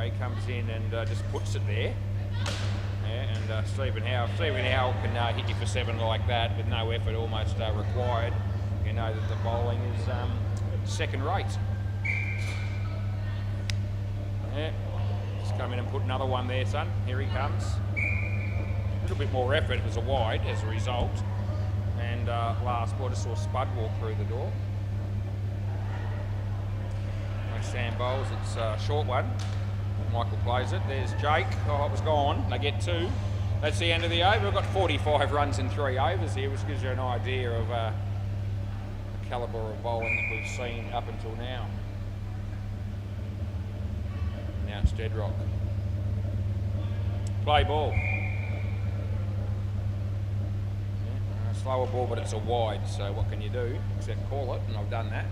Anyway, he comes in and just puts it there. Yeah, and Stephen Howell can hit you for 7 like that with no effort almost required. You know that the bowling is second rate. Yeah, just come in and put another one there, son. Here he comes. A little bit more effort. It was a wide as a result. And last ball, just saw Spud walk through the door. Sam bowls, it's a short one. Michael plays it. There's Jake. Oh, it was gone. They get 2. That's the end of the over. We've got 45 runs in 3 overs here, which gives you an idea of the calibre of bowling that we've seen up until now. Now it's Dedrock. Play ball. Yeah, slower ball, but it's a wide, so what can you do except call it, and I've done that.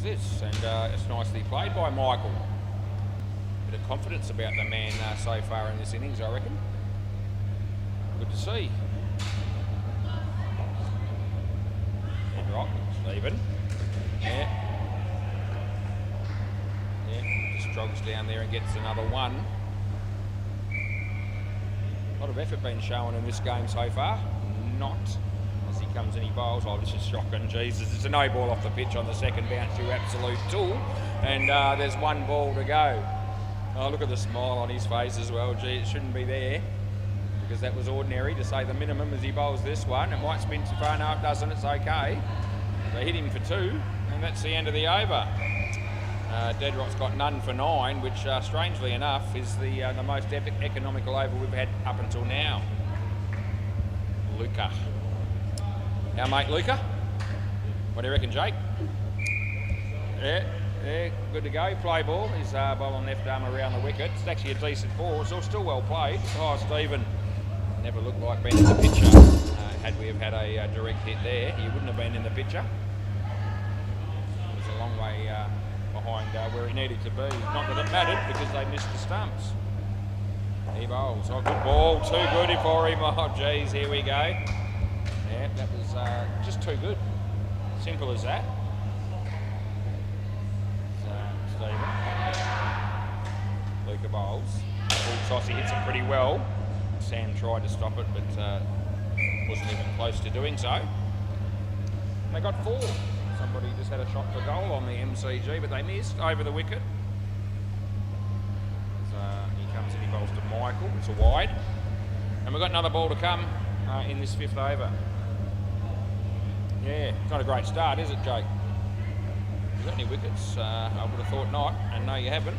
This, and it's nicely played by Michael. Bit of confidence about the man so far in this innings, I reckon. Good to see. Rock, Stephen. Yeah. Just jogs down there and gets another one. A lot of effort being shown in this game so far. Not. As he comes in, he bowls. Oh, this is shocking. Jesus, it's a no ball off the pitch on the second bounce, you absolute tool. And there's 1 ball to go. Oh, look at the smile on his face as well. Gee, it shouldn't be there because that was ordinary, to say the minimum, as he bowls this one. It might spin too far. No, it doesn't. It's okay. They hit him for 2, and that's the end of the over. Dedrock's got none for 9, which, strangely enough, is the most economical over we've had up until now. Luca. Our mate Luca. What do you reckon, Jake? Yeah, good to go. Play ball. He's bowling left arm around the wicket. It's actually a decent ball. It's still well played. Oh, Stephen never looked like being in the picture. Had we have had a direct hit there, he wouldn't have been in the picture. He was a long way behind where he needed to be. Not that it mattered because they missed the stumps. He bowls. Oh, good ball. Too good for him. Oh, geez, here we go. Yeah, that was just too good. Simple as that. So, Stephen. Luca bowls. Full toss, he hits it pretty well. Sam tried to stop it, but wasn't even close to doing so. They got 4. Somebody just had a shot for goal on the MCG, but they missed over the wicket. He comes in, he bowls to Michael. It's a wide. And we've got another ball to come in this 5th over. Yeah, it's not a great start, is it, Jake? You got any wickets? I would have thought not, and no, you haven't.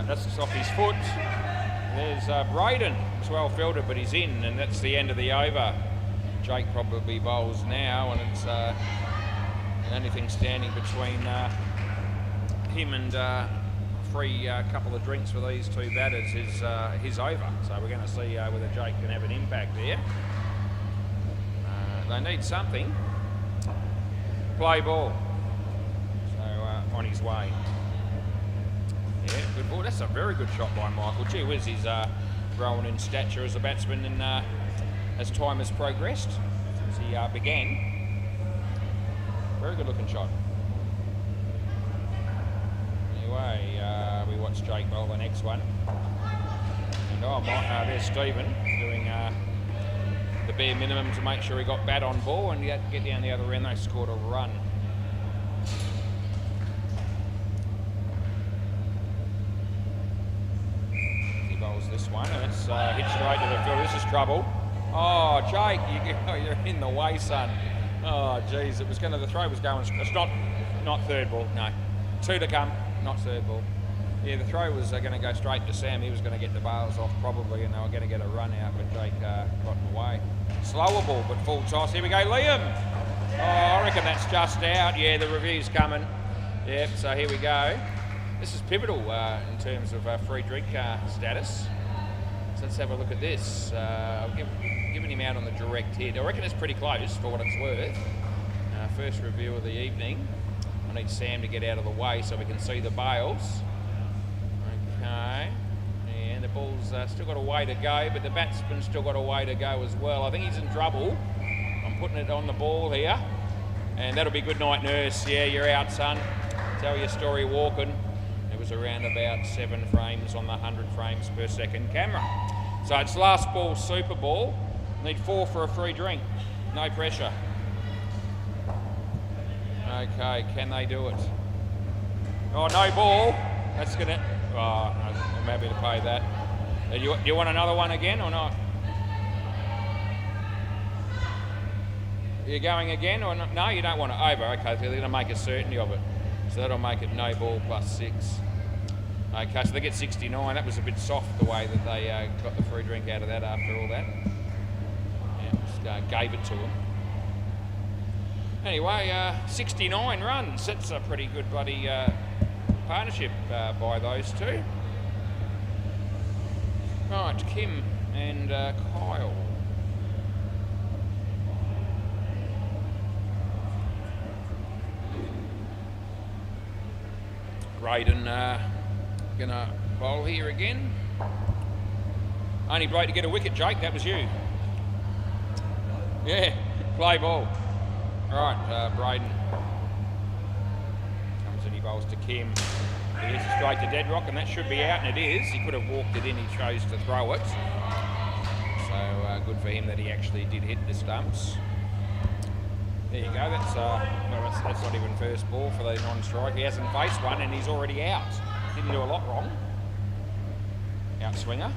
That's just off his foot. There's Braden. It's well fielded, but he's in, and that's the end of the over. Jake probably bowls now, and it's the only thing standing between him and free couple of drinks for these 2 batters is his over. So we're going to see whether Jake can have an impact there. They need something. Play ball. So on his way. Yeah, good ball. That's a very good shot by Michael. Gee whiz, he's grown in stature as a batsman and as time has progressed since he began. Very good looking shot. Anyway, we watch Jake bowl the next one. And there's Stephen doing the bare minimum to make sure he got bat on ball, and get down the other end. They scored a run. He bowls this one, and it's hit straight to the field. This is trouble. Oh, Jake, you're in the way, son. Oh, geez, it was going to. The throw was going. It's not third ball. No, 2 to come. Not third ball. Yeah, the throw was going to go straight to Sam. He was going to get the bails off probably, and they were going to get a run out, but Jake got in the way. Slower ball, but full toss. Here we go, Liam. Oh, I reckon that's just out. Yeah, the review's coming. Yep, so here we go. This is pivotal in terms of free drink status. So let's have a look at this. I've given him out on the direct hit. I reckon it's pretty close for what it's worth. First review of the evening. I need Sam to get out of the way so we can see the bails. Okay. And the ball's still got a way to go, but the batsman's still got a way to go as well. I think he's in trouble. I'm putting it on the ball here. And that'll be good night, Nurse. Yeah, you're out, son. Tell your story walking. It was around about 7 frames on the 100 frames per second camera. So it's last ball, super ball. Need 4 for a free drink. No pressure. Okay, can they do it? Oh, no ball. That's gonna. Oh, I'm happy to pay that. Do you want another one again or not? You're going again or not? No, you don't want it over. Okay, so they're going to make a certainty of it. So that'll make it no ball plus 6. Okay, so they get 69. That was a bit soft the way that they got the free drink out of that after all that. Yeah, just gave it to them. Anyway, 69 runs. That's a pretty good bloody partnership by those two. Right, Kim and Kyle. Braden gonna bowl here again. Only bloke to get a wicket, Jake. That was you. Yeah, play ball. Right, Braden comes and he bowls to Kim. He hits it straight to deadrock, and that should be out, and it is. He could have walked it in. He chose to throw it. So good for him that he actually did hit the stumps. There you go. That's not even first ball for the non-strike. He hasn't faced one, and he's already out. Didn't do a lot wrong. Out swinger.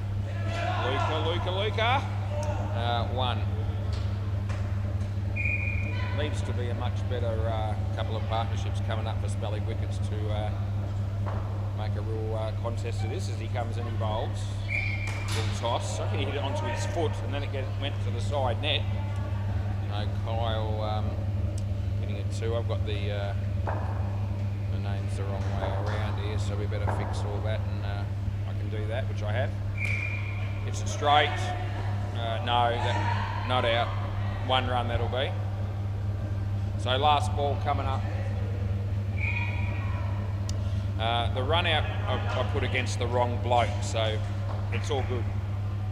Luca. 1. Needs to be a much better couple of partnerships coming up for spelling wickets to make a real contest of this as he comes and he bowls. Little toss. I think he hit it onto his foot, and then it went to the side net. No, Kyle hitting it 2. I've got the names the wrong way around here, so we better fix all that, and I can do that, which I have. Hits it straight. No, not out. 1 run that'll be. So last ball coming up. The run out I put against the wrong bloke, so it's all good.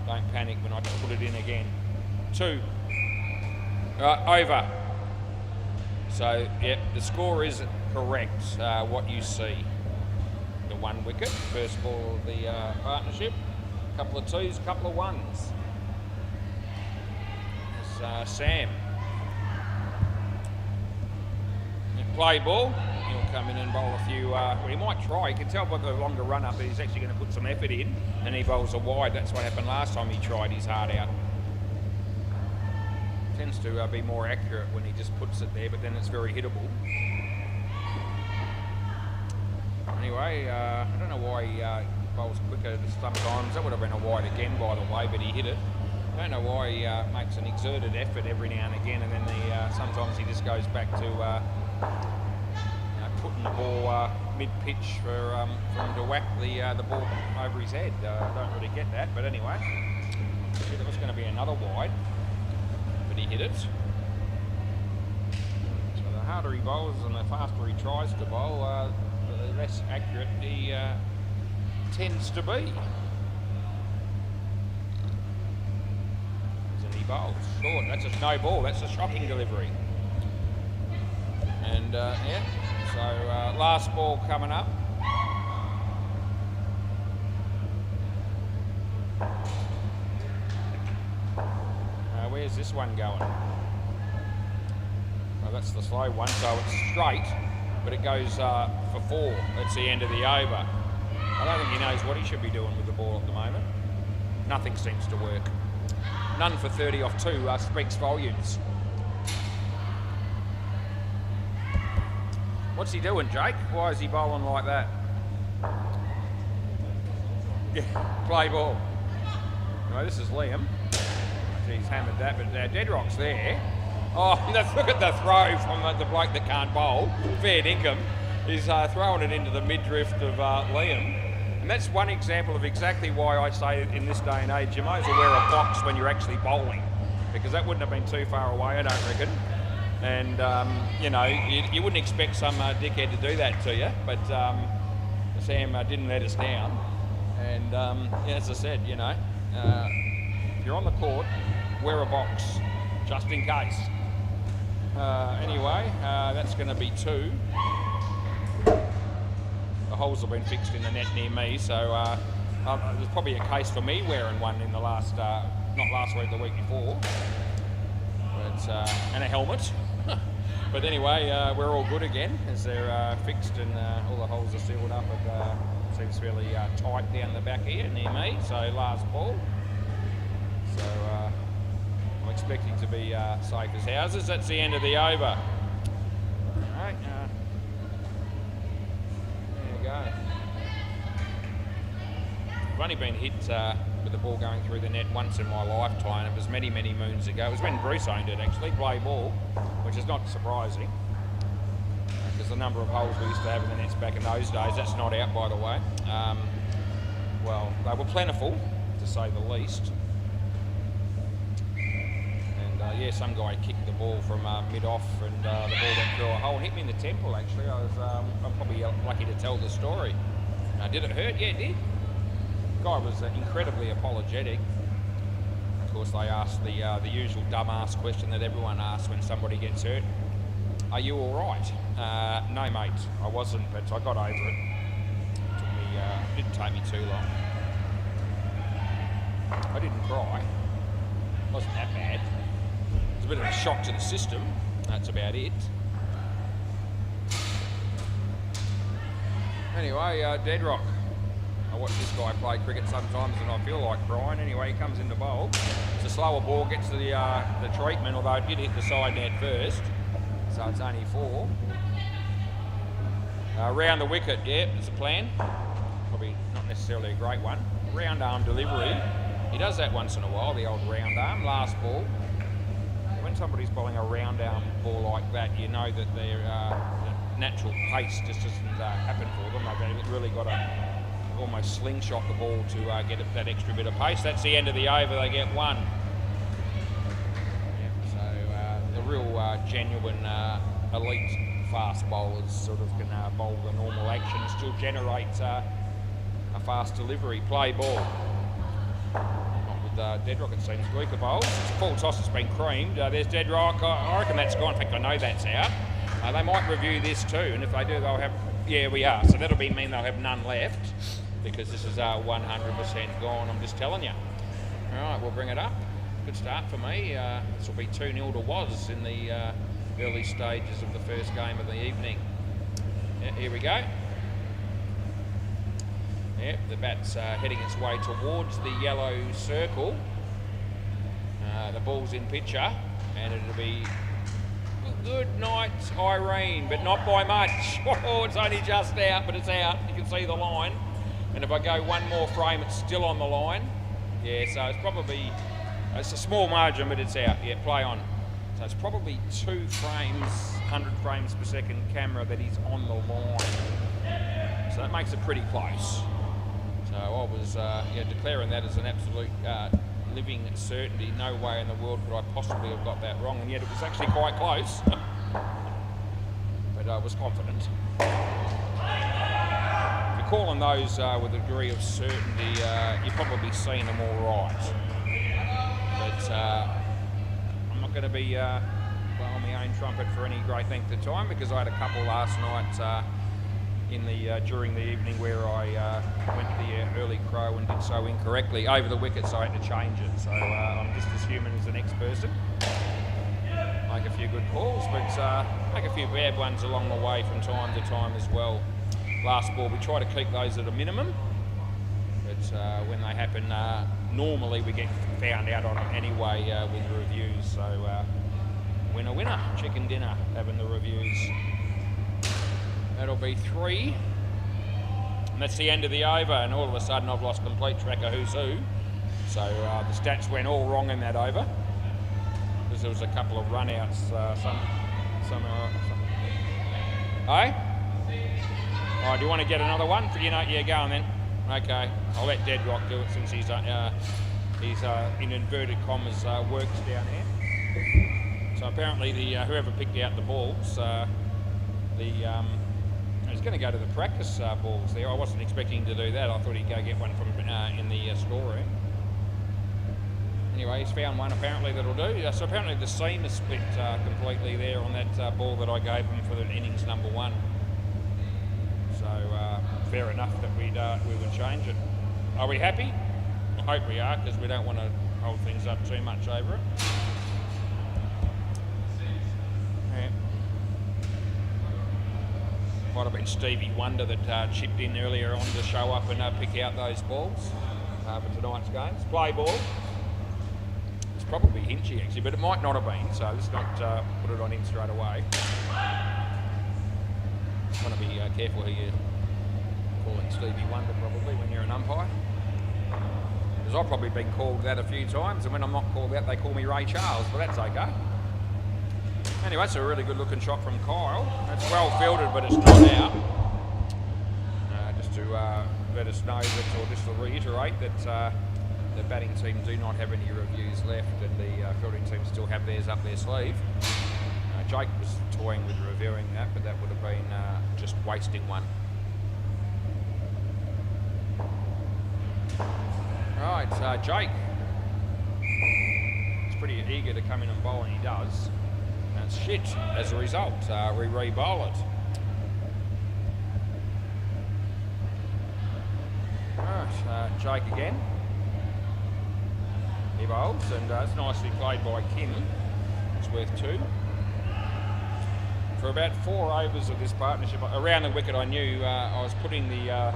Don't panic when I put it in again. 2. Over. So, yeah, the score is correct, what you see. The 1 wicket, first ball of the partnership. A couple of 2s, a couple of 1s. It's Sam. Play ball. He'll come in and bowl a few. Well, he might try. You can tell by the longer run up that he's actually going to put some effort in, and he bowls a wide. That's what happened last time he tried his heart out. Tends to be more accurate when he just puts it there, but then it's very hittable. Anyway, I don't know why he bowls quicker sometimes. That would have been a wide again, by the way, but he hit it. I don't know why he makes an exerted effort every now and again, and then sometimes he just goes back to putting the ball mid-pitch for him to whack the ball over his head. I don't really get that, but anyway. There was going to be another wide, but he hit it. So the harder he bowls and the faster he tries to bowl, the less accurate he tends to be. And he bowls short. That's a no ball. That's a shocking delivery. And yeah, so last ball coming up. Where's this one going? Well, that's the slow one, so it's straight, but it goes for 4. That's the end of the over. I don't think he knows what he should be doing with the ball at the moment. Nothing seems to work. None for 30 off 2 speaks volumes. What's he doing, Jake? Why is he bowling like that? Yeah, play ball. Well, this is Liam. He's hammered that, but Deadrock's there. Oh, look at the throw from the bloke that can't bowl. Fair dinkum. He's throwing it into the midriff of Liam. And that's one example of exactly why I say in this day and age, you might as well wear a box when you're actually bowling, because that wouldn't have been too far away, I don't reckon. And, you know, you wouldn't expect some dickhead to do that to you, but Sam didn't let us down. And, yeah, as I said, you know, if you're on the court, wear a box, just in case. Anyway, that's going to be 2. The holes have been fixed in the net near me, so there's probably a case for me wearing one in the last, not last week, the week before, but, and a helmet. But anyway, we're all good again as they're fixed and all the holes are sealed up. It seems fairly tight down the back here near me, so last ball. So I'm expecting to be safe as houses. That's the end of the over. All right, there you go. I've only been hit with the ball going through the net once in my lifetime. It was many, many moons ago. It was when Bruce owned it, actually, play ball, which is not surprising because the number of holes we used to have in the nets back in those days, that's not out, by the way. Well, they were plentiful, to say the least. And yeah, some guy kicked the ball from mid-off and the ball went through a hole and hit me in the temple, actually. I'm probably lucky to tell the story. Did it hurt? Yeah, it did. Guy was incredibly apologetic. Of course, they asked the usual dumbass question that everyone asks when somebody gets hurt. Are you all right? No, mate, I wasn't, but I got over it. It didn't take me too long. I didn't cry. It wasn't that bad. It was a bit of a shock to the system. That's about it. Anyway, Dead Rock. I watch this guy play cricket sometimes and I feel like crying. Anyway, he comes in the bowl. It's a slower ball, gets to the treatment, although it did hit the side net first. So it's only 4. Round the wicket, yeah, it's a plan. Probably not necessarily a great one. Round arm delivery. He does that once in a while, the old round arm. Last ball. When somebody's bowling a round arm ball like that, you know that their natural pace just doesn't happen for them. They've really got to almost slingshot the ball to get that extra bit of pace. That's the end of the over. They get 1. Yeah, so the real genuine elite fast bowlers sort of can bowl the normal action and still generate a fast delivery. Play ball. Not with Dead Rock, it seems. Weaker bowls. It's a full toss that's been creamed. There's Dead Rock. I reckon that's gone. In fact, I know that's out. They might review this too, and if they do, they'll have... Yeah, we are. So that'll mean they'll have none left, because this is 100% gone, I'm just telling you. All right, we'll bring it up. Good start for me. This will be 2-0 to Was in the early stages of the first game of the evening. Yeah, here we go. Yep, the bat's heading its way towards the yellow circle. The ball's in picture, and it'll be good night, Irene, but not by much. Oh, it's only just out, but it's out. You can see the line. And if I go one more frame, it's still on the line. Yeah, so it's probably, it's a small margin, but it's out. Yeah, play on. So it's probably 2 frames, 100 frames per second camera that is on the line. So that makes it pretty close. So I was declaring that as an absolute living certainty. No way in the world could I possibly have got that wrong, and yet it was actually quite close. But I was confident. Calling those with a degree of certainty, you've probably seen them all right. But I'm not going to be blowing my own trumpet for any great length of time, because I had a couple last night during the evening where I went to the early crow and did so incorrectly over the wicket, so I had to change it. So I'm just as human as the next person. Make a few good calls, but make a few bad ones along the way from time to time as well. Last ball, we try to keep those at a minimum, but when they happen, normally we get found out on it anyway with reviews. So winner, winner, chicken dinner, having the reviews. That'll be 3, and that's the end of the over, and all of a sudden I've lost complete track of who's who. So the stats went all wrong in that over, because there was a couple of run-outs. Hey? All right, do you want to get another one? Yeah, go on then. Okay, I'll let Dead Rock do it since he's in inverted commas works down there. So apparently whoever picked out the balls, he's going to go to the practice balls there. I wasn't expecting to do that. I thought he'd go get one from in the storeroom. Anyway, he's found one apparently that'll do. So apparently the seam is split completely there on that ball that I gave him for the innings number 1. So fair enough that we would change it. Are we happy? I hope we are, because we don't want to hold things up too much over it. Yeah. Might have been Stevie Wonder that chipped in earlier on to show up and pick out those balls for tonight's games. Play ball. It's probably Hinchy actually, but it might not have been, so let's not put it on him straight away. Want to be careful who you call it Stevie Wonder probably when you're an umpire. Because I've probably been called that a few times, and when I'm not called that, they call me Ray Charles, but that's okay. Anyway, it's a really good looking shot from Kyle. It's well fielded, but it's not out. Just to let us know that, or just to reiterate that the batting team do not have any reviews left, and the fielding team still have theirs up their sleeve. Jake was toying with reviewing that, but that would have been just wasting one. Right, Jake. He's pretty eager to come in and bowl, and he does. And it's shit as a result. We re-bowl it. Right, Jake again. He bowls, and it's nicely played by Kim. It's worth 2. For about 4 overs of this partnership, around the wicket I knew I was putting the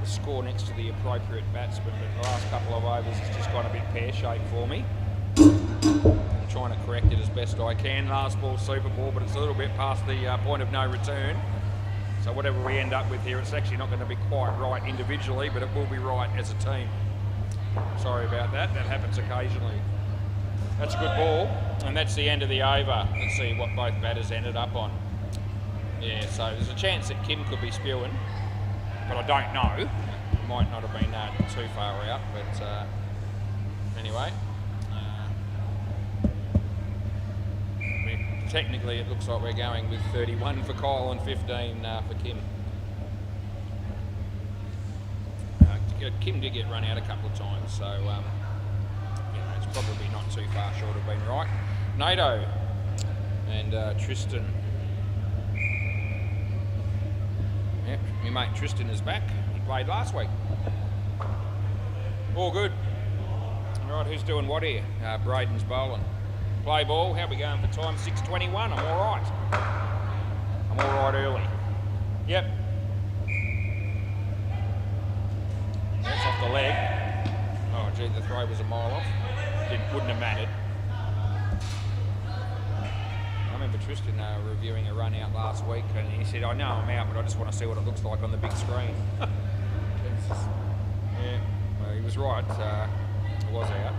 score next to the appropriate batsman, but the last couple of overs it's just gone a bit pear-shaped for me. I'm trying to correct it as best I can. Last ball, super ball, but it's a little bit past the point of no return. So whatever we end up with here, it's actually not going to be quite right individually, but it will be right as a team. Sorry about that, that happens occasionally. That's a good ball, and that's the end of the over. Let's see what both batters ended up on. Yeah, so there's a chance that Kim could be spewing, but I don't know. It might not have been too far out, but anyway. Technically, it looks like we're going with 31 for Kyle and 15 for Kim. Kim did get run out a couple of times, so you know, it's probably not too far short of being right. Nato and Tristan. Yep, my mate Tristan is back. He played last week. All good. All right, who's doing what here? Braden's bowling. Play ball. How are we going for time? 6:21. I'm all right. I'm all right early. Yep. That's off the leg. Oh, gee, the throw was a mile off. Wouldn't have mattered. I remember Tristan reviewing a run out last week, and he said, I know I'm out, but I just want to see what it looks like on the big screen. Yeah, well, he was right. It was out.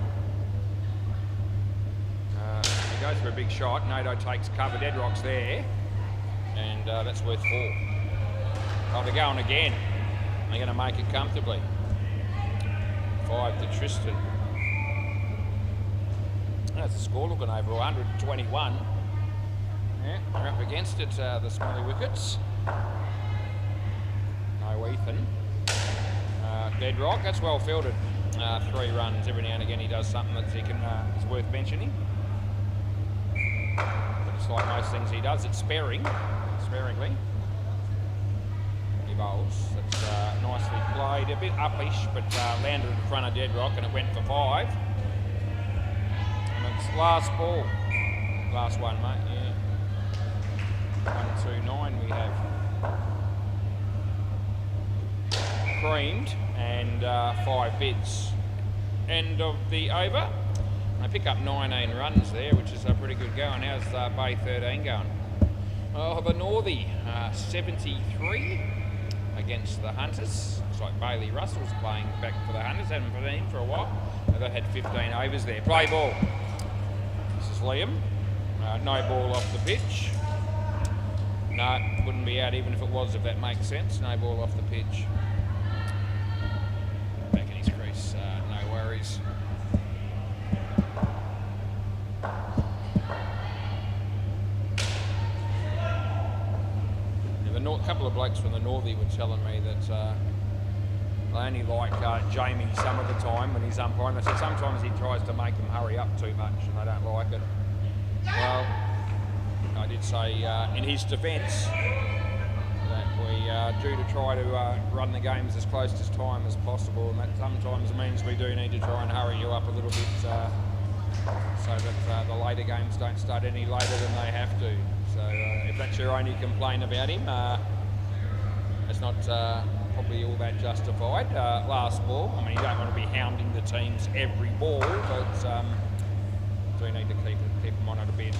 He goes for a big shot. Nato takes cover. Deadrock's there, and that's worth 4. Oh, they're going again. They're going to make it comfortably. 5 to Tristan. That's the score looking over 121. Yeah, they're up against it, the smelly wickets. No Ethan. Deadrock, that's well fielded. 3 runs. Every now and again he does something that he can is worth mentioning. But it's like most things he does, it's sparingly. He bowls. It's nicely played, a bit uppish, but landed in front of Deadrock, and it went for 5. And it's last ball. Last one, mate, yeah. 129 we have. Creamed, and 5 bids. End of the over. They pick up 19 runs there, which is a pretty good going. How's Bay 13 going? Oh, the Northie, 73 against the Hunters. Looks like Bailey Russell's playing back for the Hunters. Haven't been in for a while. They've had 15 overs there. Play ball. This is Liam. No ball off the pitch. No, wouldn't be out even if it was, if that makes sense. No ball off the pitch. Back in his crease, no worries. A couple of blokes from the Northie were telling me that They only like Jamie some of the time when he's umpiring. They said sometimes he tries to make them hurry up too much and they don't like it. Well, I did say in his defence that we are due to try to run the games as close to time as possible, and that sometimes means we do need to try and hurry you up a little bit so that the later games don't start any later than they have to. So if that's your only complaint about him, it's not probably all that justified. Last ball, I mean, you don't want to be hounding the teams every ball, but do need to keep them on it a bit.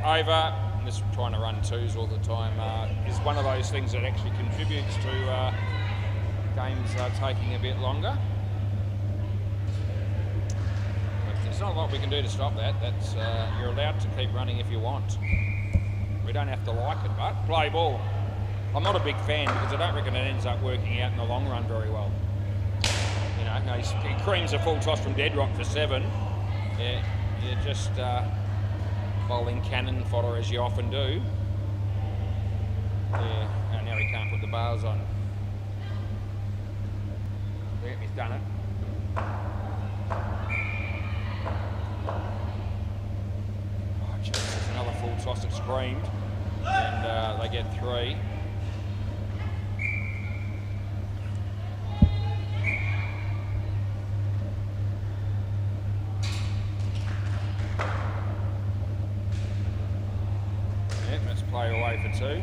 Over, and this trying to run twos all the time is one of those things that actually contributes to games taking a bit longer. But there's not a lot we can do to stop that. That's you're allowed to keep running if you want. We don't have to like it, but play ball. I'm not a big fan because I don't reckon it ends up working out in the long run very well. You know, he creams a full toss from Deadrock for 7. Yeah, you're just bowling cannon fodder as you often do. Yeah, and now he can't put the bars on. Yeah, he's done it. Oh, jeez, there's another full toss that screamed. And they get 3. Play away for 2.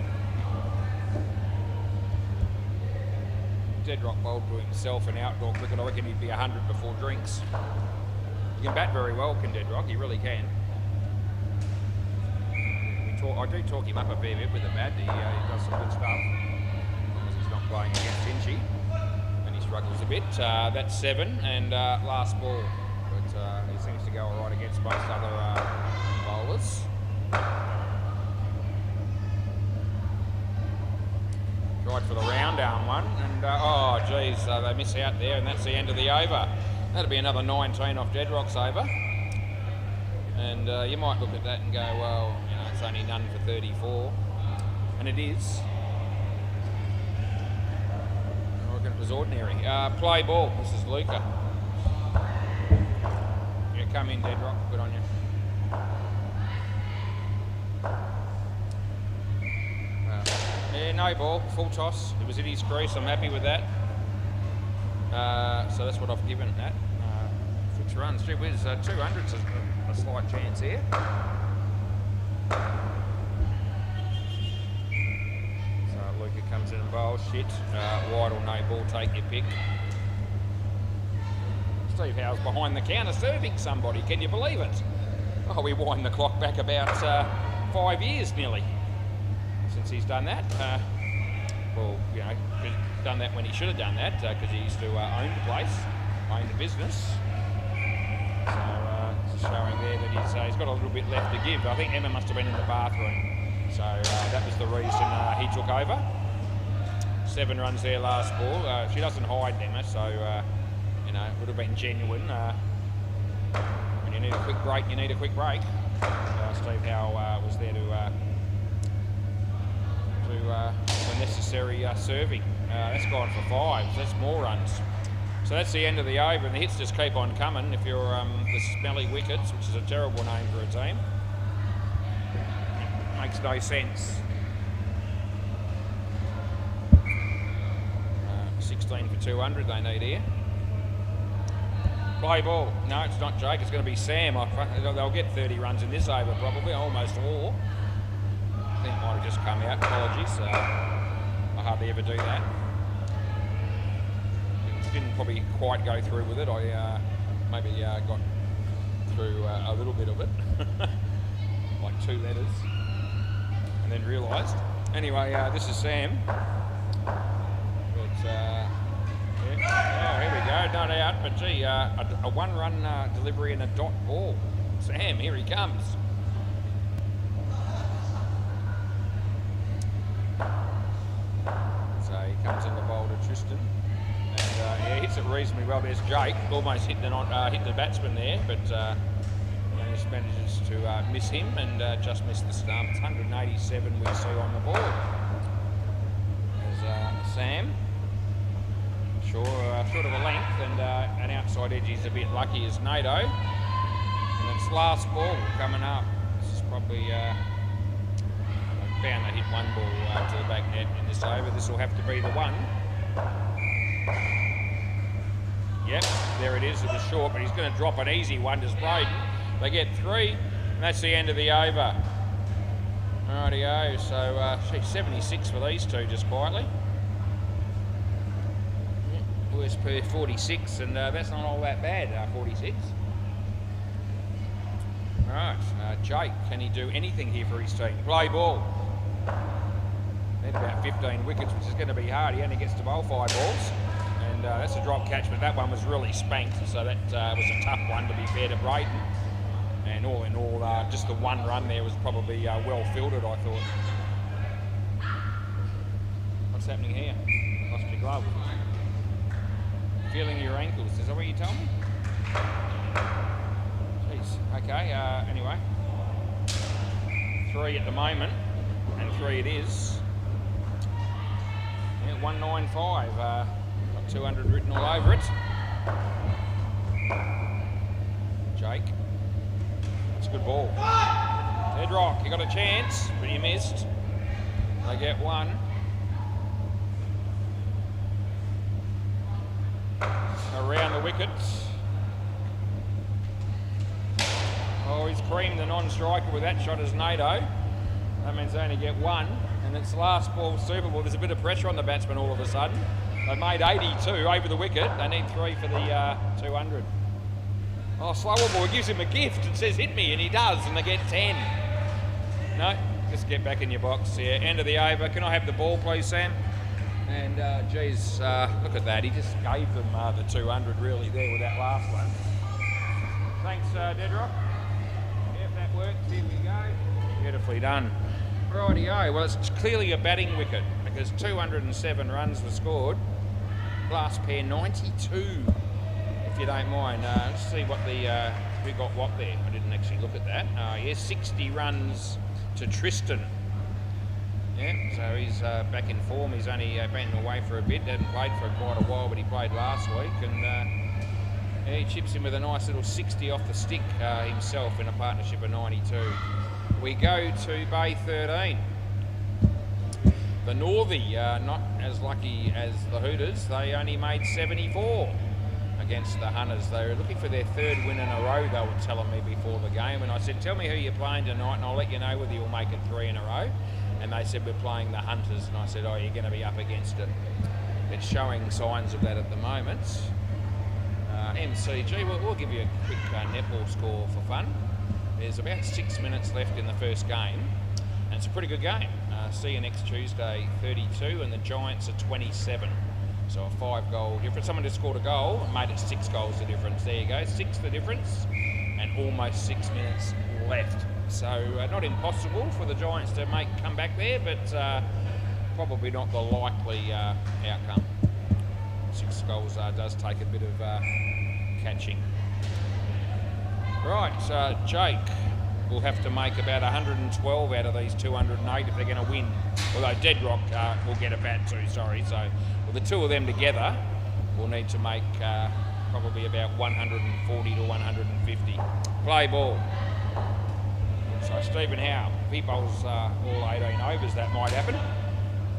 Deadrock bowled to himself an outdoor cricket. I reckon he'd be 100 before drinks. He can bat very well, can Deadrock. He really can. I do talk him up a fair bit with the bat. He does some good stuff. As long as he's not playing against Finchy. And he struggles a bit. That's 7 and last ball. But he seems to go all right against most other bowlers. Tried for the round arm one, and oh geez, they miss out there, and that's the end of the over. That'll be another 19 off Deadrock's over. And you might look at that and go, well, you know, it's only none for 34, and it is. I reckon it was ordinary. Play ball. This is Luca. Yeah, come in, Deadrock. Good on you. Yeah, no ball, full toss. It was in his crease. I'm happy with that. So that's what I've given that. 6 runs. Gee whiz, 200's a slight chance here. So Luca comes in and bowls. Shit. Wide or no ball, take your pick. Steve Howe's behind the counter serving somebody. Can you believe it? Oh, we wind the clock back about 5 years nearly since he's done that. Well, you know, he's done that when he should have done that because he used to own the place, own the business. So it's showing there that he's got a little bit left to give. I think Emma must have been in the bathroom. So that was the reason he took over. 7 runs there last ball. She doesn't hide Emma, so you know, it would have been genuine. When you need a quick break, you need a quick break. Steve Howe was there to the necessary serving. That's gone for 5. So that's more runs. So that's the end of the over, and the hits just keep on coming. If you're the Smelly Wickets, which is a terrible name for a team, makes no sense. 16 for 200 they need here. Play ball. No, it's not Jake. It's going to be Sam. They'll get 30 runs in this over probably, almost all. I think it might have just come out. Apologies. I hardly ever do that. Didn't probably quite go through with it. I maybe got through a little bit of it, like 2 letters, and then realised. Anyway, this is Sam. But yeah. Oh, here we go. Not out, but gee, a 1-run delivery and a dot ball. Sam, here he comes. So he comes in the bowl to Tristan. And yeah, hits it reasonably well. There's Jake, almost hit the batsman there, but he just manages to miss him and just miss the stumps. 187 we see on the board. As Sam, short of a length, and an outside edge he's a bit lucky as NATO. And it's last ball coming up. This is probably bound to hit one ball to the back net in this over. This will have to be the one. Yep, there it is. It was short, but he's going to drop an easy one to Braden. They get 3, and that's the end of the over. Rightio, so 76 for these two just quietly. Worst per 46, and that's not all that bad, 46. Right, Jake, can he do anything here for his team? Play ball. Need about 15 wickets, which is going to be hard. He only gets to bowl 5 balls. And that's a drop catch, but that one was really spanked, so that was a tough one, to be fair to Braden. And all in all, just the one run there was probably well fielded, I thought. What's happening here? Lost my glove. Feeling your ankles, is that what you told me? Jeez, okay, anyway. 3 at the moment, and 3 it is. Yeah, 195, got 200 written all over it. Jake, that's a good ball. Dead rock, you got a chance, but you missed. They get 1. Around the wickets. Oh, he's creamed the non-striker with that shot as NATO. That means they only get 1, and it's last ball super ball. There's a bit of pressure on the batsman all of a sudden. They made 82 over the wicket. They need 3 for the 200. Oh, slower ball. It gives him a gift and says hit me, and he does, and they get 10. No, just get back in your box here. End of the over. Can I have the ball, please, Sam? And geez, look at that. He just gave them the 200 really there with that last one. Thanks, Deadrock. Yeah, if that works, here we go. Beautifully done. Rightio. Well, it's clearly a batting wicket because 207 runs were scored. Last pair 92, if you don't mind. Let's see what the who got what there. I didn't actually look at that. Yeah, 60 runs to Tristan. Yeah, so he's back in form. He's only been away for a bit. Hadn't played for quite a while, but he played last week. And yeah, he chips in with a nice little 60 off the stick himself in a partnership of 92. We go to Bay 13. The Northie, not as lucky as the Hooters. They only made 74 against the Hunters. They were looking for their 3rd win in a row, they were telling me before the game. And I said, tell me who you're playing tonight and I'll let you know whether you'll make it 3 in a row. And they said, we're playing the Hunters. And I said, oh, you're going to be up against it. It's showing signs of that at the moment. MCG, we'll give you a quick netball score for fun. There's about 6 minutes left in the first game. And it's a pretty good game. See you next Tuesday, 32, and the Giants are 27. So a 5-goal difference. Someone just scored a goal and made it 6 goals the difference. There you go, 6 the difference, and almost 6 minutes left. So not impossible for the Giants to come back there, but probably not the likely outcome. 6 goals does take a bit of catching. Right, Jake will have to make about 112 out of these 208 if they're going to win. Although Deadrock will get a bat too, sorry. So well, the two of them together will need to make probably about 140 to 150. Play ball. So Stephen Howe, if he bowls all 18 overs, that might happen.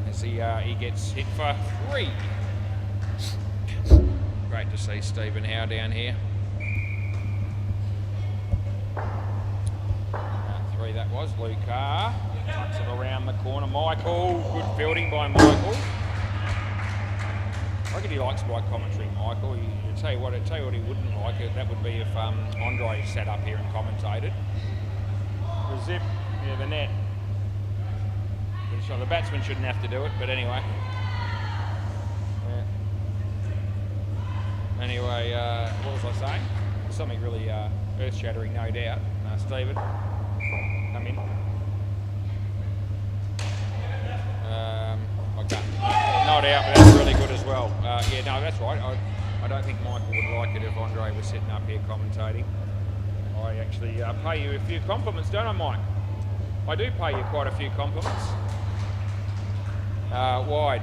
As he gets hit for 3. Great to see Stephen Howe down here. 3 that was. Luke Carr tucks it around the corner. Michael, good fielding by Michael. I reckon he likes my commentary, Michael. I'll tell you what he wouldn't like. That would be if Andre sat up here and commentated. The zip, yeah, the net. The batsman shouldn't have to do it, but anyway. Yeah. Anyway, what was I saying? Something really earth-shattering, no doubt. Stephen, come in. Okay. Not out, but that's really good as well. Yeah, no, that's right. I don't think Michael would like it if Andre was sitting up here commentating. I actually pay you a few compliments, don't I, Mike? I do pay you quite a few compliments. Wide.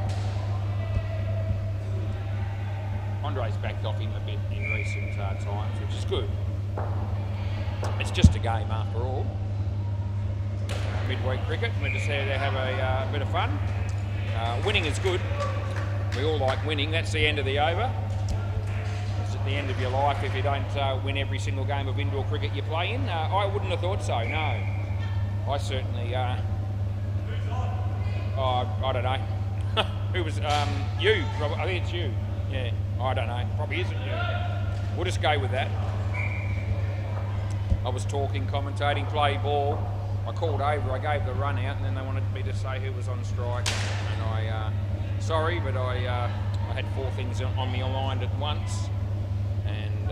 Andre's backed off him a bit in recent times, which is good. It's just a game after all. Midweek cricket, we're just here to have a bit of fun. Winning is good. We all like winning. That's the end of the over. It's at the end of your life if you don't win every single game of indoor cricket you play in. I wouldn't have thought so, no. I certainly... I don't know. Who was... you, Robert. I think it's you. Yeah, I don't know. Probably isn't you. We'll just go with that. I was talking, commentating, play ball. I called over, I gave the run out, and then they wanted me to say who was on strike. And I, sorry, but I had 4 things on my mind at once, and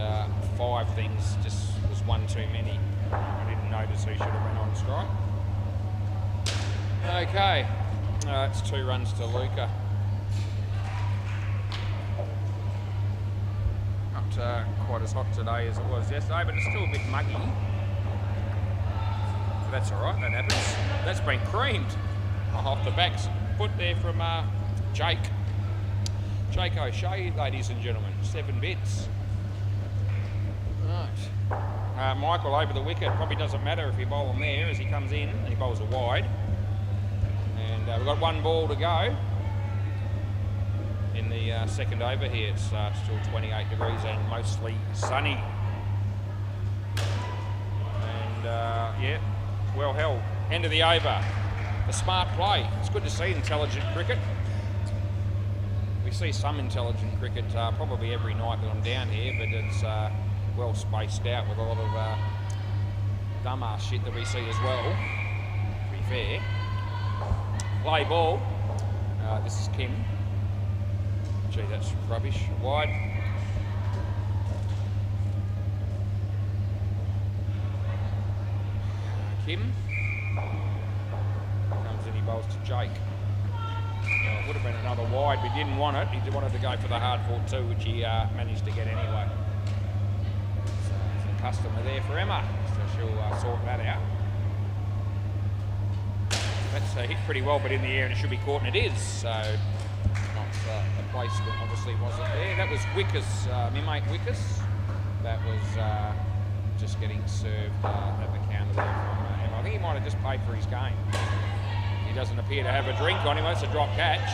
5 things just was one too many. I didn't notice who should have been on strike. Okay, it's 2 runs to Luca. Not quite as hot today as it was yesterday, but it's still a bit muggy. That's all right, that happens. That's been creamed off the back foot there from Jake O'Shea, ladies and gentlemen. 7 bits. Right. Michael over the wicket. Probably doesn't matter if you bowl him there as he comes in and he bowls a wide. And we've got 1 ball to go in the second over here. It's still 28 degrees and mostly sunny. And yeah. Well held. End of the over. A smart play. It's good to see intelligent cricket. We see some intelligent cricket probably every night that I'm down here, but it's well spaced out with a lot of dumbass shit that we see as well, to be fair. Play ball. This is Kim. Gee, that's rubbish. Wide. Kim comes in, he bowls to Jake. Well, it would have been another wide, but he didn't want it. He wanted to go for the hard fought 2, which he managed to get anyway. So there's a customer there for Emma, so she'll sort that out. That's hit pretty well, but in the air, and it should be caught, and it is. So not the placement obviously wasn't there. That was Wickers, my mate Wickers. That was just getting served at the counter there from Emma. I think he might have just paid for his game. He doesn't appear to have a drink on him. It's a drop catch.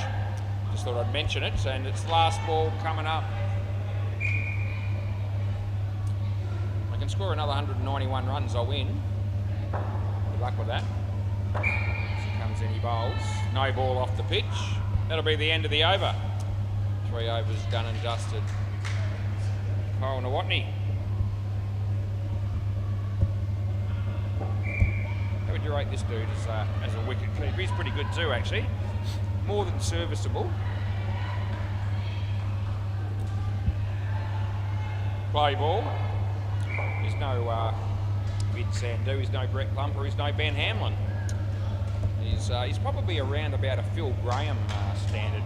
Just thought I'd mention it. And it's last ball coming up. I can score another 191 runs, I'll win. Good luck with that. As he comes in, he bowls. No ball off the pitch. That'll be the end of the over. 3 overs done and dusted. Kyle Nawatney. How would you rate this dude as a wicket keeper? He's pretty good too, actually. More than serviceable. Play ball. He's no Vid Sandhu, he's no Brett Plumper, he's no Ben Hamlin. He's probably around about a Phil Graham standard.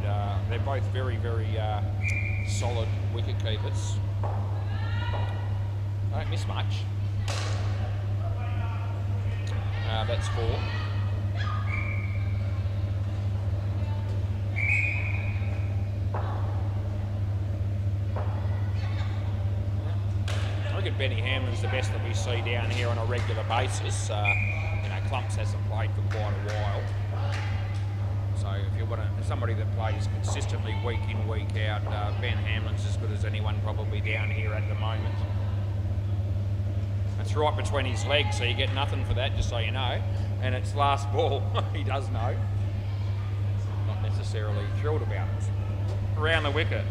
They're both very, very solid wicket keepers. Don't miss much. That's 4. I reckon Benny Hamlin's the best that we see down here on a regular basis. You know, Clumps hasn't played for quite a while. So if you want somebody that plays consistently week in, week out, Ben Hamlin's as good as anyone probably down here at the moment. It's right between his legs, so you get nothing for that, just so you know. And it's last ball. He does know. Not necessarily thrilled about it. Around the wicket.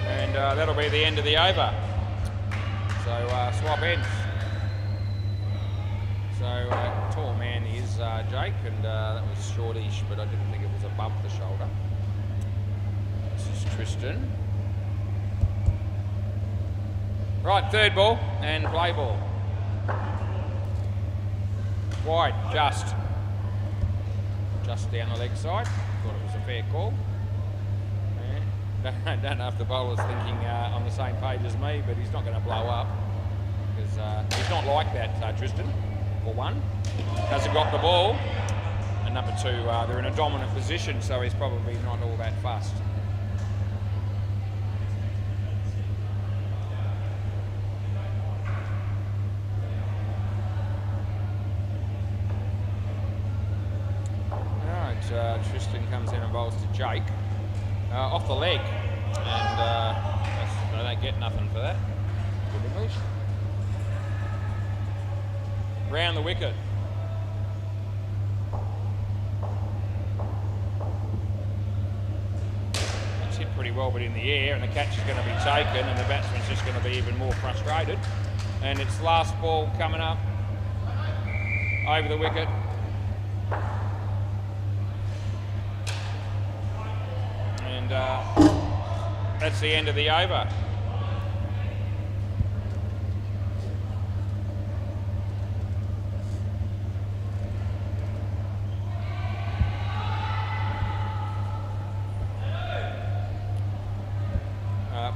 And that'll be the end of the over. So swap ends. So tall man is Jake, and that was shortish, but I didn't think it was above the shoulder. This is Tristan. Right, third ball and play ball. Wide, just down the leg side. Thought it was a fair call. And don't know if the bowler's thinking on the same page as me, but he's not going to blow up because he's not like that, Tristan, for one. Hasn't got the ball. And number two, they're in a dominant position, so he's probably not all that fussed. Tristan comes in and bowls to Jake off the leg, and they don't get nothing for that. Good English. Round the wicket. It's hit pretty well, but in the air, and the catch is going to be taken, and the batsman's just going to be even more frustrated. And it's last ball coming up over the wicket. And that's the end of the over.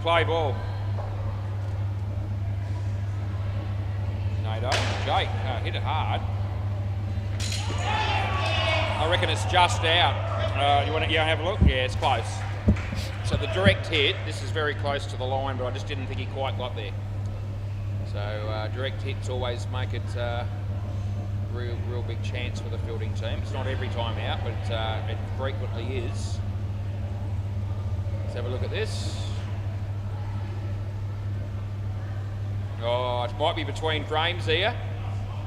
Play ball. Nato. Jake hit it hard. I reckon it's just out. You want to have a look? Yeah, it's close. So the direct hit, this is very close to the line, but I just didn't think he quite got there. So direct hits always make it real big chance for the fielding team. It's not every time out, but it frequently is. Let's have a look at this. Oh, it might be between frames here.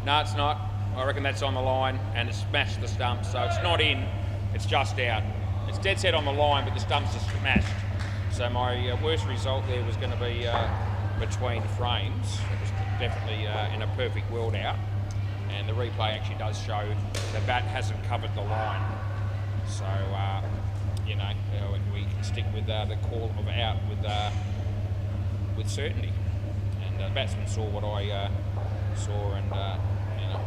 No, it's not. I reckon that's on the line, and it's smashed the stump, so it's not in, it's just out. It's dead set on the line, but the stumps are smashed. So my worst result there was going to be between frames. It was definitely in a perfect world out. And the replay actually does show the bat hasn't covered the line. So, we can stick with the call of out with certainty. And the batsman saw what I saw, and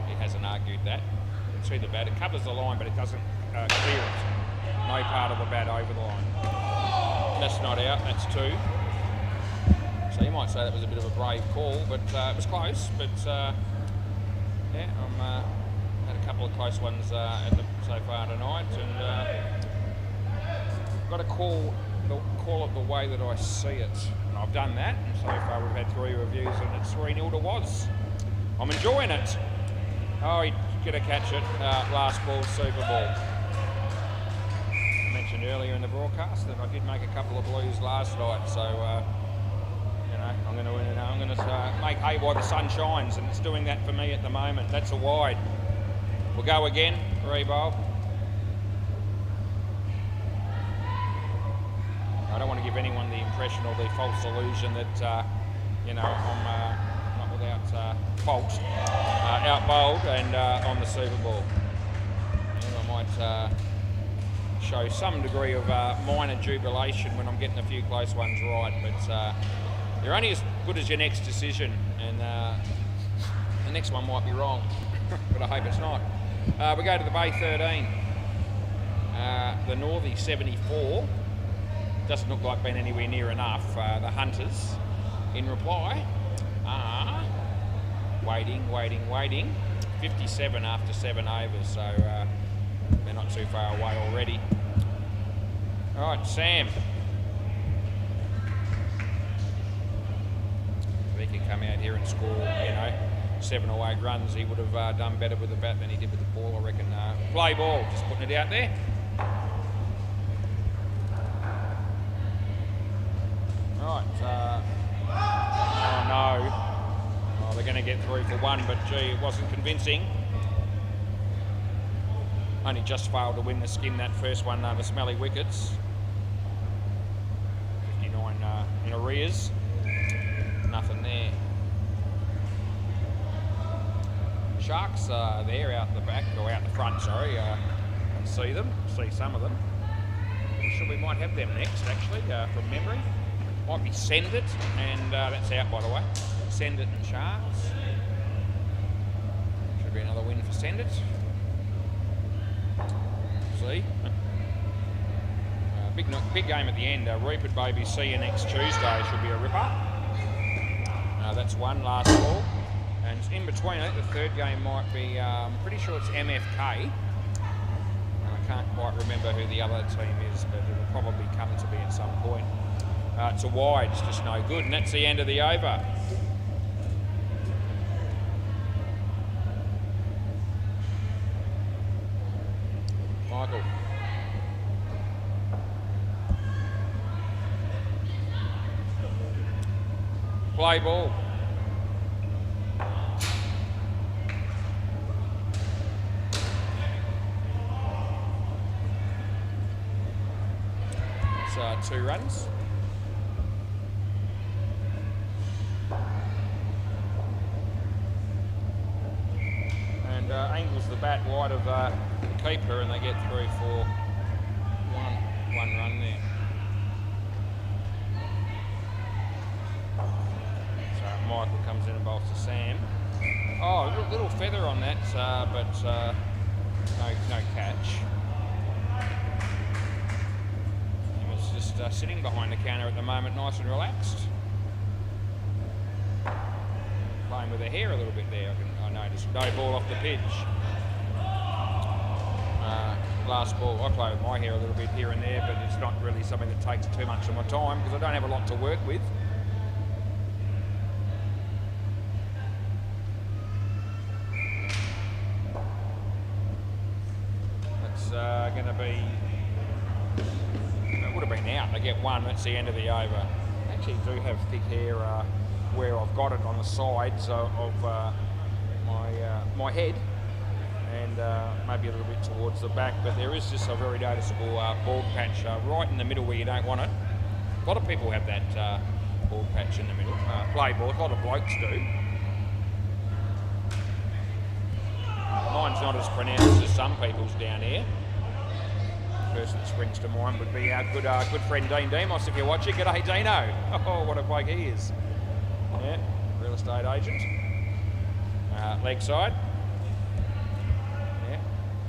he hasn't argued that. You can see the bat, it covers the line, but it doesn't clear it. No part of the bat over the line. That's not out, that's two. So you might say that was a bit of a brave call, but it was close. But yeah, I've had a couple of close ones so far tonight, and got to call it the way that I see it. And I've done that, and so far we've had 3 reviews, and it's 3-0 to Was. I'm enjoying it. Oh, he's going to catch it. Last ball, Super Ball. I mentioned earlier in the broadcast that I did make a couple of blues last night, so I'm going to make hay while the sun shines, and it's doing that for me at the moment. That's a wide. We'll go again, re-bowl. I don't want to give anyone the impression or the false illusion that I'm not without fault out bowled and on the Super Bowl. I might show some degree of minor jubilation when I'm getting a few close ones right, but you're only as good as your next decision, and the next one might be wrong, but I hope it's not. We go to the Bay 13. The Northie 74. Doesn't look like being anywhere near enough. The Hunters, in reply, are waiting. 57 after 7 overs, so they're not too far away already. All right, Sam. If he could come out here and score, 7 or 8 runs, he would have done better with the bat than he did with the ball, I reckon. Play ball, just putting it out there. Right, oh no. Oh, they're going to get 3 for 1, but gee, it wasn't convincing. Only just failed to win the skin that first one, the smelly wickets. 59 in arrears. Nothing there. Sharks are there out the back, or out the front, sorry. I can see them, see some of them. I'm sure we might have them next, actually, from memory. Might be Send It, and that's out, by the way. Send It and Sharks. Should be another win for Send It. See? big game at the end. Reapert Baby, see you next Tuesday. Should be a ripper. That's one last ball. And in between, I think the third game might be, I'm pretty sure it's MFK. I can't quite remember who the other team is, but it'll probably come to be at some point. It's a wide, it's just no good, and that's the end of the over. Michael. Play ball. It's 2 runs. And angles the bat wide of the keeper, and they get through for one run there. So Michael comes in and bowls to Sam. Oh, a little feather on that, but no catch. He was just sitting behind the counter at the moment, nice and relaxed. Playing with the hair a little bit there, I noticed. No ball off the pitch. Last ball, I play with my hair a little bit here and there, but it's not really something that takes too much of my time because I don't have a lot to work with. It's going to be, it would have been out. They get one, that's the end of the over. Actually do have thick hair where I've got it on the sides of my head, and maybe a little bit towards the back, but there is just a very noticeable bald patch right in the middle where you don't want it. A lot of people have that bald patch in the middle. Play ball, a lot of blokes do. Mine's not as pronounced as some people's down here. The person that springs to mind would be our good friend Dean Demos, if you're watching. G'day Dino. Oh, what a bloke he is. Yeah, real estate agent. Leg side. Yeah,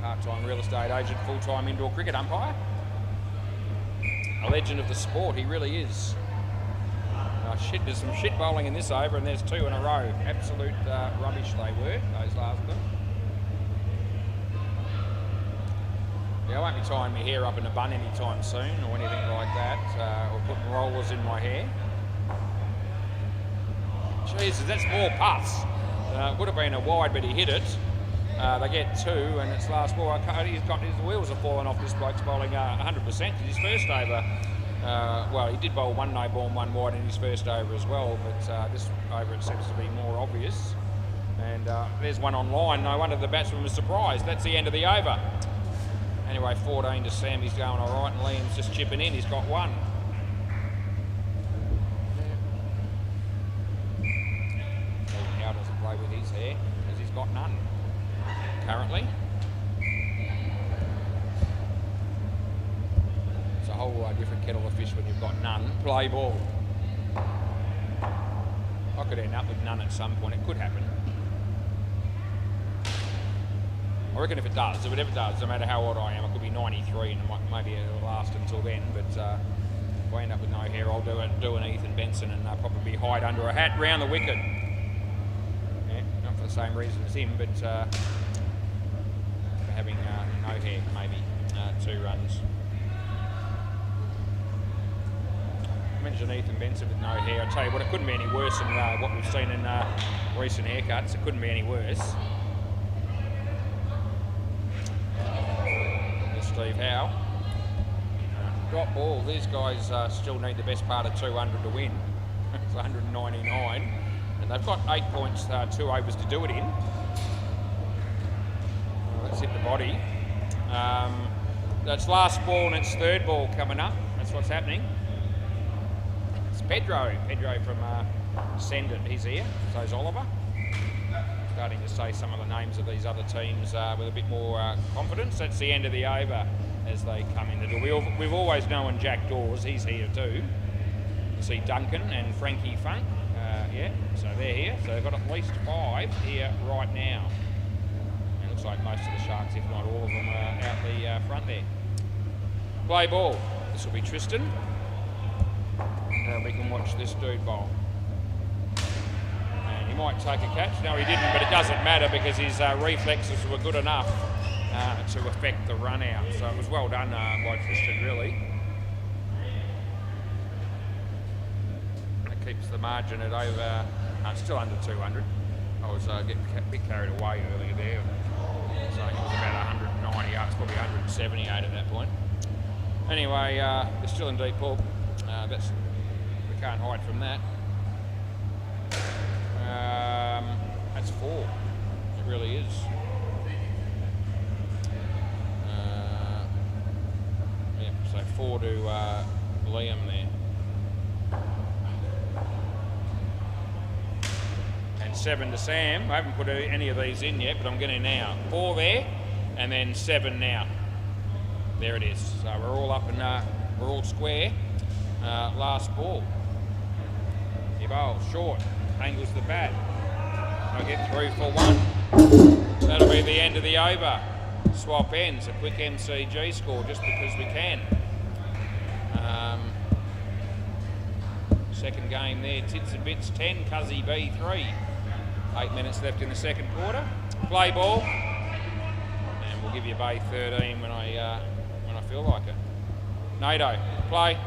part-time real estate agent, full-time indoor cricket umpire. A legend of the sport, he really is. There's some shit bowling in this over, and there's 2 in a row. Absolute rubbish they were, those last of them. Yeah, I won't be tying my hair up in a bun anytime soon or anything like that, or putting rollers in my hair. Jesus, that's more puffs. Would have been a wide, but he hit it. They get 2, and it's last ball. His wheels are falling off. This bloke's bowling 100% in his first over. Well, he did bowl 1 no ball and 1 wide in his first over as well, but this over it seems to be more obvious. And there's one on line. No wonder the batsman was surprised. That's the end of the over. Anyway, 14 to Sam. He's going all right, and Liam's just chipping in. He's got 1. How doesn't play with his hair because he's got none currently. It's a whole different kettle of fish when you've got none. Play ball. I could end up with none at some point. It could happen. I reckon if it ever does, no matter how old I am, I could be 93 and maybe it'll last until then, but if I end up with no hair, I'll do an Ethan Benson and probably hide under a hat round the wicket. Yeah, not for the same reason as him, but for having no hair, maybe. 2 runs. Mention Ethan Benson with no hair. I tell you what, it couldn't be any worse than what we've seen in recent haircuts. It couldn't be any worse. Steve Howe. Drop ball. These guys still need the best part of 200 to win. It's 199, and they've got 8 points, 2 overs to do it in. Let's hit the body. That's last ball and it's third ball coming up. That's what's happening. It's Pedro from Send It. He's here. So's Oliver. Starting to say some of the names of these other teams with a bit more confidence. That's the end of the over as they come in the door. We've always known Jack Dawes, he's here too. You see Duncan and Frankie Funk, yeah, so they're here. So they've got at least 5 here right now. And it looks like most of the Sharks, if not all of them, are out the front there. Play ball. This will be Tristan. And we can watch this dude bowl. And he might take a catch. No, he didn't, but it doesn't matter because his reflexes were good enough to affect the run out. So it was well done by Tristan, really. That keeps the margin at over, still under 200. I was getting a bit carried away earlier there. So it was about 190 yards, probably 178 at that point. Anyway, they're still in deep pool. We can't hide from that. That's 4. It really is. Yeah, so 4 to Liam there. And 7 to Sam. I haven't put any of these in yet, but I'm going to now. 4 there, and then 7 now. There it is. So we're all up and we're all square. Last ball. He bowls short, angles the bat. I'll get through for 1. That'll be the end of the over. Swap ends. A quick MCG score just because we can. Second game there. Tits and Bits 10, Cuzzy B 3. 8 minutes left in the second quarter. Play ball. And we'll give you Bay 13 when I feel like it. NATO, play.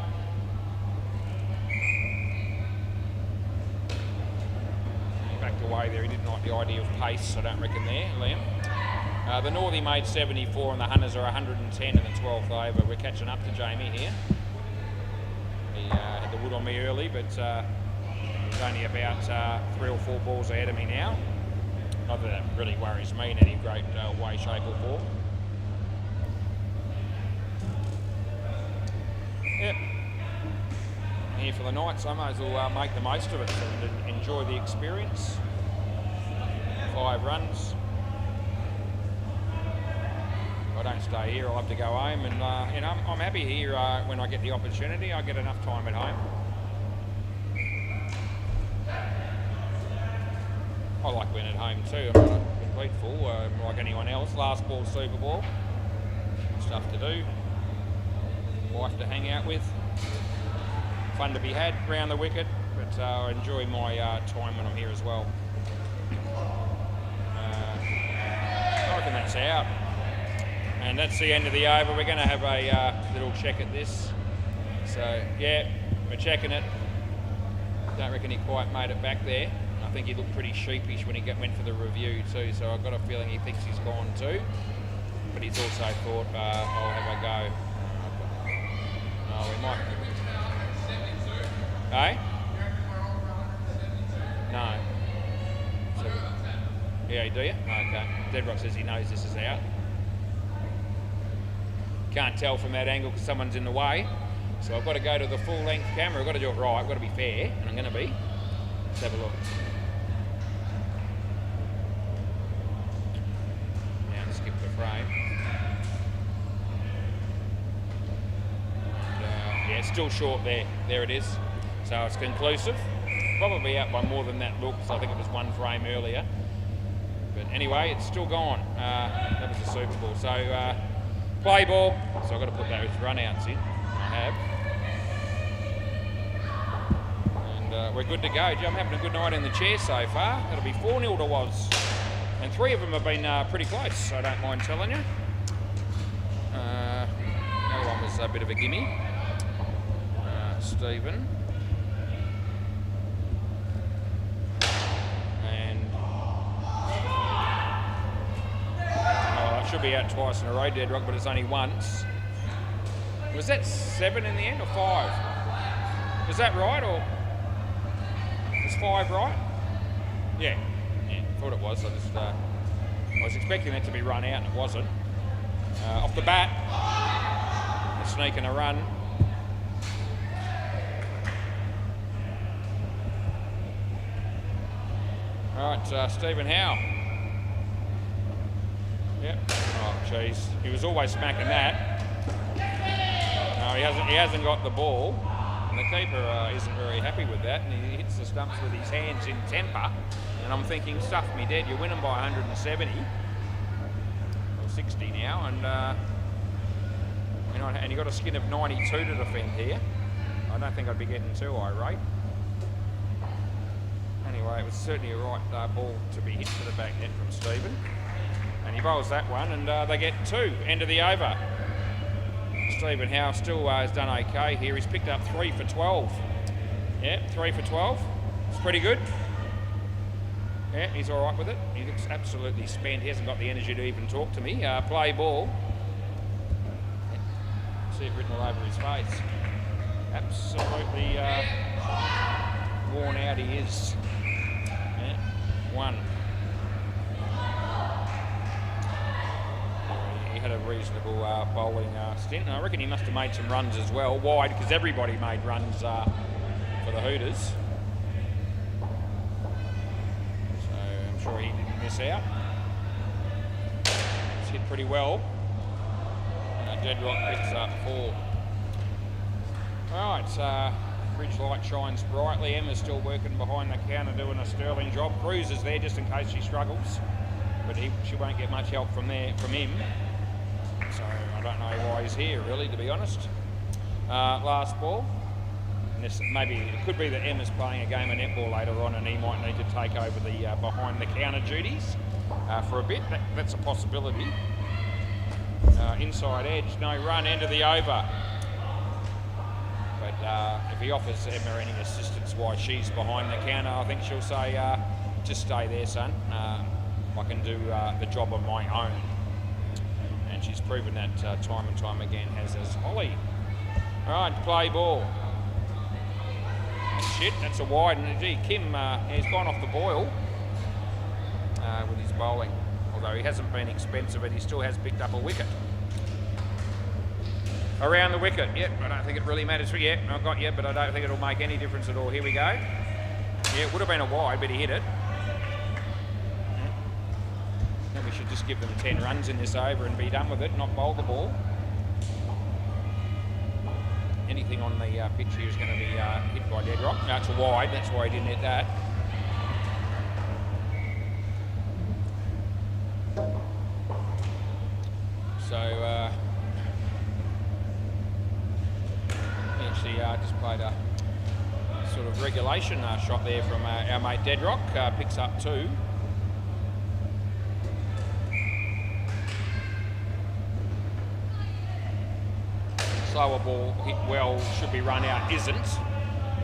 Backed away there. He didn't like the idea of pace, I don't reckon there, Liam. The Northie made 74 and the Hunters are 110 in the 12th over. We're catching up to Jamie here. He had the wood on me early, but he's only about 3 or 4 balls ahead of me now. Not that that really worries me in any great way, shape or form. Yep. I'm here for the night, so I might as well make the most of it and enjoy the experience. 5 runs. If I don't stay here, I'll have to go home, and you know, I'm happy here when I get the opportunity. I get enough time at home. I like being at home too. I'm not a complete fool like anyone else. Last ball, Super Bowl. Stuff to do. Wife to hang out with. Fun to be had round the wicket, but I enjoy my time when I'm here as well. I reckon that's out. And that's the end of the over. We're going to have a little check at this. So, yeah, we're checking it. Don't reckon he quite made it back there. I think he looked pretty sheepish when he went for the review too, so I've got a feeling he thinks he's gone too. But he's also thought, I'll have a go. Oh, we might. Eh? No. So, yeah, do you? Okay. Deadrock says he knows this is out. Can't tell from that angle because someone's in the way. So I've got to go to the full length camera. I've got to do it right. I've got to be fair, and I'm going to be. Let's have a look. Now skip the frame. And, yeah, still short there. There it is. So it's conclusive. Probably out by more than that look, so I think it was 1 frame earlier. But anyway, it's still gone. That was the Super Bowl. So play ball. So I've got to put those run-outs in. I have. And we're good to go. I'm having a good night in the chair so far. It'll be 4-0 to Was. And 3 of them have been pretty close, so I don't mind telling you. Another one was a bit of a gimme. Stephen. Should be out twice in a row, Deadrock, but it's only once. Was that 7 in the end or 5? Was that right, or was 5 right? Yeah, thought it was. I was expecting that to be run out and it wasn't. Off the bat, sneaking a run. All right, Stephen Howe. Yep. Oh, jeez. He was always smacking that. No, he hasn't got the ball. And the keeper isn't very happy with that, and he hits the stumps with his hands in temper. And I'm thinking, stuff me dead. You're winning by 170 or 60 now, and And he got a skin of 92 to defend here. I don't think I'd be getting too irate. Anyway, it was certainly a right ball to be hit to the back net from Stephen. And he bowls that one, and they get 2. End of the over. Stephen Howe still has done okay here. He's picked up 3 for 12. Yeah, 3 for 12. It's pretty good. Yeah, he's all right with it. He looks absolutely spent. He hasn't got the energy to even talk to me. Play ball. See it written all over his face. Absolutely worn out he is. Yeah, 1. He had a reasonable bowling stint, and I reckon he must have made some runs as well, wide, because everybody made runs for the Hooters. So I'm sure he didn't miss out. It's hit pretty well. Deadrock picks up 4. Right, bridge light shines brightly. Emma's still working behind the counter doing a sterling job. Cruz is there just in case she struggles, but she won't get much help from him. So I don't know why he's here, really, to be honest. Last ball. And maybe it could be that Emma's playing a game of netball later on, and he might need to take over the behind the counter duties for a bit. That's a possibility. Inside edge, no run, end of the over. But if he offers Emma any assistance while she's behind the counter, I think she'll say, just stay there, son. I can do the job on my own. And she's proven that time and time again, as Holly. All right, play ball. Shit, that's a wide. And gee, Kim, he's gone off the boil with his bowling. Although he hasn't been expensive, and he still has picked up a wicket. Around the wicket, yep, I don't think it really matters. Yeah, I've got you, but I don't think it'll make any difference at all. Here we go. Yeah, it would have been a wide, but he hit it. Then we should just give them 10 runs in this over and be done with it, not bowl the ball. Anything on the pitch here is going to be hit by Deadrock. No, it's a wide, that's why he didn't hit that. So, actually just played a sort of regulation shot there from our mate Deadrock. Picks up 2. Slower ball hit well, should be run out, isn't.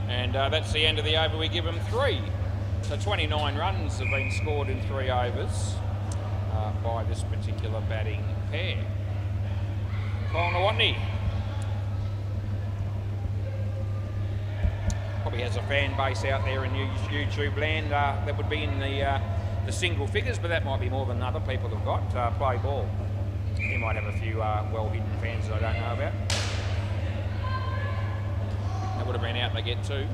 And that's the end of the over. We give them 3. So 29 runs have been scored in 3 overs by this particular batting pair. Colin probably has a fan base out there in YouTube land that would be in the single figures, but that might be more than other people have got. Play ball. He might have a few well-hidden fans that I don't know about. That would have been out, they get 2.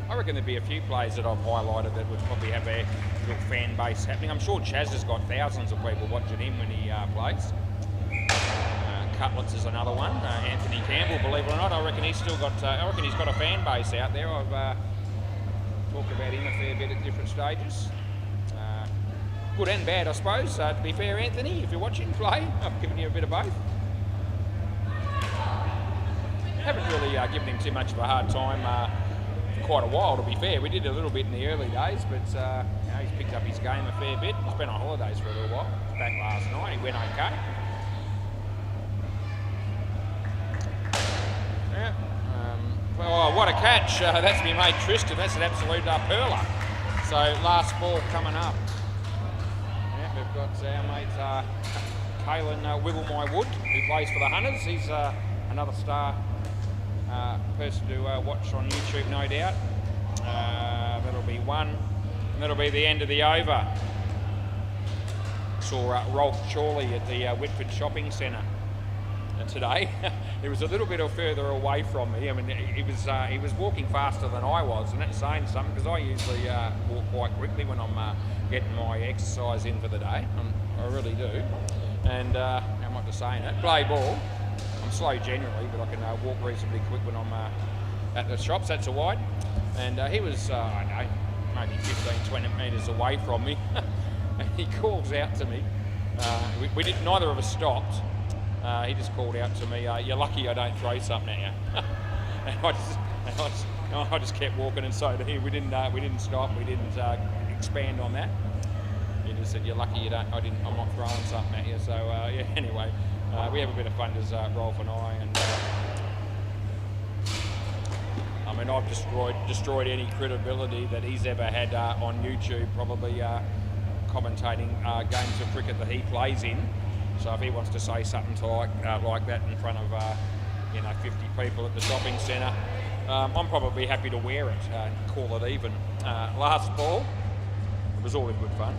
I reckon there'd be a few players that I've highlighted that would probably have a little fan base happening. I'm sure Chaz has got thousands of people watching him when he plays. Cutlets is another one. Anthony Campbell, believe it or not, I reckon he's still got. I reckon he's got a fan base out there. I've talked about him a fair bit at different stages. Good and bad, I suppose. To be fair, Anthony, if you're watching play, I've given you a bit of both. Haven't really given him too much of a hard time for quite a while, to be fair. We did a little bit in the early days, but you know, he's picked up his game a fair bit. He's been on holidays for a little while. He was back last night. He went okay. Yeah. Well, what a catch. That's been made Tristan. That's an absolute perler. So last ball coming up. Yeah, we've got our mate Kalen Wibble My Wood, who plays for the Hunters. He's another star person to watch on YouTube, no doubt. That'll be 1, and that'll be the end of the over. Saw Rolf Chorley at the Whitford Shopping Centre today. He was a little bit further away from me. I mean, he was walking faster than I was, and that's saying something, because I usually walk quite quickly when I'm getting my exercise in for the day. I really do. And I'm not just saying it. Play ball. I'm slow generally, but I can walk reasonably quick when I'm at the shops. That's a wide. And he was, I don't know, maybe 15, 20 metres away from me. And he calls out to me, We did. Neither of us stopped. He just called out to me, "You're lucky I don't throw something at you." and I just kept walking, and so did he. We didn't stop. We didn't expand on that. He just said, "You're lucky I'm not throwing something at you." So yeah. Anyway, we have a bit of fun as Rolf and I, and I mean, I've destroyed any credibility that he's ever had on YouTube, probably commentating games of cricket that he plays in. So if he wants to say something to like that in front of 50 people at the shopping centre, I'm probably happy to wear it and call it even. Last ball, it was all in good fun.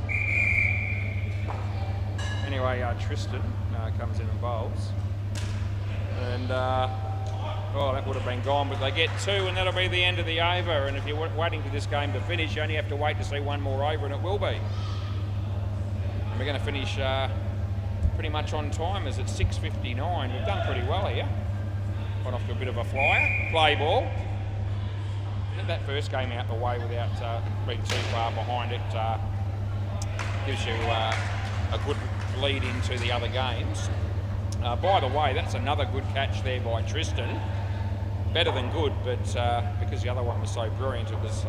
Anyway, Tristan comes in and bowls, and that would have been gone, but they get 2 and that'll be the end of the over. And if you're waiting for this game to finish, you only have to wait to see one more over, and it will be. And we're going to finish pretty much on time, as it's 6:59. We've done pretty well here. Got off to a bit of a flyer. Play ball. Get that first game out the way without being too far behind it. Gives you a good lead into the other games. By the way, that's another good catch there by Tristan. Better than good, but because the other one was so brilliant, it was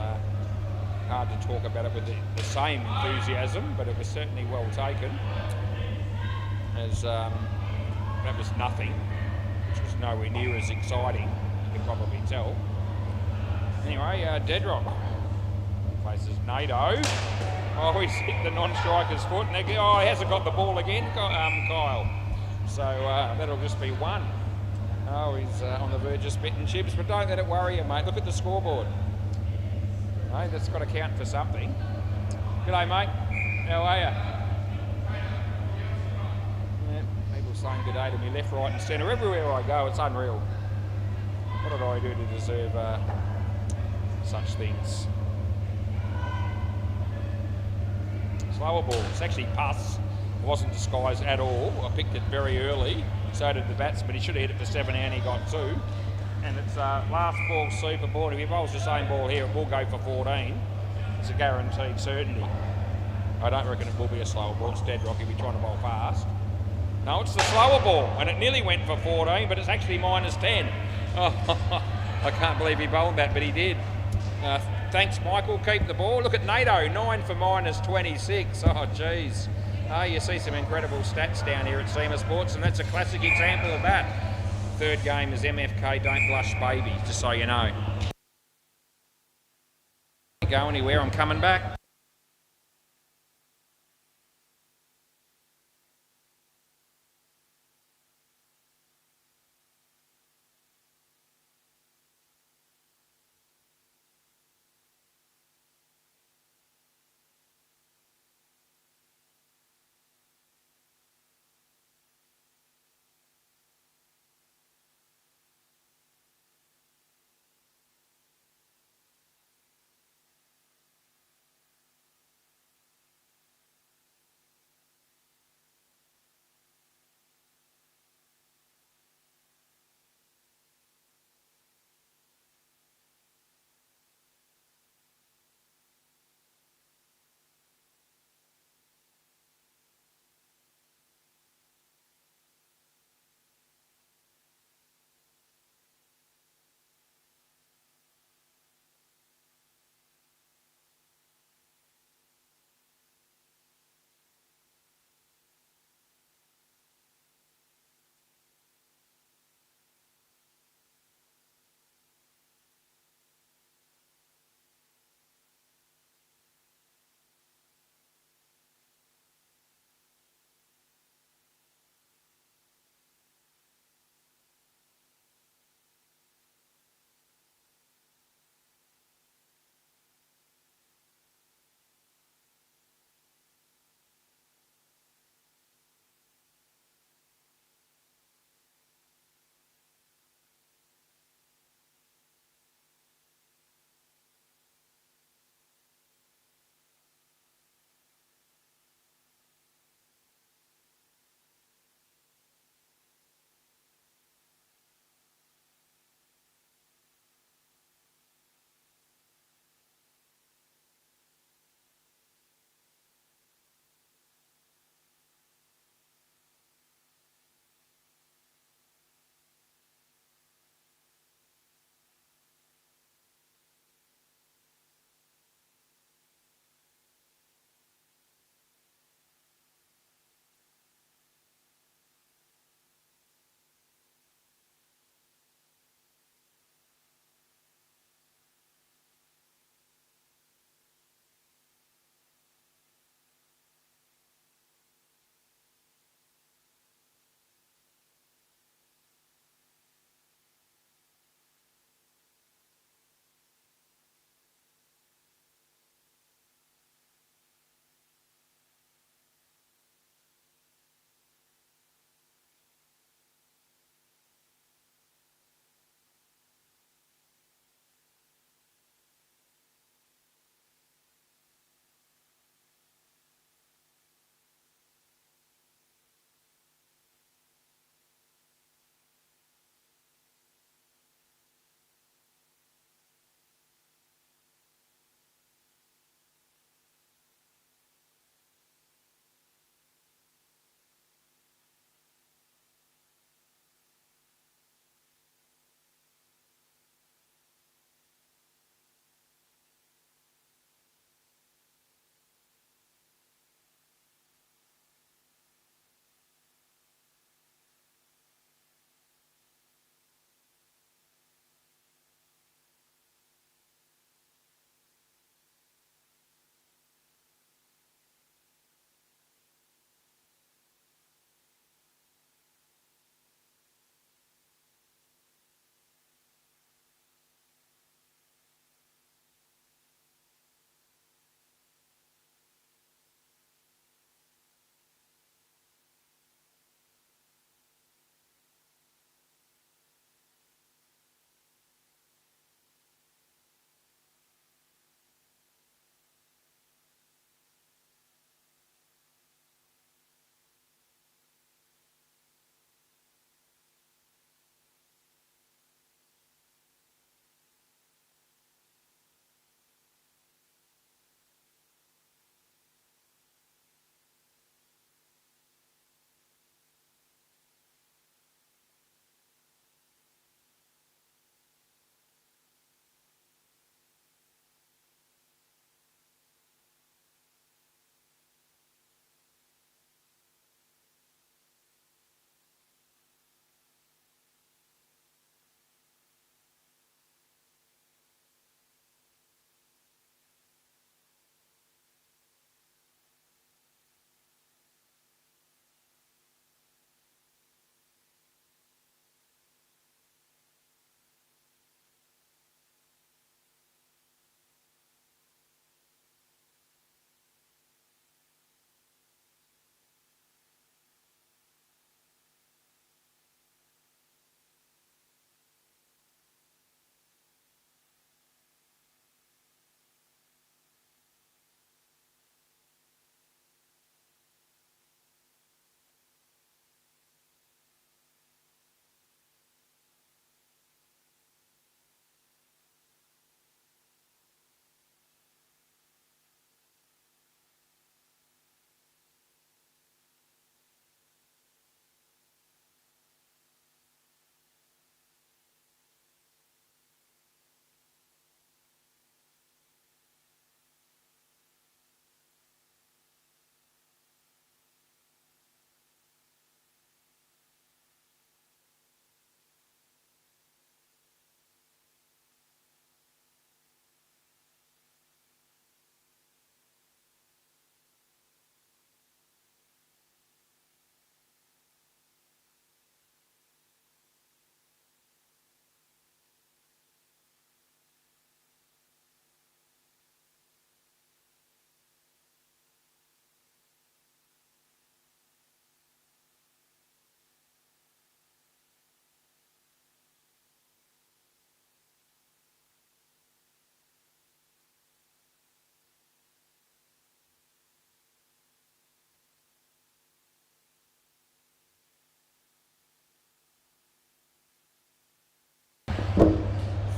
hard to talk about it with the same enthusiasm, but it was certainly well taken. As that was nothing, which was nowhere near as exciting, you can probably tell. Anyway, Deadrock faces NATO. Oh, he's hit the non-striker's foot, and he hasn't got the ball again, Kyle. So that'll just be 1. Oh, he's on the verge of spitting chips, but don't let it worry you, mate. Look at the scoreboard. Hey, that's got to count for something. G'day, mate. How are you? Yeah, people saying g'day to me left, right and centre. Everywhere I go, it's unreal. What did I do to deserve such things? Slower ball. It's actually pass. It wasn't disguised at all. I picked it very early. So did the batsman. He should have hit it for 7 and he got 2. And it's last ball super ball. If he bowls the same ball here, it will go for 14. It's a guaranteed certainty. I don't reckon it will be a slower ball. It's Deadrock. He'll be trying to bowl fast. No, it's the slower ball. And it nearly went for 14, but it's actually -10. Oh, I can't believe he bowled that, but he did. Thanks, Michael. Keep the ball. Look at NATO, 9 for -26. Oh, geez. You see some incredible stats down here at SEMA Sports, and that's a classic example of that. Third game is MFK Don't Blush Baby, just so you know. Don't go anywhere, I'm coming back.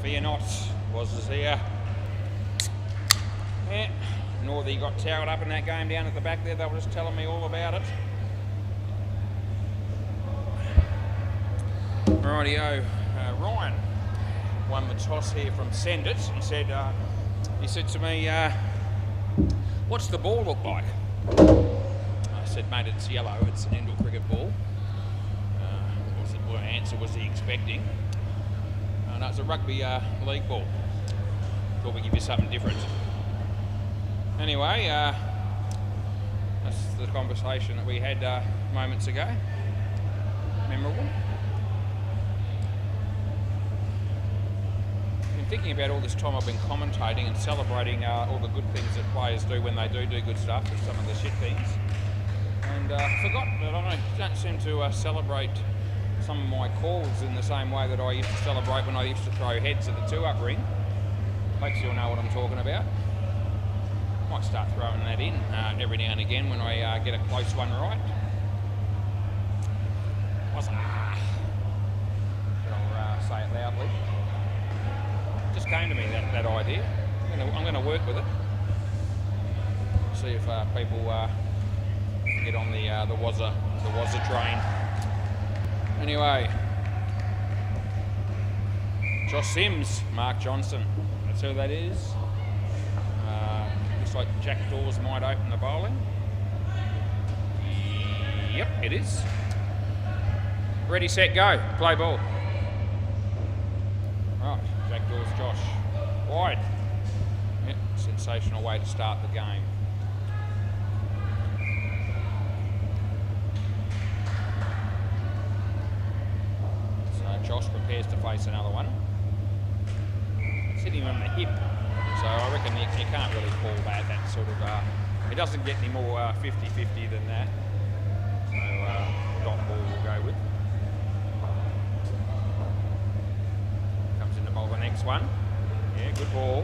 Fear not, was here. Yeah, Northey got towed up in that game down at the back there. They were just telling me all about it. Rightio, Ryan won the toss here from Send It. He said to me, what's the ball look like? I said, mate, it's yellow. It's an indoor cricket ball. What answer was he expecting? No, it's a rugby league ball. Thought we'd give you something different. Anyway, that's the conversation that we had moments ago. Memorable. Been thinking about all this time I've been commentating and celebrating all the good things that players do when they do good stuff, and some of the shit things. And forgot that I don't seem to celebrate some of my calls in the same way that I used to celebrate when I used to throw heads at the 2-up ring. Makes you all know what I'm talking about. Might start throwing that in every now and again when I get a close one right. I'll say it loudly. Just came to me, that idea. I'm going to work with it. See if people get on the WACA train. Anyway, Josh Sims, Mark Johnson. That's who that is. Looks like Jack Dawes might open the bowling. Yep, it is. Ready, set, go. Play ball. Right, Jack Dawes, Josh. Wide. Yep, sensational way to start the game. Josh prepares to face another one. It's hitting him on the hip, so I reckon you can't really call that sort of... it doesn't get any more 50-50 than that. So dot ball will go with. Comes in to bowl the next one. Yeah, good ball.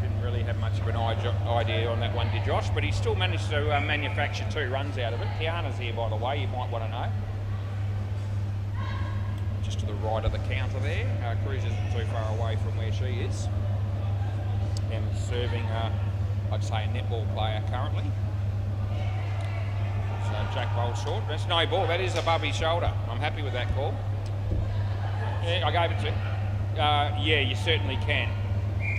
Didn't really have much of an idea on that one, did Josh, but he still managed to manufacture 2 runs out of it. Kiana's here, by the way, you might want to know. Just to the right of the counter there. Cruz isn't too far away from where she is. And serving, I'd say, a netball player currently. So Jack bowls short. That's no ball. That is above his shoulder. I'm happy with that call. Yeah, I gave it to him. Yeah, you certainly can.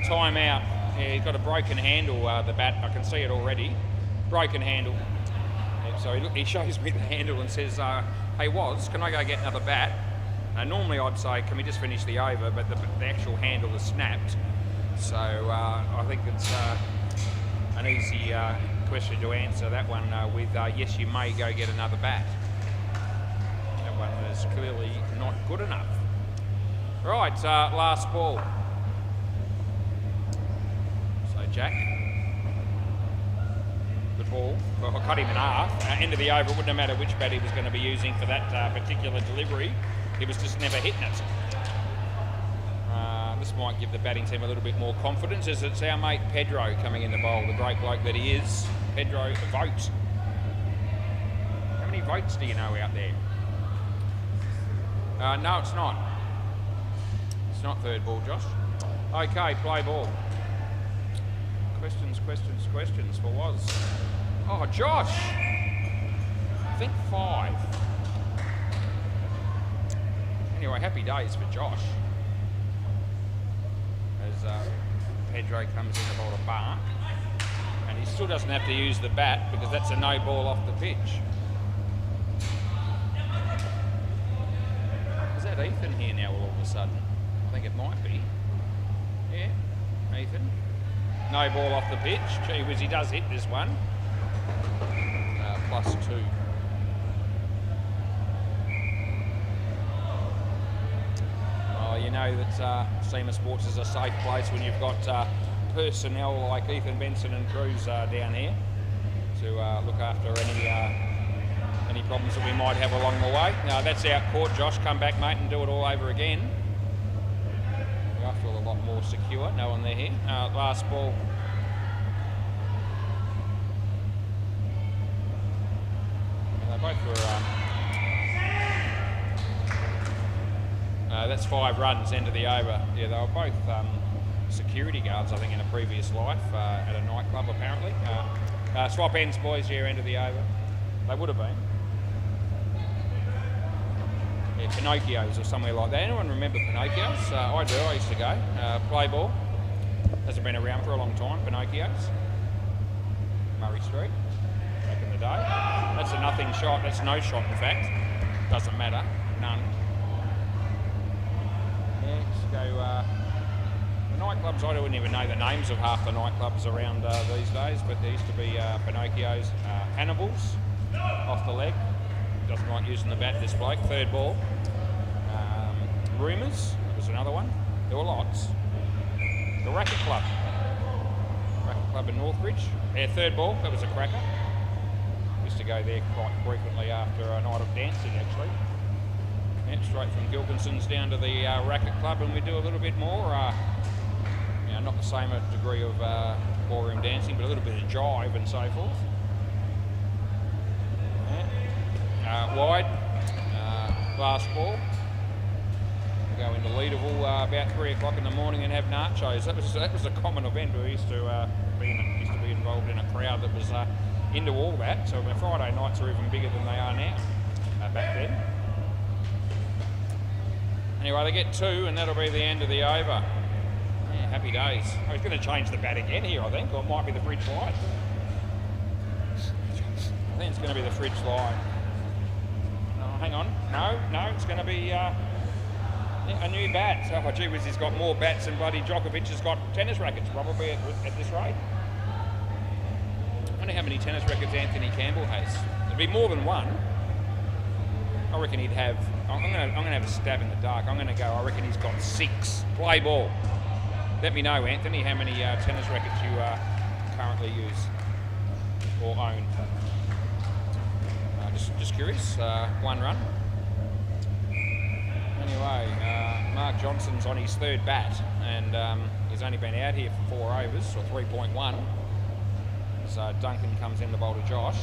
Time out. Yeah, he's got a broken handle, the bat. I can see it already. Broken handle. Yeah, so he shows me the handle and says, hey, Woz, can I go get another bat? Normally I'd say, can we just finish the over, but the actual handle is snapped. So I think it's an easy question to answer that one with, yes, you may go get another bat. That one is clearly not good enough. Right, last ball. So Jack. Good ball. Well, I cut him in half. End of the over, it wouldn't have mattered which bat he was going to be using for that particular delivery. He was just never hitting it. This might give the batting team a little bit more confidence, as it's our mate Pedro coming in the bowl, the great bloke that he is. Pedro, vote. How many votes do you know out there? No, it's not. It's not third ball, Josh. Okay, play ball. Questions for Woz. Oh, Josh! I think 5. Anyway, happy days for Josh. As Pedro comes in to bowl a bark. And he still doesn't have to use the bat because that's a no ball off the pitch. Is that Ethan here now all of a sudden? I think it might be. Yeah, Ethan. No ball off the pitch. Gee whiz, he does hit this one. +2. You know that SEMA Sports is a safe place when you've got personnel like Ethan Benson and Cruz down here to look after any problems that we might have along the way. Now that's out court, Josh. Come back, mate, and do it all over again. I feel a lot more secure knowing they're here. Last ball. They both were That's 5 runs, end of the over. Yeah, they were both security guards, I think, in a previous life at a nightclub, apparently. Swap ends, boys, here, end of the over. They would have been. Yeah, Pinocchio's or somewhere like that. Anyone remember Pinocchio's? I do, I used to go. Play ball. Hasn't been around for a long time, Pinocchio's. Murray Street, back in the day. That's a nothing shot, that's no shot in fact. Doesn't matter, none. Yeah, just go, the nightclubs, I wouldn't even know the names of half the nightclubs around these days, but there used to be Pinocchio's, Hannibal's, off the leg. Doesn't like using the bat, this bloke. 3rd ball. Rumours was another one. There were lots. The Racket Club. Racket Club in Northbridge. Yeah, 3rd ball. That was a cracker. Used to go there quite frequently after a night of dancing, actually. Yeah, straight from Gilkinson's down to the Racket Club, and we do a little bit more. You know, not the same degree of ballroom dancing, but a little bit of jive and so forth. Wide, last ball. We go into Leaderville about 3 o'clock in the morning and have nachos. That was a common event. We used to be involved in a crowd that was into all that. So the Friday nights are even bigger than they are now. Back then. Anyway, they get 2, and that'll be the end of the over. Yeah, happy days. I was going to change the bat again here, I think, or it might be the fridge light. I think it's going to be the fridge light. Hang on, no, it's going to be a new bat. Oh, gee whiz, he's got more bats than bloody Djokovic has got tennis rackets, probably, at this rate. I wonder how many tennis rackets Anthony Campbell has. It'd be more than 1. I reckon he'd have, I'm going to have a stab in the dark. I'm going to go, I reckon he's got 6. Play ball. Let me know, Anthony, how many tennis rackets you currently use or own. Just curious, 1 run. Anyway, Mark Johnson's on his 3rd bat, and he's only been out here for 4 overs, or 3.1. So Duncan comes in the bowl to Josh.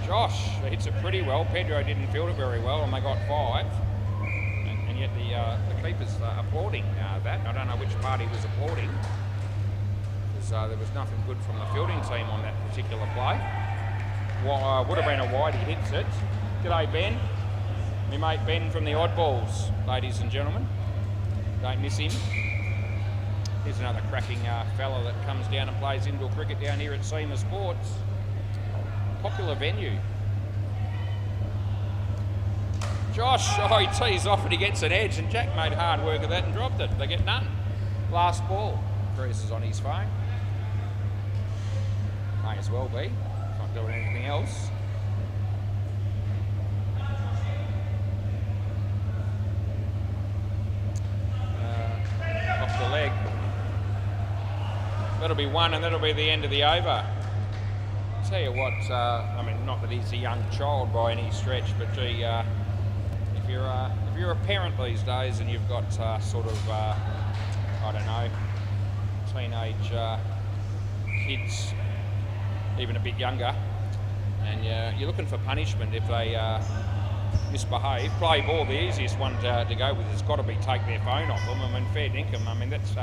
Josh hits it pretty well. Pedro didn't field it very well, and they got 5. And yet the keeper's applauding that. I don't know which part he was applauding, because there was nothing good from the fielding team on that particular play. Would have been a wide, he hits it. G'day, Ben. My mate Ben from the Oddballs, ladies and gentlemen. Don't miss him. Here's another cracking fella that comes down and plays indoor cricket down here at SEMA Sports. Popular venue. Josh, oh, he tees off and he gets an edge, and Jack made hard work of that and dropped it. They get none. Last ball. Chris is on his phone. May as well be. Not doing anything else. Off the leg. That'll be 1, and that'll be the end of the over. Tell you what, I mean, not that he's a young child by any stretch, but gee, if you're a parent these days and you've got sort of, I don't know, teenage kids, even a bit younger, and you're looking for punishment if they misbehave. Play ball, the easiest one to go with has got to be take their phone off them. I mean, fair dinkum. I mean, that's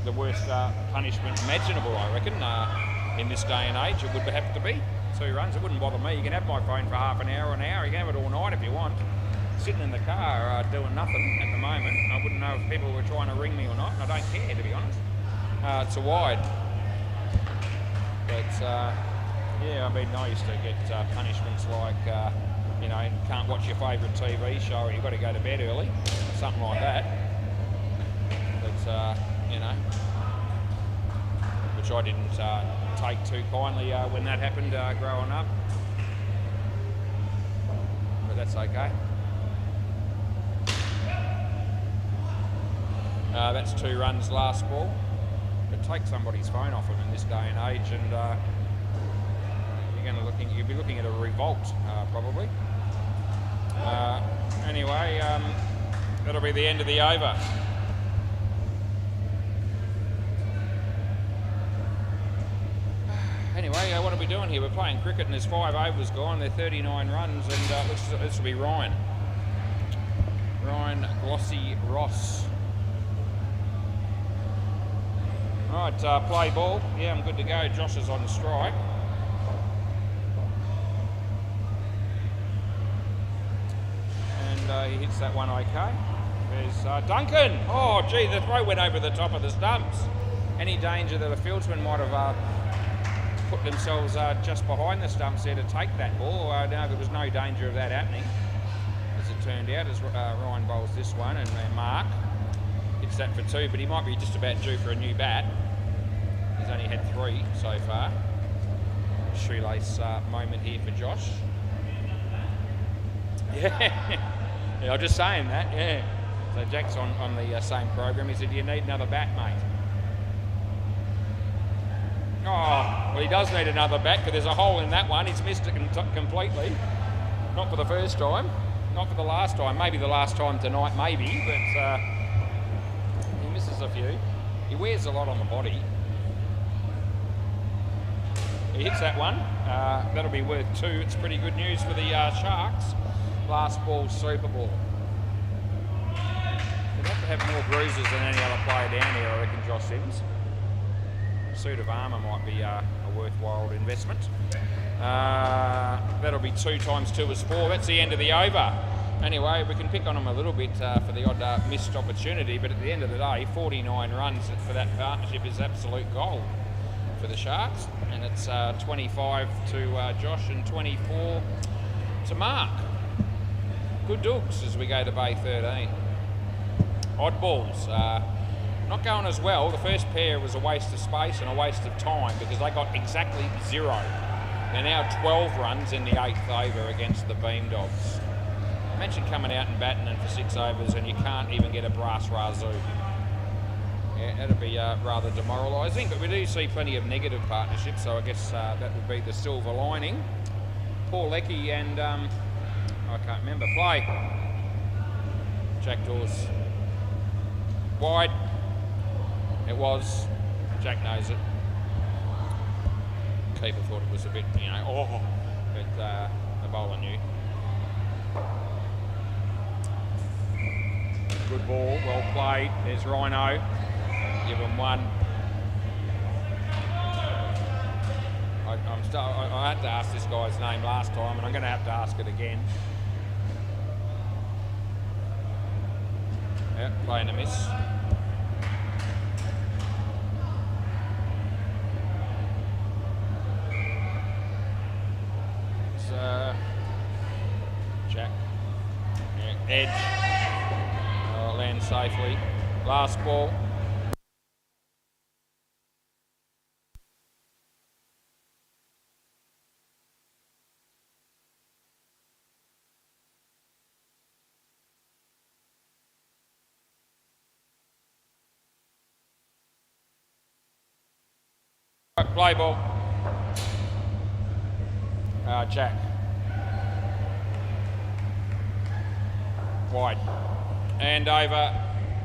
the worst punishment imaginable, I reckon. In this day and age, it would have to be 2 runs. It wouldn't bother me. You can have my phone for half an hour, an hour. You can have it all night if you want. Sitting in the car doing nothing at the moment. I wouldn't know if people were trying to ring me or not. And I don't care, to be honest. It's a wide. But yeah, I mean, I used to get punishments like, you know, can't watch your favourite TV show, or you've got to go to bed early, something like that. But you know, which I didn't take too kindly when that happened growing up. But that's okay. That's 2 runs last ball. But take somebody's phone off them in this day and age, and you'll be looking at a revolt probably. Anyway, that'll be the end of the over. Anyway, what are we doing here? We're playing cricket and there's 5 overs gone. They're 39 runs, and this will be Ryan. Ryan Glossy Ross. Right, play ball. Yeah, I'm good to go. Josh is on strike. And he hits that one okay. There's Duncan. Oh, gee, the throw went over the top of the stumps. Any danger that a fieldsman might have put themselves just behind the stumps there to take that ball? No, there was no danger of that happening, as it turned out, as Ryan bowls this one, and Mark hits that for 2, but he might be just about due for a new bat. He's only had 3 so far. Shoelace moment here for Josh. Yeah, I was just saying that, yeah. So Jack's on the same program. He said, "Do you need another bat, mate?" Oh, well, he does need another bat because there's a hole in that one. He's missed it completely. Not for the first time, not for the last time. Maybe the last time tonight, maybe, but he misses a few. He wears a lot on the body. He hits that one. That'll be worth 2. It's pretty good news for the Sharks. Last ball, Super Ball. They'd have to have more bruises than any other player down here, I reckon, Josh Sims. Suit of armour might be a worthwhile investment. That'll be 2 times 2 is 4. That's the end of the over. Anyway, we can pick on them a little bit for the odd missed opportunity, but at the end of the day, 49 runs for that partnership is absolute gold for the Sharks. And it's 25 to Josh and 24 to Mark. Good dooks as we go to Bay 13. Oddballs. Not going as well. The first pair was a waste of space and a waste of time because they got exactly 0. They're now 12 runs in the 8th over against the Beam Dogs. Imagine coming out and batting in for 6 overs and you can't even get a brass razoo. Yeah, that'd be rather demoralising, but we do see plenty of negative partnerships, so I guess that would be the silver lining. Paul Leckie and, I can't remember, play. Jackdaws. Wide. It was. Jack knows it. Keeper thought it was a bit, but the bowler knew. Good ball, well played. There's Rhino. Give him 1. I had to ask this guy's name last time, and I'm going to have to ask it again. Yeah, playing a miss. It's Jack. Yeah, edge. Oh, lands safely. Last ball. Play ball. Jack. Wide. And over.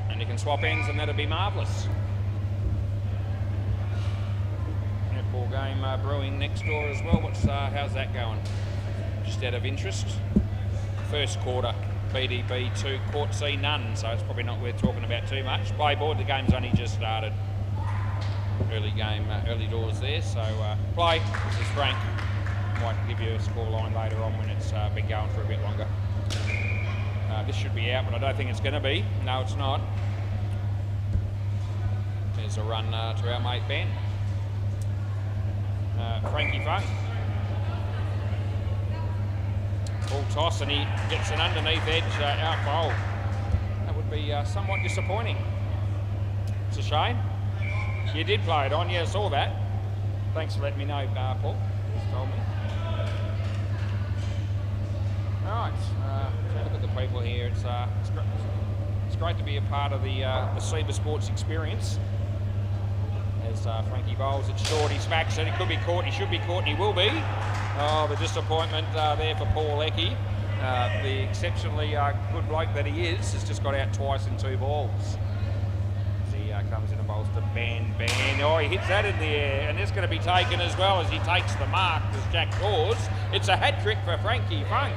And you can swap ends and that'll be marvellous. Netball game brewing next door as well. How's that going? Just out of interest. First quarter. BDB 2, Court C none, so it's probably not worth talking about too much. Play board, the game's only just started. Early game, early doors there, so play. This is Frank. Might give you a score line later on when it's been going for a bit longer. This should be out, but I don't think it's going to be. No, it's not. There's a run to our mate Ben. Frankie Funk. Full toss and he gets an underneath edge out bowl. That would be somewhat disappointing. It's a shame. You did play it on, yeah, I saw that. Thanks for letting me know, Paul. Just told me. All right, look at the people here. It's great to be a part of the Seba Sports experience. As Frankie bowls it short, he smacks it. It could be caught. He should be caught, and he will be. Oh, the disappointment there for Paul Leckie. The exceptionally good bloke that he is has just got out twice in 2 balls. Comes in and bowls to Ben. Oh, he hits that in the air, and it's going to be taken as well as he takes the mark as Jack scores. It's a hat trick for Frankie Funk.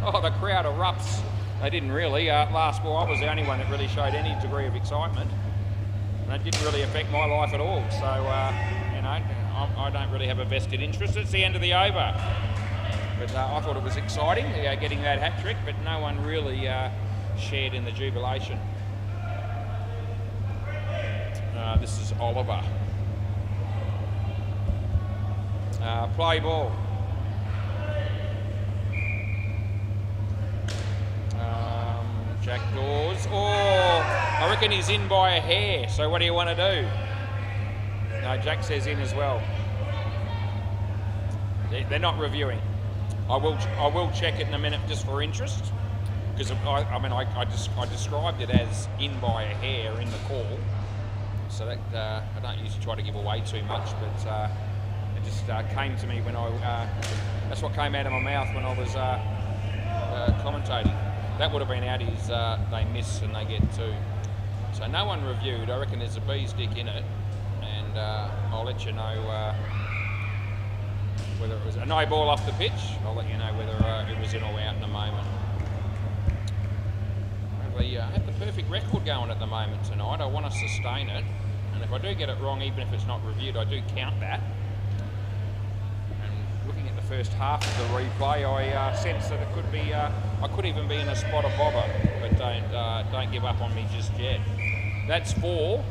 Oh, the crowd erupts They didn't really. Last ball, I was the only one that really showed any degree of excitement. And that didn't really affect my life at all. So, you know, I don't really have a vested interest. It's the end of the over. But I thought it was exciting, getting that hat trick, but no one really shared in the jubilation. This is Oliver. Play ball. Jack Dawes. Oh, I reckon he's in by a hair. So what do you want to do? No, Jack says in as well. They're not reviewing. I will check it in a minute just for interest, because I described it as in by a hair in the call. So that I don't usually try to give away too much, but it just came to me when that's what came out of my mouth when I was commentating. That would have been out his they miss and they get 2. So no one reviewed. I reckon there's a bee's dick in it, and I'll let you know whether it was a no ball off the pitch. I'll let you know whether it was in or out in a moment. We have the perfect record going at the moment tonight. I want to sustain it, and if I do get it wrong, even if it's not reviewed, I do count that. And looking at the first half of the replay, I sense that it could be, I could even be in a spot of bobber, but don't give up on me just yet. That's 4.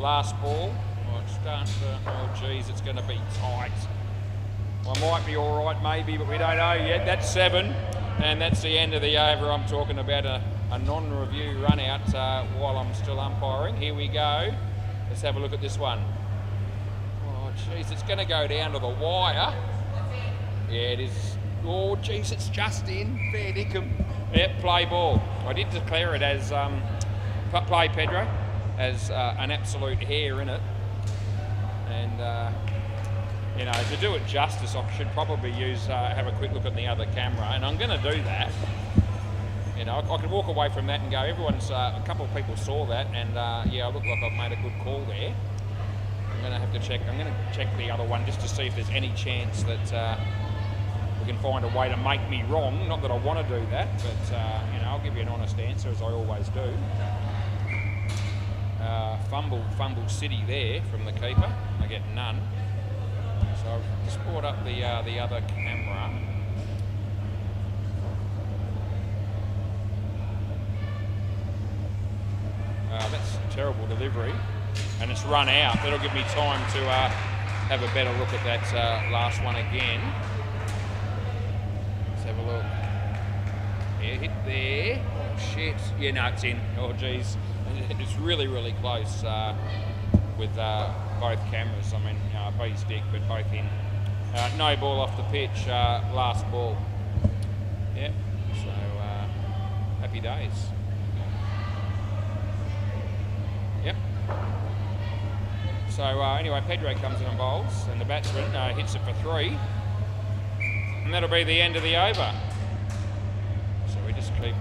Last ball. Oh, it's starting to, oh geez, it's going to be tight. I might be all right, maybe, but we don't know yet. That's 7, and that's the end of the over. I'm talking about a non-review run out while I'm still umpiring. Here we go. Let's have a look at this one. Oh, jeez, it's going to go down to the wire. Yeah, it is. Oh, jeez, it's just in. Fair dinkum. Yep, play ball. I did declare it as play Pedro, as an absolute hair in it, and. You know, to do it justice, I should probably have a quick look at the other camera, and I'm going to do that. You know, I could walk away from that and go, a couple of people saw that, and yeah, I look like I've made a good call there. I'm going to have to check. I'm going to check the other one just to see if there's any chance that we can find a way to make me wrong. Not that I want to do that, but you know, I'll give you an honest answer as I always do. Fumble City there from the keeper. I get none. So I've just brought up the other camera. That's a terrible delivery, and it's run out. That'll give me time to have a better look at that last one again. Let's have a look. Yeah, hit there. Oh shit. Yeah, no, it's in. Oh geez, it's really, really close with both cameras. I mean, bee's dick, but both in. No ball off the pitch, last ball. Yep, so happy days. Yep. So anyway, Pedro comes in and bowls, and the batsman hits it for 3. And that'll be the end of the over. So we just keep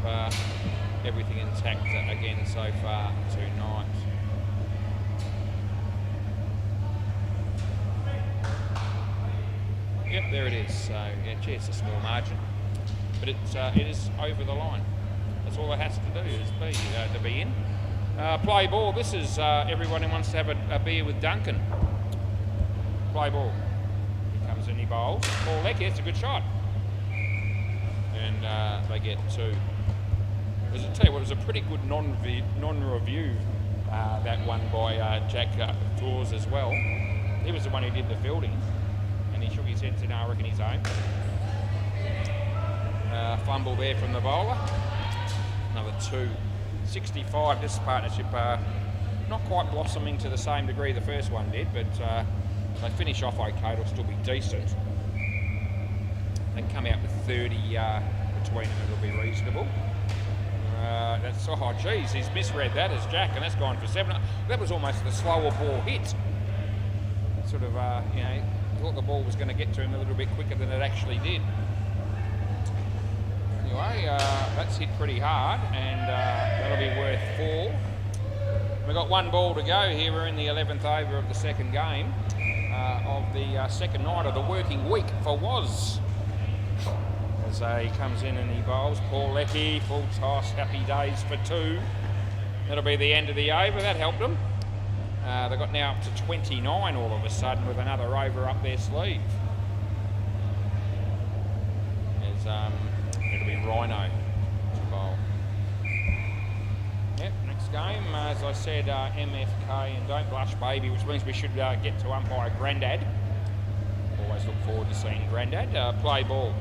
everything intact again so far tonight. Yep, there it is. So, yeah, gee, it's a small margin. But it is over the line. That's all it has to do is to be in. Play ball. This is everyone who wants to have a beer with Duncan. Play ball. He comes in, he bowls. Ball leg, it's a good shot. And they get 2. As I tell you what, it was a pretty good non-review, that one by Jack Dawes as well. He was the one who did the fielding. And he shook his head and said, no, I reckon he's home. Fumble there from the bowler. Another 2. 65, this partnership not quite blossoming to the same degree the first one did, but they finish off okay, it'll still be decent. They come out with 30 between them, it'll be reasonable. That's, oh geez, he's misread that as Jack, and that's gone for 7. That was almost the slower ball hit. Sort of, you know, thought the ball was going to get to him a little bit quicker than it actually did. Anyway, that's hit pretty hard, and that'll be worth 4. We've got 1 ball to go here. We're in the 11th over of the second game of the second night of the working week for Was. So he comes in and he bowls. Paul Leckie, full toss, happy days for 2. That'll be the end of the over. That helped them. They got now up to 29 all of a sudden with another over up their sleeve. It'll be Rhino to bowl. Yep, next game, as I said, MFK and Don't Blush Baby, which means we should get to umpire Grandad. Always look forward to seeing Grandad play ball.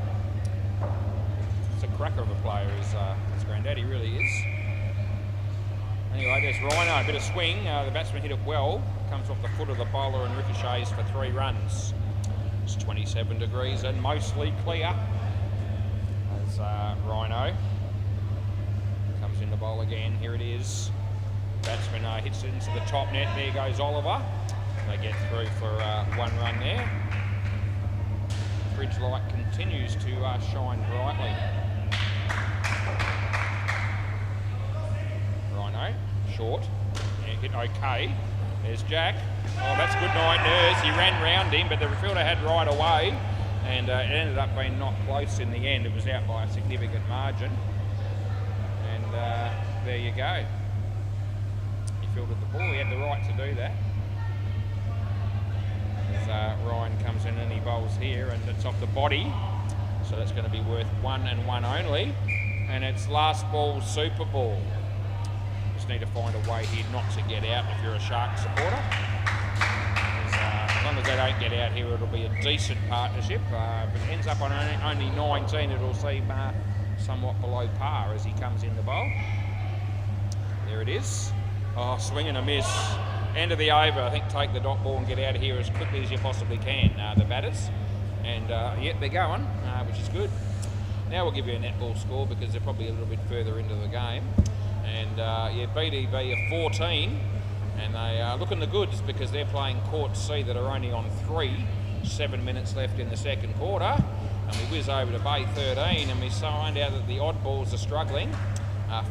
It's a cracker of a player, is Grandad, he really is. Anyway, there's Rhino, a bit of swing. The batsman hit it well. Comes off the foot of the bowler and ricochets for 3 runs. It's 27 degrees and mostly clear. As Rhino comes in the bowl again. Here it is. Batsman hits it into the top net. There goes Oliver. They get through for 1 run there. Bridge light continues to shine brightly. Rhino, short, and hit okay. There's Jack. Oh, that's good night, Nurse. He ran round him, but the fielder had right away, and it ended up being not close in the end. It was out by a significant margin. And there you go. He fielded the ball. He had the right to do that. As Ryan comes in and he bowls here, and it's off the body. So that's going to be worth 1 and 1 only. And it's last ball, super ball. Just need to find a way here not to get out if you're a Shark supporter. As long as they don't get out here, it'll be a decent partnership. If it ends up on only 19, it'll seem somewhat below par as he comes in the bowl. There it is. Oh, swing and a miss. End of the over. I think take the dot ball and get out of here as quickly as you possibly can, the batters. And yep, they're going, which is good. Now we'll give you a netball score because they're probably a little bit further into the game. And yeah, BDB are 14, and they are looking the goods because they're playing Court C that are only on 3. 7 minutes left in the second quarter. And we whiz over to Bay 13, and we find out that the oddballs are struggling.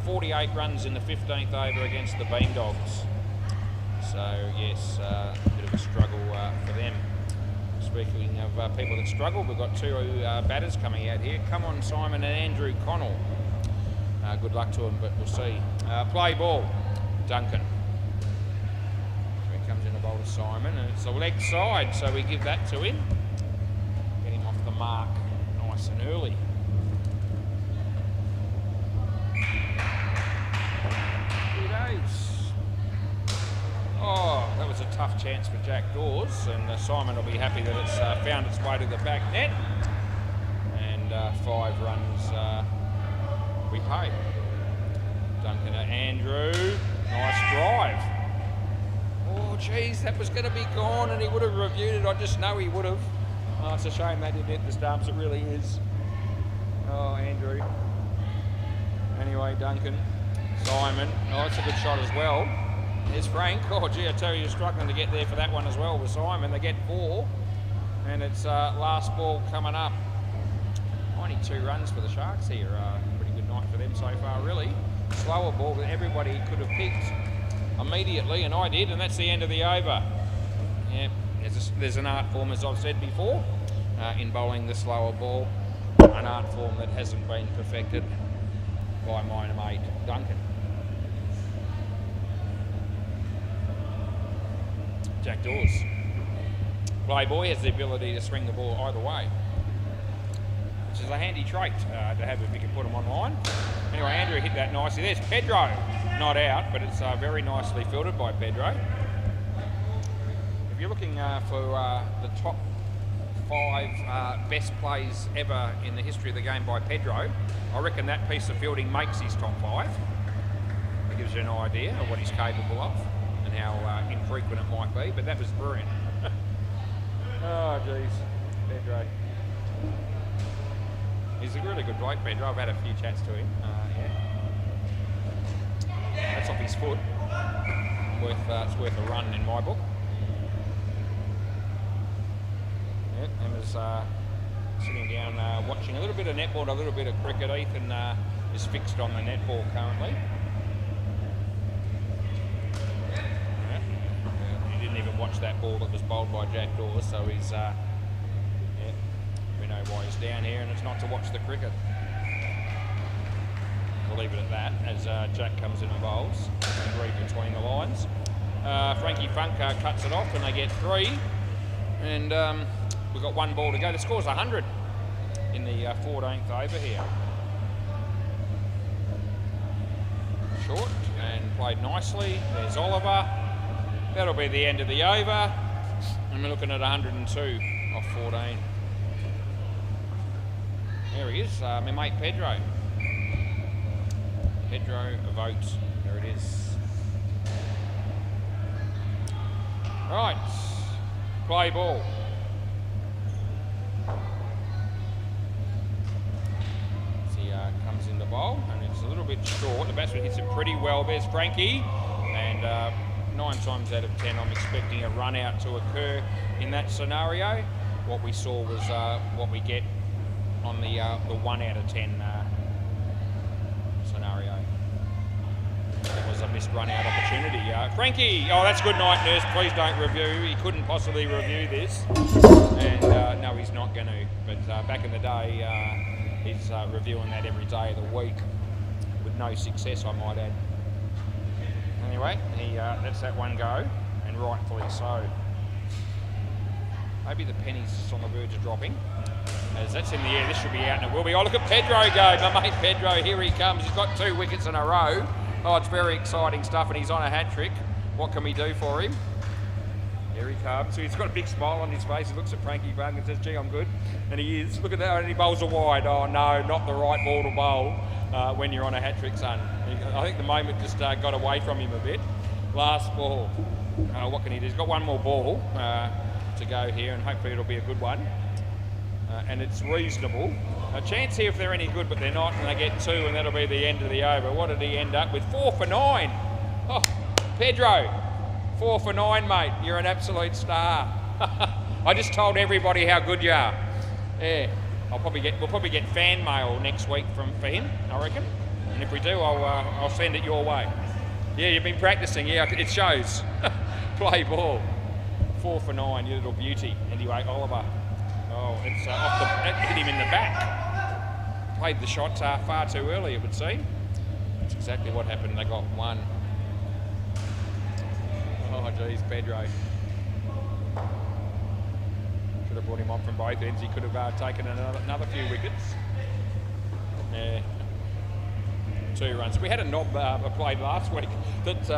48 runs in the 15th over against the Bean Dogs. So yes, a bit of a struggle for them. Speaking of people that struggle, we've got 2 batters coming out here. Come on, Simon and Andrew Connell. Good luck to them, but we'll see. Play ball, Duncan. So he comes in the bowl to Simon, and it's a leg side, so we give that to him. Get him off the mark nice and early. Here goes. Oh, that was a tough chance for Jack Dawes, and Simon will be happy that it's found its way to the back net. And 5 runs we pay. Duncan to Andrew. Nice drive. Oh, geez, that was going to be gone, and he would have reviewed it. I just know he would have. Oh, it's a shame they didn't hit the stumps. It really is. Oh, Andrew. Anyway, Duncan. Simon. Oh, that's a good shot as well. There's Frank. Oh, gee, I tell you, you're struggling to get there for that one as well with Simon. They get 4, and it's last ball coming up. 92 runs for the Sharks here. Pretty good night for them so far, really. Slower ball that everybody could have picked immediately, and I did, and that's the end of the over. Yeah, there's an art form, as I've said before, in bowling the slower ball. An art form that hasn't been perfected by my mate, Duncan. Jack Dawes. Playboy has the ability to swing the ball either way, which is a handy trait to have if you can put them online. Anyway, Andrew hit that nicely. There's Pedro. Not out, but it's very nicely fielded by Pedro. If you're looking for the top 5 best plays ever in the history of the game by Pedro, I reckon that piece of fielding makes his top 5. It gives you an idea of what he's capable of and how infrequent it might be, but that was brilliant. Oh, geez, Pedro. He's a really good bloke, Pedro. I've had a few chats to him. Yeah. That's off his foot. It's worth a run in my book. Yep, Emma's sitting down watching a little bit of netball, a little bit of cricket. Ethan is fixed on the netball currently. He didn't even watch that ball that was bowled by Jack Dawes, so he's we know know why he's down here, and it's not to watch the cricket. We'll leave it at that as Jack comes in and bowls and read between the lines. Frankie Funk cuts it off and they get 3. And we've got 1 ball to go. The score's 100 in the 14th over here. Short and played nicely. There's Oliver. That'll be the end of the over. And we're looking at 102 off 14. There he is, my mate Pedro. Pedro vote. There it is. Right, play ball. As he comes in the bowl, and it's a little bit short. The batsman hits it pretty well. There's Frankie, and 9 times out of 10 I'm expecting a run out to occur in that scenario. What we saw was what we get on the 1 out of 10 scenario. It was a missed run out opportunity. Frankie, oh, that's good night, nurse. Please don't review. He couldn't possibly review this. And no, he's not going to. But back in the day, he's reviewing that every day of the week with no success, I might add. Anyway, he lets that one go, and rightfully so. Maybe the penny's on the verge of dropping. As that's in the air, this should be out, and it will be. Oh, look at Pedro go, my mate Pedro, here he comes. He's got 2 wickets in a row. Oh, it's very exciting stuff, and he's on a hat-trick. What can we do for him? Here he comes. So he's got a big smile on his face. He looks at Frankie Bung and says, gee, I'm good. And he is. Look at that, and he bowls a wide. Oh, no, not the right ball to bowl when you're on a hat-trick, son. I think the moment just got away from him a bit. Last ball. What can he do? He's got 1 more ball to go here, and hopefully it'll be a good one. And it's reasonable. A chance here if they're any good, but they're not, and they get 2, and that'll be the end of the over. What did he end up with? 4 for 9. Oh, Pedro, 4 for 9, mate. You're an absolute star. I just told everybody how good you are. Yeah, we'll probably get fan mail next week for him, I reckon. And if we do, I'll send it your way. Yeah, you've been practicing. Yeah, it shows. Play ball. 4 for 9, you little beauty. Anyway, Oliver. Oh, it's it hit him in the back. Played the shot far too early, it would seem. That's exactly what happened. They got 1. Oh, geez, Pedro. Should have brought him on from both ends. He could have taken another few wickets. Yeah. 2 runs. We had a knob played last week that,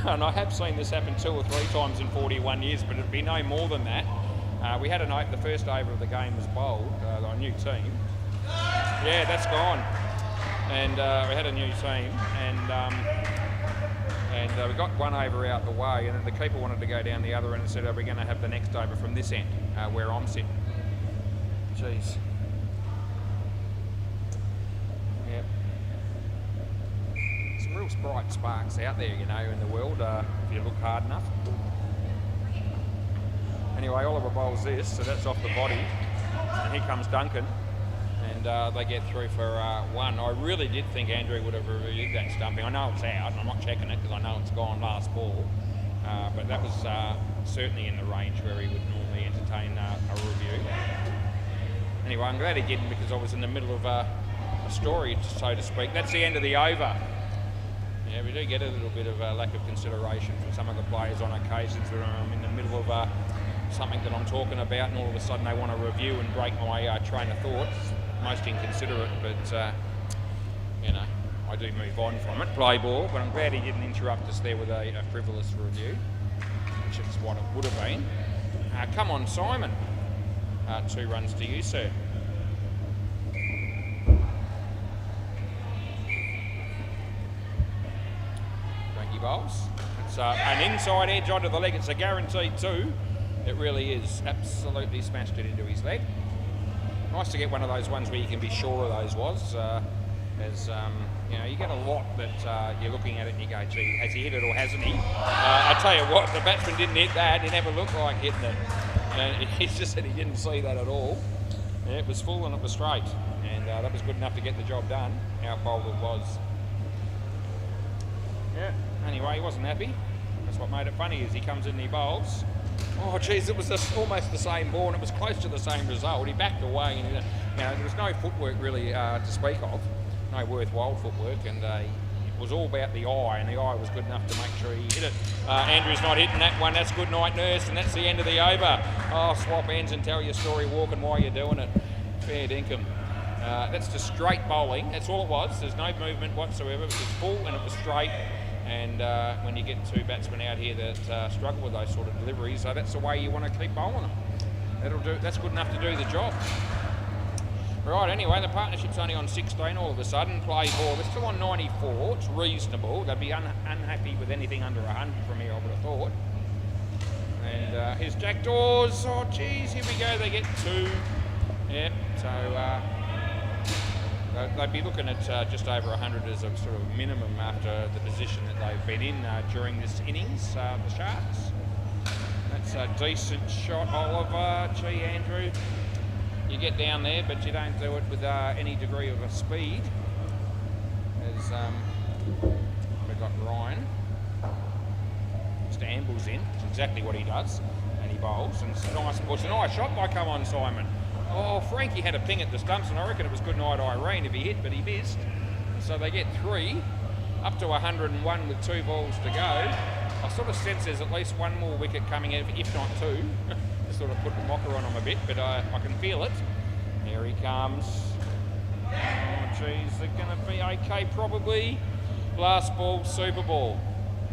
and I have seen this happen 2 or 3 times in 41 years, but it'd be no more than that. We had the first over of the game was bowled, a new team. Yeah, that's gone. And we had a new team, and we got 1 over out the way, and then the keeper wanted to go down the other end and said, are we going to have the next over from this end, where I'm sitting? Jeez. Yep. Some real bright sparks out there, you know, in the world, if you look hard enough. Anyway, Oliver bowls this, so that's off the body. And here comes Duncan. And they get through for 1. I really did think Andrew would have reviewed that stumping. I know it's out, and I'm not checking it because I know it's gone last ball. But that was certainly in the range where he would normally entertain a review. Anyway, I'm glad he didn't because I was in the middle of a story, so to speak. That's the end of the over. Yeah, we do get a little bit of a lack of consideration from some of the players on occasions when I'm in the middle of something that I'm talking about, and all of a sudden they want to review and break my train of thought. Most inconsiderate, but you know, I do move on from it. Play ball, but I'm glad he didn't interrupt us there with a frivolous review, which is what it would have been. Come on, Simon. 2 runs to you, sir. Frankie bowls. It's an inside edge onto the leg. It's a guaranteed 2. It really is. Absolutely smashed it into his leg. Nice to get one of those ones where you can be sure of those was. As you know, you get a lot that you're looking at it and you go, gee, has he hit it or hasn't he? I tell you what, the batsman didn't hit that. He never looked like hitting it. And he just said he didn't see that at all. Yeah, it was full and it was straight. And that was good enough to get the job done. How bold it was. Yeah, anyway, he wasn't happy. That's what made it funny, is he comes in and he bowls. Oh, geez, it was almost the same ball, and it was close to the same result. He backed away, and there was no footwork really to speak of, no worthwhile footwork, and it was all about the eye, and the eye was good enough to make sure he hit it. Andrew's not hitting that one. That's good night, nurse, and that's the end of the over. Oh, swap ends and tell your story walking while you're doing it. Fair dinkum. That's just straight bowling. That's all it was. There's no movement whatsoever. It was full and it was straight. And when you get two batsmen out here that struggle with those sort of deliveries, that's the way you want to keep bowling them. That'll do. That's good enough to do the job. Right, anyway, the partnership's only on 16 all of a sudden. Play ball. They're still on 94. It's reasonable. They'd be unhappy with anything under 100 from here, I would have thought. And here's Jackdaws. Oh, geez, here we go. They get 2. Yep, so they'd be looking at just over 100 as a sort of minimum after the position that they've been in during this innings, the Sharks. That's a decent shot, Oliver. Gee, Andrew, you get down there, but you don't do it with any degree of a speed. As we've got Ryan. Just ambles in, which is exactly what he does, and he bowls. And it's a nice shot by Come On Simon. Oh, Frankie had a ping at the stumps, and I reckon it was good night Irene if he hit, but he missed. So they get 3, up to 101 with 2 balls to go. I sort of sense there's at least one more wicket coming in, if not 2. Just sort of put the mocker on him a bit, but I can feel it. Here he comes. Oh, geez, they're going to be okay probably. Last ball, Super Ball.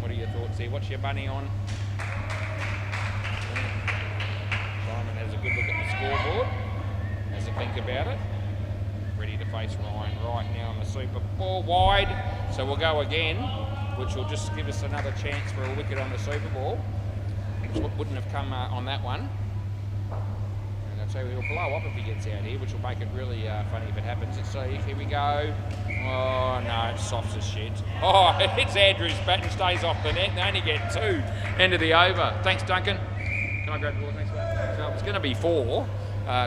What are your thoughts here? What's your money on? Simon has a good look at the scoreboard. Has a think about it. Ready to face Ryan right now on the Super Ball wide. So we'll go again, which will just give us another chance for a wicket on the Super Ball, which wouldn't have come on that one. And I'll tell you, he'll blow up if he gets out here, which will make it really funny if it happens. Let's see, here we go. Oh no, it's soft as shit. Oh, it hits Andrew's bat and stays off the net. They only get 2. End of the over. Thanks, Duncan. Can I grab the ball? Thanks, mate. So it's going to be 4.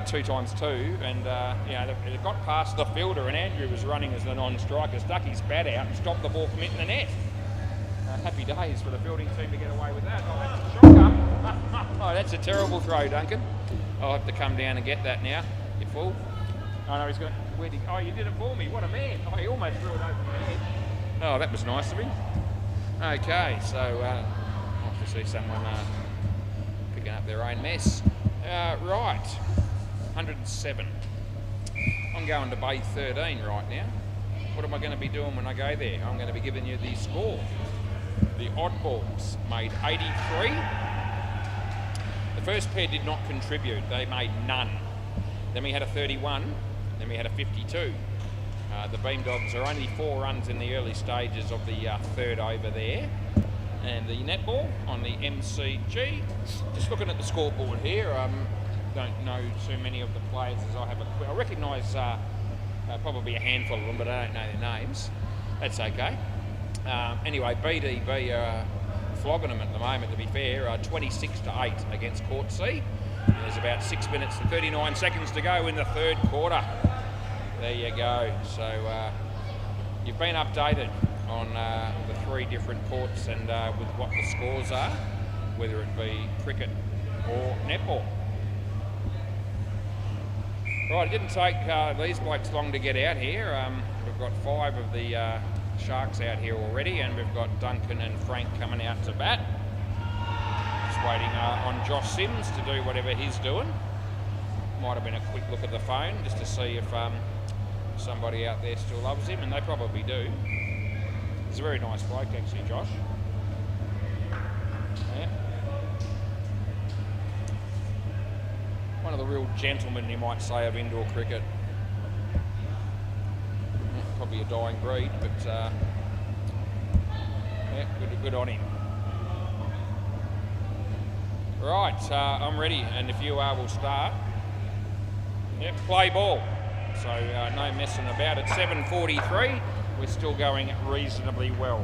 2 times 2, and it got past the fielder, and Andrew was running as the non-striker, stuck his bat out and stopped the ball from hitting the net. Happy days for the fielding team to get away with that. Oh, that's a shocker. Oh, that's a terrible throw, Duncan. I'll have to come down and get that now. You fool. Oh no, he's got. Oh, you did it for me. What a man. Oh, he almost threw it over the head. Oh, that was nice of him. Okay, so nice to see someone picking up their own mess. Right. 107. I'm going to bay 13 right now. What am I going to be doing when I go there? I'm going to be giving you the score. The oddballs made 83. The first pair did not contribute. They made none. Then we had a 31. Then we had a 52. The Beam Dogs are only 4 runs in the early stages of the third over there. And the netball on the MCG. Just looking at the scoreboard here. Don't know too many of the players as I have I recognise probably a handful of them, but I don't know their names. That's okay. Anyway, BDB are flogging them at the moment, to be fair, 26-8 against Court C. There's about 6 minutes and 39 seconds to go in the third quarter. There you go. So you've been updated on the 3 different courts and with what the scores are, whether it be cricket or netball. Right, it didn't take these blokes long to get out here. We've got 5 of the Sharks out here already, and we've got Duncan and Frank coming out to bat. Just waiting on Josh Sims to do whatever he's doing. Might have been a quick look at the phone just to see if somebody out there still loves him, and they probably do. He's a very nice bloke, actually, Josh. Yeah. One of the real gentlemen, you might say, of indoor cricket. Probably a dying breed, but yeah, good on him. Right, I'm ready, and if you are, we'll start. Yep, play ball. So no messing about. At 7:43, we're still going reasonably well.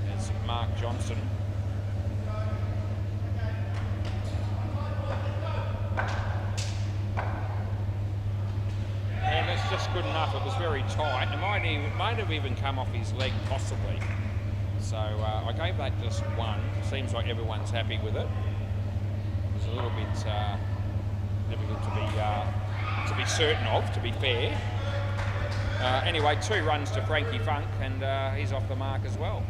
There's Mark Johnson. And it's just good enough. It was very tight. It might have even come off his leg, possibly. So I gave that just 1. Seems like everyone's happy with it. is a little bit difficult to be certain of, to be fair. Anyway, 2 runs to Frankie Funk, and he's off the mark as well.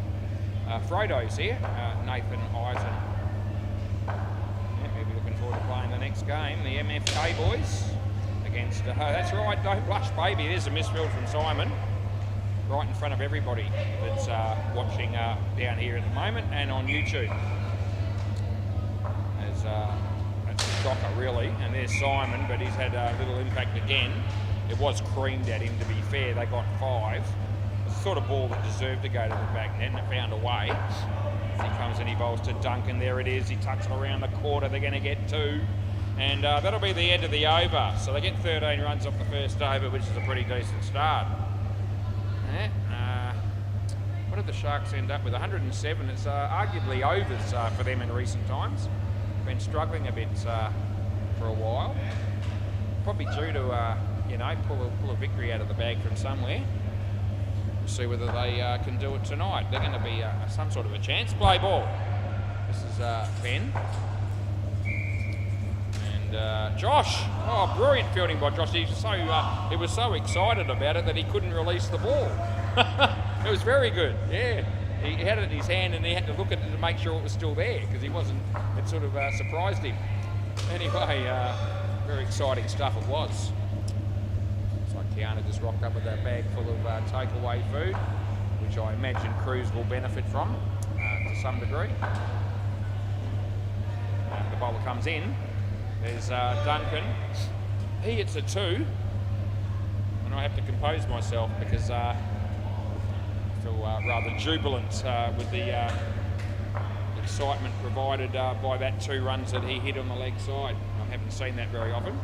Frodo's here, Nathan Eisen. Yeah, we'll be looking forward to playing the next game, the MFK boys against, that's right, don't blush baby, there's a misfield from Simon, right in front of everybody that's watching down here at the moment and on YouTube. That's a shocker really, and there's Simon, but he's had a little impact again. It was creamed at him, to be fair. They got 5. It's the sort of ball that deserved to go to the back net, and it found a way. He comes and he bowls to Duncan. There it is. He tucks it around the quarter. They're going to get 2. And that'll be the end of the over. So they get 13 runs off the first over, which is a pretty decent start. What did the Sharks end up with? 107. It's arguably overs for them in recent times. Been struggling a bit for a while. Probably due to... pull a victory out of the bag from somewhere. We'll see whether they can do it tonight. They're going to be some sort of a chance. Play ball. This is Ben. And Josh. Oh, brilliant fielding by Josh. He was so excited about it that he couldn't release the ball. It was very good. Yeah. He had it in his hand and he had to look at it to make sure it was still there because he wasn't. It sort of surprised him. Anyway, very exciting stuff it was. Kiana just rocked up with a bag full of takeaway food, which I imagine crews will benefit from to some degree. The bowler comes in. There's Duncan. He hits a 2, and I have to compose myself because I feel rather jubilant with the excitement provided by that 2 runs that he hit on the leg side. I haven't seen that very often.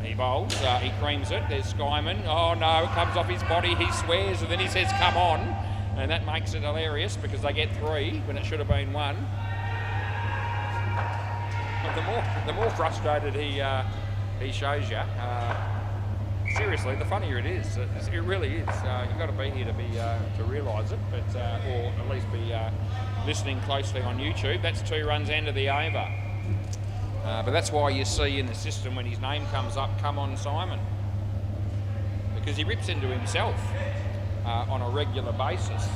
He bowls, he creams it, there's Skyman. Oh no, it comes off his body, he swears, and then he says, come on. And that makes it hilarious because they get 3 when it should have been 1. But the more frustrated he shows you, seriously, the funnier it is. It really is. You've got to be here to realise it, but or at least be listening closely on YouTube. That's 2 runs into the over. But that's why you see in the system when his name comes up, come on Simon. Because he rips into himself on a regular basis.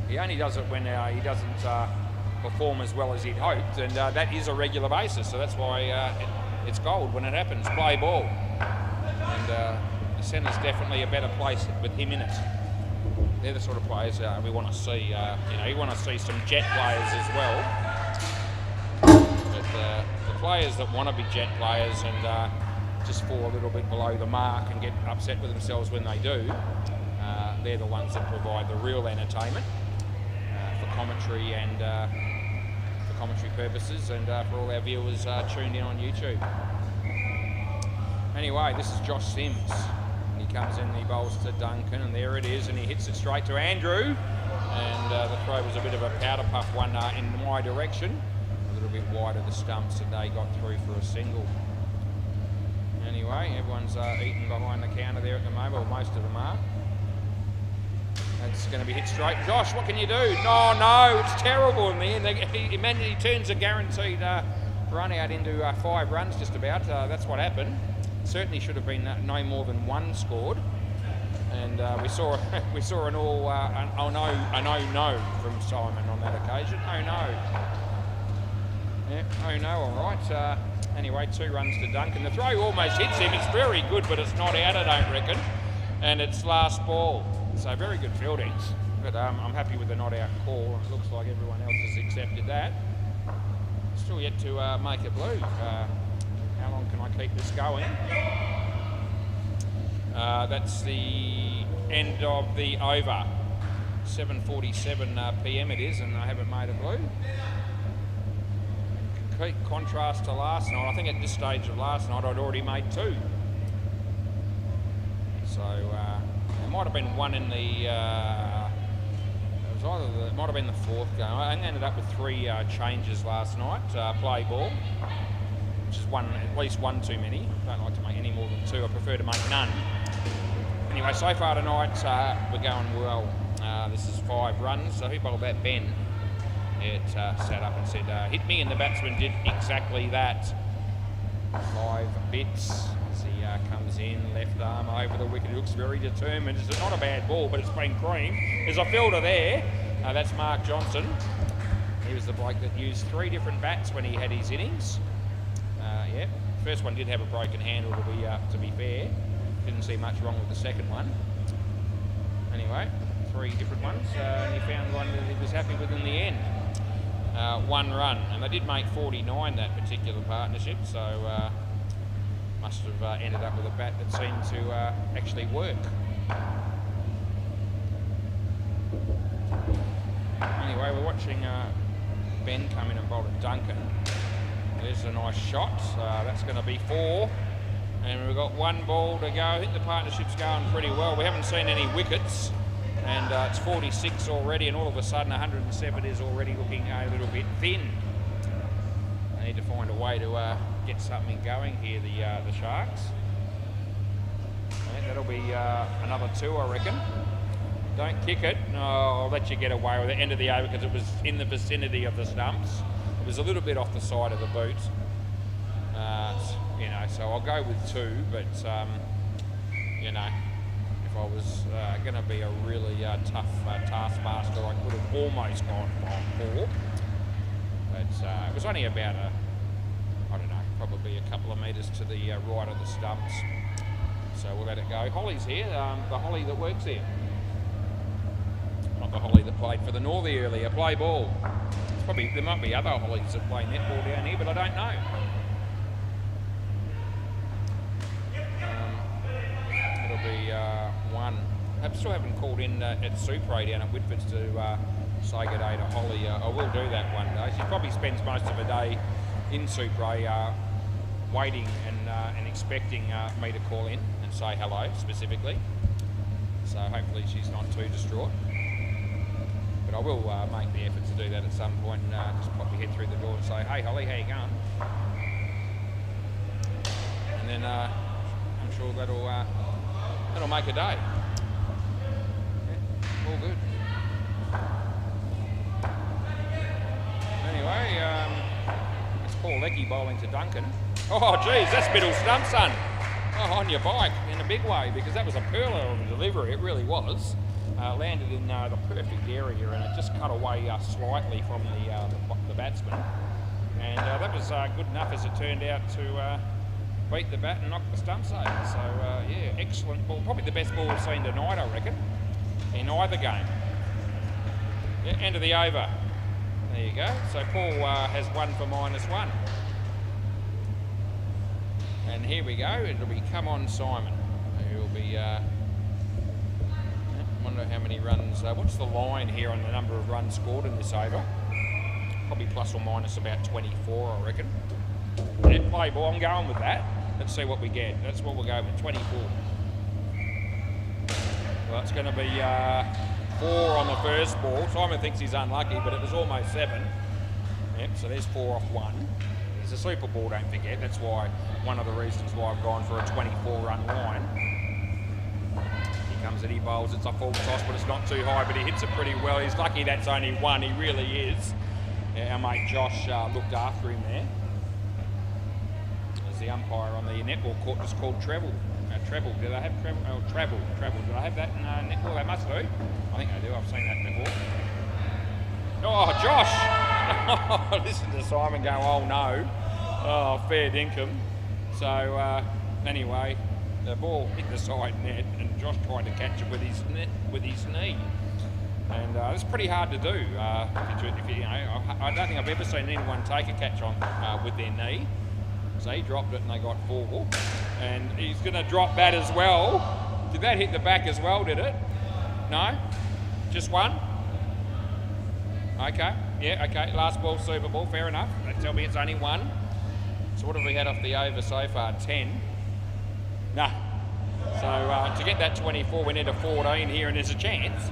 He only does it when he doesn't perform as well as he'd hoped, and that is a regular basis, so that's why it's gold when it happens. Play ball. And the centre's definitely a better place with him in it. They're the sort of players we want to see. You want to see some jet players as well. The players that want to be jet players and just fall a little bit below the mark and get upset with themselves when they do, they're the ones that provide the real entertainment for commentary and for commentary purposes and for all our viewers tuned in on YouTube. Anyway, this is Josh Sims. He comes in and he bowls to Duncan, and there it is, and he hits it straight to Andrew, and the throw was a bit of a powder puff one in my direction. A little bit wide of the stumps, and they got through for a single. Anyway, everyone's eating behind the counter there at the moment, or most of them are. That's going to be hit straight. Josh, what can you do? No, it's terrible in the end. He turns a guaranteed run out into 5 runs just about. That's what happened. Certainly should have been no more than 1 scored. And we saw an no from Simon on that occasion. Oh no. Yeah, oh no, all right. Anyway, 2 runs to Duncan. The throw almost hits him. It's very good, but it's not out, I don't reckon. And it's last ball. So very good fielding. But I'm happy with the not out call. It looks like everyone else has accepted that. Still yet to make it blue. How long can I keep this going? That's the end of the over. 7:47 p.m. it is, and I haven't made it blue. Complete contrast to last night. I think at this stage of last night I'd already made 2. So there might have been one in the. It might have been the 4th game. I ended up with 3 changes last night. Play ball, which is at least one too many. I don't like to make any more than 2. I prefer to make none. Anyway, so far tonight we're going well. This is 5 runs. So who bowled that? Ben. it sat up and said, hit me, and the batsman did exactly that. 5 bits as he comes in, left arm over the wicket. He looks very determined. It's not a bad ball, but it's been creamed. There's a fielder there. That's Mark Johnson. He was the bloke that used 3 different bats when he had his innings. Yeah, first one did have a broken handle, to be fair. Didn't see much wrong with the second one. Anyway, 3 different ones, and he found one that he was happy with in the end. 1 run, and they did make 49 that particular partnership, so must have ended up with a bat that seemed to actually work. Anyway, we're watching Ben come in and bowl at Duncan. There's a nice shot. That's going to be 4. And we've got 1 ball to go. I think the partnership's going pretty well. We haven't seen any wickets. And it's 46 already. And all of a sudden, 107 is already looking a little bit thin. They need to find a way to get something going here, the Sharks. And that'll be another 2, I reckon. Don't kick it. No, I'll let you get away with it. End of the over because it was in the vicinity of the stumps. It was a little bit off the side of the boot. You know, so I'll go with 2, but you know, if I was going to be a really tough taskmaster, I could have almost gone for 4. But it was only about I don't know, probably a couple of metres to the right of the stumps. So we'll let it go. Holly's here, the Holly that works here. Not the Holly that played for the Northie earlier. Play ball. There might be other Hollies that play netball down here, but I don't know. It'll be 1. I still haven't called in at Supre down at Whitford's to say good day to Holly. I will do that one day. She probably spends most of the day in Supre waiting and expecting me to call in and say hello specifically. So hopefully she's not too distraught. But I will make the effort to do that at some point and just pop your head through the door and say, hey Holly, how you going? And then I'm sure that'll make a day. Yeah, all good. Anyway, it's Paul Leckie bowling to Duncan. Oh geez, that's middle stump, son. Oh, on your bike in a big way, because that was a pearler of a delivery, it really was. Landed in the perfect area, and it just cut away slightly from the batsman. And that was good enough, as it turned out, to beat the bat and knock the stumps over. So yeah, excellent ball. Probably the best ball we've seen tonight, I reckon, in either game. Yeah, end of the over. There you go. So Paul has 1 for -1. And here we go. It'll be come on Simon. He'll be. Wonder how many runs. What's the line here on the number of runs scored in this over? Probably plus or minus about 24, I reckon. Yeah, play ball. I'm going with that. Let's see what we get. That's what we'll go with. 24. Well, it's going to be 4 on the first ball. Simon thinks he's unlucky, but it was almost 7. Yep. So there's 4 off 1. It's a super ball. Don't forget. That's why one of the reasons why I've gone for a 24-run line. Comes and he bowls. It's a full toss, but it's not too high, but he hits it pretty well. He's lucky that's only 1. He really is. Yeah, our mate Josh looked after him there. As the umpire on the netball court just called treble. Treble. Did I have treble? Oh, travel. Did I have that in netball? They must do. I think they do. I've seen that before. Oh, Josh! Listen to Simon go, oh no. Oh, fair dinkum. So, anyway, the ball hit the side net, and Josh tried to catch it with his knee, and it's pretty hard to do. If you know, I don't think I've ever seen anyone take a catch on with their knee. So he dropped it, and they got 4, and he's going to drop that as well. Did that hit the back as well? Did it? No, just 1. Okay, yeah, okay. Last ball, Super Ball, fair enough. They tell me it's only 1. So what have we had off the over so far? 10. Nah. So to get that 24, we need a 14 here, and there's a chance.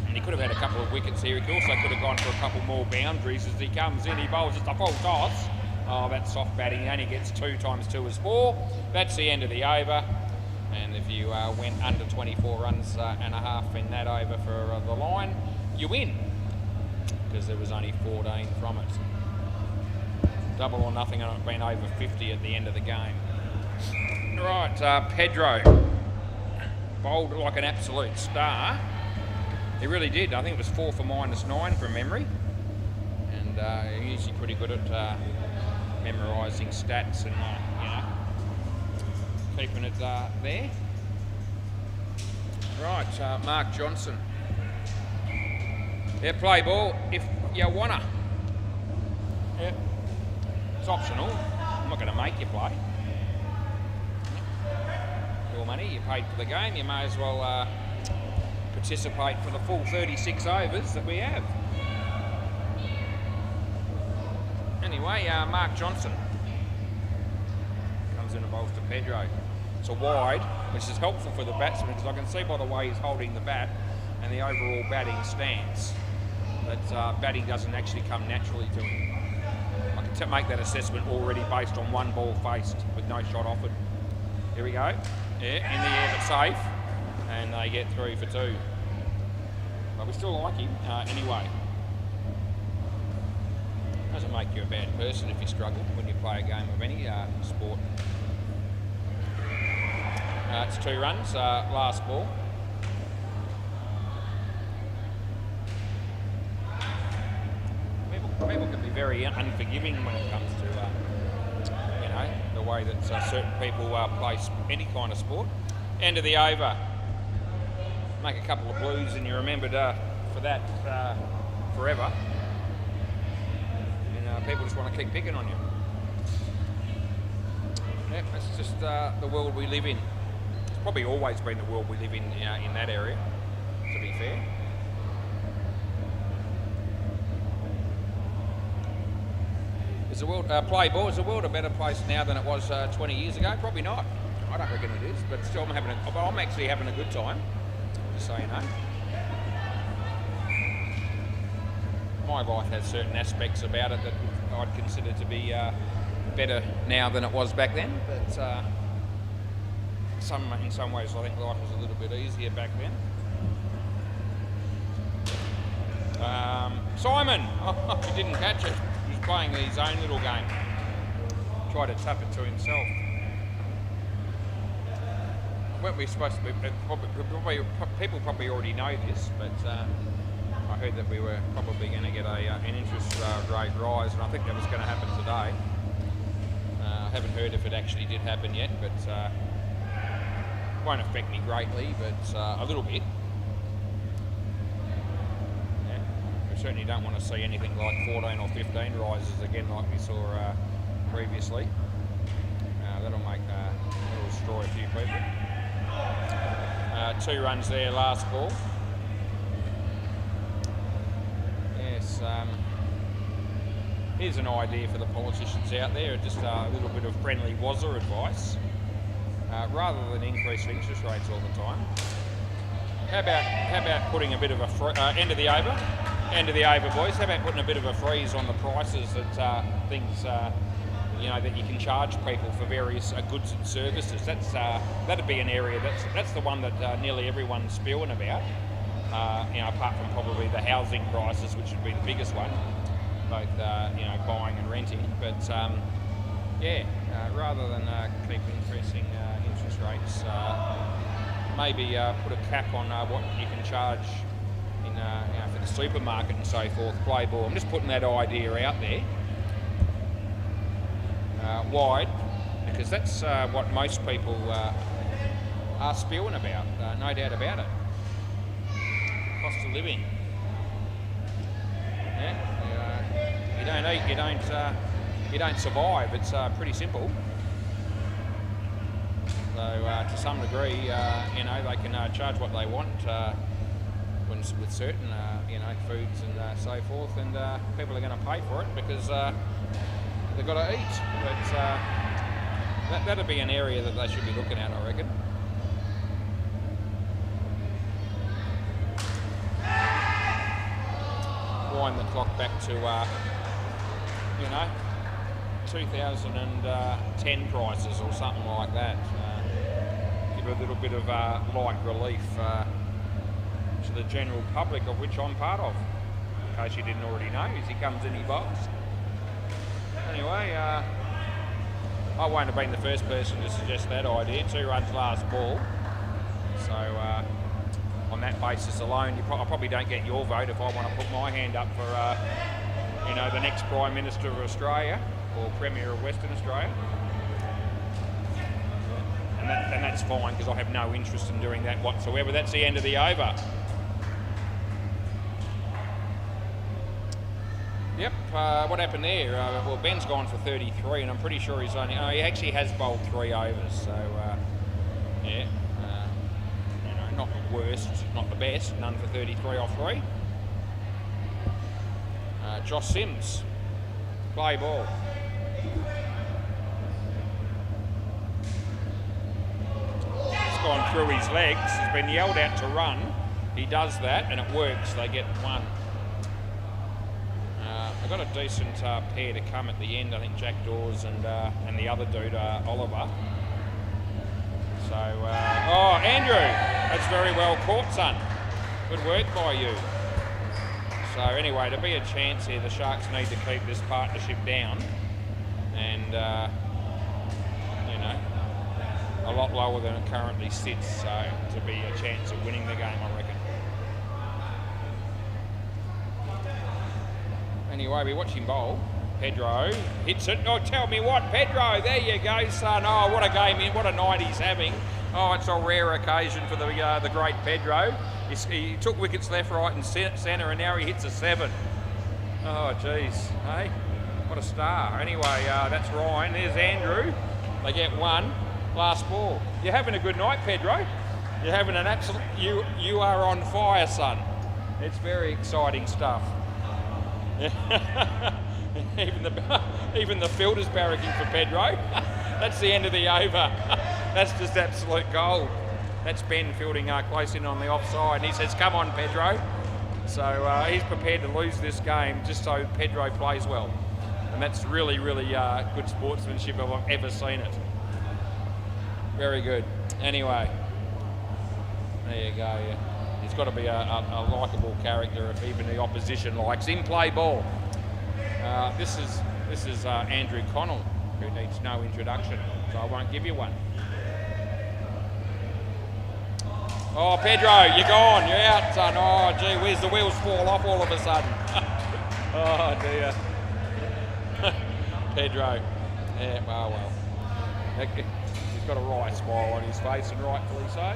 And he could have had a couple of wickets here. He also could have gone for a couple more boundaries. As he comes in, he bowls just a full toss. Oh, that's soft batting. He only gets 2 times 2 is 4. That's the end of the over. And if you went under 24 runs and a half in that over for the line, you win. because there was only 14 from it. Double or nothing, and it been over 50 at the end of the game. Right, Pedro bowled like an absolute star. He really did. I think it was 4 for -9 from memory, and he's usually pretty good at memorising stats and keeping it there. Right, Mark Johnson. Yeah, play ball if you wanna. Yeah, it's optional. I'm not going to make you play. Your money, you paid for the game. You may as well participate for the full 36 overs that we have. Anyway, Mark Johnson comes in and bowls to Pedro. It's a wide, which is helpful for the batsman because I can see by the way he's holding the bat and the overall batting stance that batting doesn't actually come naturally to him. I can make that assessment already based on one ball faced with no shot offered. Here we go. Yeah, in the air but safe, and they get 3 for 2. But we still like him anyway. Doesn't make you a bad person if you struggle when you play a game of any sport. It's 2 runs, last ball. People can be very unforgiving when it comes to, the way that certain people play any kind of sport. End of the over. Make a couple of blues and you're remembered for that forever. And people just want to keep picking on you. Yeah, that's just the world we live in. It's probably always been the world we live in that area, to be fair. Is the world play ball? Is the world a better place now than it was 20 years ago? Probably not. I don't reckon it is, but still, I'm actually having a good time. Just so you know. My life has certain aspects about it that I'd consider to be better now than it was back then. But in some ways, I think life was a little bit easier back then. Simon, he didn't catch it. He was playing his own little game. Tried to tap it to himself. Weren't we supposed to be? People probably already know this, but I heard that we were probably going to get an interest rate rise, and I think that was going to happen today. I haven't heard if it actually did happen yet, but won't affect me greatly, but a little bit. Certainly don't want to see anything like 14 or 15 rises again like we saw previously. That'll destroy a few people. 2 runs there, last ball. Yes, here's an idea for the politicians out there, just a little bit of friendly WACA advice. Rather than increase interest rates all the time, how about putting a bit of a end of the over? End of the over, boys. How about putting a bit of a freeze on the prices that things, that you can charge people for various goods and services? That'd be an area that's the one that nearly everyone's spewing about. Apart from probably the housing prices, which would be the biggest one, both buying and renting. But rather than keep increasing interest rates, maybe put a cap on what you can charge for the supermarket and so forth. Play ball. I'm just putting that idea out there. Wide, because that's what most people are spewing about. No doubt about it. Cost of living. Yeah, you don't eat, you don't survive. It's pretty simple. So to some degree, they can charge what they want with certain, foods and so forth, and people are going to pay for it because they've got to eat. But that'd be an area that they should be looking at, I reckon. Wind the clock back to 2010 prices or something like that. Give a little bit of light relief to the general public, of which I'm part of. in case you didn't already know, as he comes in, he bowls. Anyway, I won't have been the first person to suggest that idea. 2 runs last ball. So on that basis alone, I probably don't get your vote if I want to put my hand up for, the next Prime Minister of Australia or Premier of Western Australia. And that's fine, because I have no interest in doing that whatsoever. That's the end of the over. Yep, what happened there? Well, Ben's gone for 33, and I'm pretty sure he's only... he actually has bowled 3 overs, so yeah. Not the worst, not the best. None for 33 off 3. Josh Sims, play ball. It's gone through his legs. He's been yelled at to run. He does that, and it works. They get 1. They've got a decent pair to come at the end. I think Jack Dawes and the other dude, Oliver. So, Andrew, that's very well caught, son. Good work by you. So anyway, to be a chance here, the Sharks need to keep this partnership down, and a lot lower than it currently sits. So to be a chance of winning the game, I reckon. Anyway, we watch him bowl. Pedro hits it. Oh, tell me what, Pedro, there you go, son. Oh, what a game, what a night he's having. Oh, it's a rare occasion for the great Pedro. He took wickets left, right and centre, and now he hits a 7. Oh, geez, hey, what a star. Anyway, that's Ryan. There's Andrew. They get 1. Last ball. You're having a good night, Pedro. You're having an absolute... You are on fire, son. It's very exciting stuff. even the fielder's barracking for Pedro. That's the end of the over. That's just absolute gold. That's Ben fielding close in on the offside, and he says, "Come on, Pedro." So he's prepared to lose this game just so Pedro plays well, and that's really, really good sportsmanship if I've ever seen it. Very good. Anyway, there you go. Yeah. He's got to be a likeable character if even the opposition likes him. Play ball. This is Andrew Connell, who needs no introduction, so I won't give you one. Oh, Pedro, you're gone. You're out, son. Oh, gee whiz, the wheels fall off all of a sudden. Oh, dear. Pedro. Yeah, well. He's got a wry smile on his face, and rightfully so.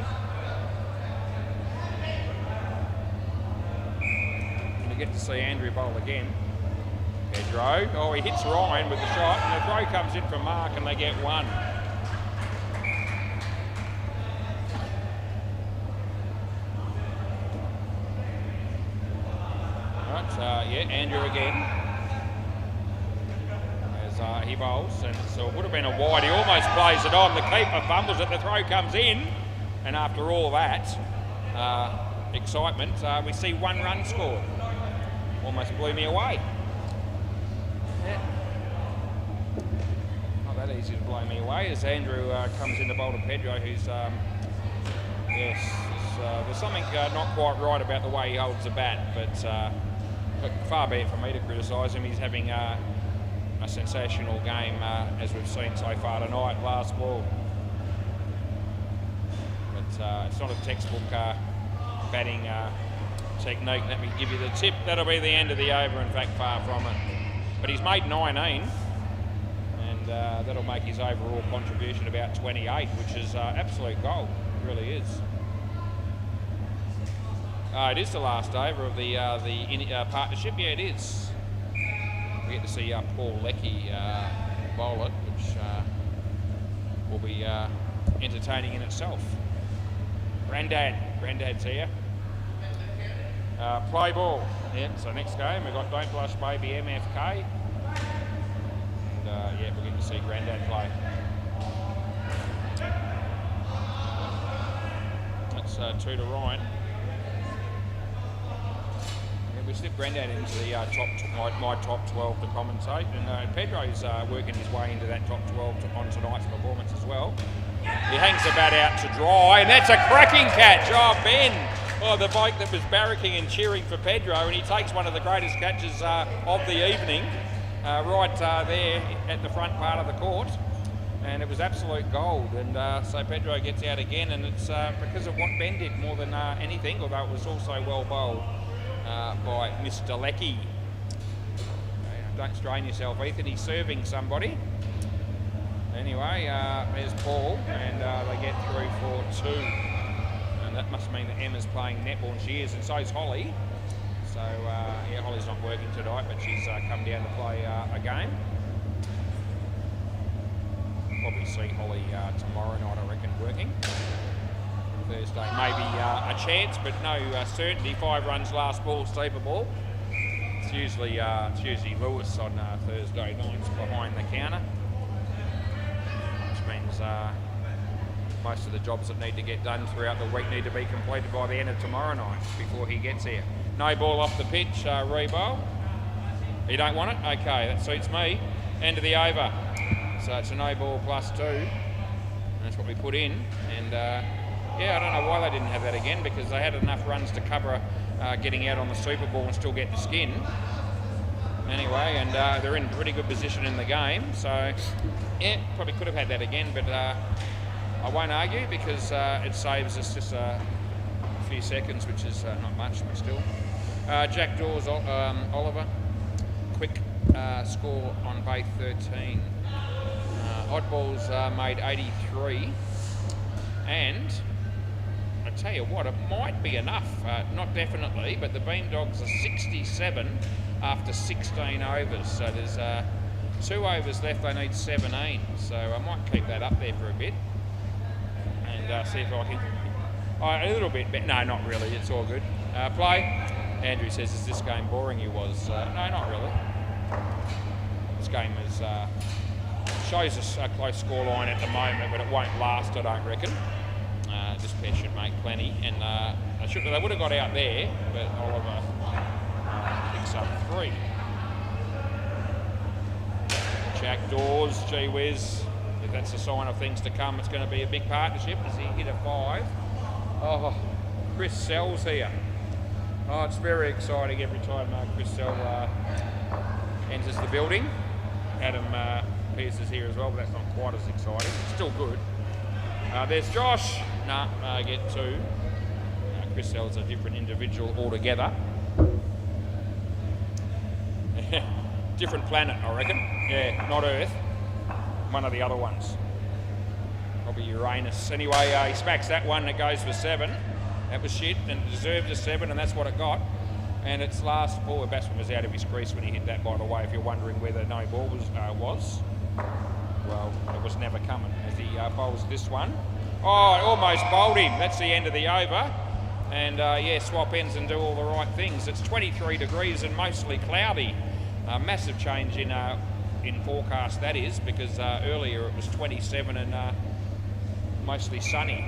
We get to see Andrew bowl again. Pedro. Oh, he hits Ryan with the shot, and the throw comes in from Mark, and they get 1. Andrew again, as he bowls, and so it would have been a wide. He almost plays it on. The keeper fumbles it. The throw comes in, and after all that excitement, we see 1 run scored. Almost blew me away. Yeah. Not that easy to blow me away as Andrew comes in to bowl to Pedro, who's there's something not quite right about the way he holds the bat, but far be it from me to criticise him. He's having a sensational game, as we've seen so far tonight. Last ball, but it's not a textbook batting technique. Let me give you the tip. That'll be the end of the over. In fact, far from it. But he's made 19, and that'll make his overall contribution about 28, which is absolute gold. It really is. It is the last over of the partnership. Yeah, it is. We get to see Paul Leckie bowl it, which will be entertaining in itself. Grandad's here. Play ball. Yeah, so next game we've got Don't Blush Baby MFK. And we're getting to see Grandad play. That's 2 to Ryan. We slip Grandad into the my top 12 to commentate, and Pedro's working his way into that top 12 on tonight's performance as well. He hangs the bat out to dry, and that's a cracking catch. Oh, Ben. Oh, the bloke that was barracking and cheering for Pedro, and he takes one of the greatest catches of the evening, right there at the front part of the court. And it was absolute gold, and so Pedro gets out again, and it's because of what Ben did more than anything, although it was also well bowled by Mr. Lecky. Don't strain yourself, Ethan, he's serving somebody. Anyway, there's Paul, and they get through for 2. And that must mean that Emma's playing netball, and she is, and so's Holly. So, yeah, Holly's not working tonight, but she's come down to play a game. Probably see Holly tomorrow night, I reckon, working. Thursday, maybe a chance, but no certainty. 5 runs last ball, steeper ball. It's usually Lewis on Thursday nights behind the counter, which means most of the jobs that need to get done throughout the week need to be completed by the end of tomorrow night before he gets here. No ball off the pitch, Rebo. You don't want it? Okay, that suits me. End of the over. So it's a no ball +2. And that's what we put in. And yeah, I don't know why they didn't have that again, because they had enough runs to cover getting out on the Super Ball and still get the skin. Anyway, and they're in pretty good position in the game. So yeah, probably could have had that again, but I won't argue, because it saves us just a few seconds, which is not much, but still. Jack Dawes, Oliver, quick score on bay 13. Oddballs made 83, and I tell you what, it might be enough, not definitely, but the Beam Dogs are 67 after 16 overs, so there's 2 overs left, they need 17, so I might keep that up there for a bit and see if I can, a little bit better. No, not really, it's all good. Play. Andrew says, is this game boring? You was, no, not really. This game is, shows us a close scoreline at the moment, but it won't last, I don't reckon. This pair should make plenty, and they would have got out there, but Oliver picks up 3. Jack Dawes, gee whiz, if that's a sign of things to come, it's going to be a big partnership as he hit a 5. Oh, Chris Sell's here. Oh, it's very exciting every time Chris Sell enters the building. Adam Pearce is here as well, but that's not quite as exciting. Still good. There's Josh. Get 2. Chris Sell's a different individual altogether. Different planet, I reckon. Yeah, not Earth. One of the other ones. Probably Uranus. Anyway, he smacks that one that goes for 7. That was shit, and it deserved a 7, and that's what it got. And its last ball, the batsman was out of his crease when he hit that, by the way, if you're wondering where the no ball was. Well, it was never coming as he bowls this one. Oh, it almost bowled him. That's the end of the over. And yeah, swap ends and do all the right things. It's 23 degrees and mostly cloudy. Massive change in forecast, that is, because earlier it was 27 and mostly sunny.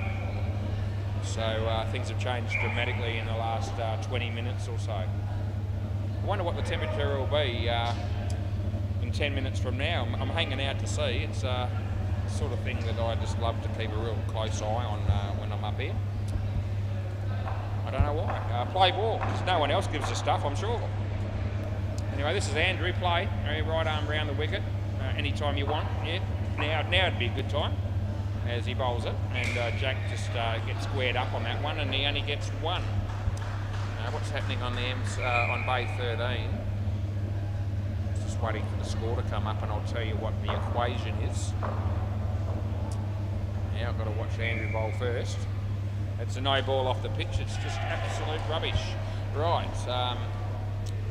So things have changed dramatically in the last 20 minutes or so. I wonder what the temperature will be in 10 minutes from now. I'm hanging out to see. It's the sort of thing that I just love to keep a real close eye on when I'm up here. I don't know why. Play ball, because no one else gives a stuff, I'm sure. Anyway, this is Andrew. Play. Right arm round the wicket. Anytime you want. Yeah. Now it'd be a good time as he bowls it. And Jack just gets squared up on that one, and he only gets 1. What's happening on the M's on bay 13? Just waiting for the score to come up, and I'll tell you what the equation is. Now I've got to watch Andrew bowl first. It's a no ball off the pitch. It's just absolute rubbish. Right.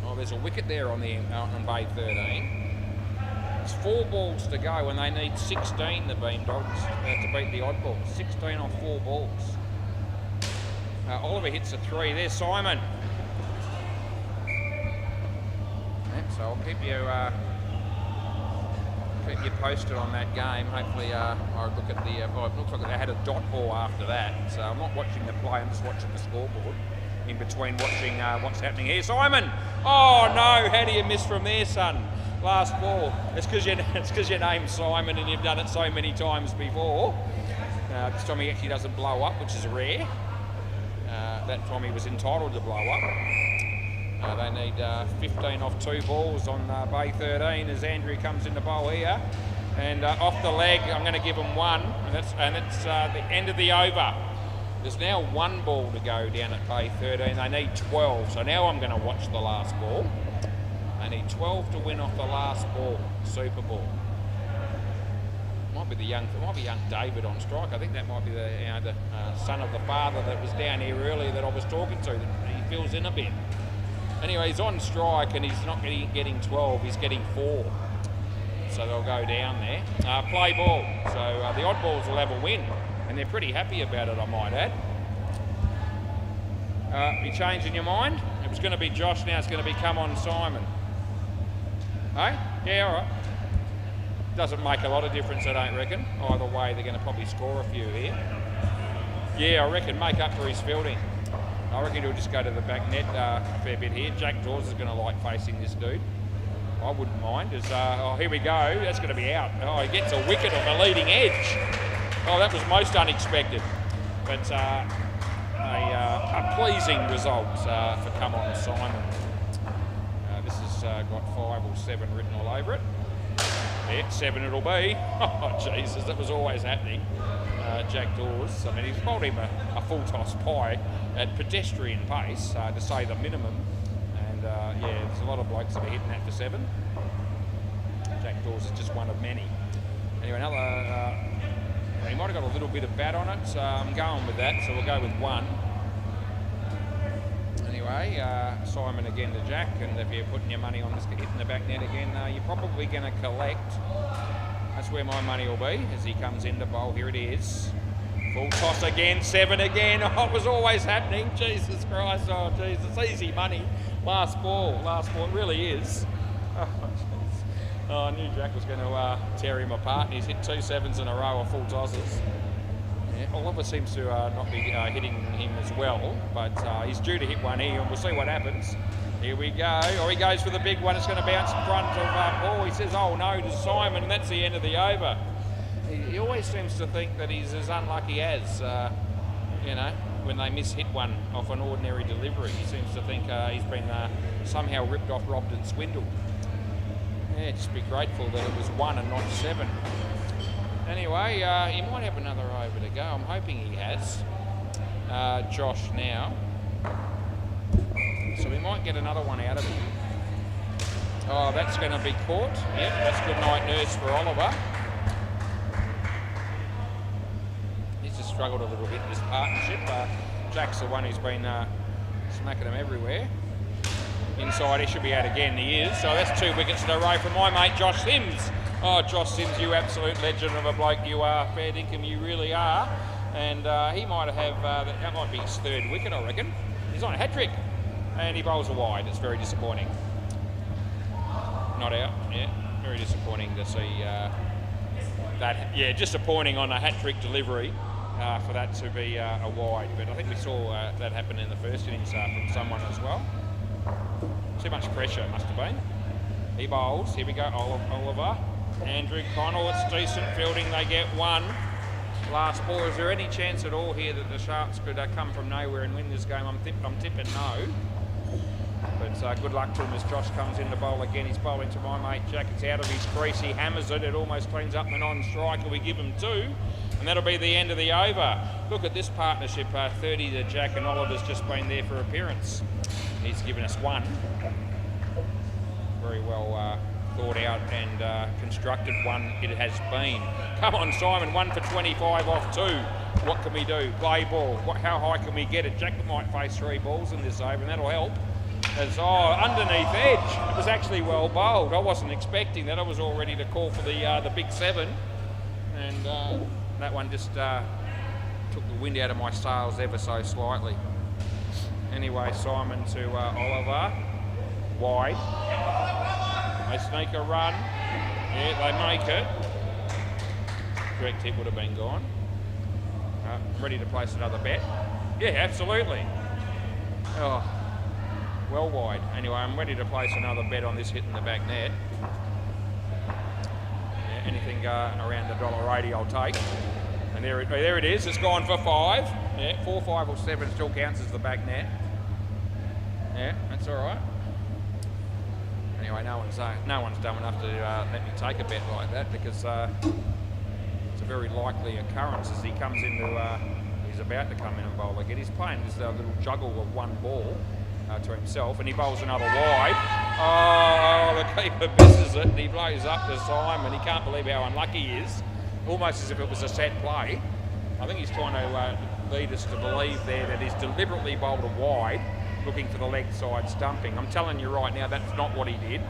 Oh, there's a wicket there on bay 13. It's 4 balls to go, and they need 16, the Beam Dogs, to beat the odd balls. 16 on 4 balls. Oliver hits a 3. There's Simon. Yeah, so I'll keep you posted on that game. Hopefully, I'll look at the. Well, it looks like they had a dot ball after that. So I'm not watching the play. I'm just watching the scoreboard in between watching what's happening here. Simon. Oh no! How do you miss from there, son? Last ball. It's because your name's Simon and you've done it so many times before. This time he actually doesn't blow up, which is rare. that time he was entitled to blow up. They need 15 off 2 balls on Bay 13 as Andrew comes in the bowl here. And off the leg, I'm going to give them 1, and it's the end of the over. There's now 1 ball to go down at Bay 13. They need 12, so now I'm going to watch the last ball. They need 12 to win off the last ball, Super Ball. Might be young David on strike. I think that might be the son of the father that was down here earlier that I was talking to. He fills in a bit. Anyway, he's on strike and he's not getting 12. He's getting 4. So they'll go down there. Play ball. So the odd balls will have a win, and they're pretty happy about it, I might add. You changing your mind? It was going to be Josh, now it's going to be come on Simon. Hey? Yeah, all right. Doesn't make a lot of difference, I don't reckon. Either way, they're going to probably score a few here. Yeah, I reckon make up for his fielding. I reckon he'll just go to the back net a fair bit here. Jack Dawes is going to like facing this dude. I wouldn't mind. Here we go. That's going to be out. Oh, he gets a wicket on the leading edge. Oh, that was most unexpected. But a pleasing result for come on Simon. This has got 5 or 7 written all over it. Yeah, 7 it'll be. Oh, Jesus, that was always happening. Jack Dawes, I mean, he's bowled him a full toss pie at pedestrian pace, to say the minimum. And yeah, there's a lot of blokes that are hitting that for 7. Jack Dawes is just one of many. Anyway, another, he might have got a little bit of bat on it, so I'm going with that, so we'll go with 1. Anyway, Simon again to Jack, and if you're putting your money on this hitting the back net again, you're probably going to collect. That's where my money will be as he comes into bowl. Here it is. Full toss again, 7 again. Oh, it was always happening. Jesus Christ. Oh, Jesus. Easy money. Last ball. It really is. Oh, jeez. Oh, I knew Jack was going to tear him apart. He's hit 2 7s in a row of full tosses. Yeah, Oliver seems to not be hitting him as well, but he's due to hit one here, and we'll see what happens. Here we go. Oh, he goes for the big one. It's going to bounce in front of Paul. He says, oh no, to Simon, and that's the end of the over. He always seems to think that he's as unlucky as, you know, when they miss hit one off an ordinary delivery. He seems to think he's been somehow ripped off, robbed and swindled. Yeah, just be grateful that it was 1 and not 7. Anyway, he might have another over to go. I'm hoping he has. Josh now. So we might get another one out of him. Oh, that's going to be caught. Yep, that's good night nurse for Oliver. He's just struggled a little bit in this partnership. Jack's the one who's been smacking him everywhere. Inside, he should be out again. He is. So that's 2 wickets in a row from my mate, Josh Sims. Oh, Josh Sims, you absolute legend of a bloke you are. Fair dinkum, you really are. And he might have, that might be his 3rd wicket, I reckon. He's on a hat-trick. And he bowls a wide. It's very disappointing. Not out. Yeah, very disappointing to see that. Yeah, disappointing on a hat-trick delivery for that to be a wide. But I think we saw that happen in the first innings from someone as well. Too much pressure, must have been. He bowls. Here we go, Oliver. Andrew Connell, it's decent fielding. They get 1. Last ball. Is there any chance at all here that the Sharks could come from nowhere and win this game? I'm tipping no. But good luck to him as Josh comes in to bowl again. He's bowling to my mate Jack. It's out of his crease. He hammers it. It almost cleans up the non-striker. We give him 2. And that'll be the end of the over. Look at this partnership. 30 to Jack, and Oliver's just been there for appearance. He's given us 1. Very well thought out and constructed one it has been. Come on, Simon, 1 for 25 off 2. What can we do? Play ball. How high can we get it? Jack might face 3 balls in this over, and that'll help. As underneath edge. It was actually well bowled. I wasn't expecting that. I was all ready to call for the big 7, and that one just took the wind out of my sails ever so slightly. Anyway, Simon to Oliver. Wide. They sneak a run. Yeah, they make it. Correct hit would have been gone. Ready to place another bet? Yeah, absolutely. Oh, well wide. Anyway, I'm ready to place another bet on this hit in the back net. Yeah, anything around $1.80 I'll take. And there it is. It's gone for 5. Yeah, 4, 5 or 7 still counts as the back net. Yeah, that's all right. Anyway, no one's dumb enough to let me take a bet like that, because it's a very likely occurrence as he comes into. He's about to come in and bowl again. He's playing this little juggle of one ball to himself, and he bowls another wide. Oh, the keeper misses it, and he blows up to Simon. He can't believe how unlucky he is, almost as if it was a set play. I think he's trying to lead us to believe there that he's deliberately bowled a wide, looking for the leg side stumping. I'm telling you right now, that's not what he did.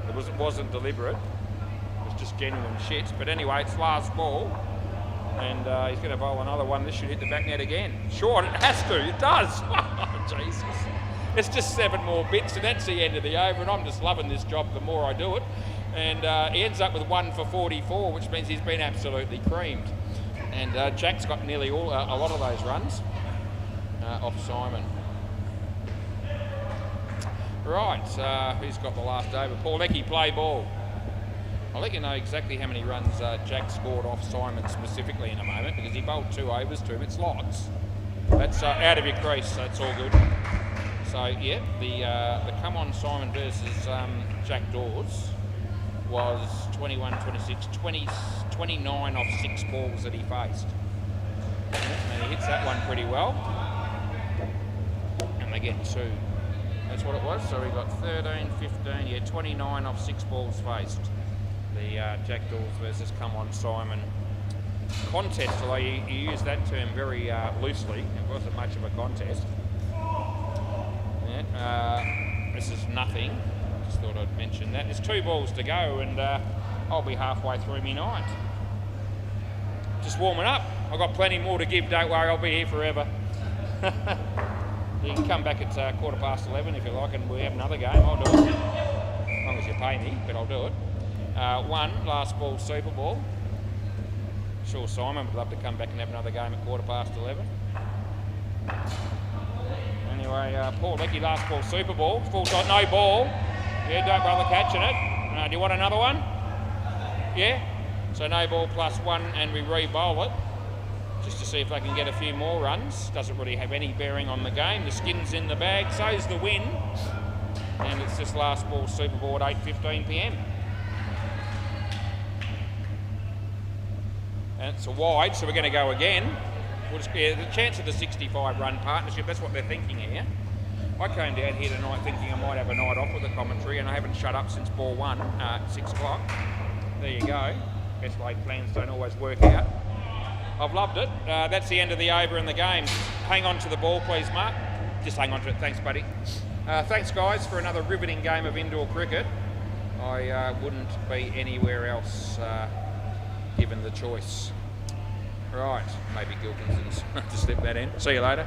It wasn't deliberate. It was just genuine shit. But anyway, it's last ball, and he's going to bowl another one. This should hit the back net again. Sure, it has to. It does. Oh, Jesus. It's just 7 more bits, and that's the end of the over, and I'm just loving this job the more I do it. And he ends up with 1 for 44, which means he's been absolutely creamed. And Jack's got nearly a lot of those runs off Simon. Right, who's got the last over? Paul Leckie, play ball. I'll let you know exactly how many runs Jack scored off Simon specifically in a moment, because he bowled 2 overs to him. It's lots. That's out of your crease, so it's all good. So, yeah, the come on Simon versus Jack Dawes was 21, 26, 29 off 6 balls that he faced. And he hits that one pretty well. And they get 2. That's what it was. So we got 13, 15, yeah, 29 off 6 balls faced. The Jack Dawes versus come on Simon contest, although you use that term very loosely. It wasn't much of a contest. Yeah, this is nothing. Just thought I'd mention that. There's 2 balls to go, and I'll be halfway through my night. Just warming up. I've got plenty more to give, don't worry, I'll be here forever. You can come back at 11:15 if you like, and we have another game. I'll do it. As long as you pay me, but I'll do it. Last ball, Super Ball. Sure, Simon would love to come back and have another game at 11:15. Anyway, Paul Leckie, last ball, Super Ball. Full shot, no ball. Yeah, don't bother catching it. Do you want another one? Yeah? So no ball plus 1, and we re-bowl it, just to see if they can get a few more runs. Doesn't really have any bearing on the game. The skin's in the bag, so's the win. And it's this last ball, Super Ball at 8:15 p.m. And it's a wide, so we're going to go again. We'll just be the chance of the 65-run partnership. That's what they're thinking here. I came down here tonight thinking I might have a night off with the commentary, and I haven't shut up since ball 1 at 6 o'clock. There you go. Best laid plans don't always work out. I've loved it. That's the end of the over in the game. Hang on to the ball, please, Mark. Just hang on to it. Thanks, buddy. Thanks, guys, for another riveting game of indoor cricket. I wouldn't be anywhere else given the choice. Right, maybe Gilkinson's to slip that in. See you later.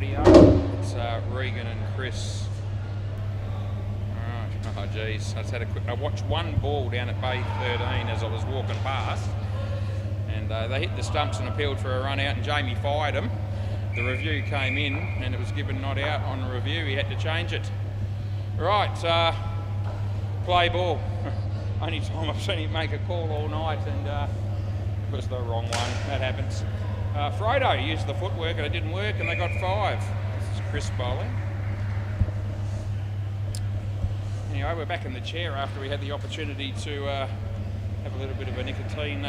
Rightio. It's Regan and Chris. Alright, oh geez. I watched one ball down at Bay 13 as I was walking past, and they hit the stumps and appealed for a run out, and Jamie fired him. The review came in and it was given not out on the review. He had to change it. Right, play ball. Only time I've seen him make a call all night, and it was the wrong one. That happens. Frodo used the footwork and it didn't work, and they got 5. This is Chris bowling. Anyway, we're back in the chair after we had the opportunity to have a little bit of a nicotine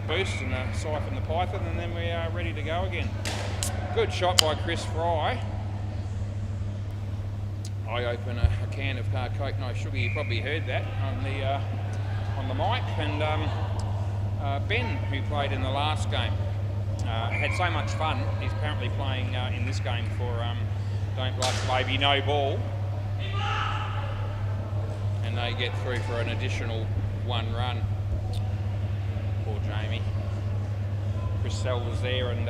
boost and siphon the python, and then we are ready to go again. Good shot by Chris Fry. I open a can of Coke No Sugar. You probably heard that on the mic. And Ben, who played in the last game, had so much fun. He's apparently playing in this game for Don't Blush Baby No Ball, and they get through for an additional 1 run. Poor Jamie. Chris Sell was there, and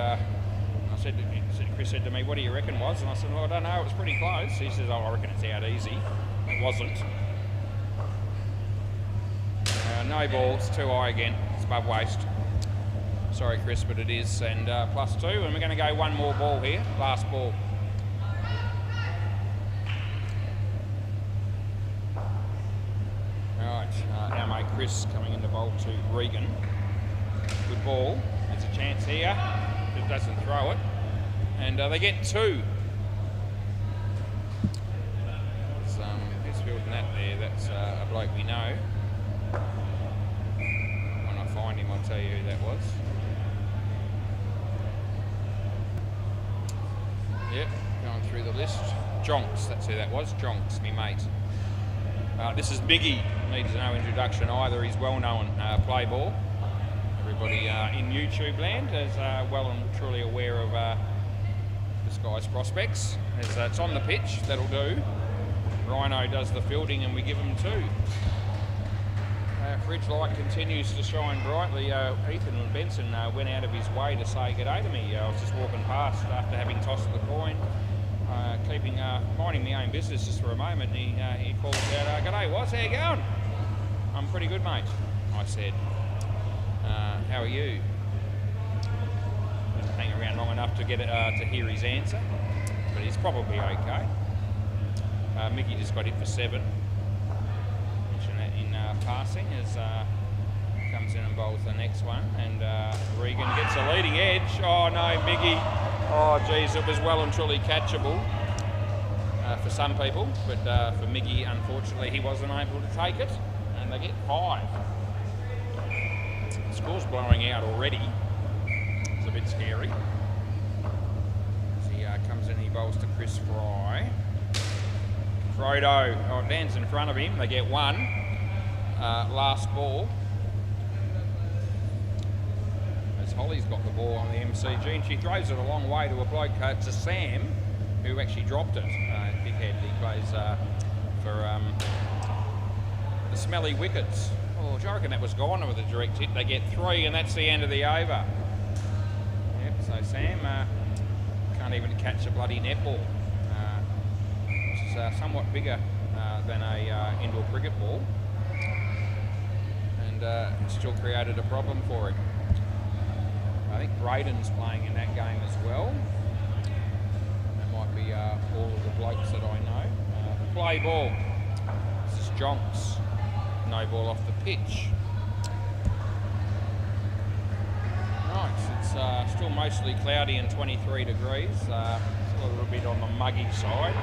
Chris said to me, "What do you reckon was?" And I said, "Well, I don't know, it was pretty close." He says, "Oh, I reckon it's out easy." It wasn't. No balls, too high again. It's above waist. Sorry, Chris, but it is. And +2, and we're going to go one more ball here. Last ball. Right, our mate Chris coming into bowl to Regan. Good ball. There's a chance here. It doesn't throw it. And they get 2. Who's fielding that there? That's a bloke we know. When I find him, I'll tell you who that was. Yep, going through the list. Jonks, that's who that was. Jonks, me mate. This is Biggie. Needs no introduction either. He's well known play ball. Everybody in YouTube land is well and truly aware of this guy's prospects. It's on the pitch, that'll do. Rhino does the fielding and we give him 2. Fridge light continues to shine brightly. Ethan Benson went out of his way to say good day to me. I was just walking past after having tossed the coin, minding my own business just for a moment. He called out, "G'day, Woz, how you going?" "I'm pretty good, mate," I said. "How are you?" Didn't hang around long enough to get to hear his answer, but he's probably okay. Mickey just got hit for 7. Mention that in passing as comes in and bowls the next one, and Regan gets a leading edge. Oh no, Mickey! Oh geez, it was well and truly catchable for some people, but for Mickey, unfortunately, he wasn't able to take it, and they get 5. The score's blowing out already. It's a bit scary. As he comes in, he bowls to Chris Fry. Frodo lands in front of him. They get 1. Last ball. As Holly's got the ball on the MCG, and she throws it a long way to a bloke, to Sam, who actually dropped it. Big head. He plays for the Smelly Wickets. Oh, do you reckon that was gone with a direct hit? They get 3, and that's the end of the over. Yep, so Sam can't even catch a bloody netball, which is somewhat bigger than a indoor cricket ball, and still created a problem for it. I think Braden's playing in that game as well. That might be all of the blokes that I know. Play ball. This is Jonks. No ball off the pitch. Right, it's still mostly cloudy and 23 degrees. Still a little bit on the muggy side.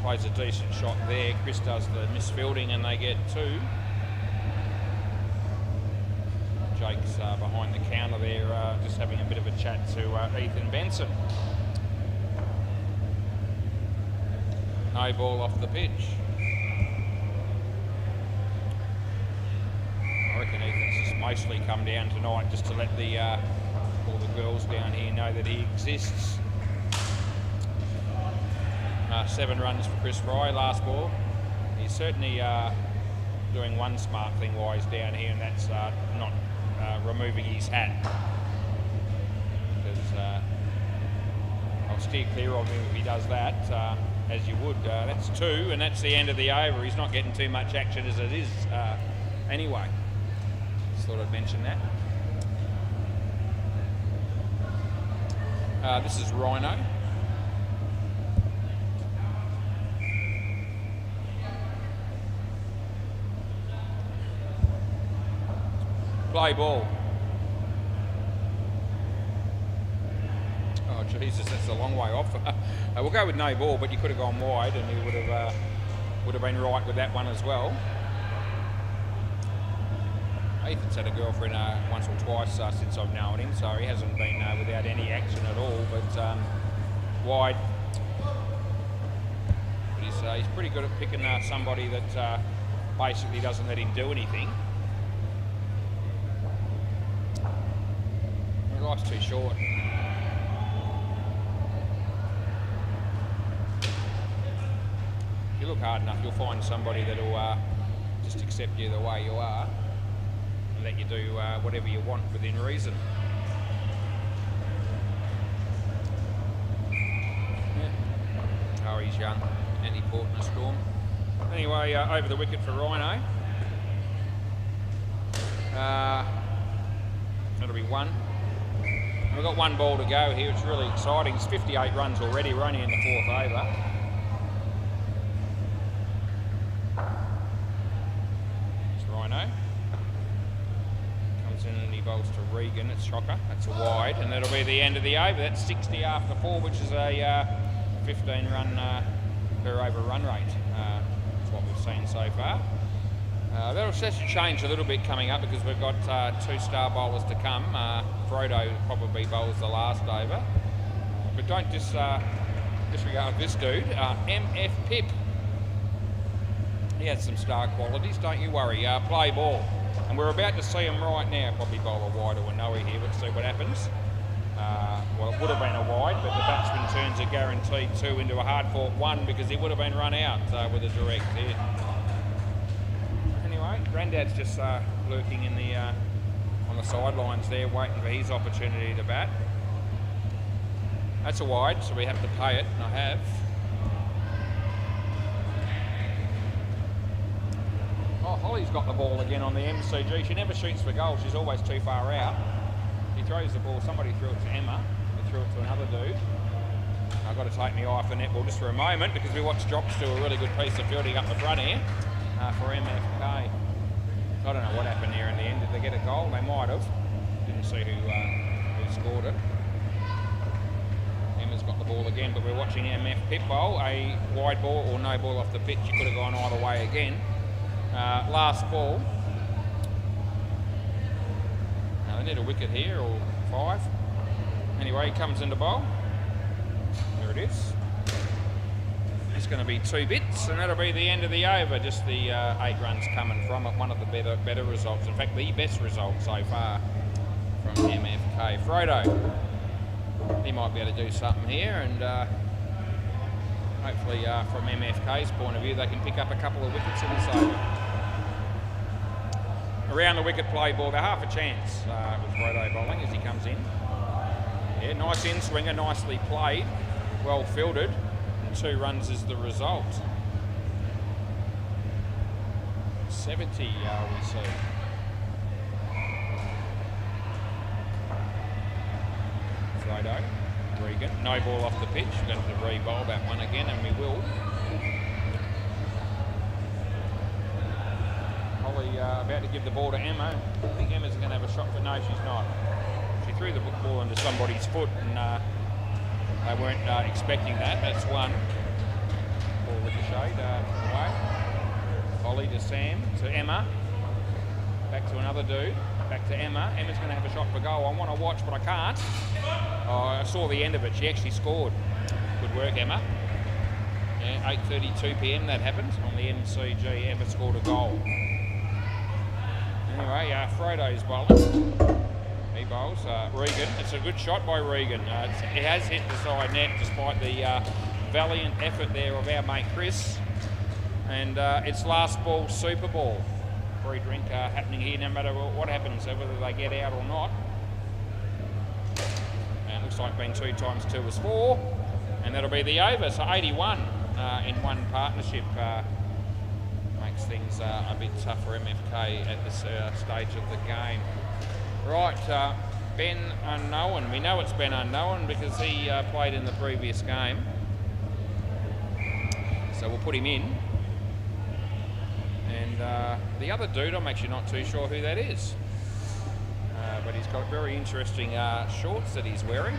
Plays a decent shot there. Chris does the misfielding and they get 2. Jake's behind the counter there, just having a bit of a chat to Ethan Benson. No ball off the pitch. I reckon Ethan's just mostly come down tonight just to let all the girls down here know that he exists. 7 runs for Chris Fry, last ball. He's certainly doing one smart thing while he's down here, and that's not removing his hat. Because steer clear of him if he does that, as you would. That's 2, and that's the end of the over. He's not getting too much action as it is anyway. Just thought I'd mention that. This is Rhino. Play ball. Oh Jesus, that's a long way off. We'll go with no ball, but you could have gone wide, and he would have been right with that one as well. Ethan's had a girlfriend once or twice since I've known him, so he hasn't been without any action at all. But wide. But he's pretty good at picking somebody that basically doesn't let him do anything. Life's too short. If you look hard enough, you'll find somebody that'll just accept you the way you are and let you do whatever you want within reason. Yeah. Oh, he's young. Anti-port in a storm. Anyway, over the wicket for Rhino. That'll be 1. We've got 1 ball to go here. It's really exciting. It's 58 runs already. We're only in the 4th over. It's Rhino. Comes in and he bowls to Regan. It's Shocker. That's a wide, and that'll be the end of the over. That's 60 after 4, which is a 15 run per over run rate. That's what we've seen so far. That'll change a little bit coming up because we've got 2 star bowlers to come. Frodo probably bowls the last over. But don't disregard this dude, MF Pip. He has some star qualities, don't you worry. Play ball. And we're about to see him right now. Probably bowl a wide or a no here. Let's see what happens. Well, it would have been a wide, but the batsman turns a guaranteed 2 into a hard-fought 1 because he would have been run out with a direct hit. Grandad's just lurking in the on the sidelines there, waiting for his opportunity to bat. That's a wide, so we have to pay it, and I have. Oh, Holly's got the ball again on the MCG. She never shoots for goal. She's always too far out. He throws the ball. Somebody threw it to Emma. He threw it to another dude. I've got to take my eye off the netball just for a moment because we watched Jocks do a really good piece of fielding up the front here for MFK. I don't know what happened here in the end. Did they get a goal? They might have. Didn't see who scored it. Emma's got the ball again, but we're watching MF Pip bowl. A wide ball or no ball off the pitch. You could have gone either way again. Last ball. Now they need a wicket here or 5. Anyway, he comes into bowl. There it is. It's going to be 2 bits, and that'll be the end of the over. Just the 8 runs coming from it. One of the better results. In fact, the best result so far from MFK. Frodo, he might be able to do something here, and hopefully from MFK's point of view, they can pick up a couple of wickets in this over. Around the wicket play ball, they're half a chance with Frodo bowling as he comes in. Yeah, nice in-swinger, nicely played, well fielded. 2 runs is the result. 70 we see. Frodo, Regan, no ball off the pitch. We're going to re-bowl that one again, and we will. Holly about to give the ball to Emma. I think Emma's going to have a shot, but no, she's not. She threw the ball into somebody's foot, and they weren't expecting that. That's 1. Ball ricocheted away. Holly to Sam, to Emma. Back to another dude. Back to Emma. Emma's going to have a shot for goal. I want to watch, but I can't. Oh, I saw the end of it. She actually scored. Good work, Emma. Yeah, 8:32 p.m. that happened on the MCG. Emma scored a goal. Anyway, Frodo's bowling. He bowls. Regan. It's a good shot by Regan. It has hit the side net despite the valiant effort there of our mate Chris. And it's last ball, super ball. Free drink happening here no matter what happens, whether they get out or not. And it looks like being 2 times 2 is 4. And that'll be the over. So 81 in one partnership makes things a bit tough for MFK at this stage of the game. Right, Ben Unknown. We know it's Ben Unknown because he played in the previous game. So we'll put him in. And the other dude, I'm actually not too sure who that is. But he's got very interesting shorts that he's wearing.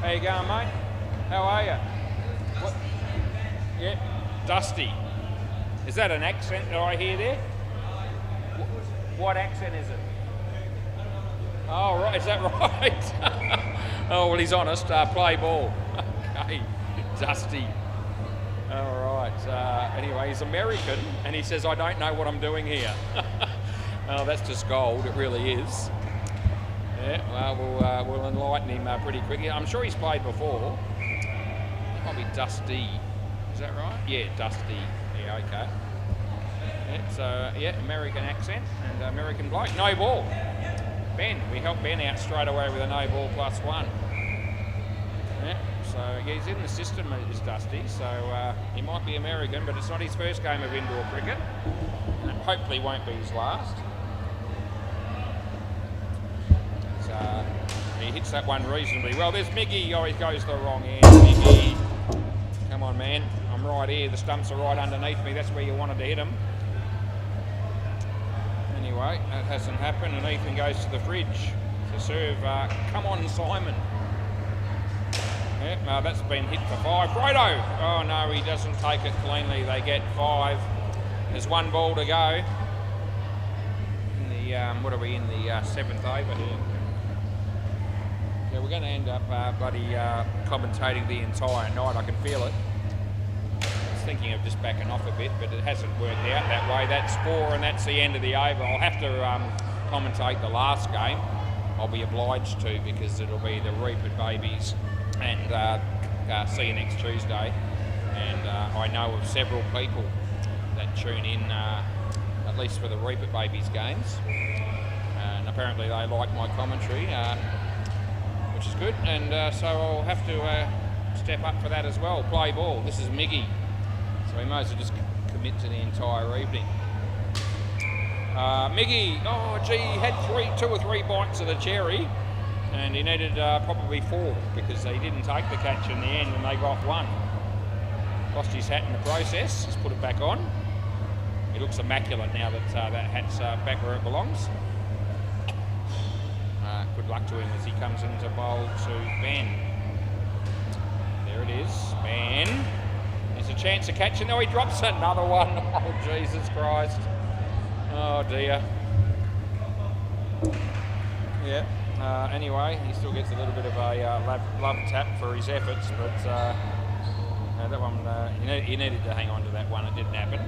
How you going, mate? How are you? What? Yeah, Dusty. Is that an accent that I hear there? What accent is it? Oh, right, is that right? Oh, well, he's honest. Play ball. Okay, Dusty. All right. Anyway, he's American, and he says, I don't know what I'm doing here. Oh, that's just gold. It really is. Yeah, well, we'll enlighten him pretty quickly. I'm sure he's played before. It might be Dusty. Is that right? Yeah, Dusty. Yeah, okay. Yeah, so, yeah, American accent and American bloke. No ball. Ben. We helped Ben out straight away with a no ball +1. Yeah, so yeah, he's in the system, is Dusty. So he might be American, but it's not his first game of indoor cricket. And it hopefully won't be his last. He hits that one reasonably well. There's Miggy. Oh, he goes the wrong end. Miggy. Come on, man. I'm right here. The stumps are right underneath me. That's where you wanted to hit them. Anyway, that hasn't happened, and Ethan goes to the fridge to serve. Come on, Simon. Yeah, that's been hit for 5. Righto. Oh, no, he doesn't take it cleanly. They get 5. There's 1 ball to go. In the, what are we in the 7th over here? Yeah, we're going to end up commentating the entire night. I can feel it. I was thinking of just backing off a bit, but it hasn't worked out that way. That's 4, and that's the end of the over. I'll have to commentate the last game. I'll be obliged to because it'll be the Reaper Babies and see you next Tuesday. And I know of several people that tune in, at least for the Reaper Babies games. And apparently they like my commentary. Which is good, and so I'll have to step up for that as well. Play ball. This is Miggy, so he might as well just commit to the entire evening. Miggy, oh gee, he had 2 or 3 bites of the cherry, and he needed probably 4 because he didn't take the catch in the end, and they got 1. Lost his hat in the process. Just put it back on. He looks immaculate now that that hat's back where it belongs. Good luck to him as he comes into bowl to Ben. There it is, Ben. There's a chance of catching. No, he drops another one. Oh, Jesus Christ. Oh, dear. Yeah. Anyway, he still gets a little bit of a love tap for his efforts, but that one, he needed to hang on to that one. It didn't happen.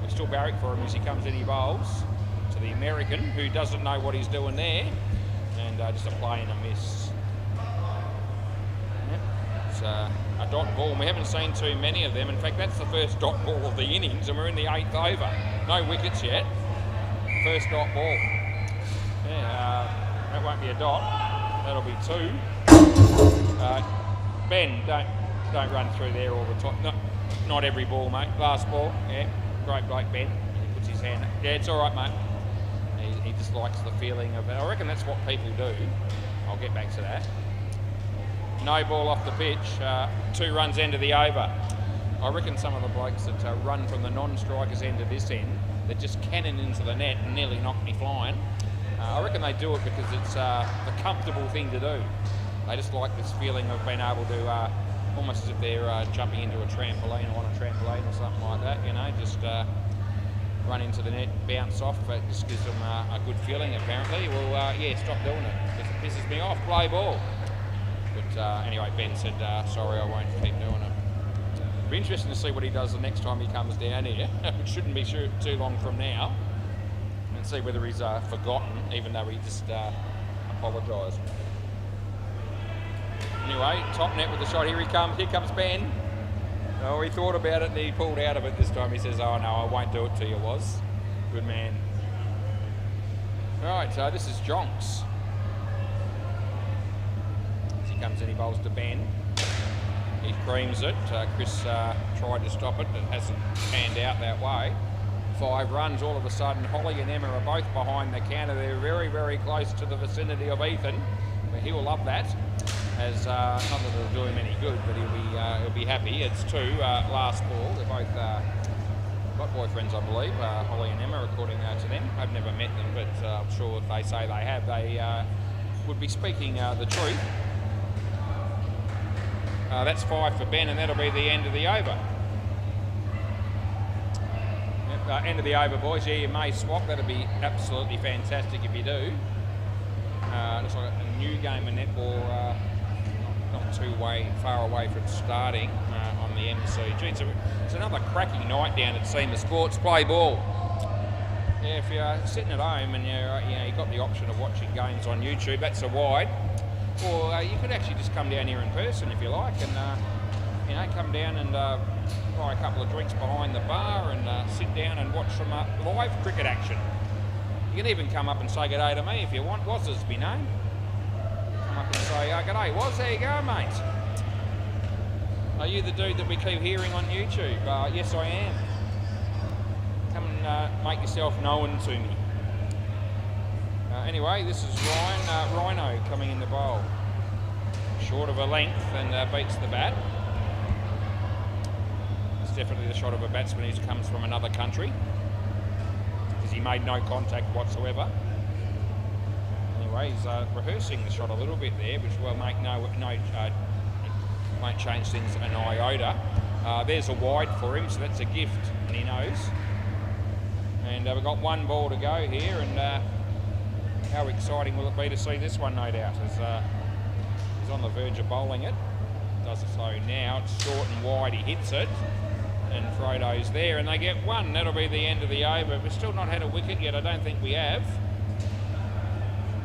We still barrack for him as he comes in, he bowls to the American, who doesn't know what he's doing there, and just a play and a miss. Yep. It's a dot ball, and we haven't seen too many of them. In fact, that's the first dot ball of the innings, and we're in the 8th over. No wickets yet. First dot ball. Yeah, that won't be a dot. That'll be 2. Ben, don't run through there all the time. No, not every ball, mate. Last ball. Yeah, great bloke, Ben. He puts his hand up. Yeah, it's all right, mate. He just likes the feeling of it. I reckon that's what people do. I'll get back to that. No ball off the pitch. 2 runs end of the over. I reckon some of the blokes that run from the non-strikers end to this end, that just cannon into the net and nearly knock me flying. I reckon they do it because it's the comfortable thing to do. They just like this feeling of being able to, almost as if they're jumping into a trampoline or on a trampoline or something like that, you know, just run into the net, bounce off. It just gives them a good feeling, apparently. Well, yeah, stop doing it because it pisses me off. Play ball. But anyway, Ben said, sorry, I won't keep doing it. It'll be interesting to see what he does the next time he comes down here, which shouldn't be too long from now, and see whether he's forgotten, even though he just apologised. Anyway, top net with the shot. Here he comes. Here comes Ben. Oh, he thought about it and he pulled out of it this time. He says, oh no, I won't do it till you was. Good man. All right, so this is Jonks. comes in, he bowls to Ben. He creams it. Chris tried to stop it, but hasn't panned out that way. 5 runs. All of a sudden, Holly and Emma are both behind the counter. They're very, very close to the vicinity of Ethan. But he will love that. As not that it'll do him any good, but he'll be happy. It's 2 last ball. They're both got boyfriends, I believe. Holly and Emma, according to them. I've never met them, but I'm sure if they say they have, they would be speaking the truth. That's 5 for Ben, and that'll be the end of the over. Yep, end of the over, boys. Yeah, you may swap. That'll be absolutely fantastic if you do. Looks like a new game of netball, not too far away from starting on the MCG. It's another cracking night down at SEMA Sports. Play ball. Yeah, if you're sitting at home and you've got the option of watching games on YouTube, that's a wide. Or you could actually just come down here in person if you like, and come down and buy a couple of drinks behind the bar and sit down and watch some live cricket action. You can even come up and say g'day to me if you want. Waz's be name. Come up and say, g'day Waz, how you going, mate? Are you the dude that we keep hearing on YouTube? Yes, I am. Come and make yourself known to me. Anyway, this is Rhino coming in the bowl. Short of a length and beats the bat. It's definitely the shot of a batsman who comes from another country, because he made no contact whatsoever. Anyway, he's rehearsing the shot a little bit there, which will make won't change things an iota. There's a wide for him, so that's a gift, and he knows. And we've got 1 ball to go here, and how exciting will it be to see this one, no doubt, as he's on the verge of bowling it. Does it so now. It's short and wide. He hits it, and Frodo's there, and they get 1. That'll be the end of the over. We've still not had a wicket yet. I don't think we have.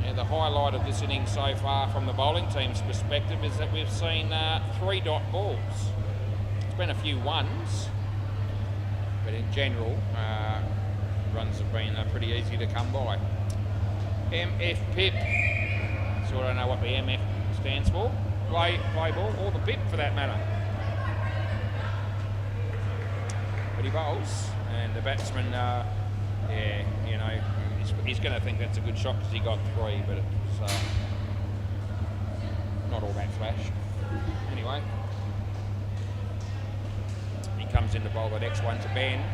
Yeah, the highlight of this innings so far from the bowling team's perspective is that we've seen 3 dot balls. It's been a few 1s, but in general, runs have been pretty easy to come by. MF Pip. So I don't know what the MF stands for. Play ball, or the Pip for that matter. But he bowls, and the batsman, he's going to think that's a good shot because he got 3, but it's not all that flash. Anyway, he comes in to bowl the next one to Ben.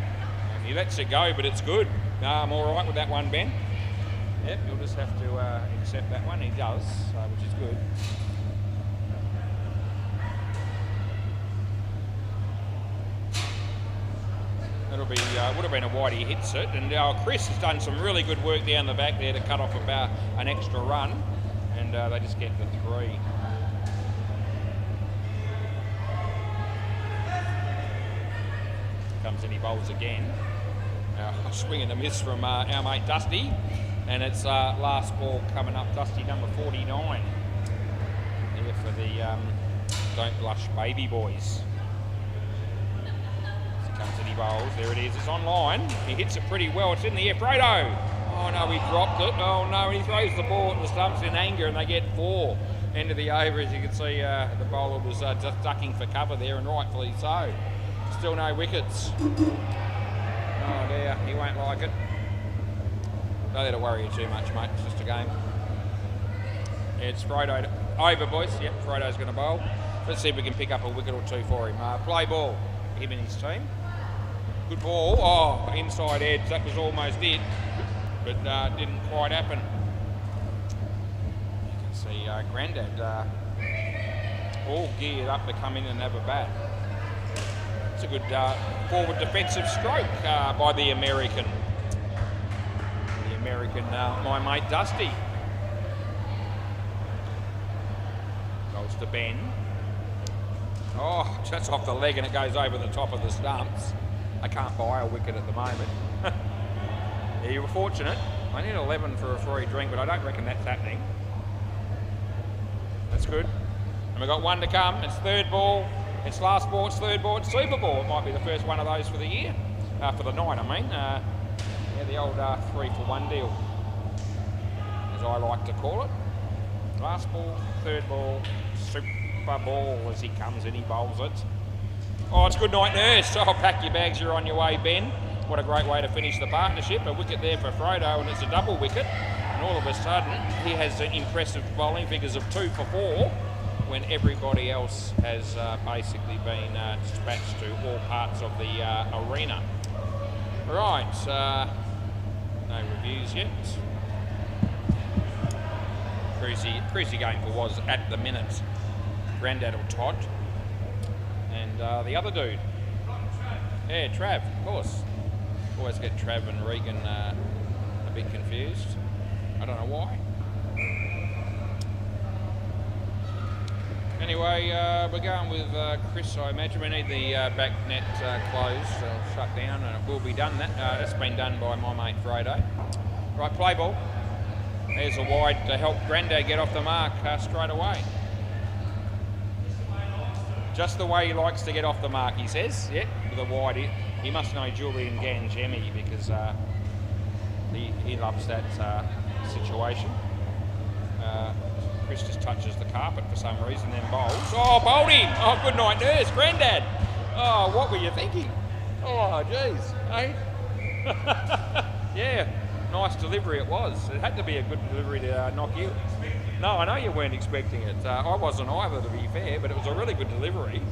And he lets it go, but it's good. I'm all right with that one, Ben. Yep, you'll just have to accept that one. He does, which is good. That'll be would have been a wide. He hits it, and Chris has done some really good work down the back there to cut off about an extra run, and they just get the 3. Comes in, he bowls again. Swing and a miss from our mate Dusty. And it's last ball coming up, Dusty, number 49. Here for the Don't Blush Baby Boys. As he comes in, he bowls. There it is. It's online. He hits it pretty well. It's in the air. Fredo! Oh, no, he dropped it. Oh, no, and he throws the ball at the stumps in anger, and they get 4. End of the over, as you can see, the bowler was just ducking for cover there, and rightfully so. Still no wickets. Oh, dear. He won't like it. Don't let it worry you too much, mate. It's just a game. It's Frodo over, boys. Yep, Frodo's going to bowl. Let's see if we can pick up a wicket or 2 for him. Play ball, him and his team. Good ball. Oh, inside edge. That was almost it, but didn't quite happen. You can see Grandad all geared up to come in and have a bat. It's a good forward defensive stroke by the American. My mate Dusty. Goes to Ben. Oh, just off the leg, and it goes over the top of the stumps. I can't buy a wicket at the moment. Yeah, you were fortunate. I need 11 for a free drink, but I don't reckon that's happening. That's good. And we've got 1 to come. It's 3rd ball. It's last ball. It's 3rd ball. It's Super Ball. It might be the first one of those for the year. For the night, I mean. Yeah, the old 3 for 1 deal, as I like to call it. Last ball, third ball, super ball as he comes in, he bowls it. Oh, it's good night nurse. Oh, pack your bags, you're on your way, Ben. What a great way to finish the partnership. A wicket there for Frodo, and it's a double wicket. And all of a sudden, he has impressive bowling figures of 2 for 4, when everybody else has basically been dispatched to all parts of the arena. Right, no reviews yet. Cruisy game for was at the minute. Grandad or Todd. And the other dude. Yeah, Trav, of course. Always get Trav and Regan a bit confused. I don't know why. Anyway, we're going with Chris. I imagine we need the back net closed, shut down, and it will be done. That's been done by my mate Fredo. Right, play ball. There's a wide to help Grandad get off the mark straight away. Just the way he likes to get off the mark, he says. Yep, with a wide. He must know Julian Gangemi because he loves that situation. Chris just touches the carpet for some reason, then bowls. Oh, bowled him! Oh, good night, nurse, Grandad. Oh, what were you thinking? Oh, jeez, eh? Yeah, nice delivery it was. It had to be a good delivery to knock you. No, I know you weren't expecting it. I wasn't either, to be fair, but it was a really good delivery.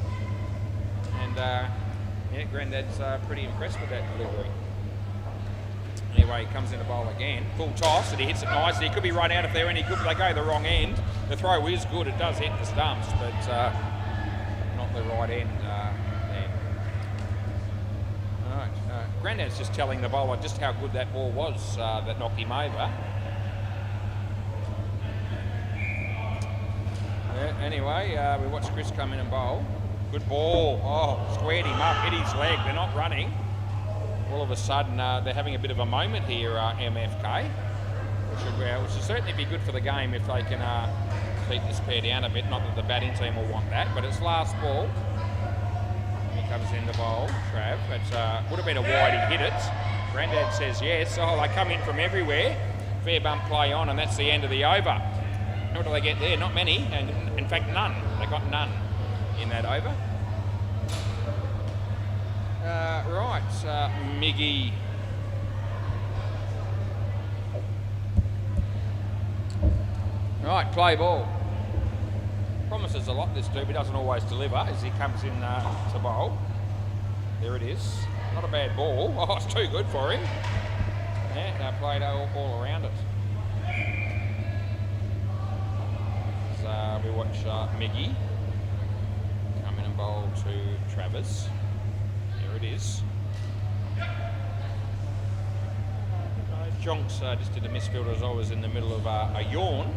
And yeah, Grandad's pretty impressed with that delivery. Anyway, he comes in the bowl again. Full toss, and he hits it nicely. He could be run out if they're any good, but they go the wrong end. The throw is good. It does hit the stumps, but not the right end there. All right. Grandad's just telling the bowler just how good that ball was that knocked him over. Anyway, we watched Chris come in and bowl. Good ball. Oh, squared him up, hit his leg. They're not running. All of a sudden, they're having a bit of a moment here, MFK, which should certainly be good for the game if they can keep this pair down a bit. Not that the batting team will want that, but it's last ball. He comes in to bowl, Trav. It would have been a wide, he hit it. Grandad says yes. Oh, they come in from everywhere. Fair bump play on, and that's the end of the over. What do they get there? Not many, and in fact none. They got none in that over. Right, Miggy. Right, play ball. Promises a lot, this dude, he doesn't always deliver as he comes in to bowl. There it is. Not a bad ball. Oh, it's too good for him. Yeah, played all around it. So we watch Miggy come in and bowl to Travers. There it is. Jonks just did a misfield as I was in the middle of a yawn,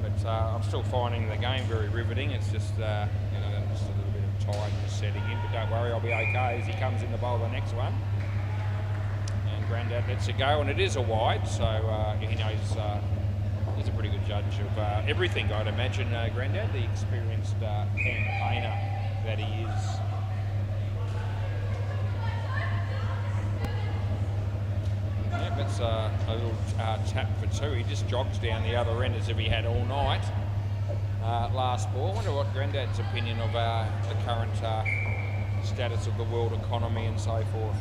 but I'm still finding the game very riveting. It's just you know, just a little bit of tiredness setting in, but don't worry, I'll be okay as he comes in the bowl the next one. And Grandad lets it go, and it is a wide, so he knows he's a pretty good judge of everything, I'd imagine. Grandad, the experienced campaigner that he is. Yeah, that's a little tap for 2. He just jogs down the other end as if he had all night. Last ball. I wonder what Grandad's opinion of the current status of the world economy and so forth.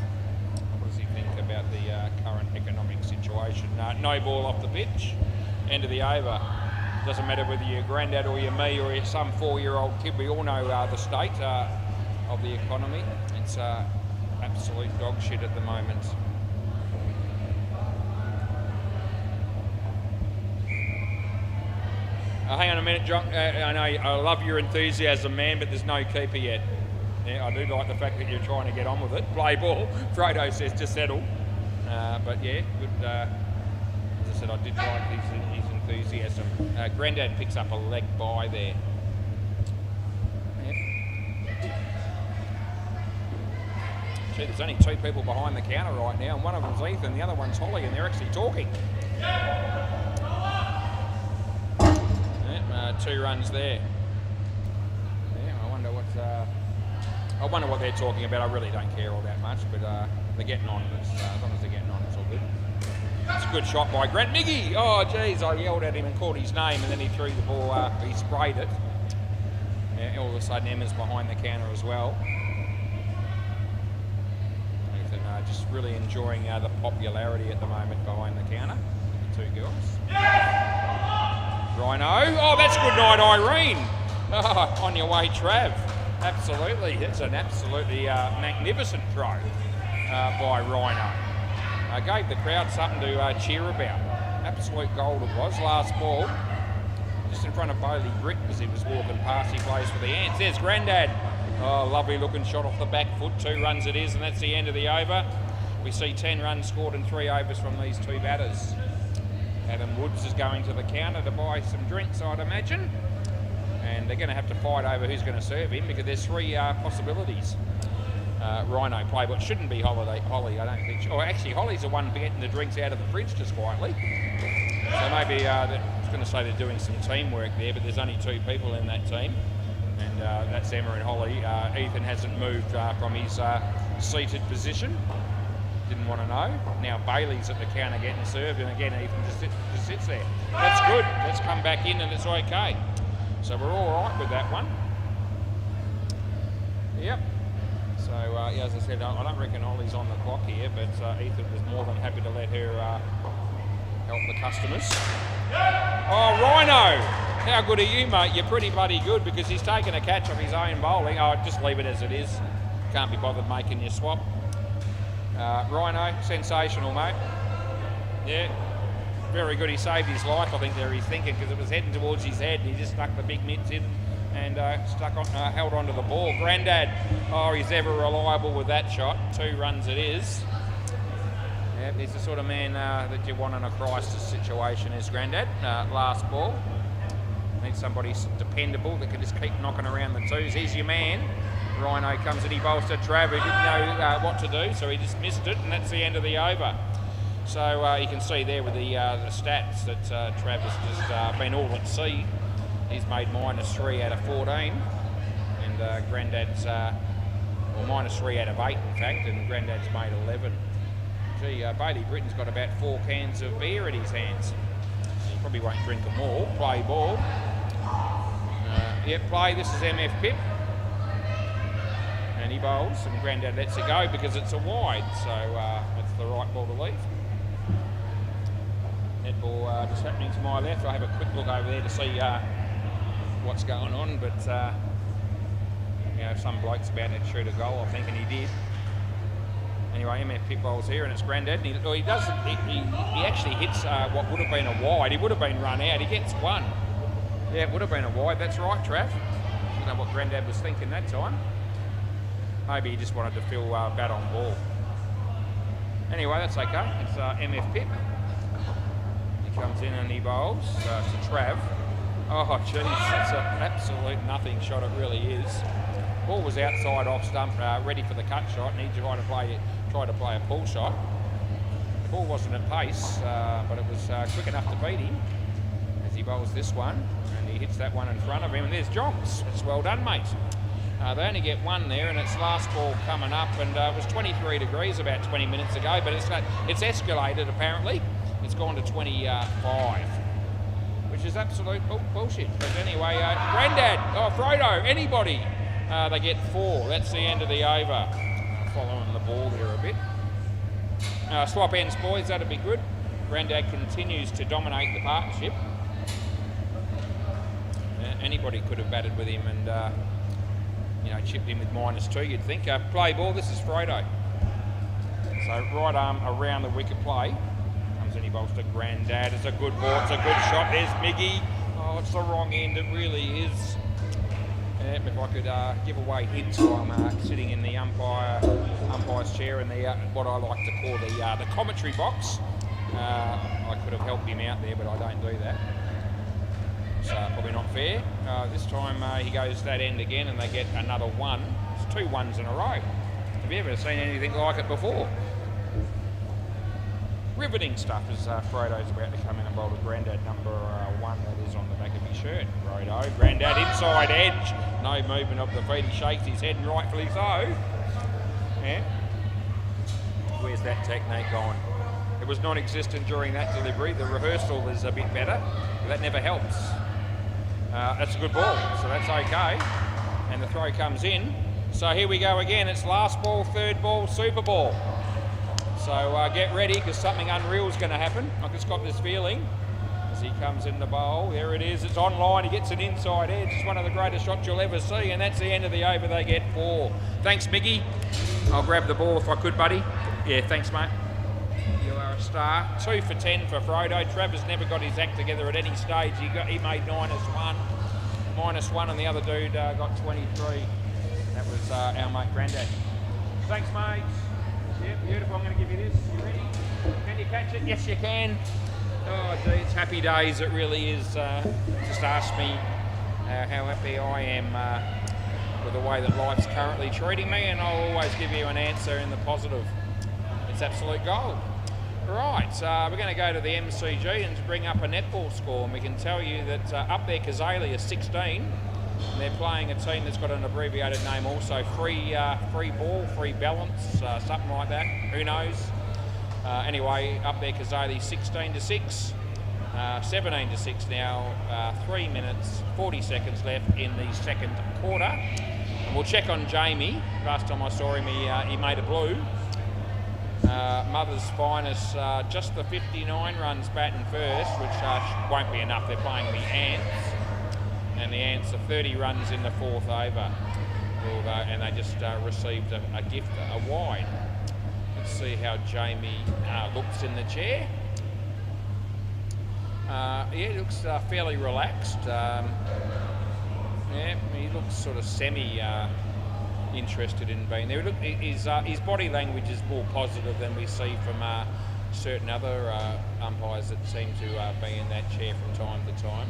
What does he think about the current economic situation? No ball off the pitch. End of the over. Doesn't matter whether you're Grandad or you're me or you're some 4-year-old kid. We all know the state of the economy. It's absolute dog shit at the moment. Hang on a minute, John. I know I love your enthusiasm, man, but there's no keeper yet. Yeah, I do like the fact that you're trying to get on with it. Play ball. Frodo says to settle. But yeah, good. As I said, I did like his enthusiasm. Grandad picks up a leg by there. Yep. Gee, there's only 2 people behind the counter right now, and one of them's Ethan, the other one's Holly, and they're actually talking. 2 runs there. Yeah, I wonder what they're talking about. I really don't care all that much, but they're getting on. As long as they're getting on, it's all good. It's a good shot by Grant Miggy. Oh, geez, I yelled at him and called his name, and then he threw the ball, he sprayed it. Yeah, all of a sudden Emma's behind the counter as well. Ethan just really enjoying the popularity at the moment behind the counter. The two girls. Rhino. Oh, that's good night, Irene. Oh, on your way, Trav. Absolutely. It's an absolutely magnificent throw by Rhino. Gave the crowd something to cheer about. Absolute gold it was. Last ball. Just in front of Bailey Britt as he was walking past. He plays for the Ants. There's Grandad. Oh, lovely looking shot off the back foot. 2 runs it is, and that's the end of the over. We see 10 runs scored in 3 overs from these 2 batters. Adam Woods is going to the counter to buy some drinks, I'd imagine. And they're going to have to fight over who's going to serve him because there's 3 possibilities. Rhino play, but shouldn't be Holly, I don't think. Oh, actually, Holly's the one getting the drinks out of the fridge just quietly. So maybe I was going to say they're doing some teamwork there, but there's only 2 people in that team, and that's Emma and Holly. Ethan hasn't moved from his seated position. Didn't want to know. Now Bailey's at the counter getting served, and again Ethan just sits there. That's good. Let's come back in, and it's okay. So we're all right with that one. Yep. So yeah, as I said, I don't reckon Holly's on the clock here, but Ethan was more than happy to let her help the customers. Oh, Rhino! How good are you, mate? You're pretty bloody good because he's taken a catch off his own bowling. Oh, just leave it as it is. Can't be bothered making your swap. Rhino, sensational, mate. Yeah, very good. He saved his life, I think, there he's thinking, because it was heading towards his head. He just stuck the big mitts in and held onto the ball. Grandad, oh, he's ever reliable with that shot. 2 runs it is. Yeah, he's the sort of man that you want in a crisis situation, is Grandad. Last ball. Need somebody dependable that can just keep knocking around the 2s. Here's your man. Rhino comes and he bowls to Trav, who didn't know what to do, so he just missed it, and that's the end of the over. So you can see there with the stats that Trav has just been all at sea. He's made -3 out of 14, and Grandad's, well, -3 out of 8 in fact, and Grandad's made 11. Gee, Bailey Britton's got about 4 cans of beer in his hands. He probably won't drink them all. Play ball. Yep, play. This is MF Pip. And he bowls, and Grandad lets it go because it's a wide, so it's the right ball to leave. Net ball just happening to my left. I have a quick look over there to see what's going on, but you know, some bloke's about to shoot a goal, I think, and he did. Anyway, MF Pip bowls here, and it's Grandad. And he actually hits what would have been a wide. He would have been run out. He gets 1. Yeah, it would have been a wide. That's right, Trav. I don't know what Grandad was thinking that time. Maybe he just wanted to feel bat on ball. Anyway, that's okay. It's MF Pip. He comes in and he bowls to Trav. Oh, geez, that's an absolute nothing shot. It really is. Ball was outside off stump, ready for the cut shot, and he tried to play a pull shot. The ball wasn't at pace, but it was quick enough to beat him as he bowls this one, and he hits that one in front of him. And there's Jonks. It's well done, mate. They only get 1 there, and it's last ball coming up, and it was 23 degrees about 20 minutes ago, but it's escalated apparently. It's gone to 25, which is absolute bullshit. But anyway, Grandad, oh, Frodo, anybody, they get 4. That's the end of the over. Following the ball there a bit. Swap ends, boys, that'd be good. Grandad continues to dominate the partnership. Anybody could have batted with him and you know, chipped in with -2, you'd think. Play ball, this is Frodo. So right arm around the wicket play. Comes in, he bowls to Grandad. It's a good ball, it's a good shot. There's Miggy. Oh, it's the wrong end, it really is. If I could give away hints while I'm sitting in the umpire's chair in the what I like to call the commentary box. I could have helped him out there, but I don't do that. So probably not fair. This time he goes that end again, and they get another 1. It's 2 1s in a row. Have you ever seen anything like it before? Riveting stuff as Frodo's about to come in and bowl to Grandad, number 1, that is on the back of his shirt. Frodo, Grandad inside edge, no movement of the feet, he shakes his head, and rightfully so. Yeah. Where's that technique gone? was non-existent during that delivery. The rehearsal is a bit better, but that never helps. That's a good ball, so that's okay. And the throw comes in. So here we go again. It's last ball, third ball, super ball. So get ready, because something unreal is going to happen. I've just got this feeling as he comes in the bowl. There it is. It's online. He gets an inside edge. It's one of the greatest shots you'll ever see, and that's the end of the over. They get 4. Thanks, Mickey. I'll grab the ball if I could, buddy. Yeah, thanks, mate. You are a star. 2 for 10 for Frodo. Trevor's never got his act together at any stage. He made -1, and the other dude got 23. That was our mate Grandad. Thanks, mate. Yeah, beautiful. I'm going to give you this. You ready? Can you catch it? Yes, you can. Oh, gee, it's happy days. It really is. Just ask me how happy I am with the way that life's currently treating me, and I'll always give you an answer in the positive. It's absolute gold. Right, we're going to go to the MCG and bring up a netball score, and we can tell you that up there, Kazali is 16. And they're playing a team that's got an abbreviated name also. Free ball, free balance, something like that. Who knows? Anyway, up there, Kazali 16-6. 17-6 now. 3 minutes, 40 seconds left in the second quarter. And we'll check on Jamie. Last time I saw him, he made a blue. Mother's finest, just the 59 runs batting first, which won't be enough. They're playing the Ants. And the Ants are 30 runs in the fourth over. And they just received a gift, a wide. Let's see how Jamie looks in the chair. Yeah, he looks fairly relaxed. Yeah, he looks sort of interested in being there. Look, his body language is more positive than we see from certain other umpires that seem to be in that chair from time to time.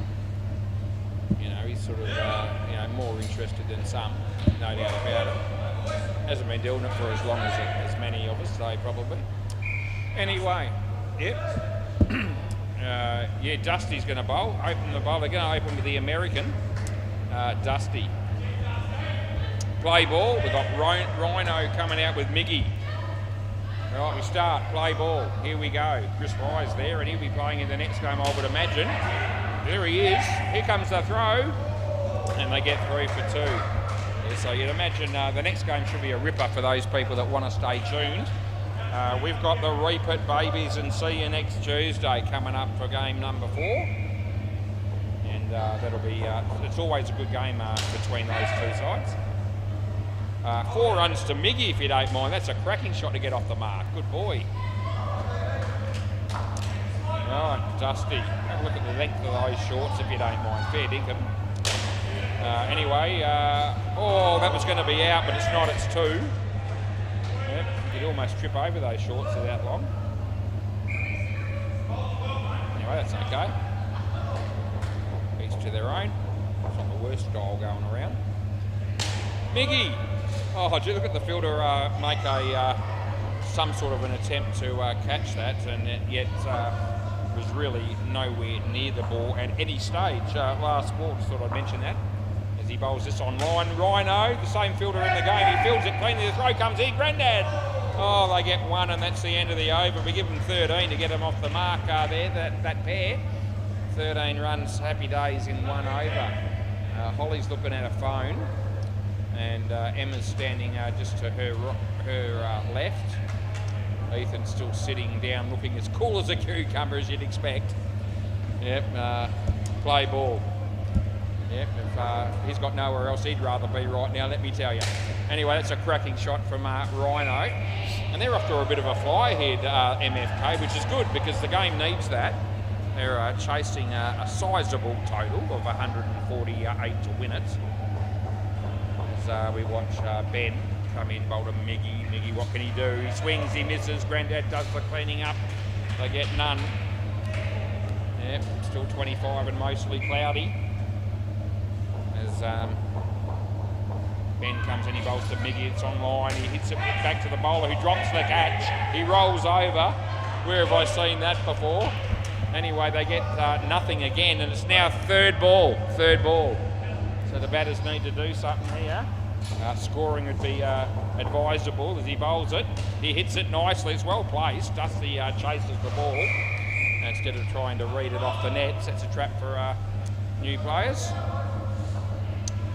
You know, he's sort of more interested than some, no doubt about it. Hasn't been doing it for as long as many of us, though, probably. Anyway, yep. Yeah, Dusty's going to bowl. Open the bowl. They're going to open with the American, Dusty. Play ball. We've got Rhino coming out with Miggy. Right, we start. Play ball. Here we go. Chris Rye's there, and he'll be playing in the next game, I would imagine. There he is. Here comes the throw. And they get 3 for 2. Yeah, so you'd imagine the next game should be a ripper for those people that want to stay tuned. We've got the Repeat Babies and See You Next Tuesday coming up for game number 4. And that'll be, it's always a good game between those two sides. 4 runs to Miggy, if you don't mind. That's a cracking shot to get off the mark. Good boy. Right, Dusty. Have a look at the length of those shorts, if you don't mind. Fair dinkum. Anyway, oh, that was going to be out, but it's not. It's 2. Yep, you'd almost trip over those shorts. They're that long. Anyway, that's okay. Each to their own. It's not the worst style going around. Miggy. Oh, gee, look at the fielder make some sort of an attempt to catch that, and yet was really nowhere near the ball at any stage. Last ball, just thought I'd mention that. As he bowls this on line, Rhino, the same fielder in the game, he fields it cleanly, the throw comes in, Grandad! Oh, they get 1, and that's the end of the over. We give them 13 to get them off the mark there, that pair. 13 runs, happy days in 1 over. Holly's looking at a phone, and Emma's standing just to her left. Ethan's still sitting down looking as cool as a cucumber as you'd expect. Yep, play ball. Yep, if he's got nowhere else he'd rather be right now, let me tell you. Anyway, that's a cracking shot from Rhino. And they're off to a bit of a fly here, MFK, which is good because the game needs that. They're chasing a sizeable total of 148 to win it. As we watch Ben come in, bowl to Miggy. Miggy, what can he do? He swings, he misses. Grandad does the cleaning up. They get none. Yep, still 25 and mostly cloudy. As Ben comes in, he bowls to Miggy. It's on line. He hits it back to the bowler who drops the catch. He rolls over. Where have I seen that before? Anyway, they get nothing again, and it's now third ball. So the batters need to do something here. Scoring would be advisable as he bowls it. He hits it nicely. It's well placed. Dusty chases the ball instead of trying to read it off the net. Sets a trap for new players.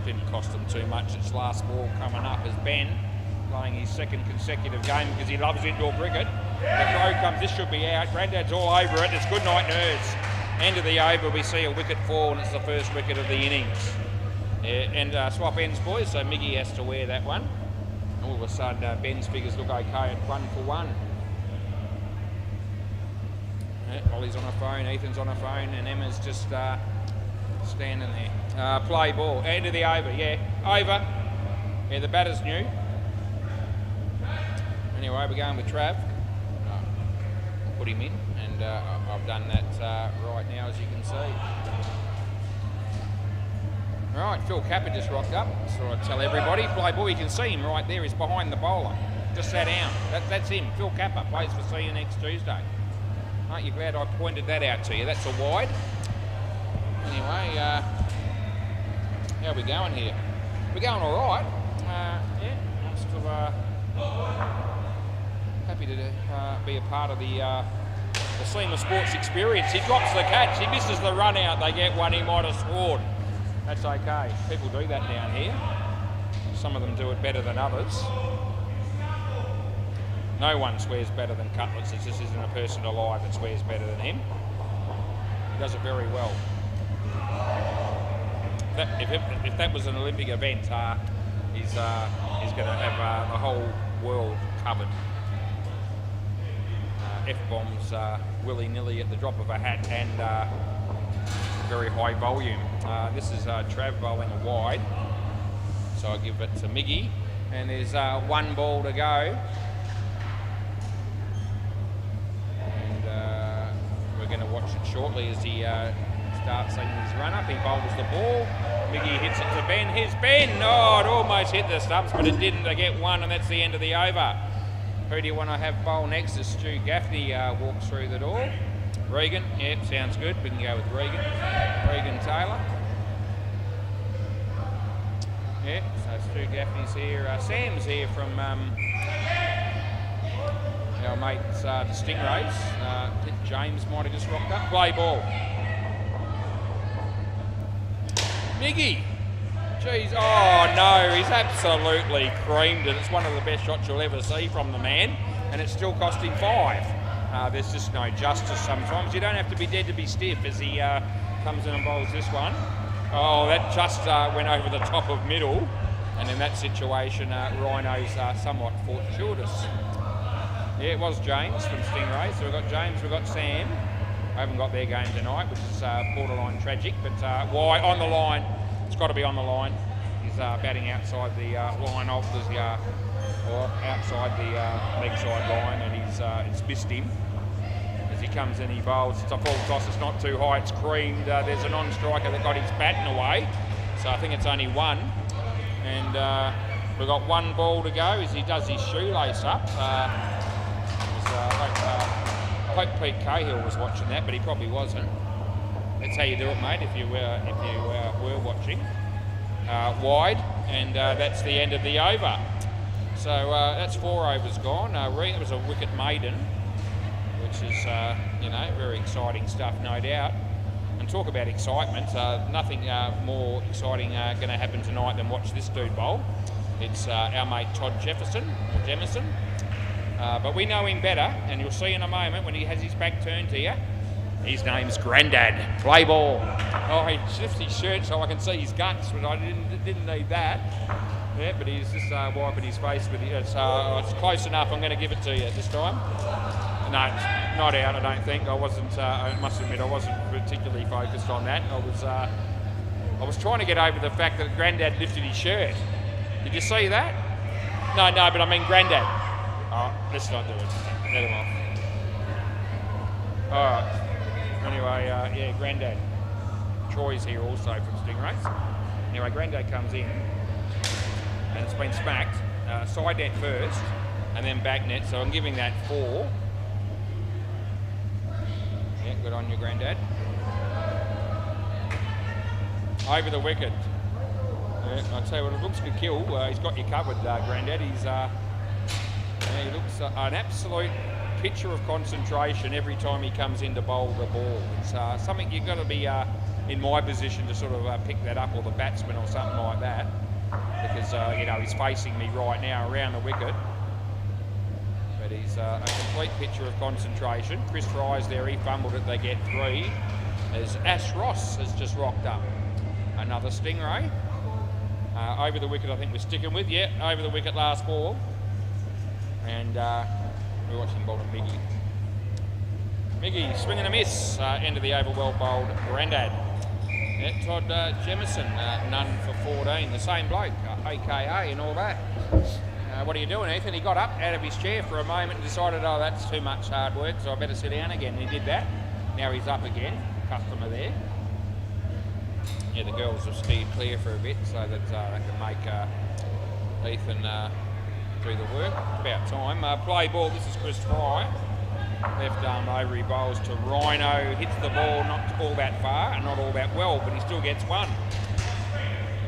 Didn't cost them too much. Its last ball coming up as Ben playing his second consecutive game because he loves indoor cricket. The throw comes. This should be out. Grandad's all over it. It's good night, nerds. End of the over, we see a wicket fall, and it's the first wicket of the innings. Yeah, and swap ends, boys, so Miggy has to wear that one. All of a sudden, Ben's figures look okay at 1 for 1. Yeah, Ollie's on a phone, Ethan's on a phone, and Emma's just standing there. Play ball, end of the over, yeah, over. Yeah, the batter's new. Anyway, we're going with Trav. I'll put him in, and I've done that right now, as you can see. Right, Phil Capper just rocked up, so I tell everybody. Play ball, you can see him right there, he's behind the bowler. Just sat down. That's him, Phil Capper, plays for See You next Tuesday. Aren't you glad I pointed that out to you? That's a wide. Anyway, how are we going here? We're going all right. Yeah, I'm still happy to be a part of the Seamless Sports experience. He drops the catch, he misses the run out, they get one, he might have scored. That's okay. People do that down here. Some of them do it better than others. No one swears better than Cutlets. There just isn't a person alive that swears better than him. He does it very well. If that was an Olympic event, he's going to have the whole world covered. F-bombs willy-nilly at the drop of a hat and very high volume. This is Trav bowling a wide, so I'll give it to Miggy, and there's one ball to go, and we're going to watch it shortly as he starts setting his run up. He bowls the ball, Miggy hits it to Ben. Here's Ben. Oh, it almost hit the stumps, but it didn't. They get one, and that's the end of the over. Who do you want to have bowl next? As Stu Gaffney walks through the door. Regan, yeah, sounds good. We can go with Regan. Regan Taylor. Yeah, so Stu Gaffney's here. Sam's here from our mates, the Stingrays. I think James might have just rocked up. Play ball. Miggy. Jeez, oh no, he's absolutely creamed it. It's one of the best shots you'll ever see from the man, and it's still cost him 5. There's just no justice sometimes. You don't have to be dead to be stiff as he comes in and bowls this one. Oh, that just went over the top of middle, and in that situation, Rhino's somewhat fortuitous. Yeah, it was James from Stingray. So we've got James, we've got Sam. I haven't got their game tonight, which is borderline tragic, but why on the line? It's got to be on the line. He's batting outside the line of the, or outside the leg side line, and it's missed him. As he comes in, he bowls. It's a full toss. It's not too high. It's creamed. There's a non-striker that got his batting away, so I think it's only one. And we've got one ball to go as he does his shoelace up. I hope Pete Cahill was watching that, but he probably wasn't. That's how you do it, mate, if you were watching. Wide, and that's the end of the over. So that's 4 overs gone. It was a wicket maiden, which is, very exciting stuff, no doubt. And talk about excitement, nothing more exciting going to happen tonight than watch this dude bowl. It's our mate Todd Jemison. But we know him better, and you'll see in a moment when he has his back turned to you. His name's Grandad. Play ball. Oh, he shifts his shirt so I can see his guts, but I didn't need that. Yeah, but he's just wiping his face with it. It's close enough. I'm going to give it to you this time. No, it's not out, I don't think. I wasn't. I must admit, I wasn't particularly focused on that. I was trying to get over the fact that Grandad lifted his shirt. Did you see that? No, but I mean Grandad. Oh, let's not do it. Let him off. All right. Anyway, yeah, Grandad. Troy's here also from Stingrays. Anyway, Grandad comes in, and it's been smacked. Side net first, and then back net, so I'm giving that 4. Yeah, good on you, Grandad. Over the wicket. I'll tell you what, it looks to kill. He's got you covered, Grandad. He looks an absolute picture of concentration every time he comes in to bowl the ball. It's something you've got to be in my position to sort of pick that up, or the batsman or something like that, because he's facing me right now around the wicket. But he's a complete picture of concentration. Chris Fry's there, he fumbled it, they get 3. As Ash Ross has just rocked up. Another stingray. Over the wicket I think we're sticking with. Yeah, over the wicket last ball. And we're watching bowl at Miggy. Miggy, swing and a miss. End of the over, well bowled, Grandad. Yeah, Todd Jemison, none for 14. The same bloke, AKA and all that. What are you doing, Ethan? He got up out of his chair for a moment and decided, oh, that's too much hard work, so I better sit down again. And he did that. Now he's up again. Customer there. Yeah, the girls have steered clear for a bit so that they can make Ethan do the work. About time. Play ball. This is Chris Fry. Left arm over, he bowls to Rhino. Hits the ball, not all that far and not all that well, but he still gets 1.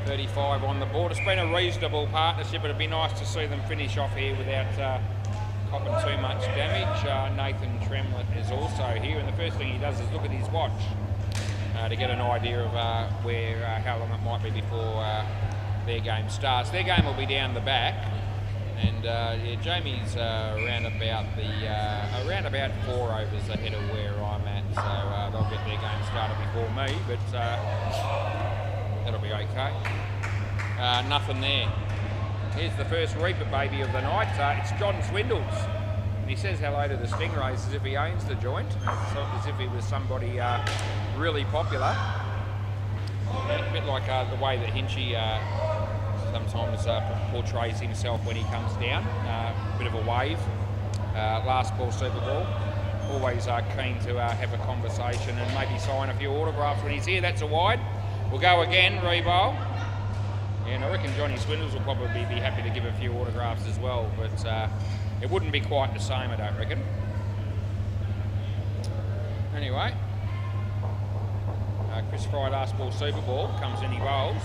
35 on the board. It's been a reasonable partnership, but it'd be nice to see them finish off here without copping too much damage. Nathan Tremlett is also here, and the first thing he does is look at his watch to get an idea of how long it might be before their game starts. Their game will be down the back, and Jamie's around about 4 overs ahead of where I'm at, so they'll get their game started before me, but that'll be okay. Nothing there. Here's the first Reaper baby of the night. It's John Swindles. And he says hello to the Stingrays as if he owns the joint, as if he was somebody really popular. A bit like the way that Hinchy sometimes portrays himself when he comes down. Bit of a wave. Last ball Super Bowl. Always keen to have a conversation and maybe sign a few autographs when he's here. That's a wide. We'll go again, re-bowl. Yeah, and I reckon Johnny Swindles will probably be happy to give a few autographs as well, but it wouldn't be quite the same, I don't reckon. Anyway, Chris Fry, last ball Super Bowl, comes in, he bowls.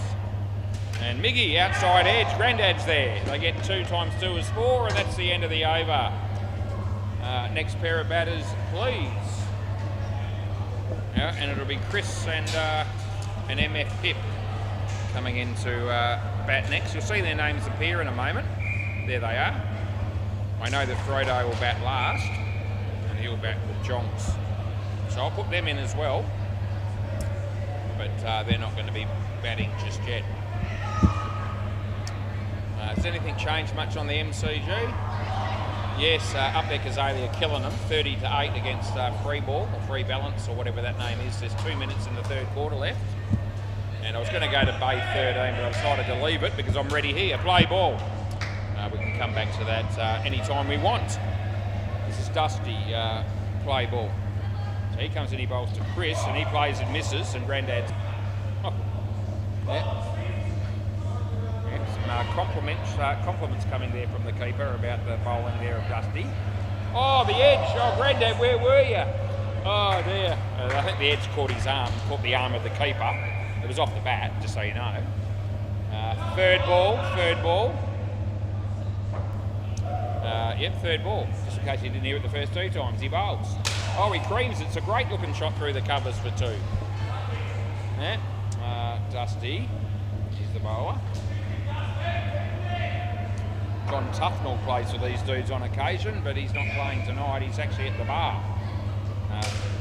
And Miggy, outside edge, Grandad's there. They get 2 times 2 is 4, and that's the end of the over. Next pair of batters, please. Yeah, and it'll be Chris and MF Pip coming into bat next. You'll see their names appear in a moment. There they are. I know that Frodo will bat last, and he'll bat with Jonks. So I'll put them in as well, but they're not going to be batting just yet. Has anything changed much on the MCG? Yes, up there Kazalia killing them, 30-8 against free ball, or free balance, or whatever that name is. There's 2 minutes in the third quarter left. And I was going to go to Bay 13, but I decided to leave it because I'm ready here. Play ball. We can come back to that anytime we want. This is Dusty, play ball. So he comes in, he bowls to Chris, and he plays and misses, and Grandad's... Oh, yeah. Some compliments coming there from the keeper about the bowling there of Dusty. Oh, the edge. Oh, Grandad, where were you? Oh, there. I think the edge caught his arm, caught the arm of the keeper. It was off the bat, just so you know. Third ball. Yep, third ball. Just in case you didn't hear it the first 2 times, he bowls. Oh, he creams it. It's a great looking shot through the covers for 2. Yeah. Dusty, he's the bowler. John Tufnell plays for these dudes on occasion, but he's not playing tonight. He's actually at the bar.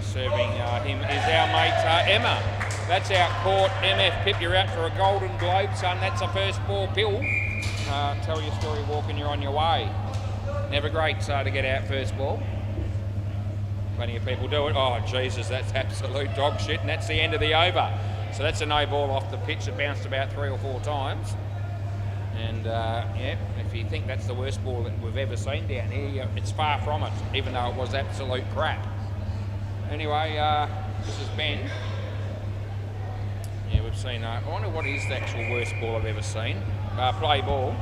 Serving him is our mate Emma. That's out court. MF Pip, you're out for a Golden Globe, son. That's a first ball pill. Tell your story walking, you're on your way. Never great to get out first ball. Plenty of people do it. Oh, Jesus, that's absolute dog shit, and that's the end of the over. So that's a no ball off the pitch. It bounced about 3 or 4 times. And, yeah, if you think that's the worst ball that we've ever seen down here, it's far from it, even though it was absolute crap. Anyway, this is Ben. Yeah, we've seen... I wonder what is the actual worst ball I've ever seen. Play ball.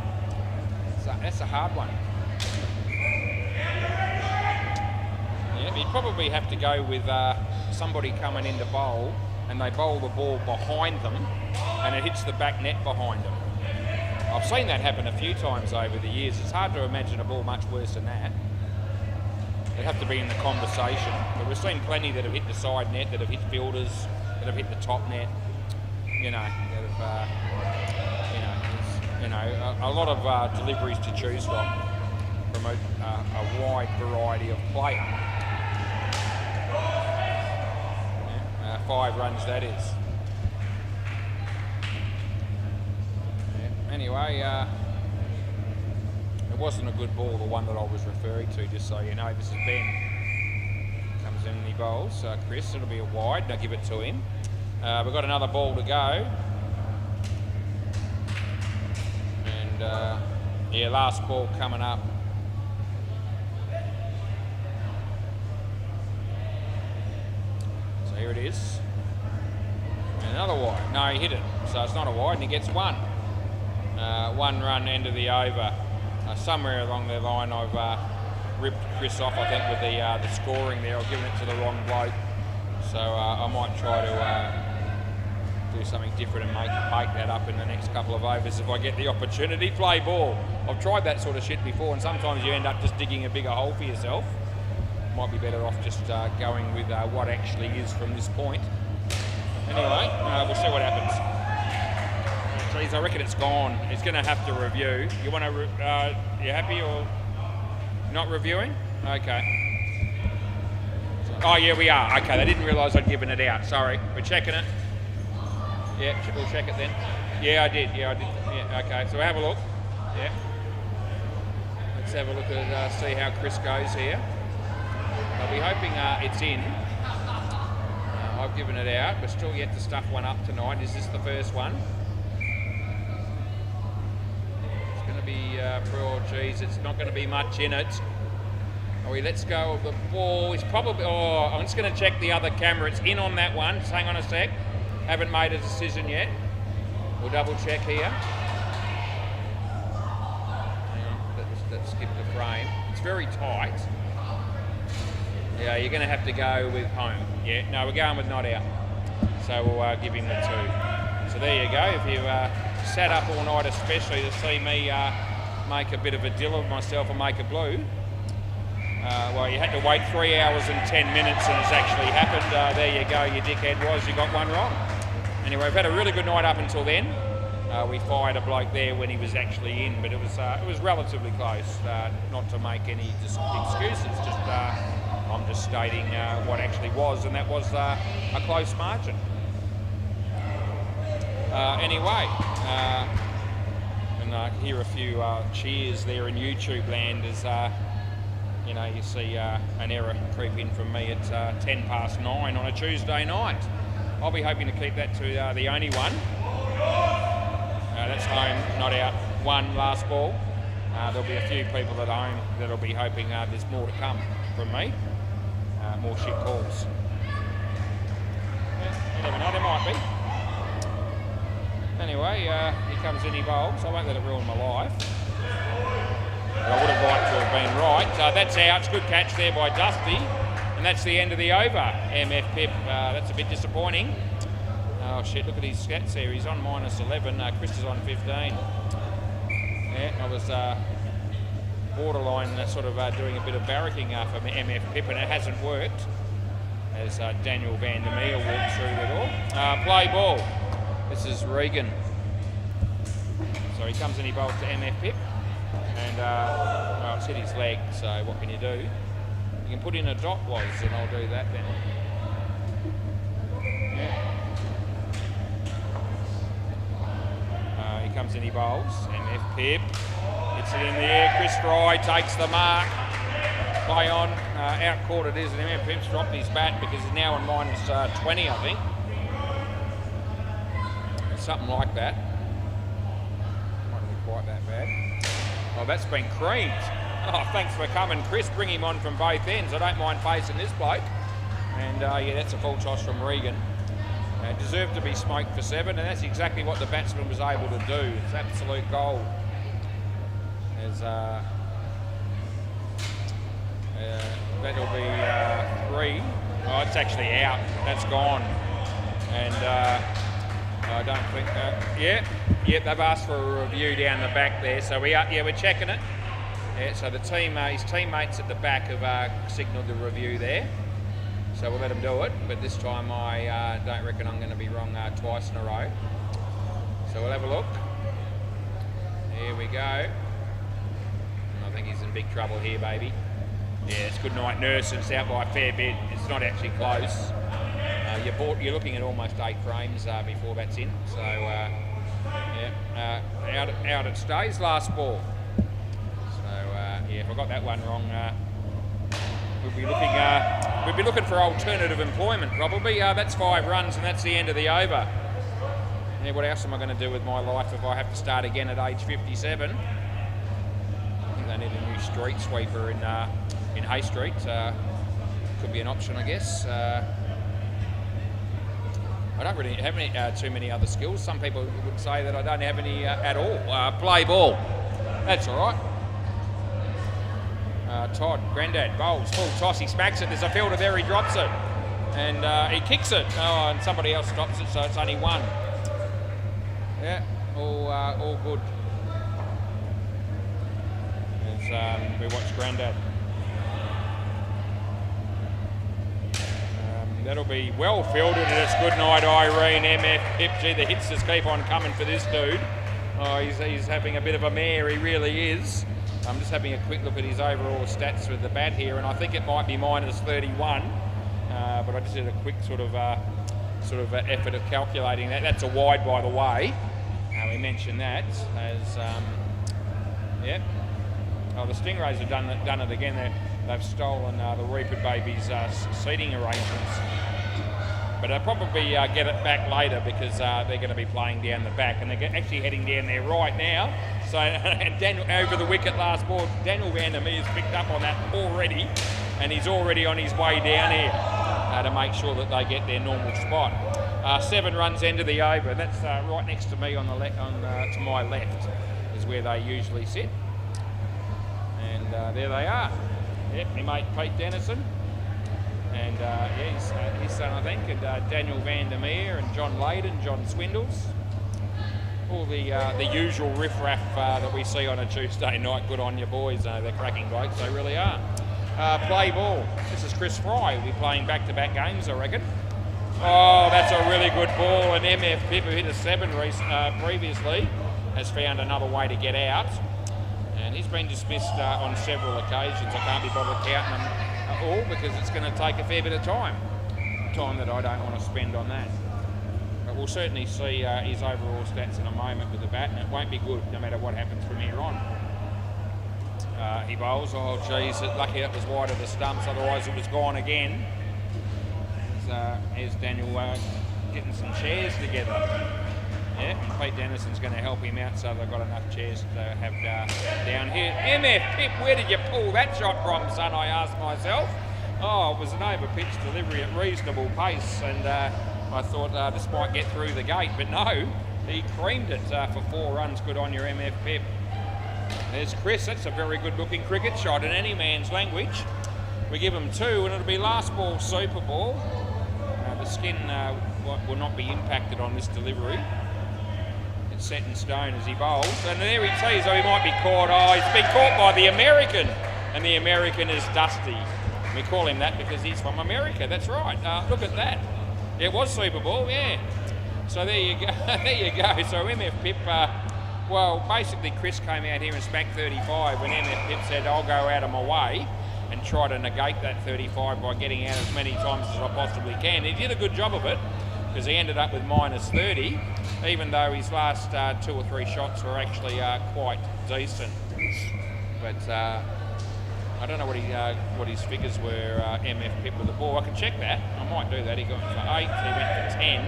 That's a hard one. Yeah, you'd probably have to go with somebody coming in to bowl, and they bowl the ball behind them, and it hits the back net behind them. I've seen that happen a few times over the years. It's hard to imagine a ball much worse than that. They'd have to be in the conversation. But we've seen plenty that have hit the side net, that have hit fielders, that have hit the top net. You know, that have, a lot of deliveries to choose from a wide variety of player. 5 runs that is. Anyway, it wasn't a good ball, the one that I was referring to, just so you know. This is Ben. Comes in and he bowls. Chris, it'll be a wide. I'll give it to him. We've got another ball to go. And, yeah, last ball coming up. So here it is. And another wide. No, he hit it. So it's not a wide, and he gets 1. 1 run end of the over. Somewhere along the line I've ripped Chris off, I think, with the scoring there. I've given it to the wrong bloke. So I might try to do something different and make that up in the next couple of overs if I get the opportunity. Play ball. I've tried that sort of shit before, and sometimes you end up just digging a bigger hole for yourself. Might be better off just going with what actually is from this point. Anyway, we'll see what happens. Geez, I reckon it's gone. It's going to have to review. You want to? You happy or not reviewing? Okay. Oh yeah, we are. Okay, they didn't realise I'd given it out. Sorry, we're checking it. Yeah, we'll check it then. Yeah, I did. Yeah, I did. Yeah, okay. So have a look. Yeah. Let's have a look at see how Chris goes here. I'll be hoping it's in. I've given it out. We're still yet to stuff one up tonight. Is this the first one? Oh geez, it's not going to be much in it. Oh, he lets go of the ball. He's probably. Oh, I'm just going to check the other camera. It's in on that one. Just hang on a sec. Haven't made a decision yet. We'll double check here. Hang on, let's skip the frame. It's very tight. Yeah, you're going to have to go with home. Yeah, no, we're going with not out. So we'll give him the 2. So there you go. If you've sat up all night, especially to see me make a bit of a deal of myself and make a blue. Well, you had to wait 3 hours and 10 minutes and it's actually happened. There you go, you dickhead you got one wrong. Anyway, we've had a really good night up until then. We fired a bloke there when he was actually in, but it was relatively close. Not to make any excuses, just I'm just stating what actually was, and that was a close margin. Anyway, and I hear a few cheers there in YouTube land as you know, you see an error creep in from me at 10 past 9 on a Tuesday night. I'll be hoping to keep that to the only one. That's home, not out. 1 last ball. There'll be a few people at home that'll be hoping there's more to come from me. More shit calls. Yeah, you never know, there might be. Anyway, here comes in, he bowls. I won't let it ruin my life. But I would have liked to have been right. That's out. It's a good catch there by Dusty. And that's the end of the over. MF Pip, that's a bit disappointing. Oh shit, look at his stats there. He's on -11. Chris is on 15. Yeah, I was borderline sort of doing a bit of barracking for MF Pip, and it hasn't worked. As Daniel Van der Meer walked through it all. Play ball. This is Regan. So he comes in, he bowls to MF Pip. And well, it's hit his leg, so what can you do? You can put in a dot was, and I'll do that then. Yeah. He comes in, he bowls. MF Pip. Hits it in the air. Chris Fry takes the mark. Play on. Out court it is, and MF Pip's dropped his bat because he's now on -20, I think. Something like that. Mightn't be quite that bad. Oh, that's been creamed. Oh, thanks for coming, Chris. Bring him on from both ends. I don't mind facing this bloke. And yeah, that's a full toss from Regan. Deserved to be smoked for 7, and that's exactly what the batsman was able to do. It's absolute gold. There's that'll be 3. Oh, it's actually out. That's gone. And I don't think. Yeah, they've asked for a review down the back there, so we're checking it. Yeah, so the team, his teammates at the back have signalled the review there, so we'll let them do it. But this time I don't reckon I'm going to be wrong twice in a row. So we'll have a look. Here we go. I think he's in big trouble here, baby. Yeah, it's Good Night Nurse, and it's out by a fair bit. It's not actually close. You're looking at almost 8 frames before that's in. So out it stays. Last ball. So if I got that one wrong, we'd be looking for alternative employment probably. That's 5 runs, and that's the end of the over. Yeah, what else am I going to do with my life if I have to start again at age 57? I think they need a new street sweeper in Hay Street. Could be an option, I guess. I don't really have too many other skills. Some people would say that I don't have any at all. Play ball. That's all right. Todd, Grandad, bowls, full toss. He smacks it. There's a fielder there. He drops it. And he kicks it. Oh, and somebody else stops it, so it's only 1. Yeah, all good. As we watch Grandad. That'll be well fielded, and it's Good Night Irene, MF Pip. Gee, the hits just keep on coming for this dude. Oh, he's having a bit of a mare, he really is. I'm just having a quick look at his overall stats with the bat here, and I think it might be minus 31. But I just did a quick sort of effort of calculating that. That's a wide, by the way. We mentioned that as yeah. Oh, the Stingrays have done it again. They've stolen the Reaper Babies' seating arrangements. But they'll probably get it back later because they're going to be playing down the back, and they're actually heading down there right now. So, and Daniel, over the wicket last ball, Daniel van der Meer's picked up on that already, and he's already on his way down here to make sure that they get their normal spot. 7 runs into the over. That's right next to me on the to my left is where they usually sit, and there they are. Yep, my mate Pete Dennison, and his son, I think, and Daniel van der Meer and John Layden, John Swindles. All the usual riffraff that we see on a Tuesday night. Good on you, boys. They're cracking blokes, they really are. Play ball. This is Chris Fry. We'll be playing back-to-back games, I reckon. Oh, that's a really good ball. And MF Pip, who hit a 7 previously, has found another way to get out. And he's been dismissed on several occasions. I can't be bothered counting them all because it's going to take a fair bit of time that I don't want to spend on that. But we'll certainly see his overall stats in a moment with the bat, and it won't be good no matter what happens from here on. He bowls. Oh, geez, lucky that was wide of the stumps, otherwise it was gone again. Here's Daniel getting some chairs together. Yeah, and Pete Dennison's going to help him out so they've got enough chairs to have down here. MF Pip, where did you pull that shot from, son? I asked myself. Oh, it was an over-pitched delivery at reasonable pace, and I thought this might get through the gate, but no, he creamed it for 4 runs. Good on your MF Pip. There's Chris. That's a very good-looking cricket shot in any man's language. We give him 2, and it'll be last ball, super ball. The skin will not be impacted on this delivery. It's set in stone as he bowls. And there he sees, he might be caught. Oh, he's been caught by the American. And the American is Dusty. We call him that because he's from America. That's right. Look at that. It was super ball, yeah. So there you go. There you go. So MF Pip, well, basically Chris came out here and smacked 35 when MF Pip said, I'll go out of my way and try to negate that 35 by getting out as many times as I possibly can. He did a good job of it because he ended up with minus 30, even though his last 2 or 3 shots were actually quite decent. But I don't know what his figures were, MF Pip with the ball. I can check that. I might do that. He got for 8, he went for 10,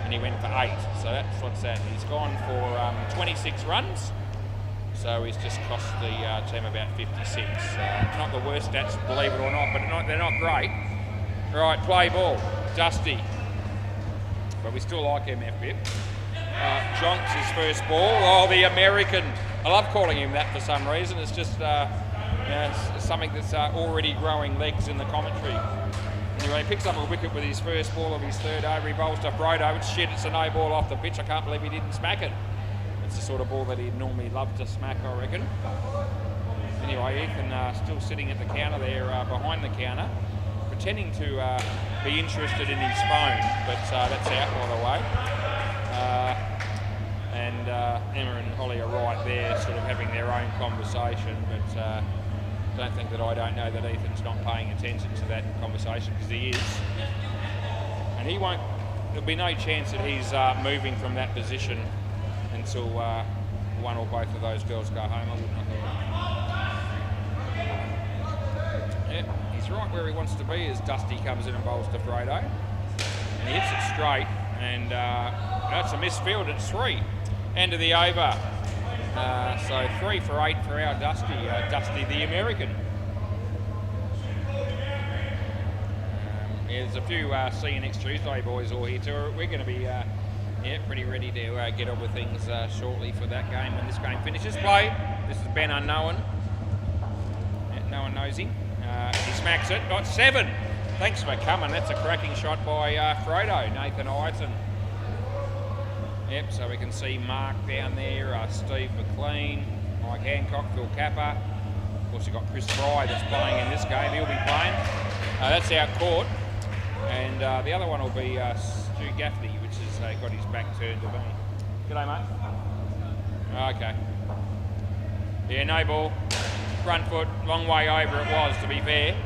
and he went for 8. So that's what's that. He's gone for 26 runs. So he's just cost the team about 56. Not the worst stats, believe it or not, but they're not great. Right, play ball. Dusty. But we still like MF Pip. Jonks his first ball. Oh, the American. I love calling him that for some reason. It's just it's something that's already growing legs in the commentary. When Anyway, he picks up a wicket with his first ball of his third over. He bowls to Frodo. It's shit, it's a no ball off the pitch. I can't believe he didn't smack it. It's the sort of ball that he'd normally love to smack, I reckon. Anyway, Ethan still sitting at the counter there, behind the counter, pretending to be interested in his phone, but that's out, by the way. And Emma and Holly are right there, sort of having their own conversation, but don't think that I don't know that Ethan's not paying attention to that conversation, because he is. And he won't, there'll be no chance that he's moving from that position until one or both of those girls go home, I wouldn't have thought. Yep, he's right where he wants to be as Dusty comes in and bowls to Frodo. And he hits it straight, and that's a misfield at 3. End of the over. So 3 for 8 for our Dusty, Dusty the American. There's a few See You Next Tuesday boys all here too. We're going to be pretty ready to get on with things shortly for that game when this game finishes. Play. This is Ben Unknown. No one knows him. He smacks it. Got 7. Thanks for coming. That's a cracking shot by Frodo, Nathan Ireton. Yep, so we can see Mark down there, Steve McLean, Mike Hancock, Phil Capper. Of course, you've got Chris Fry that's playing in this game. He'll be playing. That's our court. And the other one will be Stu Gaffney, which has got his back turned to me. G'day, mate. Okay. Yeah, no ball. Front foot, long way over it was, to be fair.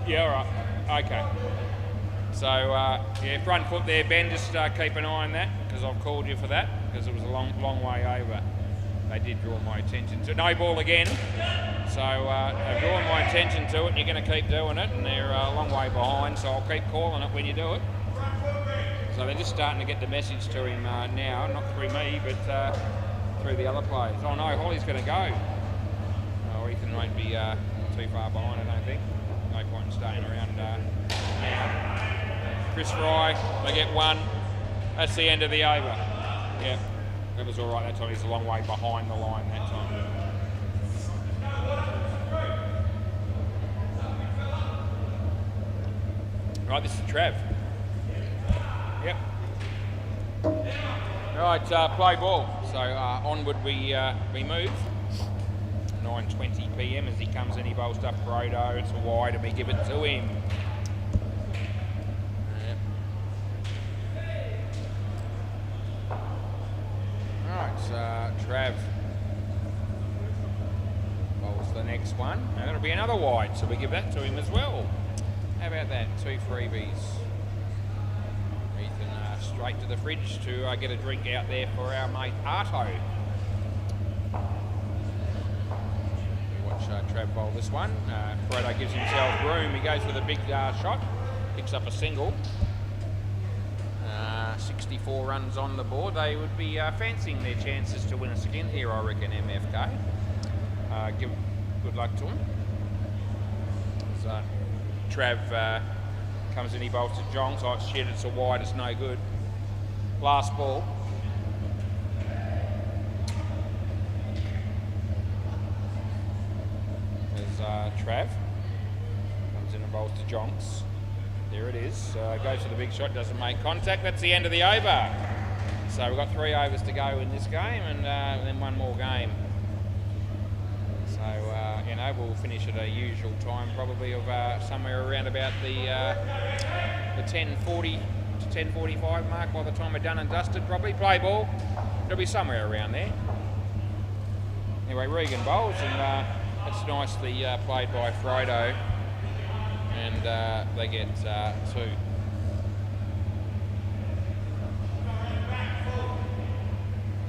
Yeah, all right. Okay. So, yeah, front foot there, Ben, just keep an eye on that, because I've called you for that, because it was a long way over. They did draw my attention to it. No ball again. So, they've drawn my attention to it, and you're going to keep doing it, and they're a long way behind, so I'll keep calling it when you do it. So they're just starting to get the message to him now, not through me, but through the other players. Oh no, Holly's going to go. Oh, Ethan won't be too far behind, I don't think. No point in staying around now. Chris Fry, they get 1. That's the end of the over. Yeah, that was all right that time. He's a long way behind the line that time. Right, this is Trav. Yep. Right, play ball. So onward we move. 9:20 PM as he comes in, he bowls to Frodo. It's a wide and we give it to him. Trav bowls the next one, and it'll be another wide, so we give that to him as well. How about that? 2 freebies. Ethan straight to the fridge to get a drink out there for our mate Arto. We watch Trav bowl this one. Frodo gives himself room. He goes for the big shot, picks up a single. 64 runs on the board. They would be fancying their chances to win us again here, I reckon, MFK. Give good luck to them. So, Trav comes in, he bowls to Jongs. Oh shit, it's a wide, it's no good. Last ball. There's Trav. Comes in and bowls to Jongs. There it is. Goes for the big shot, doesn't make contact. That's the end of the over. So we've got 3 overs to go in this game, and then 1 more game. So you know, we'll finish at a usual time, probably of somewhere around about the 10:40 to 10:45 mark by the time we're done and dusted. Probably play ball. It'll be somewhere around there. Anyway, Regan bowls, and that's nicely played by Frodo. And they get 2.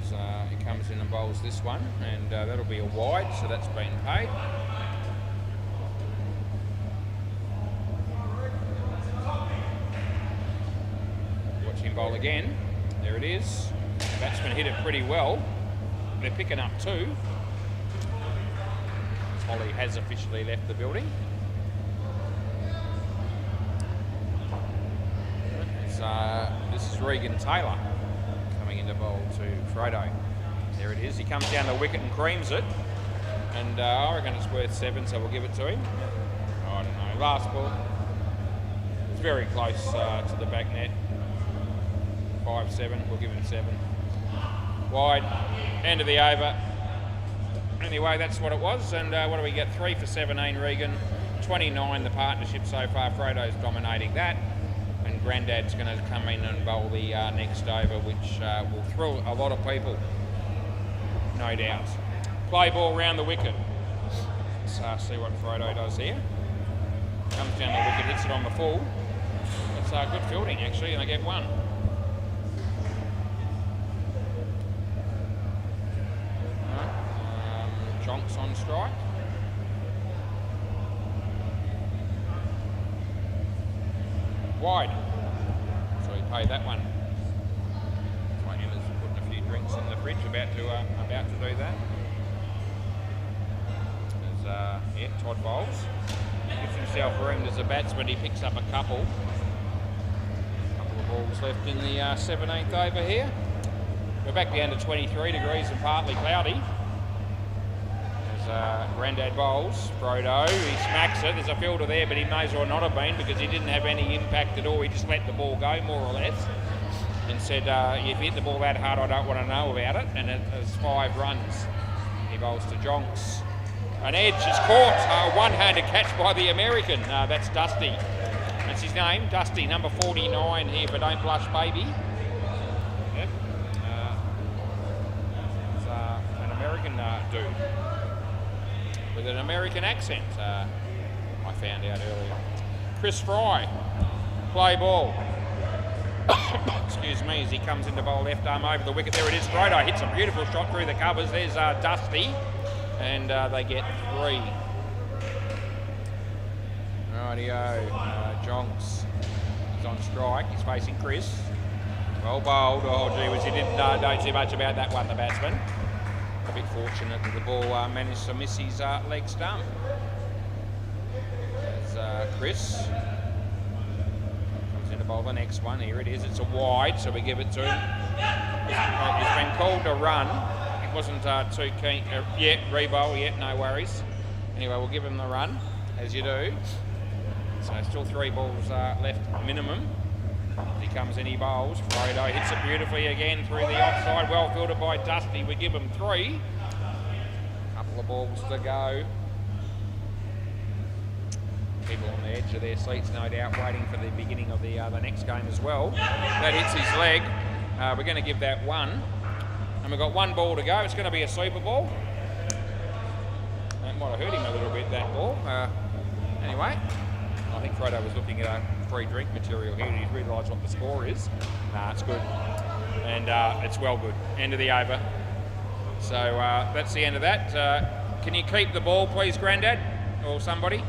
So he comes in and bowls this one, and that'll be a wide, so that's been paid. Watch him bowl again. There it is. The batsman hit it pretty well. They're picking up 2. Holly has officially left the building. This is Regan Taylor coming into bowl to Frodo. There it is. He comes down the wicket and creams it. And I reckon it's worth 7, so we'll give it to him. I don't know. last ball. It's very close to the back net. 5-7. We'll give him 7. Wide. End of the over. Anyway, that's what it was. And what do we get? 3 for 17, Regan. 29 the partnership so far. Frodo's dominating that. And Grandad's going to come in and bowl the next over, which will thrill a lot of people. No doubt. Play ball round the wicket. Let's see what Frodo does here. Comes down the wicket, hits it on the full. It's good fielding actually, and they get 1. Jonks on strike. Wide. So he paid that one. Emma's putting a few drinks in the fridge, about to do that. There's Todd bowls. Gives himself room. There's a batsman. He picks up a couple. Couple of balls left in the 17th over here. We're back down to 23 degrees and partly cloudy. Grandad bowls, Frodo, he smacks it. There's a fielder there, but he may as well not have been because he didn't have any impact at all. He just let the ball go, more or less, and said, if you hit the ball that hard, I don't want to know about it. And it was 5 runs. He bowls to Jonks. An edge is caught. One-handed catch by the American. That's Dusty. That's his name, Dusty, number 49 here for Don't Blush Baby. Yep. It's an American dude. With an American accent, I found out earlier. Chris Fry, play ball. Excuse me, as he comes into bowl left arm over the wicket. There it is. Frodo hits a beautiful shot through the covers. There's Dusty, and they get 3. Rightio, Jonks is on strike. He's facing Chris. Well bowled. Oh, gee whiz, he didn't know too much about that one, the batsman. A bit fortunate that the ball managed to miss his leg stump. There's Chris. Comes in to bowl the next one. Here it is. It's a wide, so we give it to him. He's been called to run. It wasn't too keen yet. Rebowl yet. No worries. Anyway, we'll give him the run, as you do. So still 3 balls left minimum. He comes in, he bowls. Frodo hits it beautifully again through the offside. Well fielded by Dusty. We give him 3. Couple of balls to go. People on the edge of their seats, no doubt, waiting for the beginning of the next game as well. That hits his leg. We're going to give that 1. And we've got 1 ball to go. It's going to be a super ball. That might have hurt him a little bit, that ball. Anyway, I think Frodo was looking at free drink material here. He's realised what the score is. Nah, it's good. And it's well good. End of the over. So that's the end of that. Can you keep the ball, please, Grandad? Or somebody?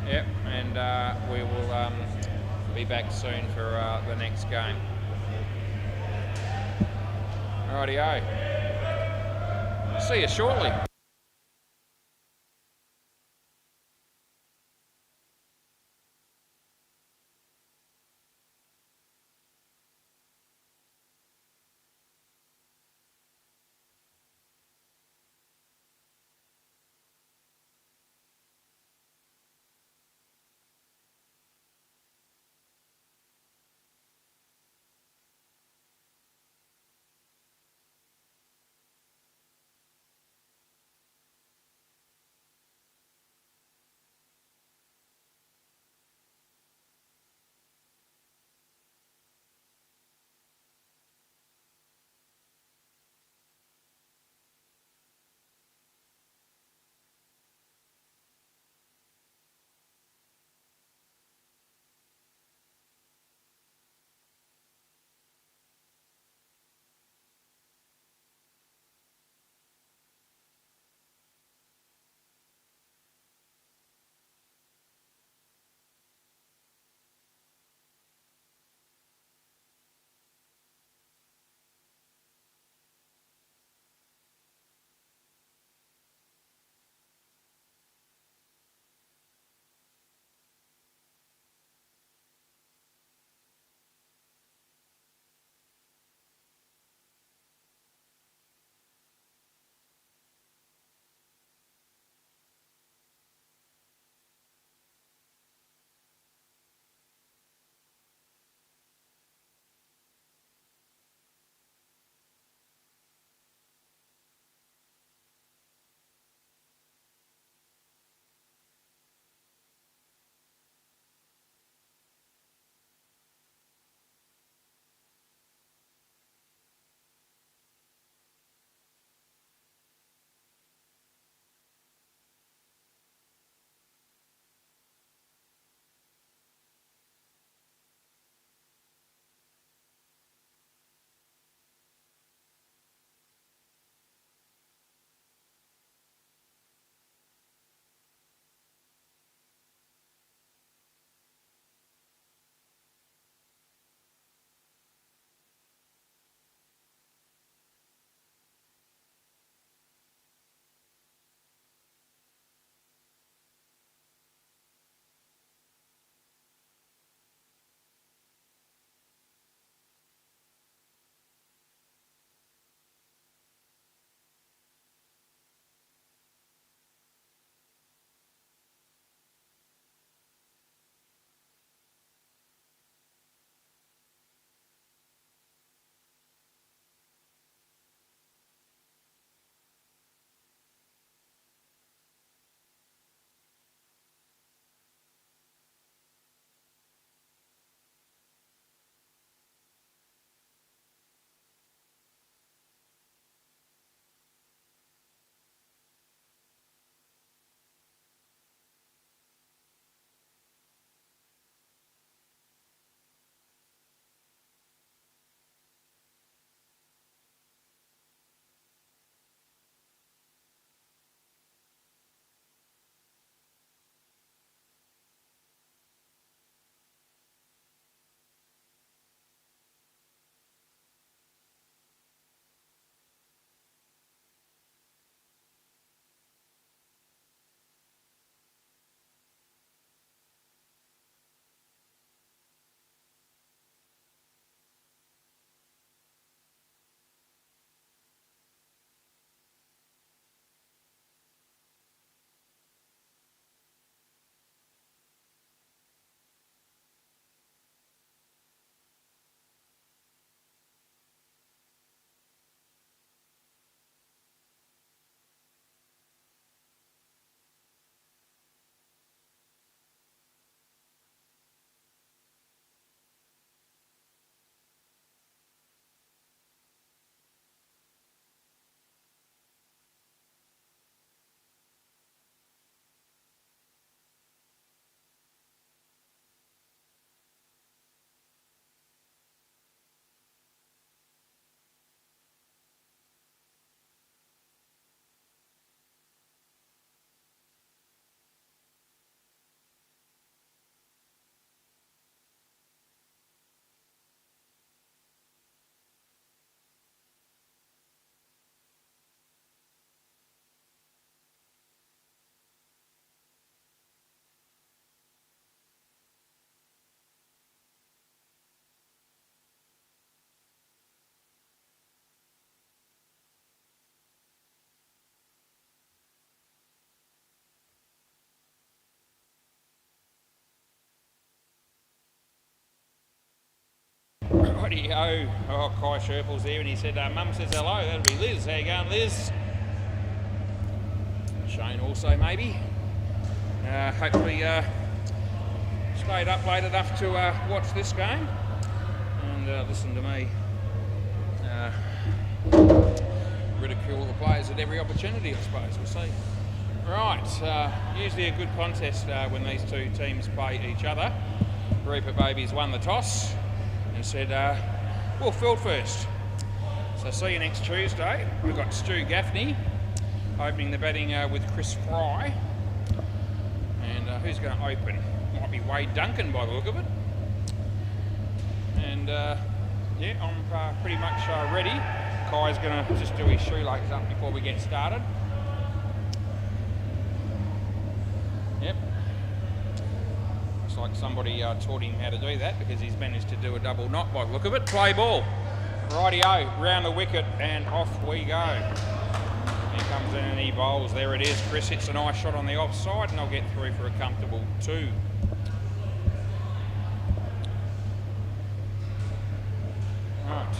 Yep. And we will be back soon for the next game. Rightio. See you shortly. Rightio. Oh, Kai Sherple's there, and he said, Mum says hello. That'll be Liz. How you going, Liz? Shane also, maybe. Hopefully stayed up late enough to watch this game and listen to me ridicule the players at every opportunity, I suppose. We'll see. Right, usually a good contest when these two teams play each other. Reaper Babies won the toss and said, we'll field first. So see you next Tuesday. We've got Stu Gaffney opening the batting with Chris Fry. And who's going to open? Might be Wade Duncan by the look of it. And yeah, I'm pretty much ready. Kai's going to just do his shoelaces up before we get started. Yep. Looks like somebody taught him how to do that because he's managed to do a double knot by the look of it. Play ball. Rightio, round the wicket and off we go. He comes in and he bowls. There it is. Chris hits a nice shot on the offside and they'll get through for a comfortable 2. Right.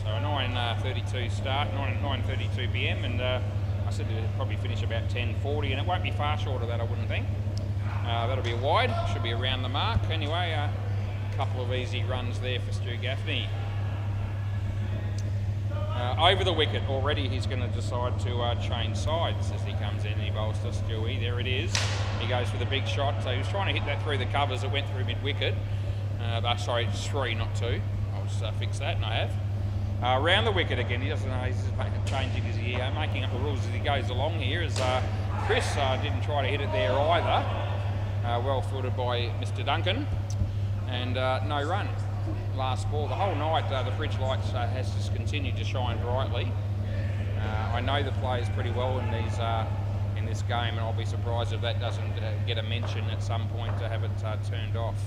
So a 9:32 start, 9:32 p.m. and I said it'll probably finish about 10:40 and it won't be far short of that, I wouldn't think. That'll be a wide, should be around the mark. Anyway, a couple of easy runs there for Stu Gaffney. Over the wicket, already he's going to decide to change sides as he comes in and he bowls to Stewie. There it is. He goes for the big shot. So he was trying to hit that through the covers. It went through mid-wicket. Sorry, it's 3, not 2. I'll just fix that, and I have. Round the wicket again. He doesn't know. He's just changing his making up the rules as he goes along here. As Chris didn't try to hit it there either. Well footed by Mr. Duncan. And no run. Last ball. The whole night the fridge lights has just continued to shine brightly. I know the players pretty well in these in this game, and I'll be surprised if that doesn't get a mention at some point to have it turned off.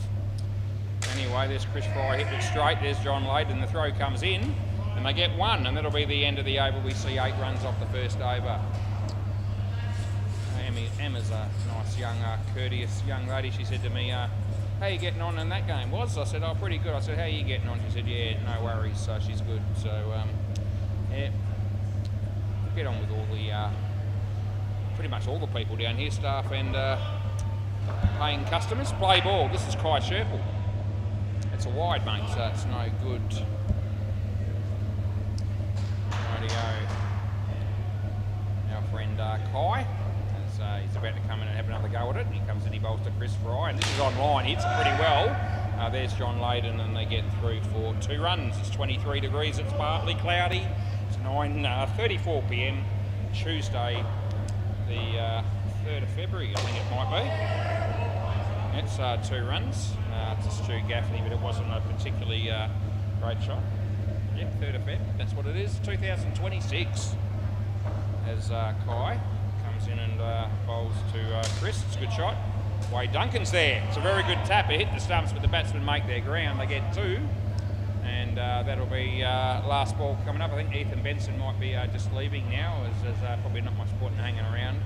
Anyway, there's Chris Fry hit it straight. There's John Lade, and the throw comes in, and they get 1, and that'll be the end of the over. We see 8 runs off the first over. Emma's a nice young, courteous young lady. She said to me, how are you getting on in that game? I said, oh, pretty good. I said, how are you getting on? She said, yeah, no worries. So she's good. So, yeah, get on with all the, pretty much all the people down here, staff and paying customers. Play ball. This is Kai Sherple. It's a wide, mate, so it's no good. Rightio. Our friend Kai. He's about to come in and have another go at it. He comes in, he bowls to Chris Fry, and this is online. Hits it pretty well. There's John Layden, and they get through for 2 runs. It's 23 degrees. It's partly cloudy. It's 9:34 p.m. Tuesday, the 3rd of February, I think it might be. It's 2 runs to Stu Gaffney, but it wasn't a particularly great shot. Yep, 3rd of Feb. That's what it is. 2026 as Kai in and bowls to Chris. It's a good shot. Wade Duncan's there. It's a very good tap. It hit the stumps, but the batsmen make their ground. They get 2. And that'll be last ball coming up. I think Ethan Benson might be just leaving now, as there's probably not much point in hanging around.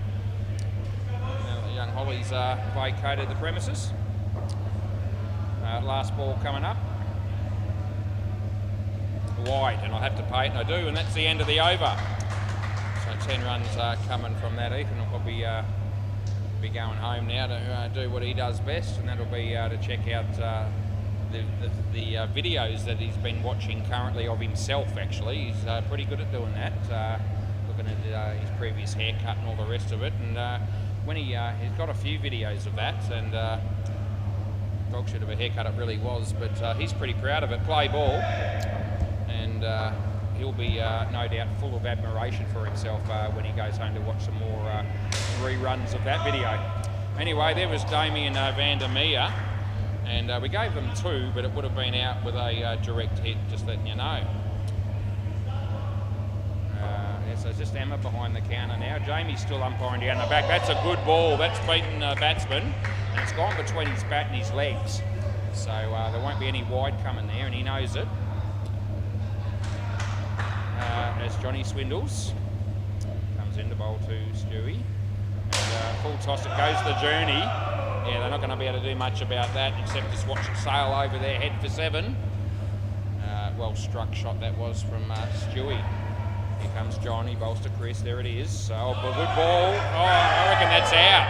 The young Hollies vacated the premises. Last ball coming up. Wide, and I'll have to pay it, and I do, and that's the end of the over. 10 runs coming from that. Ethan will probably be going home now to do what he does best, and that'll be to check out the videos that he's been watching currently of himself. Actually, he's pretty good at doing that. Looking at his previous haircut and all the rest of it, and when he's got a few videos of that, and dog shit of a haircut it really was, but he's pretty proud of it. Play ball, and he'll be no doubt full of admiration for himself when he goes home to watch some more reruns of that video. Anyway, there was Damien van der Meer, and we gave them 2, but it would have been out with a direct hit, just letting you know. Yeah, so it's just Emma behind the counter now. Jamie's still umpiring down the back. That's a good ball. That's beaten batsman, and it's gone between his bat and his legs. So there won't be any wide coming there, and he knows it. As Johnny Swindles comes in to bowl to Stewie. And full toss, it goes the journey. Yeah, they're not going to be able to do much about that except just watch it sail over their head for 7. well struck shot that was from Stewie. Here comes Johnny, bowls to Chris, there it is. So, a good ball. Oh, I reckon that's out.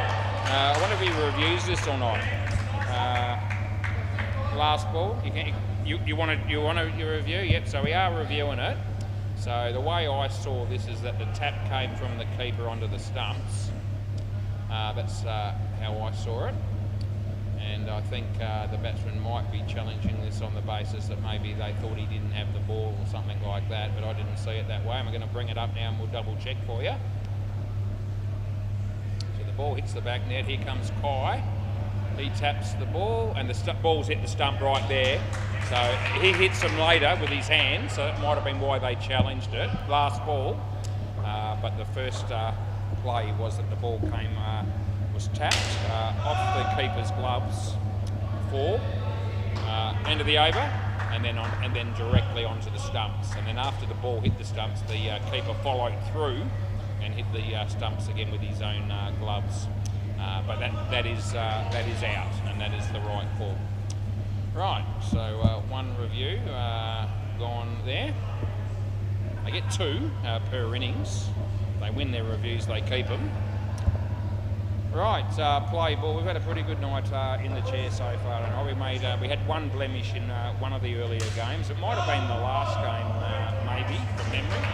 I wonder if he reviews this or not. Last ball, you want to review? Yep, so we are reviewing it. So the way I saw this is that the tap came from the keeper onto the stumps. That's how I saw it. And I think the batsman might be challenging this on the basis that maybe they thought he didn't have the ball or something like that, but I didn't see it that way. I'm going to bring it up now and we'll double check for you. So the ball hits the back net. Here comes Kai. He taps the ball and the ball's hit the stump right there. So he hits him later with his hand, so that might have been why they challenged it. Last ball. But the first play was that the ball was tapped off the keeper's gloves for end of the over, and then directly onto the stumps. And then after the ball hit the stumps, the keeper followed through and hit the stumps again with his own gloves. But that is out, and that is the right call. Right, so one review gone there. They get 2 per innings. They win their reviews, they keep them. Right, play ball. We've had a pretty good night in the chair so far. And we had one blemish in one of the earlier games. It might have been the last game, maybe, from memory.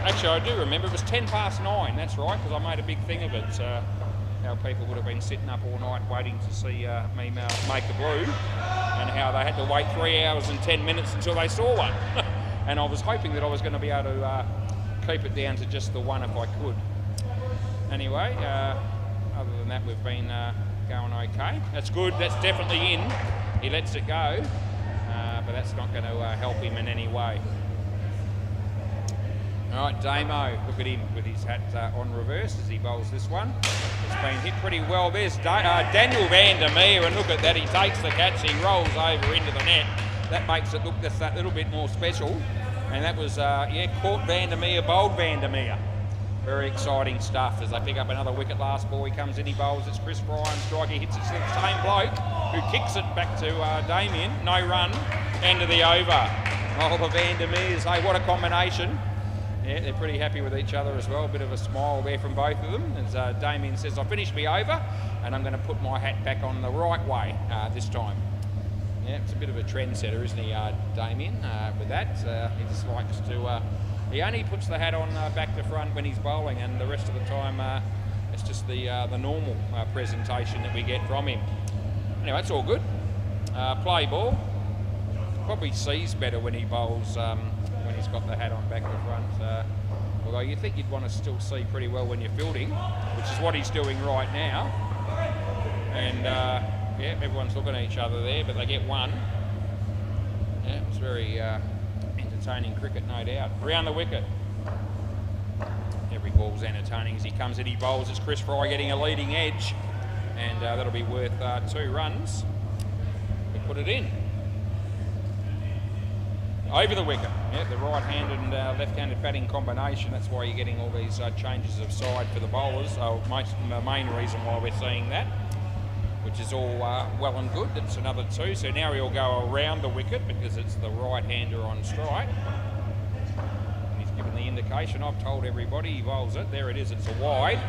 Actually, I do remember. It was 9:10. That's right, because I made a big thing of it. How people would have been sitting up all night waiting to see me make the blue, and how they had to wait 3 hours and 10 minutes until they saw one. And I was hoping that I was going to be able to keep it down to just the one if I could. Anyway, other than that, we've been going okay. That's good. That's definitely in. He lets it go, but that's not going to help him in any way. All right, Damo, look at him with his hat on reverse as he bowls this one. It's been hit pretty well. There's Daniel van der Meer, and look at that. He takes the catch, he rolls over into the net. That makes it look just that little bit more special. And that was, caught van der Meer, bowled van der Meer. Very exciting stuff as they pick up another wicket. Last ball, he comes in, he bowls. It's Chris Ryan, striker, he hits it to the same bloke who kicks it back to Damien. No run, end of the over. Oh, the van der Meers, hey, what a combination. Yeah, they're pretty happy with each other as well. A bit of a smile there from both of them. As Damien says, I finished me over and I'm going to put my hat back on the right way this time. Yeah, it's a bit of a trendsetter, isn't he, Damien, with that. He just likes to... he only puts the hat on back to front when he's bowling, and the rest of the time it's just the normal presentation that we get from him. Anyway, that's all good. Play ball. Probably sees better when he bowls when he's got the hat on back to front. Although you think you'd want to still see pretty well when you're fielding, which is what he's doing right now. And yeah, everyone's looking at each other there, but they get one. Yeah, it's very entertaining cricket, no doubt. Around the wicket. Every ball's entertaining as he comes in, he bowls. It's Chris Fry getting a leading edge, and that'll be worth 2 runs. We put it in. Over the wicket. Yeah, the right-handed and left-handed batting combination. That's why you're getting all these changes of side for the bowlers. So the main reason why we're seeing that, which is all well and good. That's another 2. So now he'll go around the wicket because it's the right-hander on strike. And he's given the indication. I've told everybody he bowls it. There it is. It's a wide.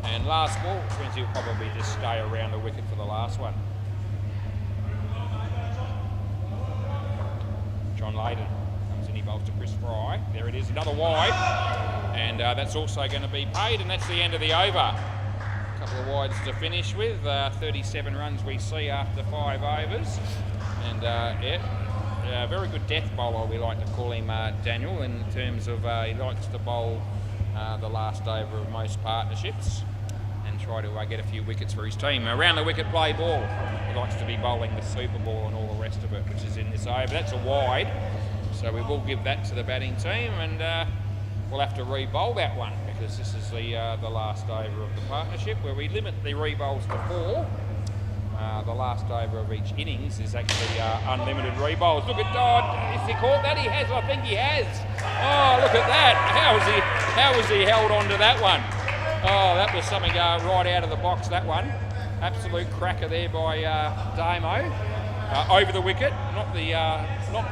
And last ball, which means he'll probably just stay around the wicket for the last one. John Layden comes in, he bowls to Chris Fry. There it is, another wide. And that's also going to be paid, and that's the end of the over. A couple of wides to finish with. 37 runs we see after 5 overs. And yeah, very good death bowler, we like to call him, Daniel, in terms of he likes to bowl the last over of most partnerships and try to get a few wickets for his team. Around the wicket, play ball. He likes to be bowling the Super Ball and all the rest of it, which is in this over. That's a wide, so we will give that to the batting team, and we'll have to re-bowl that one because this is the last over of the partnership, where we limit the re-bowls to 4. The last over of each innings is actually unlimited re-bowls. Look at Dodd. Has he caught that? He has. I think he has. Oh, look at that. How was he held on to that one? Oh, that was something right out of the box, that one. Absolute cracker there by Damo. over the wicket, not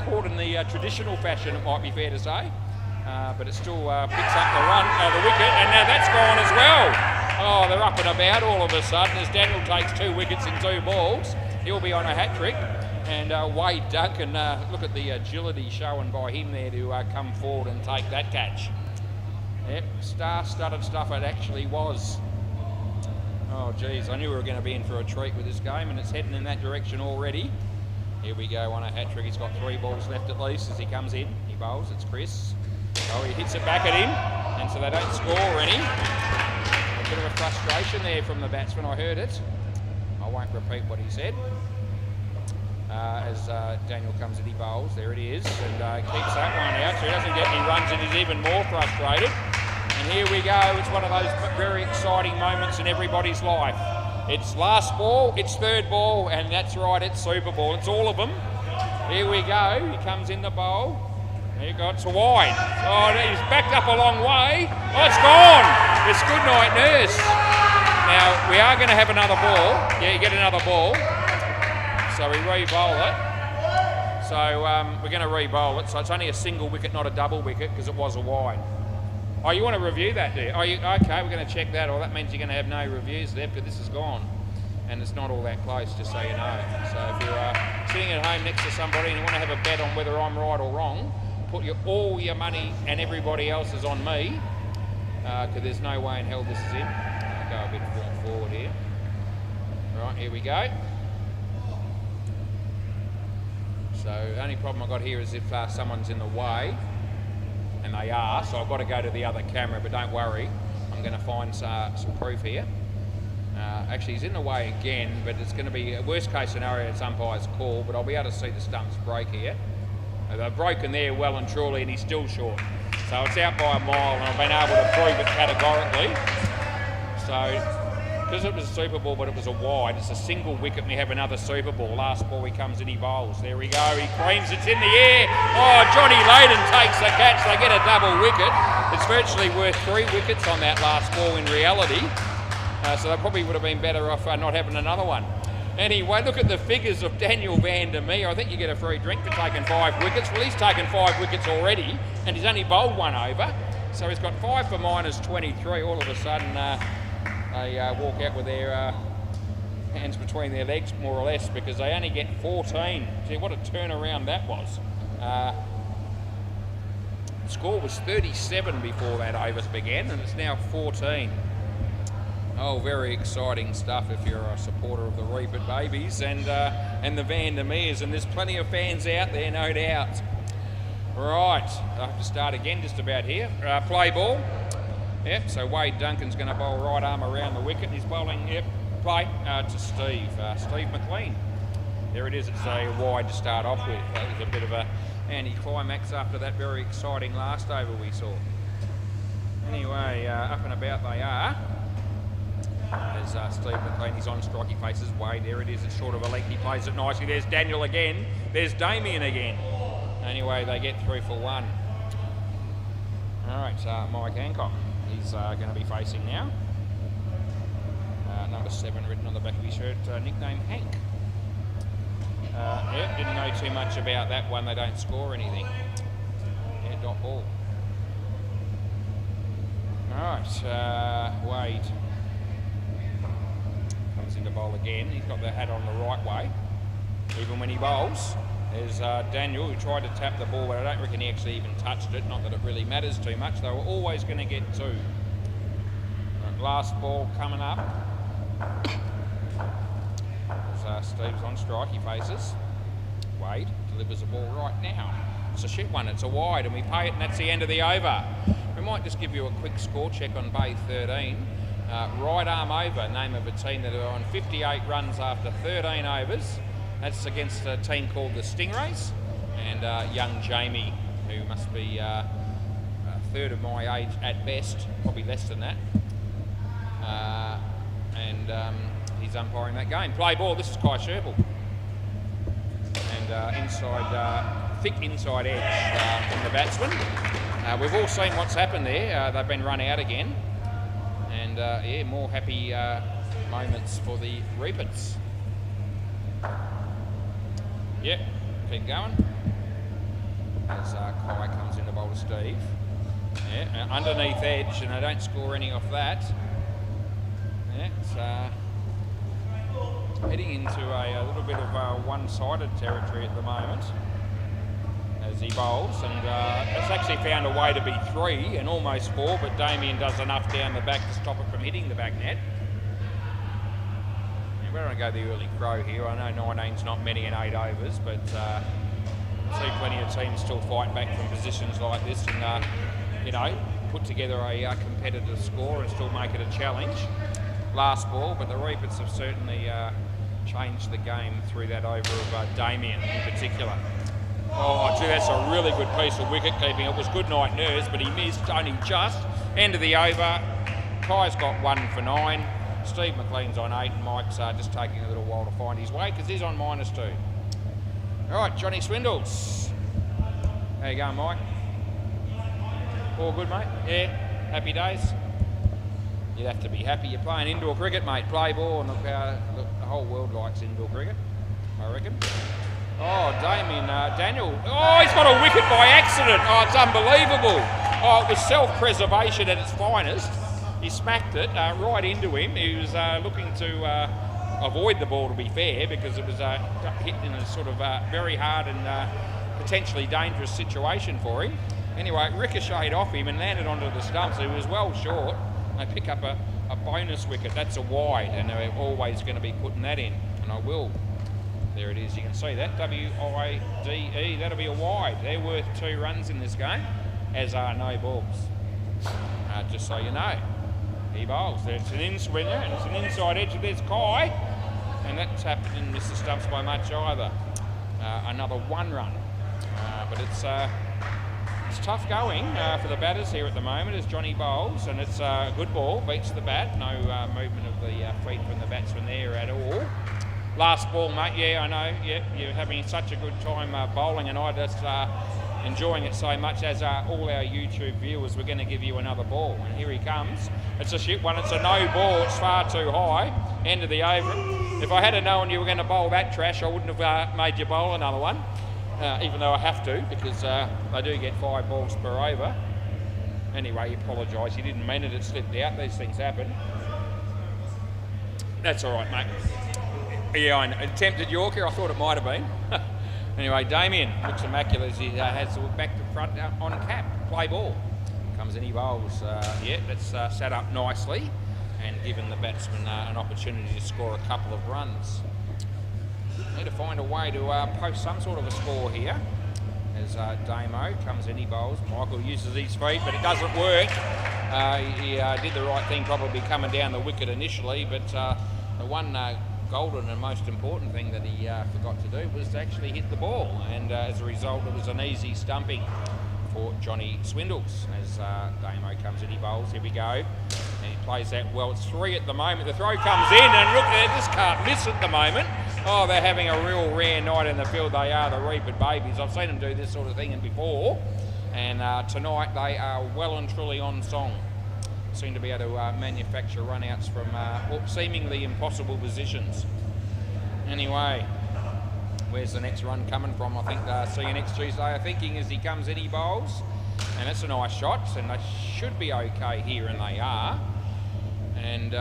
caught in the traditional fashion, it might be fair to say, but it still picks up the wicket, and now that's gone as well. Oh, they're up and about all of a sudden as Daniel takes 2 wickets in 2 balls. He'll be on a hat-trick. And Wade Duncan, look at the agility shown by him there to come forward and take that catch. Yep, star-studded stuff it actually was. Oh, geez, I knew we were going to be in for a treat with this game, and it's heading in that direction already. Here we go on a hat-trick. He's got 3 balls left at least as he comes in. He bowls, it's Chris. Oh, he hits it back at him, and so they don't score any. A bit of a frustration there from the batsman, I heard it. I won't repeat what he said. As Daniel comes in, he bowls, there it is, and keeps that one out, so he doesn't get any runs and he's even more frustrated. And here we go, it's one of those very exciting moments in everybody's life. It's last ball, it's 3rd ball, and that's right, it's Super Ball, it's all of them. Here we go, he comes in the bowl, there you go, it's a wide. Oh, he's backed up a long way, oh, it's gone! It's good night, nurse. Now, we are going to have another ball, yeah, you get another ball. So we re-bowl it. So we're going to re-bowl it. So it's only a single wicket, not a double wicket, because it was a wide. Oh, you want to review that, do you? Oh, okay, we're going to check that. Or that means you're going to have no reviews there, because this is gone. And it's not all that close, just so you know. So if you're sitting at home next to somebody and you want to have a bet on whether I'm right or wrong, put all your money and everybody else's on me, because there's no way in hell this is in. I'll go a bit forward here. Right, here we go. So the only problem I've got here is if someone's in the way, and they are, so I've got to go to the other camera, but don't worry, I'm going to find some proof here. Actually, he's in the way again, but it's going to be a worst case scenario, it's umpire's call, but I'll be able to see the stumps break here. They've broken there well and truly, and he's still short. So it's out by a mile, and I've been able to prove it categorically. So, because it was a Super Ball, but it was a wide, it's a single wicket, and we have another Super Ball. Last ball, he comes in, he bowls. There we go, he creams, it's in the air. Oh, Johnny Layden takes the catch, they get a double wicket. It's virtually worth 3 wickets on that last ball in reality. So they probably would have been better off not having another one. Anyway, look at the figures of Daniel van der Meer. I think you get a free drink for taking 5 wickets. Well, he's taken 5 wickets already, and he's only bowled 1 over. So he's got 5 for -23. All of a sudden, they walk out with their hands between their legs, more or less, because they only get 14. Gee, what a turnaround that was. The score was 37 before that over began, and it's now 14. Oh, very exciting stuff if you're a supporter of the Reapit Babies and the Van der Meers, and there's plenty of fans out there, no doubt. Right, I have to start again just about here. Play ball. Yep, so Wade Duncan's going to bowl right arm around the wicket. He's bowling, yep, play to Steve McLean. There it is, it's a wide to start off with. That was a bit of a anti-climax after that very exciting last over we saw. Anyway, up and about they are. There's Steve McLean, he's on strike, he faces Wade, there it is, it's short of a length, he plays it nicely. There's Daniel again, there's Damien again. Anyway, they get 3 for 1. Alright, Mike Hancock, he's going to be facing now. Number 7 written on the back of his shirt, nickname Hank. Yeah, didn't know too much about that one, they don't score anything. Yeah, dot ball. Alright, Wade comes into bowl again. He's got the hat on the right way, even when he bowls. There's Daniel, who tried to tap the ball, but I don't reckon he actually even touched it. Not that it really matters too much. They were always going to get 2. Last ball coming up. There's Steve's on strike. He faces Wade, delivers the ball right now. It's a shit one. It's a wide, and we pay it, and that's the end of the over. We might just give you a quick score check on Bay 13. Right arm over, name of a team that are on 58 runs after 13 overs. That's against a team called the Stingrays, and young Jamie, who must be a third of my age at best, probably less than that. He's umpiring that game. Play ball, this is Kai Sherbill. And thick inside edge from the batsman. We've all seen what's happened there. They've been run out again. And yeah, more happy moments for the Reapits. Yep, keep going. As Kai comes in to bowl to Steve. Yeah, underneath edge, and they don't score any off that. Yeah, it's heading into a little bit of one-sided territory at the moment as he bowls, and it's actually found a way to be 3 and almost 4, but Damien does enough down the back to stop it from hitting the back net. Yeah, we're going to go the early crow here. I know 19's not many in 8 overs, but I see plenty of teams still fighting back from positions like this and, you know, put together a competitive score and still make it a challenge. Last ball, but the Reapers have certainly changed the game through that over of Damien in particular. Oh, gee, that's a really good piece of wicket keeping. It was good night nurse, but he missed only just. End of the over. Kai's got 1 for 9. Steve McLean's on 8, and Mike's just taking a little while to find his way because he's on -2. All right, Johnny Swindles. How you going, Mike? All good, mate? Yeah, happy days? You'd have to be happy you're playing indoor cricket, mate. Play ball, and look, the whole world likes indoor cricket, I reckon. Oh, Damien Daniel. Oh, he's got a wicket by accident. Oh, it's unbelievable. Oh, it was self-preservation at its finest. He smacked it right into him. He was looking to avoid the ball, to be fair, because it was hit in a sort of very hard and potentially dangerous situation for him. Anyway, it ricocheted off him and landed onto the stumps. He was well short. They pick up a bonus wicket. That's a wide, and they're always going to be putting that in. And I will. There it is. You can see that. W-I-D-E. That'll be a wide. They're worth 2 runs in this game, as are no balls. Just so you know. He bowls. It's an in-swinner, and it's an inside edge. There's Kai. And that tapped didn't miss the stumps by much either. Another 1 run. But it's tough going for the batters here at the moment as Johnny bowls, and it's a good ball, beats the bat. No movement of the feet from the batsman there at all. Last ball, mate. Yeah, I know. Yeah, you're having such a good time bowling, and I just enjoying it so much, as all our YouTube viewers. We're going to give you another ball, and here he comes. It's a shit one. It's a no ball. It's far too high. End of the over. If I had known you were going to bowl that trash, I wouldn't have made you bowl another one. Even though I have to, because they do get 5 balls per over. Anyway, you apologise. You didn't mean it. It slipped out. These things happen. That's all right, mate. Yeah, I attempted Yorker. I thought it might have been. Anyway, Damien looks immaculate as he has to look back to front on cap. Play ball. Comes in, he bowls. Yeah, that's set up nicely and given the batsman an opportunity to score a couple of runs. Need to find a way to post some sort of a score here. As Damo comes in, he bowls. Michael uses his feet, but it doesn't work. He did the right thing, probably coming down the wicket initially, but the one golden and most important thing that he forgot to do was to actually hit the ball, and as a result it was an easy stumping for Johnny Swindles. As Damo comes in, he bowls. Here we go, and he plays that well. It's 3 at the moment. The throw comes in, and look, they just can't miss at the moment. Oh, they're having a real rare night in the field. They are, the Reaper babies. I've seen them do this sort of thing before, and tonight they are well and truly on song. Seem to be able to manufacture run-outs from seemingly impossible positions. Anyway, where's the next run coming from? I think see you next Tuesday. I'm thinking as he comes in, he bowls, and that's a nice shot, and they should be okay here, and they are. And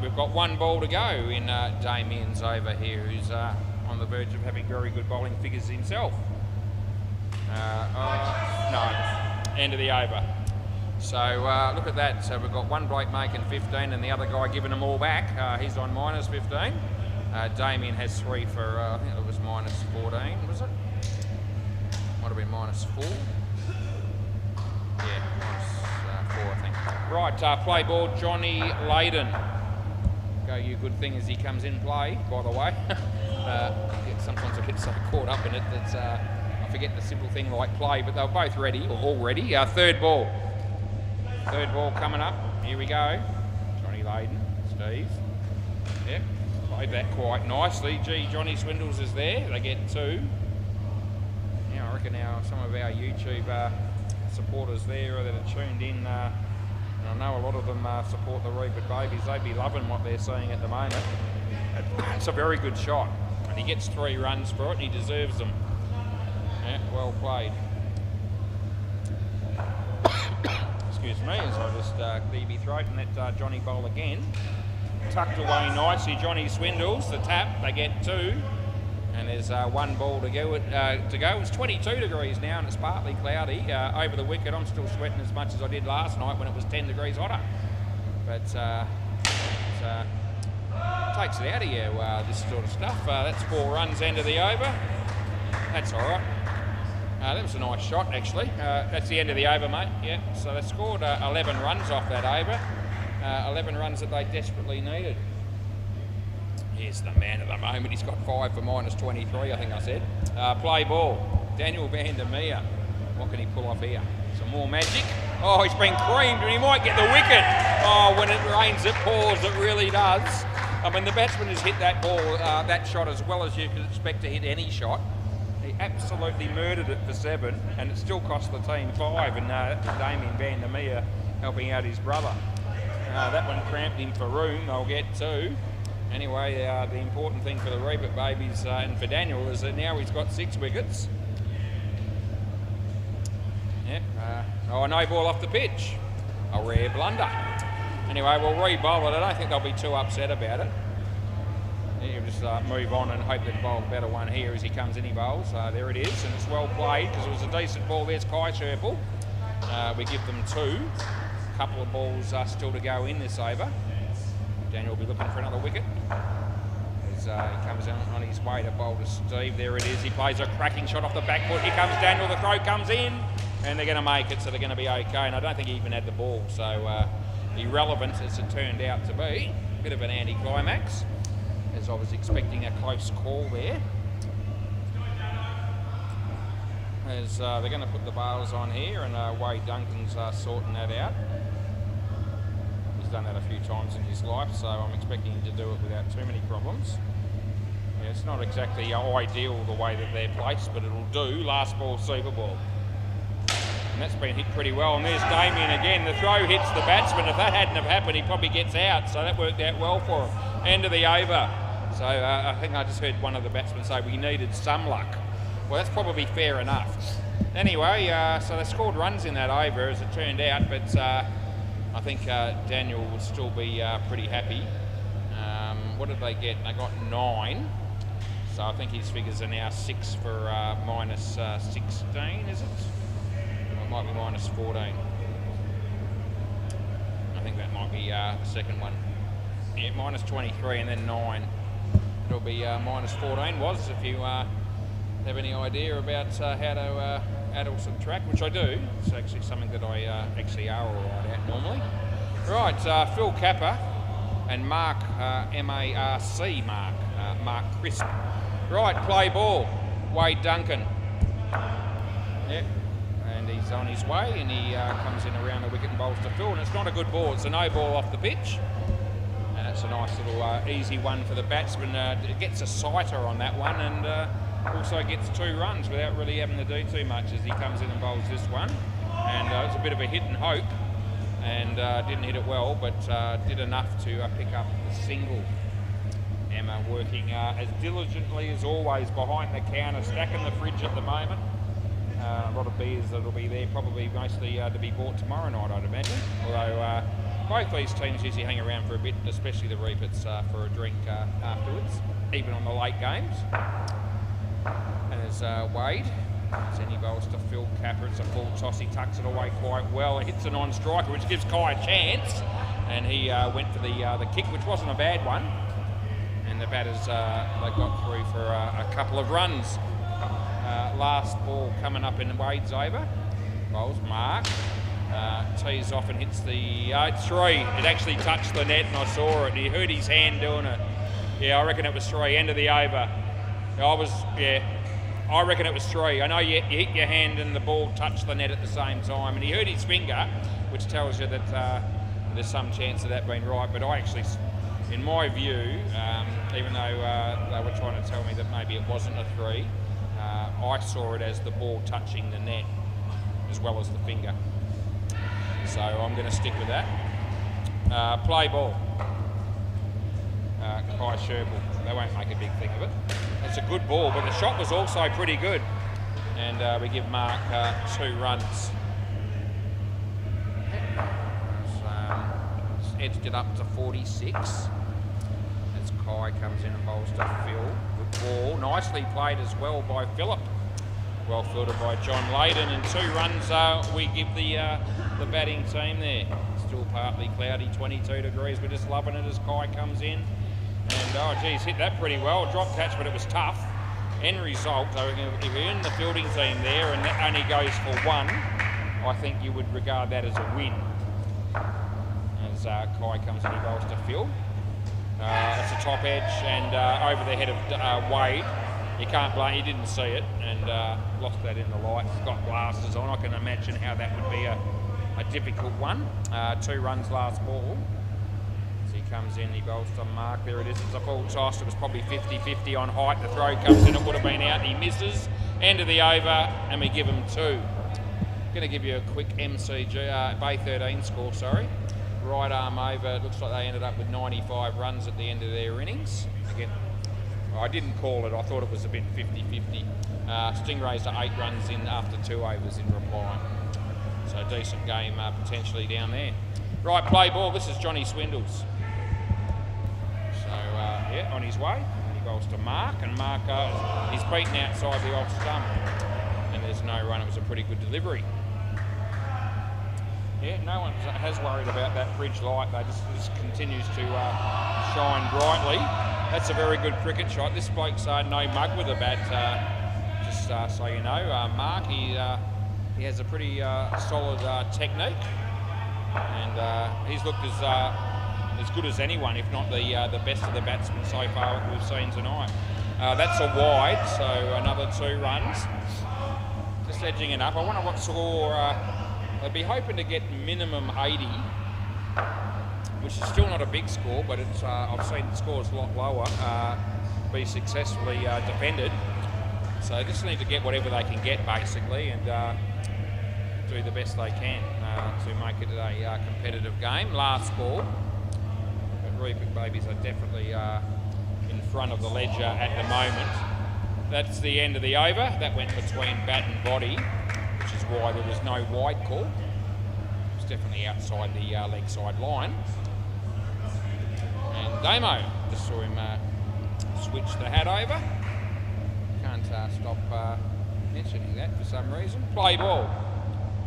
we've got 1 ball to go in Damien's over here, who's on the verge of having very good bowling figures himself. No, end of the over. So look at that. So we've got 1 bloke making 15 and the other guy giving them all back. He's on -15. Damien has 3 for, I think it was -14, was it? Might have been -4. Yeah, -4, I think. Right, play ball, Johnny Layden. Go you good thing as he comes in play, by the way. Sometimes I get so caught up in it that I forget the simple thing like play, but they're both ready, or all ready. Third ball. Third ball coming up. Here we go. Johnny Layden, Steve. Yep, played that quite nicely. Gee, Johnny Swindles is there. They get 2. Now I reckon some of our YouTube supporters there that are tuned in, and I know a lot of them support the Reaper babies. They'd be loving what they're seeing at the moment. It's a very good shot. And he gets 3 runs for it, and he deserves them. Yeah, well played. Excuse me, as I just clear my throat and let Johnny bowl again. Tucked away nicely. Johnny swindles the tap. They get 2, and there's 1 ball to go. It's 22 degrees now, and it's partly cloudy. Over the wicket, I'm still sweating as much as I did last night when it was 10 degrees hotter. But it takes it out of you, this sort of stuff. That's 4 runs end of the over. That's all right. That was a nice shot, actually. That's the end of the over, mate. Yeah, so they scored 11 runs off that over. 11 runs that they desperately needed. Here's the man at the moment. He's got 5 for -23, I think I said. Play ball. Daniel van der Meer. What can he pull off here? Some more magic. Oh, he's been creamed and he might get the wicket. Oh, when it rains, it pours. It really does. I mean, the batsman has hit that ball, that shot as well as you could expect to hit any shot. He absolutely murdered it for 7, and it still cost the team 5. And Damien van der Meer helping out his brother. That one cramped him for room. They'll get 2. Anyway, the important thing for the Rebit babies and for Daniel is that now he's got 6 wickets. Yep. No ball off the pitch. A rare blunder. Anyway, we'll re-bowl it. I don't think they'll be too upset about it. You just move on and hope they bowl a better one here as he comes in, he bowls. There it is, and it's well played because it was a decent ball. There's Kai Sherpel. We give them 2. A couple of balls still to go in this over. Daniel will be looking for another wicket. As he comes on his way to bowl to Steve. There it is. He plays a cracking shot off the back foot. Here comes Daniel. The throw comes in, and they're going to make it, so they're going to be okay. And I don't think he even had the ball, so irrelevant as it turned out to be. Bit of an anti-climax, as I was expecting a close call there. As they're going to put the bails on here, and Wade Duncan's sorting that out. He's done that a few times in his life, so I'm expecting him to do it without too many problems. Yeah, it's not exactly ideal the way that they're placed, but it'll do. Last ball, super ball. And that's been hit pretty well. And there's Damien again. The throw hits the batsman. If that hadn't have happened, he probably gets out. So that worked out well for him. End of the over. So I think I just heard one of the batsmen say we needed some luck. Well, that's probably fair enough. Anyway, so they scored runs in that over as it turned out, but I think Daniel would still be pretty happy. What did they get? They got 9. So I think his figures are now 6 for -16, is it? Or it might be -14. I think that might be the second one. Yeah, -23 and then 9. It'll be -14 was if you have any idea about how to subtract, which I do. It's actually something that I actually are all right at normally. Right, Phil Capper and Mark, M-A-R-C, Mark Crisp. Right, play ball, Wade Duncan. Yep, and he's on his way, and he comes in around the wicket and bowls to Phil, and it's not a good ball. It's a no ball off the pitch. And it's a nice little easy one for the batsman. It gets a sighter on that one, and also gets 2 runs without really having to do too much as he comes in and bowls this one. And it's a bit of a hit and hope, and didn't hit it well, but did enough to pick up the single. Emma working as diligently as always behind the counter, stacking the fridge at the moment. A lot of beers that'll be there, probably mostly to be bought tomorrow night, I'd imagine. Although both these teams usually hang around for a bit, especially the Reapers, for a drink afterwards, even on the late games. And there's Wade. Then he bowls to Phil Capper. It's a full toss. He tucks it away quite well. It hits a non-striker, which gives Kai a chance. And he went for the kick, which wasn't a bad one. And the batters, they got through for a couple of runs. Last ball coming up in Wade's over. Bowls Mark. Tees off and hits the 3. It actually touched the net and I saw it. He hurt his hand doing it. Yeah, I reckon it was 3. End of the over. I reckon it was 3. I know you hit your hand and the ball touched the net at the same time, and he hurt his finger, which tells you that there's some chance of that being right. But I actually, in my view, even though they were trying to tell me that maybe it wasn't a 3, I saw it as the ball touching the net as well as the finger. So I'm going to stick with that. Play ball. Kai Sherpel. They won't make a big thing of it. It's a good ball, but the shot was also pretty good. And we give Mark 2 runs. It's edged it up to 46. As Kai comes in and bowls to Phil. Good ball. Nicely played as well by Phillip. Well fielded by John Layden, and 2 runs we give the batting team there. Still partly cloudy, 22 degrees. We're just loving it as Kai comes in. And oh geez, hit that pretty well. Drop catch, but it was tough. End result, though, if you're in the fielding team there and that only goes for 1, I think you would regard that as a win. As Kai comes in, he bowls to Phil. It's a top edge and over the head of Wade. You can't blame, he didn't see it and lost that in the light. He's got glasses on. I can imagine how that would be a difficult one. 2 runs last ball. As he comes in, he bowls to Mark. There it is. It's a full toss. It was probably 50-50 on height. The throw comes in. It would have been out. He misses. End of the over, and we give him 2. Going to give you a quick MCG Bay 13 score. Sorry. Right arm over. It looks like they ended up with 95 runs at the end of their innings. Again, I didn't call it. I thought it was a bit 50-50. Stingrays are 8 runs in after 2 overs in reply. So decent game potentially down there. Right, play ball. This is Johnny Swindles. So yeah, on his way. He goes to Mark, and Mark is beaten outside the off stump, and there's no run. It was a pretty good delivery. Yeah, no one has worried about that bridge light. They just continues to shine brightly. That's a very good cricket shot. This bloke's no mug with a bat. Just so you know, Mark, he has a pretty solid technique, and he's looked as good as anyone, if not the best of the batsmen so far that we've seen tonight. That's a wide, so another 2 runs. Just edging it up. I wonder what score. They'd be hoping to get minimum 80, which is still not a big score, but it's I've seen scores a lot lower be successfully defended. So just need to get whatever they can get, basically, and do the best they can to make it a competitive game. Last ball. But Reaping Babies are definitely in front of the ledger at the moment. That's the end of the over. That went between bat and body, which is why there was no wide call. It's definitely outside the leg side line. And Damo, just saw him switch the hat over. Can't stop mentioning that for some reason. Play ball.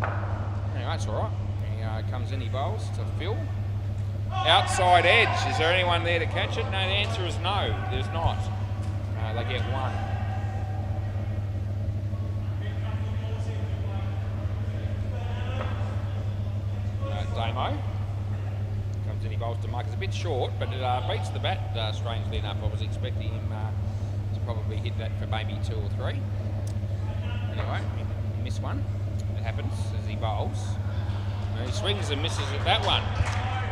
Anyway, that's all right. He comes in, he bowls to Phil. Outside edge. Is there anyone there to catch it? No, the answer is no. There's not. They get 1. Damo comes in, he bowls to Mark. It's a bit short, but it beats the bat strangely enough. I was expecting him to probably hit that for maybe 2 or 3. Anyway, he missed one. It happens as he bowls. And he swings and misses at that one.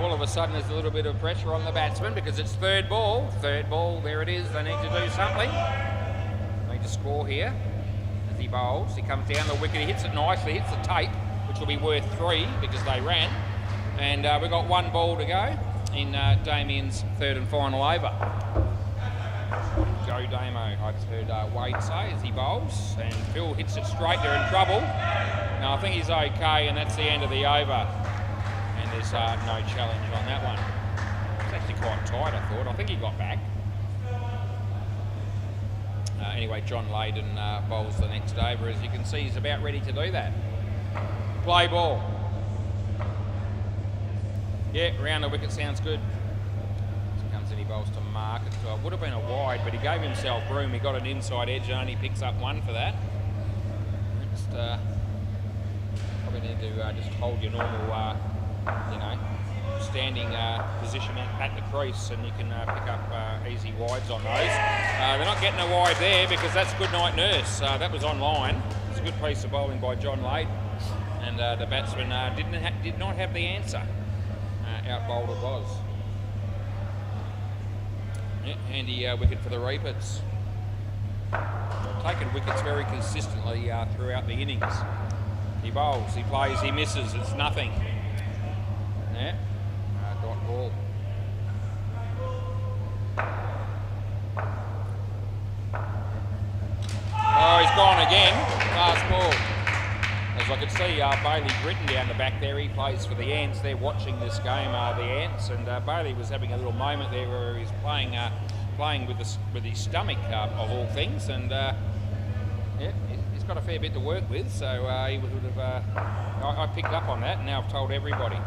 All of a sudden there's a little bit of pressure on the batsman because it's third ball. Third ball, there it is. They need to do something. They need to score here as he bowls. He comes down the wicket, he hits it nicely, hits the tape, which will be worth 3 because they ran. And we've got 1 ball to go in Damien's 3rd and final over. Go Damo, I just heard Wade say as he bowls, and Phil hits it straight. They're in trouble. Now I think he's okay, and that's the end of the over. And there's no challenge on that one. It's actually quite tight, I thought. I think he got back. Anyway, John Layden bowls the next over. As you can see, he's about ready to do that. Play ball. Yeah, round the wicket sounds good. Comes in, he bowls to Mark. It would have been a wide, but he gave himself room. He got an inside edge and only picks up 1 for that. Next, probably need to just hold your normal, standing position at the crease, and you can pick up easy wides on those. They're not getting a wide there because that's Good Night Nurse. That was on line. It's a good piece of bowling by John Layden, and the batsman did not have the answer. Out bowled it was. Yeah, handy wicket for the Reapers. Taken wickets very consistently throughout the innings. He bowls, he plays, he misses. It's nothing. Yeah, dot ball. I could see Bailey Britton down the back there. He plays for the Ants. They're watching this game, the Ants, and Bailey was having a little moment there where he was playing with his stomach, of all things, and yeah, he's got a fair bit to work with. So he would have. I picked up on that, and now I've told everybody.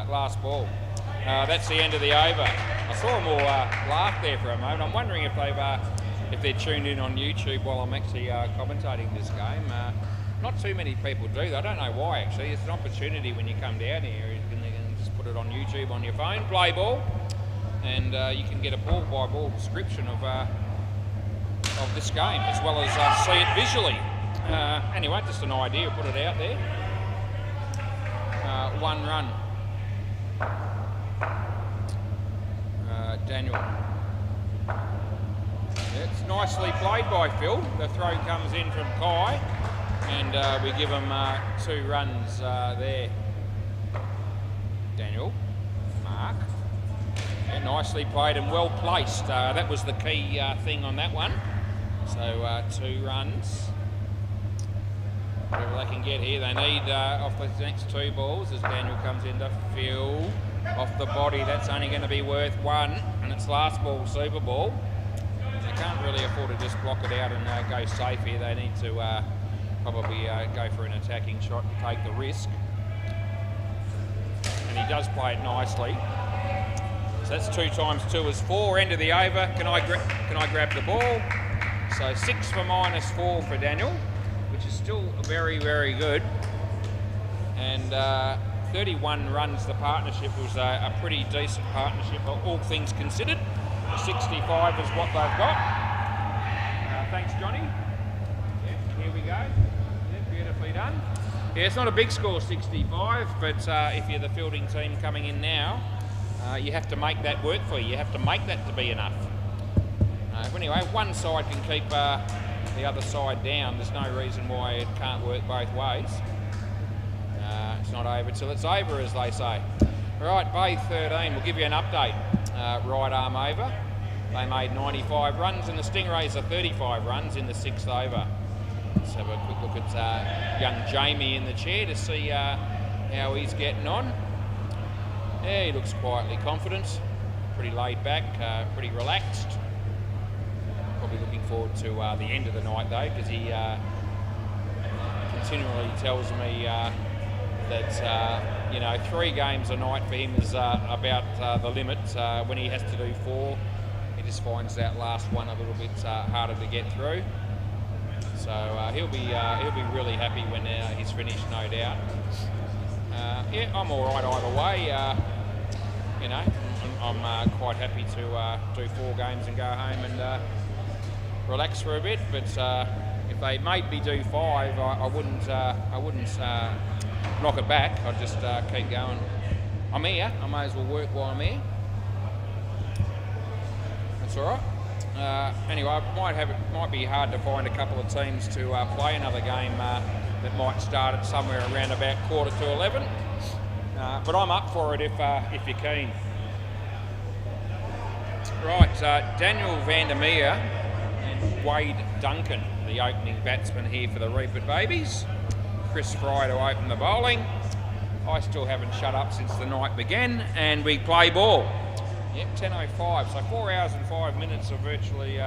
Last ball. That's the end of the over. I saw them all laugh there for a moment. I'm wondering if they're tuned in on YouTube while I'm actually commentating this game. Not too many people do. I don't know why, actually. It's an opportunity when you come down here. You can just put it on YouTube on your phone, play ball, and you can get a ball-by-ball description of this game, as well as see it visually. Anyway, just an idea, put it out there. 1 run. Daniel. It's nicely played by Phil. The throw comes in from Kai, and we give him 2 runs there. Daniel. Mark. Yeah, nicely played and well placed. That was the key thing on that one. So 2 runs. Whatever they can get here. They need off the next 2 balls as Daniel comes into Phil. Off the body, that's only going to be worth 1, and it's last ball, super ball. They can't really afford to just block it out and go safe here. They need to probably go for an attacking shot to take the risk. And he does play it nicely. So that's 2 times 2 is 4. End of the over. Can I grab the ball? So 6 for -4 for Daniel, which is still very, very good. And 31 runs. The partnership was a pretty decent partnership, all things considered. 65 is what they've got. Thanks, Johnny. Yep, here we go. Yep, beautifully done. Yeah, it's not a big score, 65, but if you're the fielding team coming in now, you have to make that work for you. You have to make that to be enough. Anyway, one side can keep the other side down. There's no reason why it can't work both ways. It's not over till it's over, as they say. All right, Bay 13, we'll give you an update. Right arm over. They made 95 runs, and the Stingrays are 35 runs in the 6th over. Let's have a quick look at young Jamie in the chair to see how he's getting on. Yeah, he looks quietly confident, pretty laid back, pretty relaxed. Probably looking forward to the end of the night, though, because he continually tells me that 3 games a night for him is about the limit. When he has to do 4, he just finds that last one a little bit harder to get through. So he'll be really happy when he's finished, no doubt. Yeah, I'm all right either way. I'm quite happy to do 4 games and go home and relax for a bit. But if they made me do 5, I wouldn't knock it back. I'd just keep going. I'm here. I may as well work while I'm here. That's all right. Anyway, it might be hard to find a couple of teams to play another game that might start at somewhere around about 11:15. But I'm up for it if you're keen. Right, Daniel Vandermeer and Wade Duncan, the opening batsman here for the Reapert Babies. Chris Fry to open the bowling. I still haven't shut up since the night began, and we play ball. Yep, 10:05, so 4 hours and 5 minutes of virtually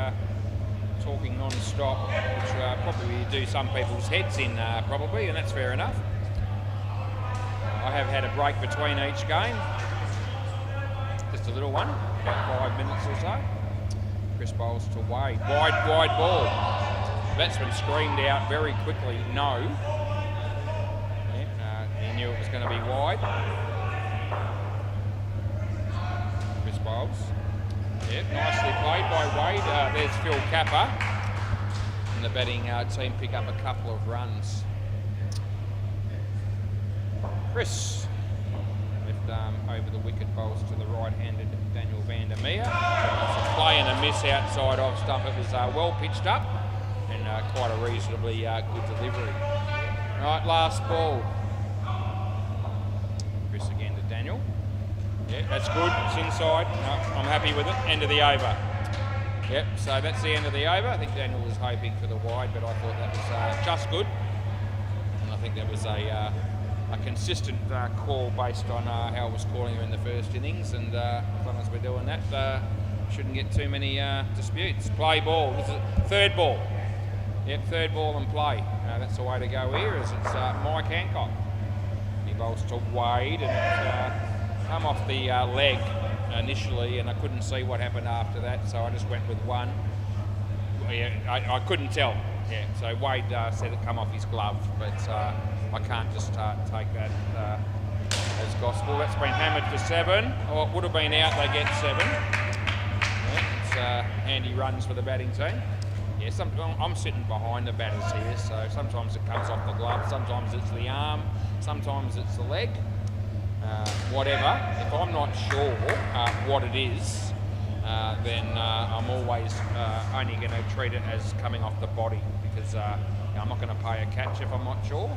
talking non-stop, which probably do some people's heads in, probably, and that's fair enough. I have had a break between each game, just a little one, about 5 minutes or so. Chris bowls to Wade, wide ball. Batsman screamed out very quickly, no. He knew it was going to be wide. Chris bowls. Yep, nicely played by Wade. There's Phil Capper. And the batting team pick up a couple of runs. Chris, left arm over the wicket, bowls to the right-handed Daniel Vandermeer. So play and a miss outside off stump. It was well pitched up and quite a reasonably good delivery. Right, last ball. Chris again to Daniel. Yeah, that's good. It's inside. No, I'm happy with it. End of the over. Yep, so that's the end of the over. I think Daniel was hoping for the wide, but I thought that was just good. And I think that was a consistent call based on how it was calling her in the first innings, and as long as we're doing that, shouldn't get too many disputes. Play ball. This is third ball. Yep, third ball and play. That's the way to go here. As it's Mike Hancock. He bowls to Wade, and it's come off the leg initially, and I couldn't see what happened after that, so I just went with one. Yeah, I couldn't tell. Yeah, so Wade said it come off his glove, but I can't just take that as gospel. That's been hammered for 7, or it would have been out. They get 7. Yeah, it's handy runs for the batting team. Yeah, I'm sitting behind the batters here, so sometimes it comes off the glove, sometimes it's the arm, sometimes it's the leg. Whatever. If I'm not sure what it is, then I'm always only going to treat it as coming off the body, because I'm not going to pay a catch if I'm not sure,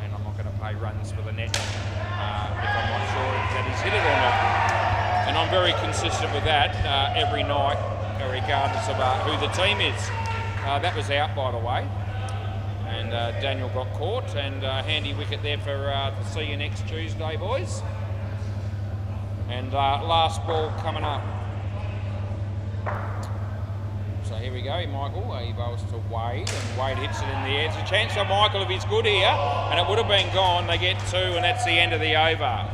and I'm not going to pay runs for the net if I'm not sure that he's hit it or not. And I'm very consistent with that every night, regardless of who the team is. That was out, by the way, and Daniel got caught, and handy wicket there for see you next Tuesday, boys. And last ball coming up. So here we go, Michael. He bowls to Wade, and Wade hits it in the air. It's a chance for Michael if he's good here, and it would have been gone. They get 2, and that's the end of the over.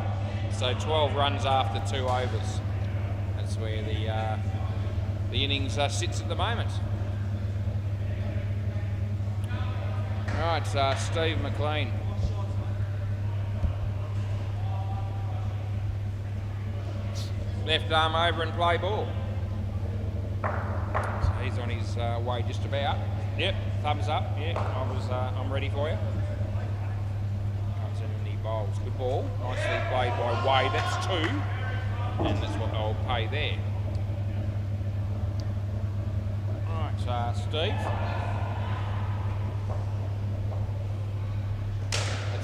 So 12 runs after 2 overs. That's where the innings sits at the moment. All right, Steve McLean. Left arm over and play ball. So he's on his way just about. Yep, thumbs up. Yeah, I'm ready for you. Comes in and he bowls. Good ball. Nicely played by Wade. That's 2, and that's what I'll pay there. All right, Steve.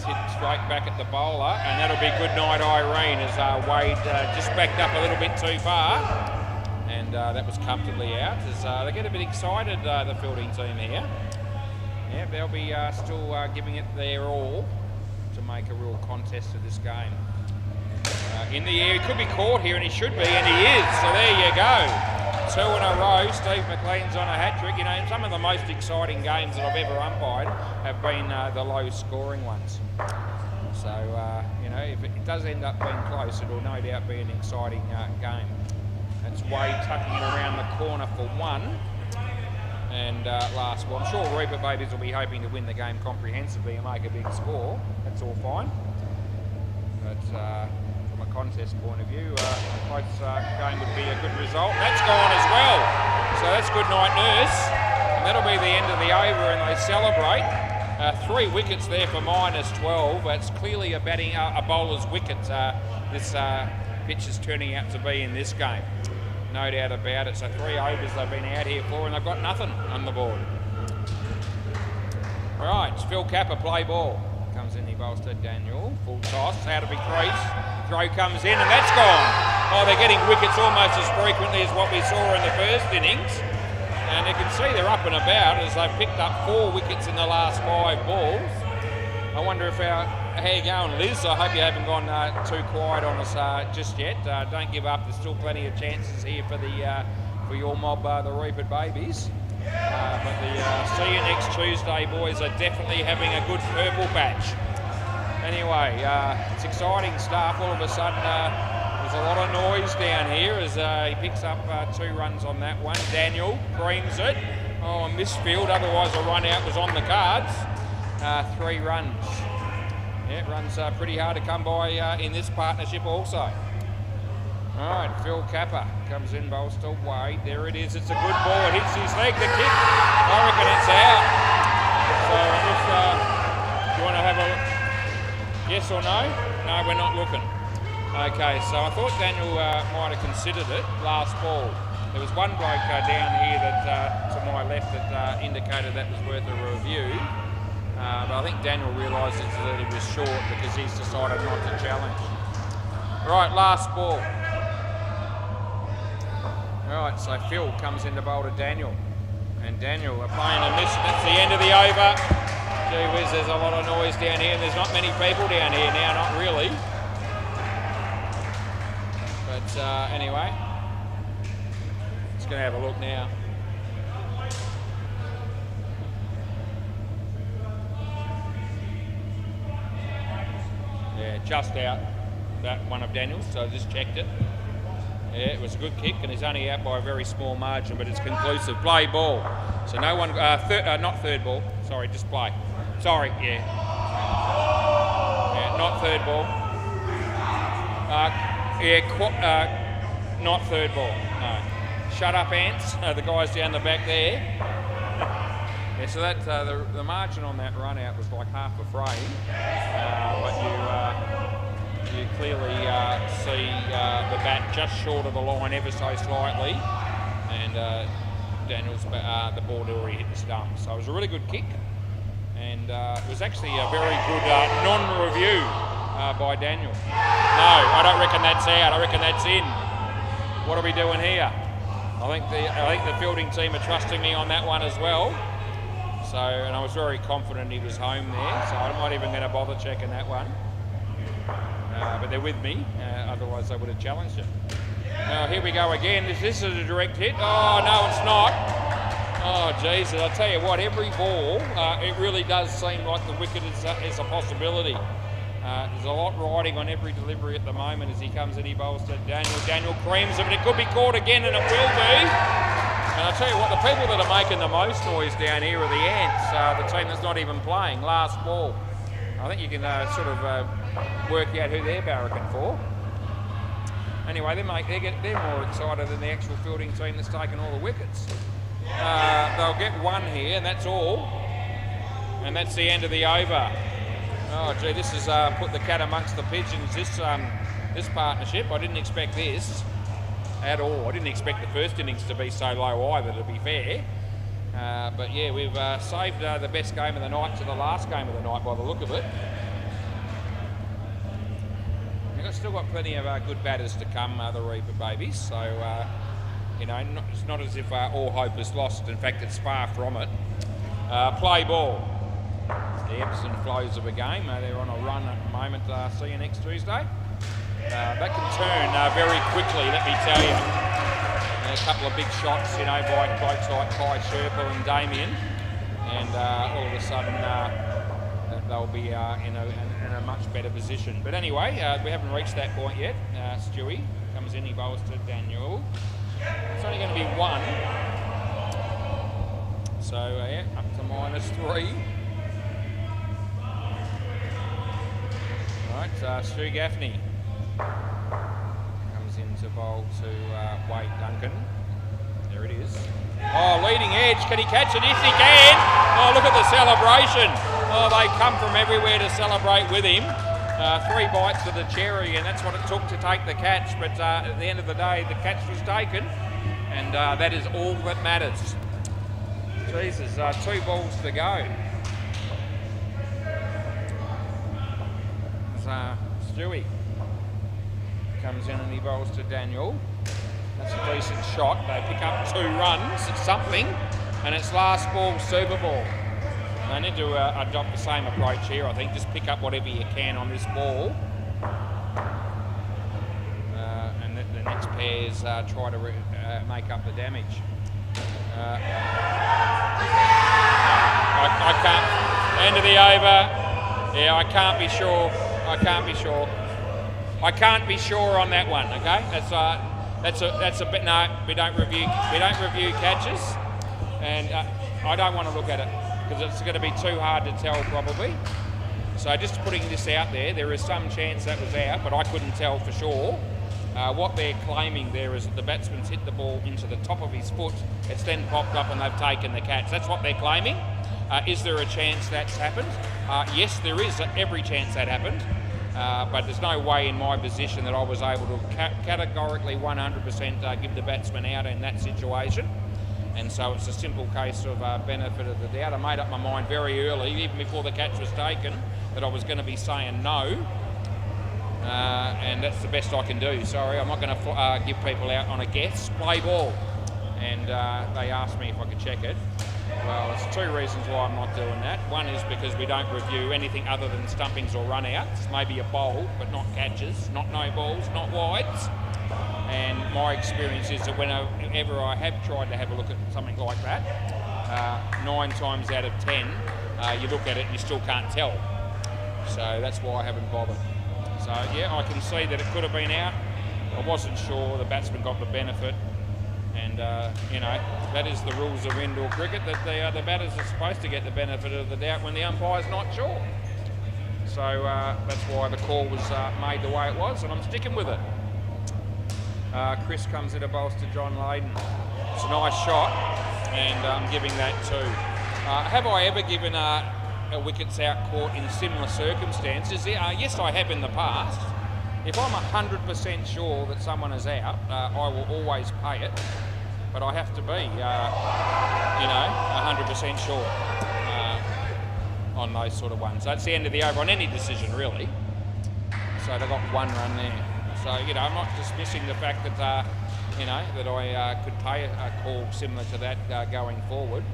Hit straight back at the bowler, and that'll be good night, Irene, as Wade just backed up a little bit too far, and that was comfortably out. As they get a bit excited, the fielding team here. Yeah, they'll be still giving it their all to make a real contest of this game. In the air, he could be caught here, and he should be, and he is. So there you go. 2 in a row. Steve McLean's on a hat-trick. You know, some of the most exciting games that I've ever umpired have been the low-scoring ones. So, you know, if it does end up being close, it'll no doubt be an exciting game. That's Wade tucking it around the corner for 1. And last one. I'm sure Reaper Babies will be hoping to win the game comprehensively and make a big score. That's all fine. But from a contest point of view, a close game would be a good result. That's gone as well. So that's good night, Nurse. And that'll be the end of the over, and they celebrate. 3 wickets there for -12. That's clearly a bowler's wicket. This pitch is turning out to be in this game. No doubt about it. So 3 overs they've been out here for, and they've got nothing on the board. All right, it's Phil Capper, play ball. Comes in, he bowls to Daniel. Full toss, out of big crease. Throw comes in, and that's gone. Oh, they're getting wickets almost as frequently as what we saw in the first innings. And you can see they're up and about as they've picked up 4 wickets in the last 5 balls. I wonder if how you going, Liz? I hope you haven't gone too quiet on us just yet. Don't give up. There's still plenty of chances here for your mob, the Reapered Babies. But the see you next Tuesday boys are definitely having a good purple patch. Anyway, it's exciting stuff. All of a sudden, there's a lot of noise down here as he picks up 2 runs on that one. Daniel creams it. Oh, misfield. Otherwise, a run out was on the cards. 3 runs. Yeah, runs pretty hard to come by in this partnership also. All right, Phil Capper comes in, bowls to Wade. There it is. It's a good ball. It hits his leg. The kick. I reckon it's out. So just, you want to have a look? Yes or no? No, we're not looking. Okay, so I thought Daniel might have considered it. Last ball. There was one bloke down here that to my left that indicated that was worth a review. But I think Daniel realised that he was short because he's decided not to challenge. Right, last ball. Right, so Phil comes in to bowl to Daniel. And Daniel are playing a miss. That's the end of the over. Gee whiz, there's a lot of noise down here, and there's not many people down here now, not really. But anyway, just going to have a look now. Yeah, just out that one of Daniel's, so I just checked it. Yeah, it was a good kick, and he's only out by a very small margin, but it's conclusive. Play ball. So no one, not third ball, sorry, just play. Sorry, yeah. Yeah, not third ball. Not third ball, no. Shut up, Ants, the guys down the back there. Yeah, so that the margin on that run out was like half a frame, but you clearly see the bat just short of the line ever so slightly, and Daniel's the ball had already hit the stump. So it was a really good kick, and it was actually a very good non-review by Daniel. No, I don't reckon that's out. I reckon that's in. What are we doing here? I think the fielding team are trusting me on that one as well. So, and I was very confident he was home there, so I'm not even going to bother checking that one. But they're with me, otherwise they would have challenged it. Here we go again. Is this a direct hit? Oh, no, it's not. Oh, Jesus, I tell you what, every ball, it really does seem like the wicket is a possibility. There's a lot riding on every delivery at the moment as he comes in, he bowls to Daniel. Daniel creams him, and it could be caught again, and it will be. And I tell you what, the people that are making the most noise down here are the Ants, the team that's not even playing. Last ball. I think you can sort of work out who they're barracking for. Anyway, they're more excited than the actual fielding team that's taken all the wickets. They'll get one here, and that's all. And that's the end of the over. Oh, gee, this has put the cat amongst the pigeons, this partnership. I didn't expect this at all. I didn't expect the first innings to be so low either, to be fair. But yeah, we've saved the best game of the night to the last game of the night by the look of it. We've still got plenty of good batters to come, the Reaper babies. So, you know, it's not as if all hope is lost. In fact, it's far from it. Play ball. The ebbs and flows of a game. They're on a run at the moment. See you next Tuesday. That can turn very quickly, let me tell you. A couple of big shots, you know, by blokes like Kai Sherpa and Damien, and all of a sudden they'll be in a much better position. But anyway, we haven't reached that point yet. Stewie comes in, he bowls to Daniel. It's only going to be one. So yeah, up to -3. Right, Stu Gaffney comes in to bowl to Wade Duncan. There it is. Oh, leading edge. Can he catch it? Yes, he can. Oh, look at the celebration. Oh, they come from everywhere to celebrate with him. 3 bites of the cherry, and that's what it took to take the catch. But at the end of the day, the catch was taken, and that is all that matters. Jesus, 2 balls to go. Stewie comes in and he bowls to Daniel. That's a decent shot. They pick up 2 runs. It's something, and it's last ball, super ball. They need to adopt the same approach here, I think. Just pick up whatever you can on this ball. And the next pairs try to make up the damage. I can't. End of the over. Yeah, I can't be sure. I can't be sure. I can't be sure on that one. Okay, that's a bit. No, we don't review catches, and I don't want to look at it because it's going to be too hard to tell probably. So just putting this out there is some chance that was out, but I couldn't tell for sure. What they're claiming there is that the batsman's hit the ball into the top of his foot. It's then popped up and they've taken the catch. That's what they're claiming. Is there a chance that's happened? Yes, there is every chance that happened. But there's no way in my position that I was able to categorically 100% give the batsman out in that situation. And so it's a simple case of benefit of the doubt. I made up my mind very early, even before the catch was taken, that I was going to be saying no. And that's the best I can do. Sorry, I'm not going to give people out on a guess. Play ball. And they asked me if I could check it. Well, there's two reasons why I'm not doing that. One is because we don't review anything other than stumpings or run-outs. Maybe a bowl, but not catches, not no balls, not wides. And my experience is that whenever I have tried to have a look at something like that, 9 times out of 10, you look at it and you still can't tell. So that's why I haven't bothered. So yeah, I can see that it could have been out. I wasn't sure. The batsman got the benefit. And, you know, that is the rules of indoor cricket, that the batters are supposed to get the benefit of the doubt when the umpire's not sure. So that's why the call was made the way it was, and I'm sticking with it. Chris comes in a bowls to John Layden. It's a nice shot, and I'm giving that too. Have I ever given a wickets out caught in similar circumstances? Yes, I have in the past. If I'm 100% sure that someone is out, I will always pay it, but I have to be, you know, 100% sure on those sort of ones. That's the end of the over on any decision, really. So they got 1 run there. So, you know, I'm not dismissing the fact that, you know, that I could pay a call similar to that going forward,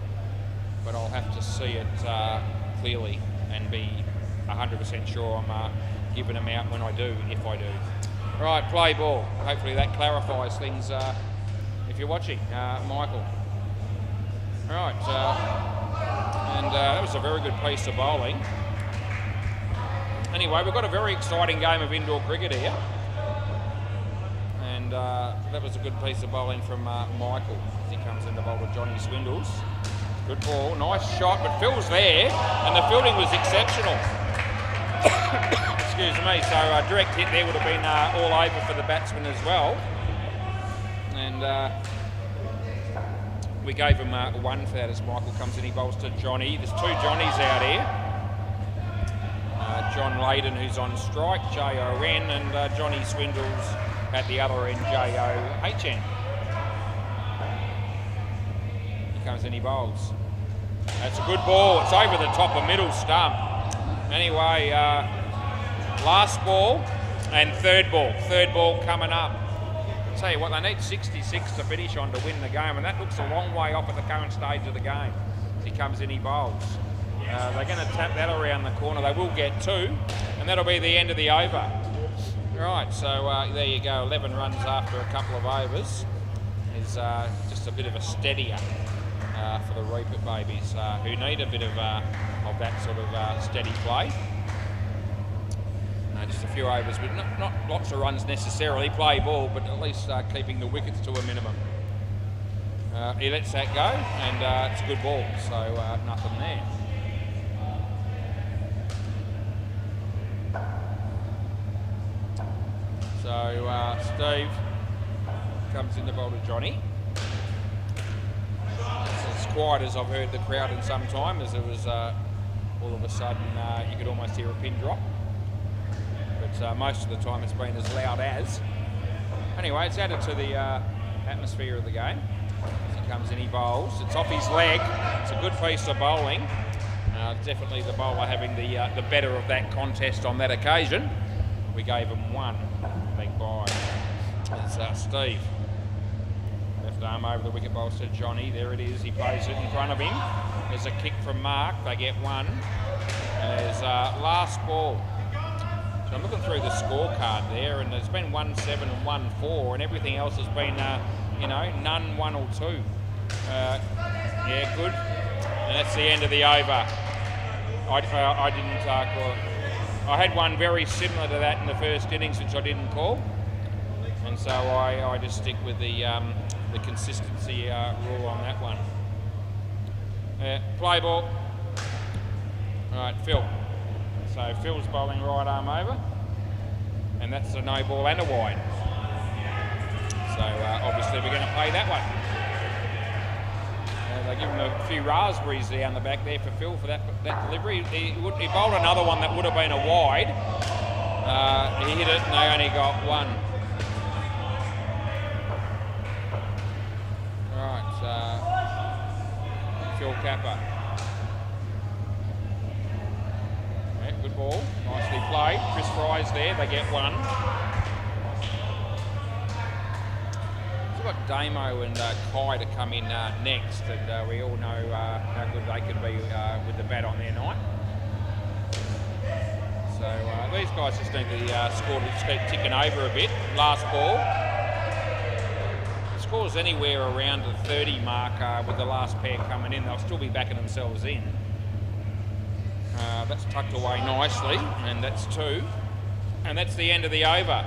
but I'll have to see it clearly and be 100% sure I'm giving them out when I do, if I do. Right, play ball. Hopefully that clarifies things if you're watching, Michael. Right, and that was a very good piece of bowling. Anyway, we've got a very exciting game of indoor cricket here. And that was a good piece of bowling from Michael as he comes in to bowl with Johnny Swindles. Good ball, nice shot, but Phil's there, and the fielding was exceptional. Excuse me, so a direct hit there would have been all over for the batsman as well. And we gave him 1 for that as Michael comes in, he bowls to Johnny. There's 2 Johnnies out here. John Layden, who's on strike, J-O-N, and Johnny Swindles at the other end, J-O-H-N. He comes in, he bowls. That's a good ball, it's over the top of middle stump. Anyway, last ball and third ball coming up. I'll tell you what, they need 66 to finish on to win the game, and that looks a long way off at the current stage of the game. He comes in, he bowls. They're going to tap that around the corner. They will get 2, and that'll be the end of the over. Right, so there you go, 11 runs after a couple of overs. Is just a bit of a steadier for the Reaper babies who need a bit of that sort of steady play. Just a few overs, but not lots of runs necessarily, play ball, but at least keeping the wickets to a minimum. He lets that go, and it's a good ball, so nothing there. So Steve comes in the bowl to Johnny. It's as quiet as I've heard the crowd in some time, as it was all of a sudden you could almost hear a pin drop. But most of the time it's been as loud as. Anyway, it's added to the atmosphere of the game. As he comes in, he bowls. It's off his leg. It's a good piece of bowling. Definitely the bowler having the better of that contest on that occasion. We gave him 1. Big bye. It's Steve. Left arm over the wicket, bowls to Johnny. There it is. He plays it in front of him. There's a kick from Mark. They get 1. And there's last ball. So I'm looking through the scorecard there, and there's been 1-7 and 1-4, and everything else has been, you know, none, 1 or 2. Yeah, good. And that's the end of the over. I didn't call it. I had one very similar to that in the first innings, which I didn't call, and so I just stick with the consistency rule on that one. Play ball. All right, Phil. So Phil's bowling right arm over, and that's a no ball and a wide. So obviously we're going to play that one. They give him a few raspberries down the back there for Phil for that delivery. He bowled another one that would have been a wide. He hit it and they only got 1. Right, Phil Capper. Yeah, good ball, nicely played. Chris Fry's there, they get 1. got Damo and Kai to come in next, and we all know how good they can be with the bat on their night. So these guys just need the score to just keep ticking over a bit. Last ball. The score's anywhere around the 30 mark with the last pair coming in. They'll still be backing themselves in. That's tucked away nicely, and that's 2. And that's the end of the over.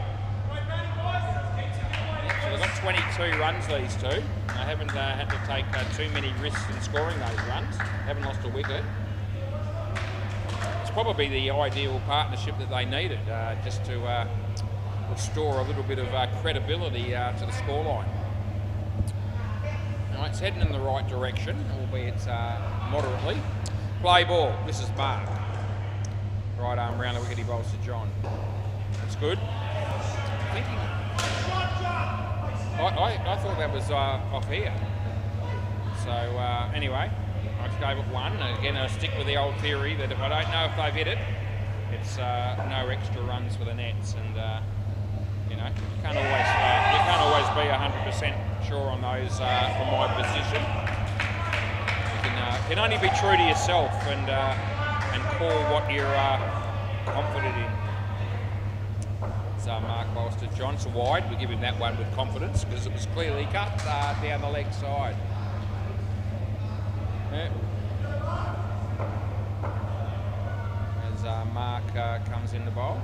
So they've got 22 runs, these two. They haven't had to take too many risks in scoring those runs. Haven't lost a wicket. It's probably the ideal partnership that they needed, just to restore a little bit of credibility to the scoreline. All right, it's heading in the right direction, albeit moderately. Play ball. This is Mark. Right arm round the wicket, he bowls to John. That's good. I thought that was off here. So anyway, I just gave it 1. And again, I stick with the old theory that if I don't know if they've hit it, it's no extra runs for the nets. And you know, you can't always be 100% sure on those from my position. You can only be true to yourself and call what you're confident in. So Mark bowls to John, so wide. We give him that one with confidence because it was clearly cut down the leg side. Yeah. As Mark comes in the bowl.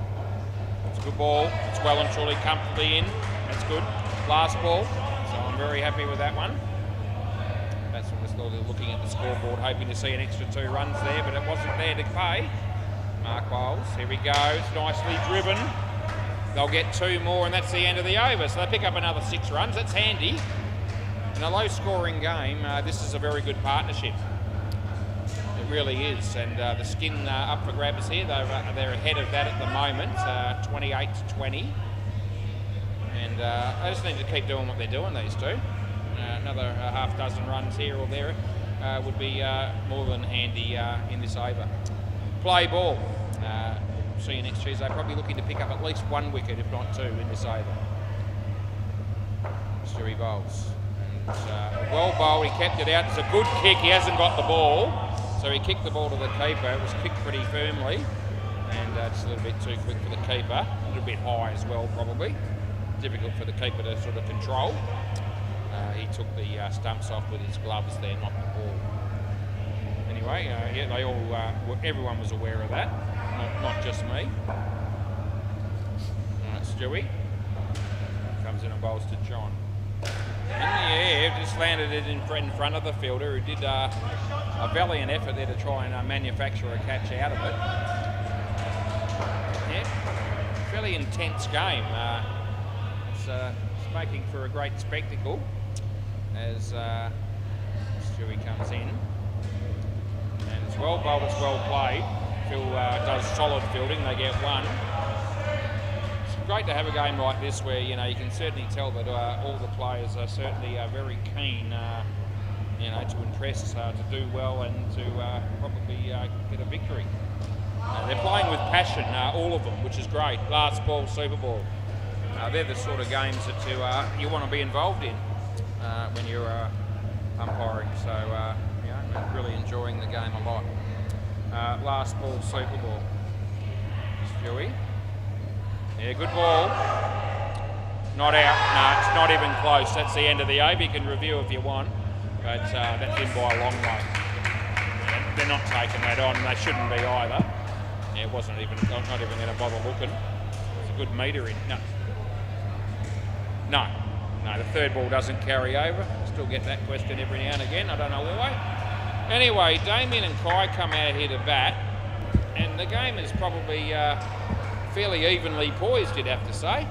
It's a good ball. It's well and truly comfortably in. That's good. Last ball. So I'm very happy with that one. That's when we're looking at the scoreboard, hoping to see an extra 2 runs there, but it wasn't there to pay. Mark bowls. Here we go. It's nicely driven. They'll get 2 more, and that's the end of the over. So they pick up another 6 runs. That's handy. In a low-scoring game, this is a very good partnership. It really is. And the skin up for grabs here. They're ahead of that at the moment, 28-20. And they just need to keep doing what they're doing, these two. Another half dozen runs here or there would be more than handy in this over. Play ball. See you next Tuesday. Probably looking to pick up at least 1 wicket, if not 2, in this over. Stewie bowls. And, well bowled, he kept it out. It's a good kick. He hasn't got the ball, so he kicked the ball to the keeper. It was kicked pretty firmly, and just a little bit too quick for the keeper. A little bit high as well, probably. Difficult for the keeper to sort of control. He took the stumps off with his gloves there, not the ball. Anyway, yeah, they all, everyone was aware of that. Not just me. Alright, Stewie comes in and bowls to John. In the air, just landed it in front of the fielder, who did a valiant effort there to try and manufacture a catch out of it. Yeah, fairly intense game. It's making for a great spectacle as Stewie comes in. And it's well bowled, it's well played. Phil does solid fielding, they get 1. It's great to have a game like this where, you know, you can certainly tell that all the players are certainly very keen, you know, to impress, to do well and to probably get a victory. They're playing with passion, all of them, which is great. Last ball, Super Ball. They're the sort of games that you want to be involved in when you're umpiring. So, yeah, I'm really enjoying the game a lot. Last ball, Super Ball. Stewie. Yeah, good ball. Not out. No, it's not even close. That's the end of the over. You can review if you want, but that's in by a long way. Yeah, they're not taking that on. They shouldn't be either. Yeah, it wasn't even. Not even going to bother looking. It's a good meter in. No, the third ball doesn't carry over. Still get that question every now and again. I don't know why. Anyway, Damien and Kai come out here to bat, and the game is probably fairly evenly poised, you'd have to say.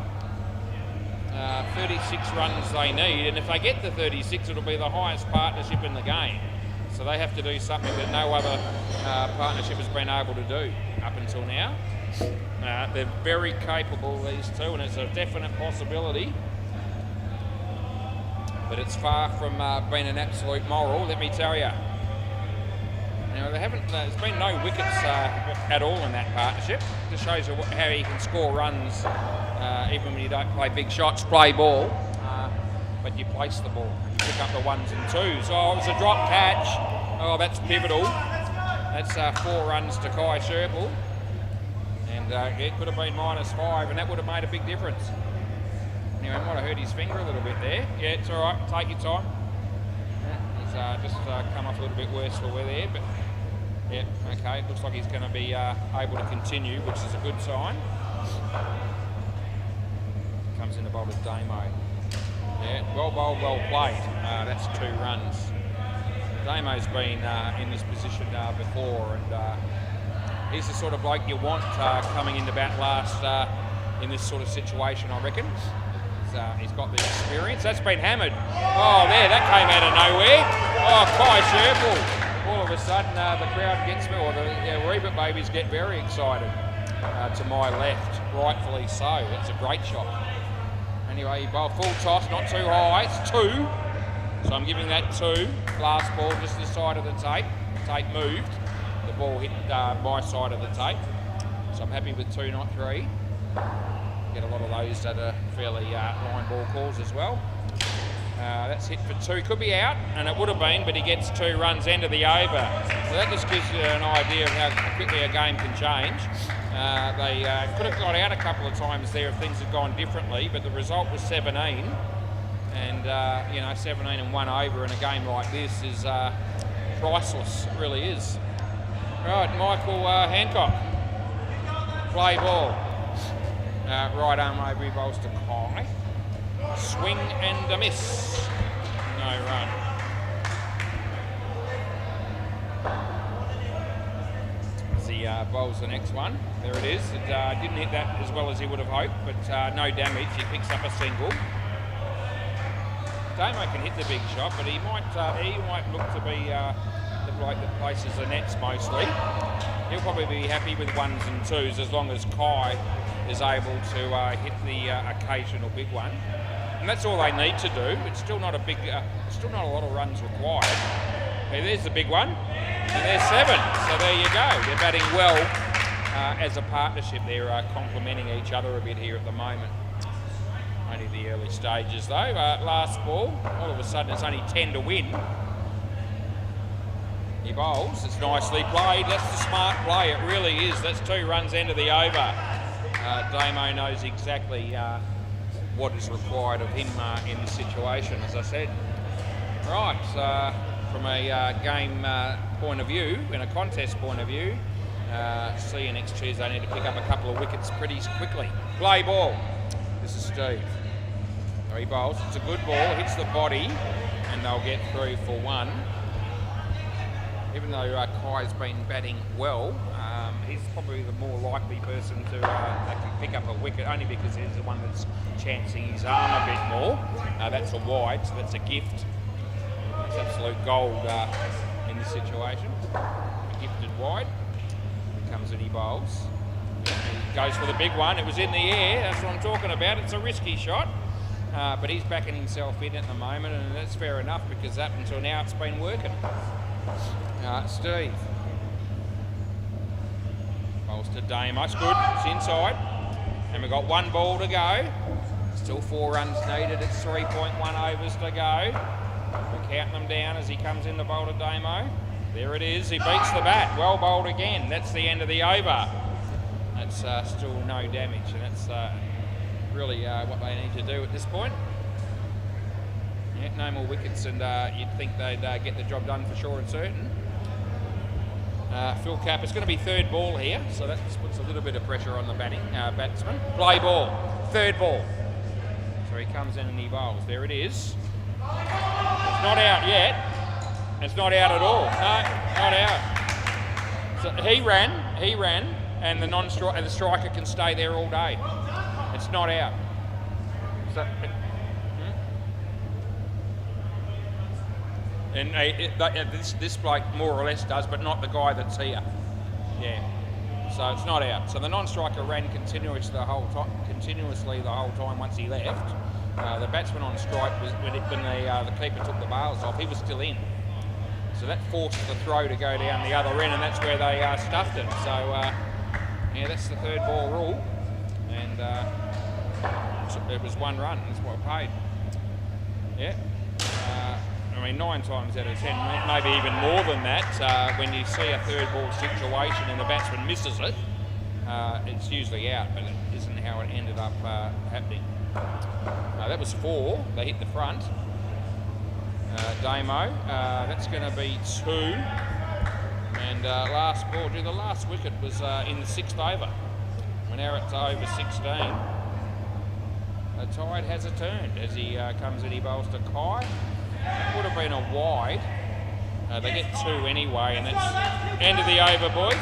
36 runs they need, and if they get the 36, it'll be the highest partnership in the game. So they have to do something that no other partnership has been able to do up until now. They're very capable, these two, and it's a definite possibility. But it's far from being an absolute moral, let me tell you. Now, there's been no wickets at all in that partnership. Just shows you how you can score runs even when you don't play big shots, play ball. but you place the ball, you pick up the ones and twos. Oh, it was a drop catch. Oh, that's pivotal. That's 4 runs to Kai Sherple. And it could have been -5, and that would have made a big difference. Anyway, might have hurt his finger a little bit there. Yeah, it's all right. Take your time. He's just come off a little bit worse for we're there, but yeah, okay. Looks like he's going to be able to continue, which is a good sign. Comes in the bowl of Damo. Yeah, well bowled, well played. That's 2 runs. Damo's been in this position before, and he's the sort of bloke you want coming into bat last in this sort of situation, I reckon. He's got the experience. That's been hammered. Oh, there, that came out of nowhere. Oh, Kai Sherple. All of a sudden, the crowd gets me, or the Reebok babies get very excited to my left, rightfully so. That's a great shot. Anyway, he bowled full toss, not too high. It's 2. So I'm giving that 2. Last ball just this side of the tape. Tape moved. The ball hit my side of the tape. So I'm happy with 2, not 3. Get a lot of those that are fairly line ball calls as well. That's hit for 2. Could be out, and it would have been, but he gets 2 runs, end of the over. So that just gives you an idea of how quickly a game can change. They could have got out a couple of times there if things had gone differently, but the result was 17. And, 17 and 1 over in a game like this is priceless. It really is. Right, Michael Hancock. Play ball. Right arm over, he bowls to Kai. Swing and a miss. No run. As he bowls the next one. There it is. It didn't hit that as well as he would have hoped, but no damage. He picks up a single. Damo can hit the big shot, but he might look to be the bloke that places the nets mostly. He'll probably be happy with 1s and 2s as long as Kai is able to hit the occasional big one. And that's all they need to do. It's still not a big, still not a lot of runs required. Okay, there's the big one, and there's 7. So there you go. They're batting well as a partnership. They're complementing each other a bit here at the moment. Only the early stages though. Last ball, all of a sudden it's only 10 to win. He bowls, it's nicely played. That's the smart play, it really is. That's 2 runs end of the over. Damo knows exactly what is required of him in this situation, as I said. Right, from a game point of view, in a contest point of view, see you next Tuesday. I need to pick up a couple of wickets pretty quickly. Play ball. This is Steve. 3 bowls. It's a good ball. Hits the body, and they'll get through for 1. Even though Kai's been batting well, he's probably the more likely person to pick up a wicket, only because he's the one that's chancing his arm a bit more. That's a wide, so that's a gift. It's absolute gold in this situation. A gifted wide. Here comes and he bowls. He goes for the big one. It was in the air. That's what I'm talking about. It's a risky shot, but he's backing himself in at the moment, and that's fair enough because up until now it's been working. Steve. Bowls to Damo. It's good. It's inside. And we've got 1 ball to go. Still 4 runs needed. It's 3.1 overs to go. We're counting them down as he comes in the bowl to Damo. There it is. He beats the bat. Well bowled again. That's the end of the over. That's still no damage, and that's really what they need to do at this point. Yeah, no more wickets, and you'd think they'd get the job done for sure and certain. Phil Cap, it's going to be 3rd ball here, so that just puts a little bit of pressure on the batsman. Play ball, 3rd ball. So he comes in and he bowls. There it is. It's not out yet. It's not out at all. No, not out. So he ran, and the striker can stay there all day. It's not out. So. And this bloke more or less does, but not the guy that's here. Yeah. So it's not out. So the non-striker ran continuously the whole time once he left. The batsman on strike was when the keeper took the bails off. He was still in. So that forced the throw to go down the other end, and that's where they stuffed it. So yeah, that's the 3rd ball rule, and it was 1 run. That's what I paid. Yeah. I mean, 9 times out of 10, maybe even more than that, when you see a third ball situation and the batsman misses it, it's usually out, but it isn't how it ended up happening. That was 4. They hit the front. Damo, that's going to be 2. And last ball, the last wicket was in the 6th over. We're now at over 16. The tide has turned as he comes in, he bowls to Kai. Would have been a wide. They get 2 anyway, and that's end of the over, boys.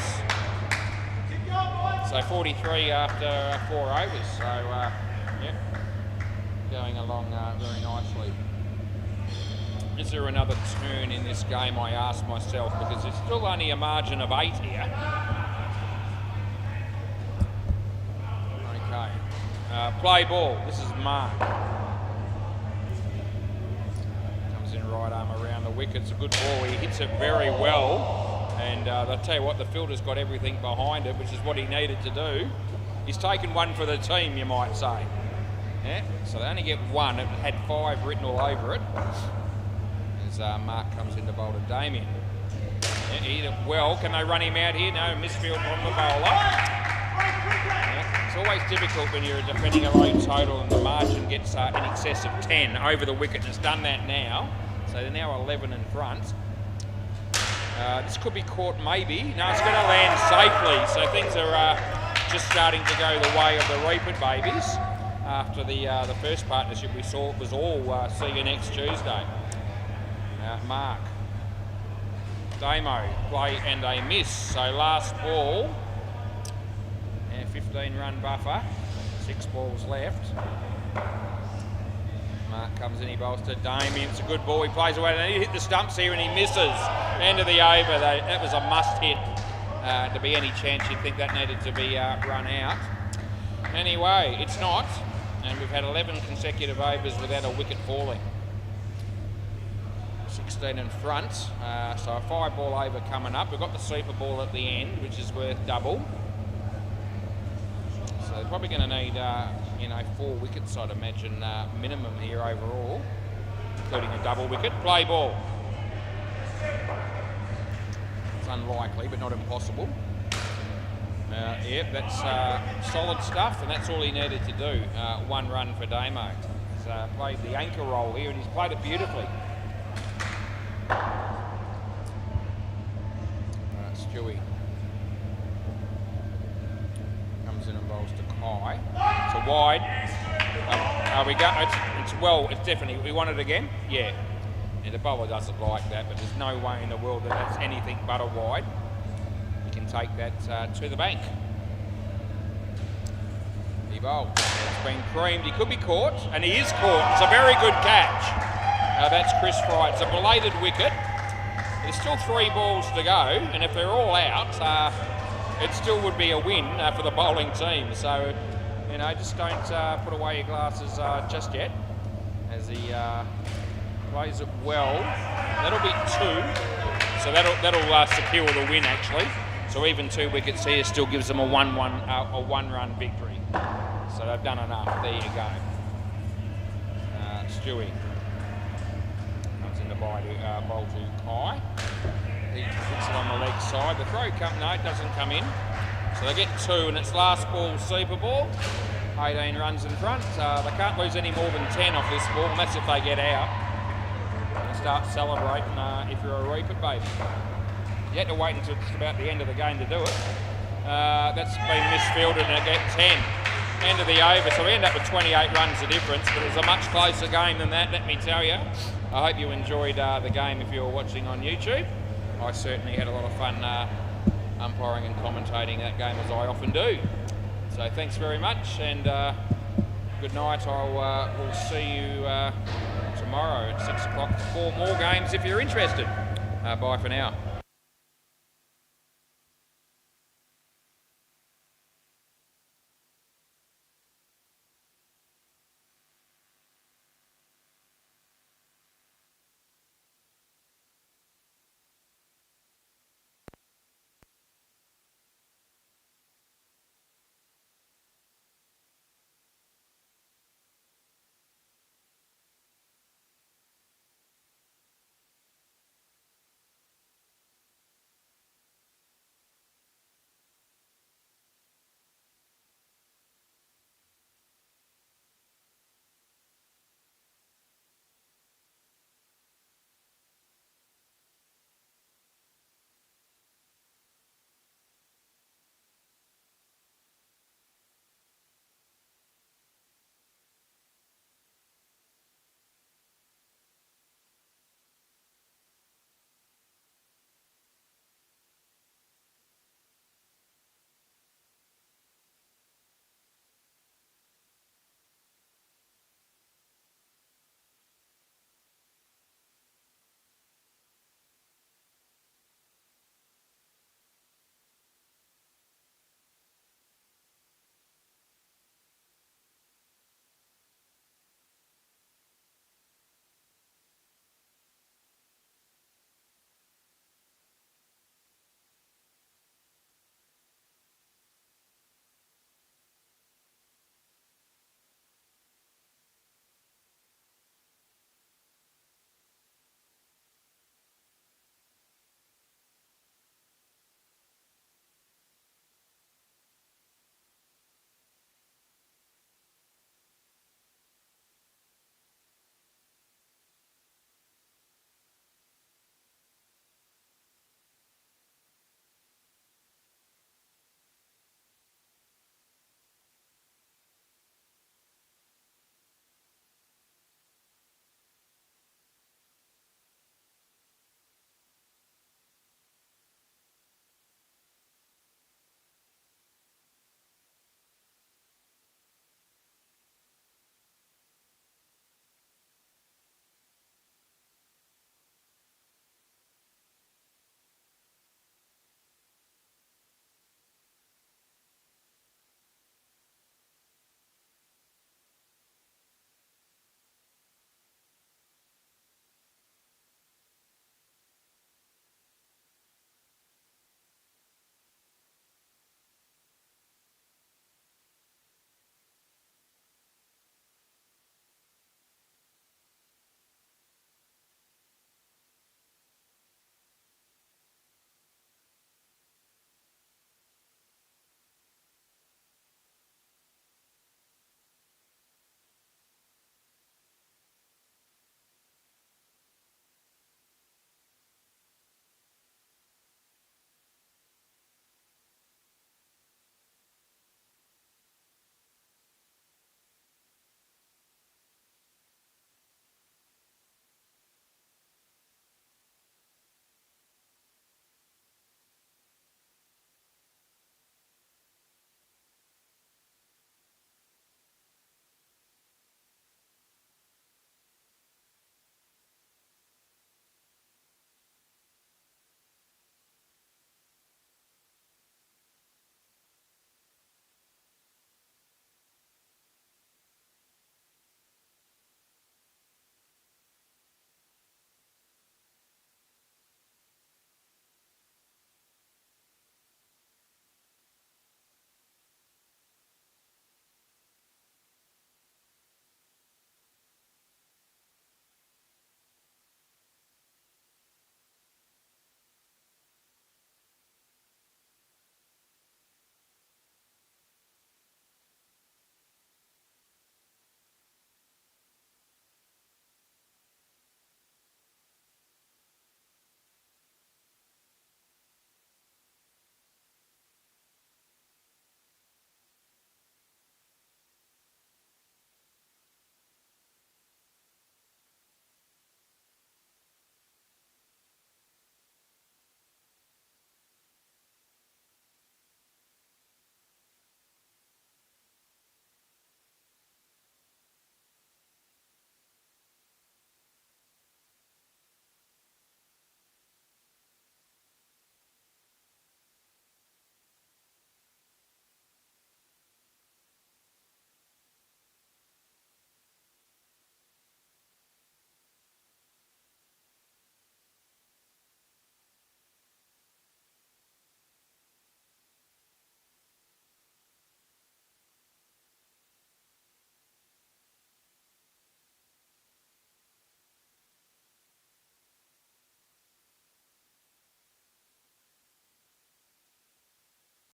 So 43 after 4 overs. So, yeah, going along very nicely. Is there another turn in this game, I ask myself, because it's still only a margin of 8 here. Okay. Play ball. This is Mark. Right arm around the wicket. It's a good ball. He hits it very well, and I'll tell you what, the fielder's got everything behind it, which is what he needed to do. He's taken one for the team, you might say. Yeah. So they only get 1. It had 5 written all over it. As Mark comes in to bowl to Damien. Yeah, he hit it well. Can they run him out here? No, misfield from the bowler. Yeah. It's always difficult when you're defending a low total and the margin gets in excess of 10 over the wicket, and it's done that now. So they're now 11 in front. This could be caught maybe. No, it's going to land safely. So things are just starting to go the way of the Reapert babies. After the first partnership we saw, it was all see you next Tuesday. Mark. Damo, play and a miss. So last ball. 15-run buffer. 6 balls left. Mark comes in, he bowls to Damien. It's a good ball, he plays away, and he hit the stumps here and he misses. End of the over, that was a must hit. To be any chance you'd think that needed to be run out. Anyway, it's not, and we've had 11 consecutive overs without a wicket falling. 16 in front, so a 5-ball over coming up. We've got the super ball at the end, which is worth double. So they're probably going to need 4 wickets, I'd imagine, minimum here overall, including a double wicket. Play ball. It's unlikely, but not impossible. Yep, that's solid stuff, and that's all he needed to do. 1 run for Damo. He's played the anchor role here, and he's played it beautifully. Stewie. Comes in and bowls to Kai. It's a wide. We go. It's definitely. We want it again. Yeah. The bowler doesn't like that, but there's no way in the world that that's anything but a wide. You can take that to the bank. He bowled. It's been creamed. He could be caught, and he is caught. It's a very good catch. That's Chris Fry. It's a belated wicket. There's still 3 balls to go, and if they're all out, it still would be a win for the bowling team. So, just don't put away your glasses just yet, as he plays it well. That'll be 2, so that'll secure the win actually. So even 2 wickets here still gives them a 1-run victory. So they've done enough. There you go. Stewie comes in to bowl to Kai. He puts it on the leg side. The throw it doesn't come in. So they get 2, and it's last ball, super ball. 18 runs in front. They can't lose any more than 10 off this ball, and that's if they get out. And start celebrating if you're a Reapert baby. You had to wait until just about the end of the game to do it. That's been misfielded, and it gets 10. End of the over, so we end up with 28 runs of difference, but it was a much closer game than that, let me tell you. I hope you enjoyed the game if you were watching on YouTube. I certainly had a lot of fun umpiring and commentating that game, as I often do. So thanks very much, and good night. We'll see you tomorrow at 6 o'clock for 4 more games if you're interested. Bye for now.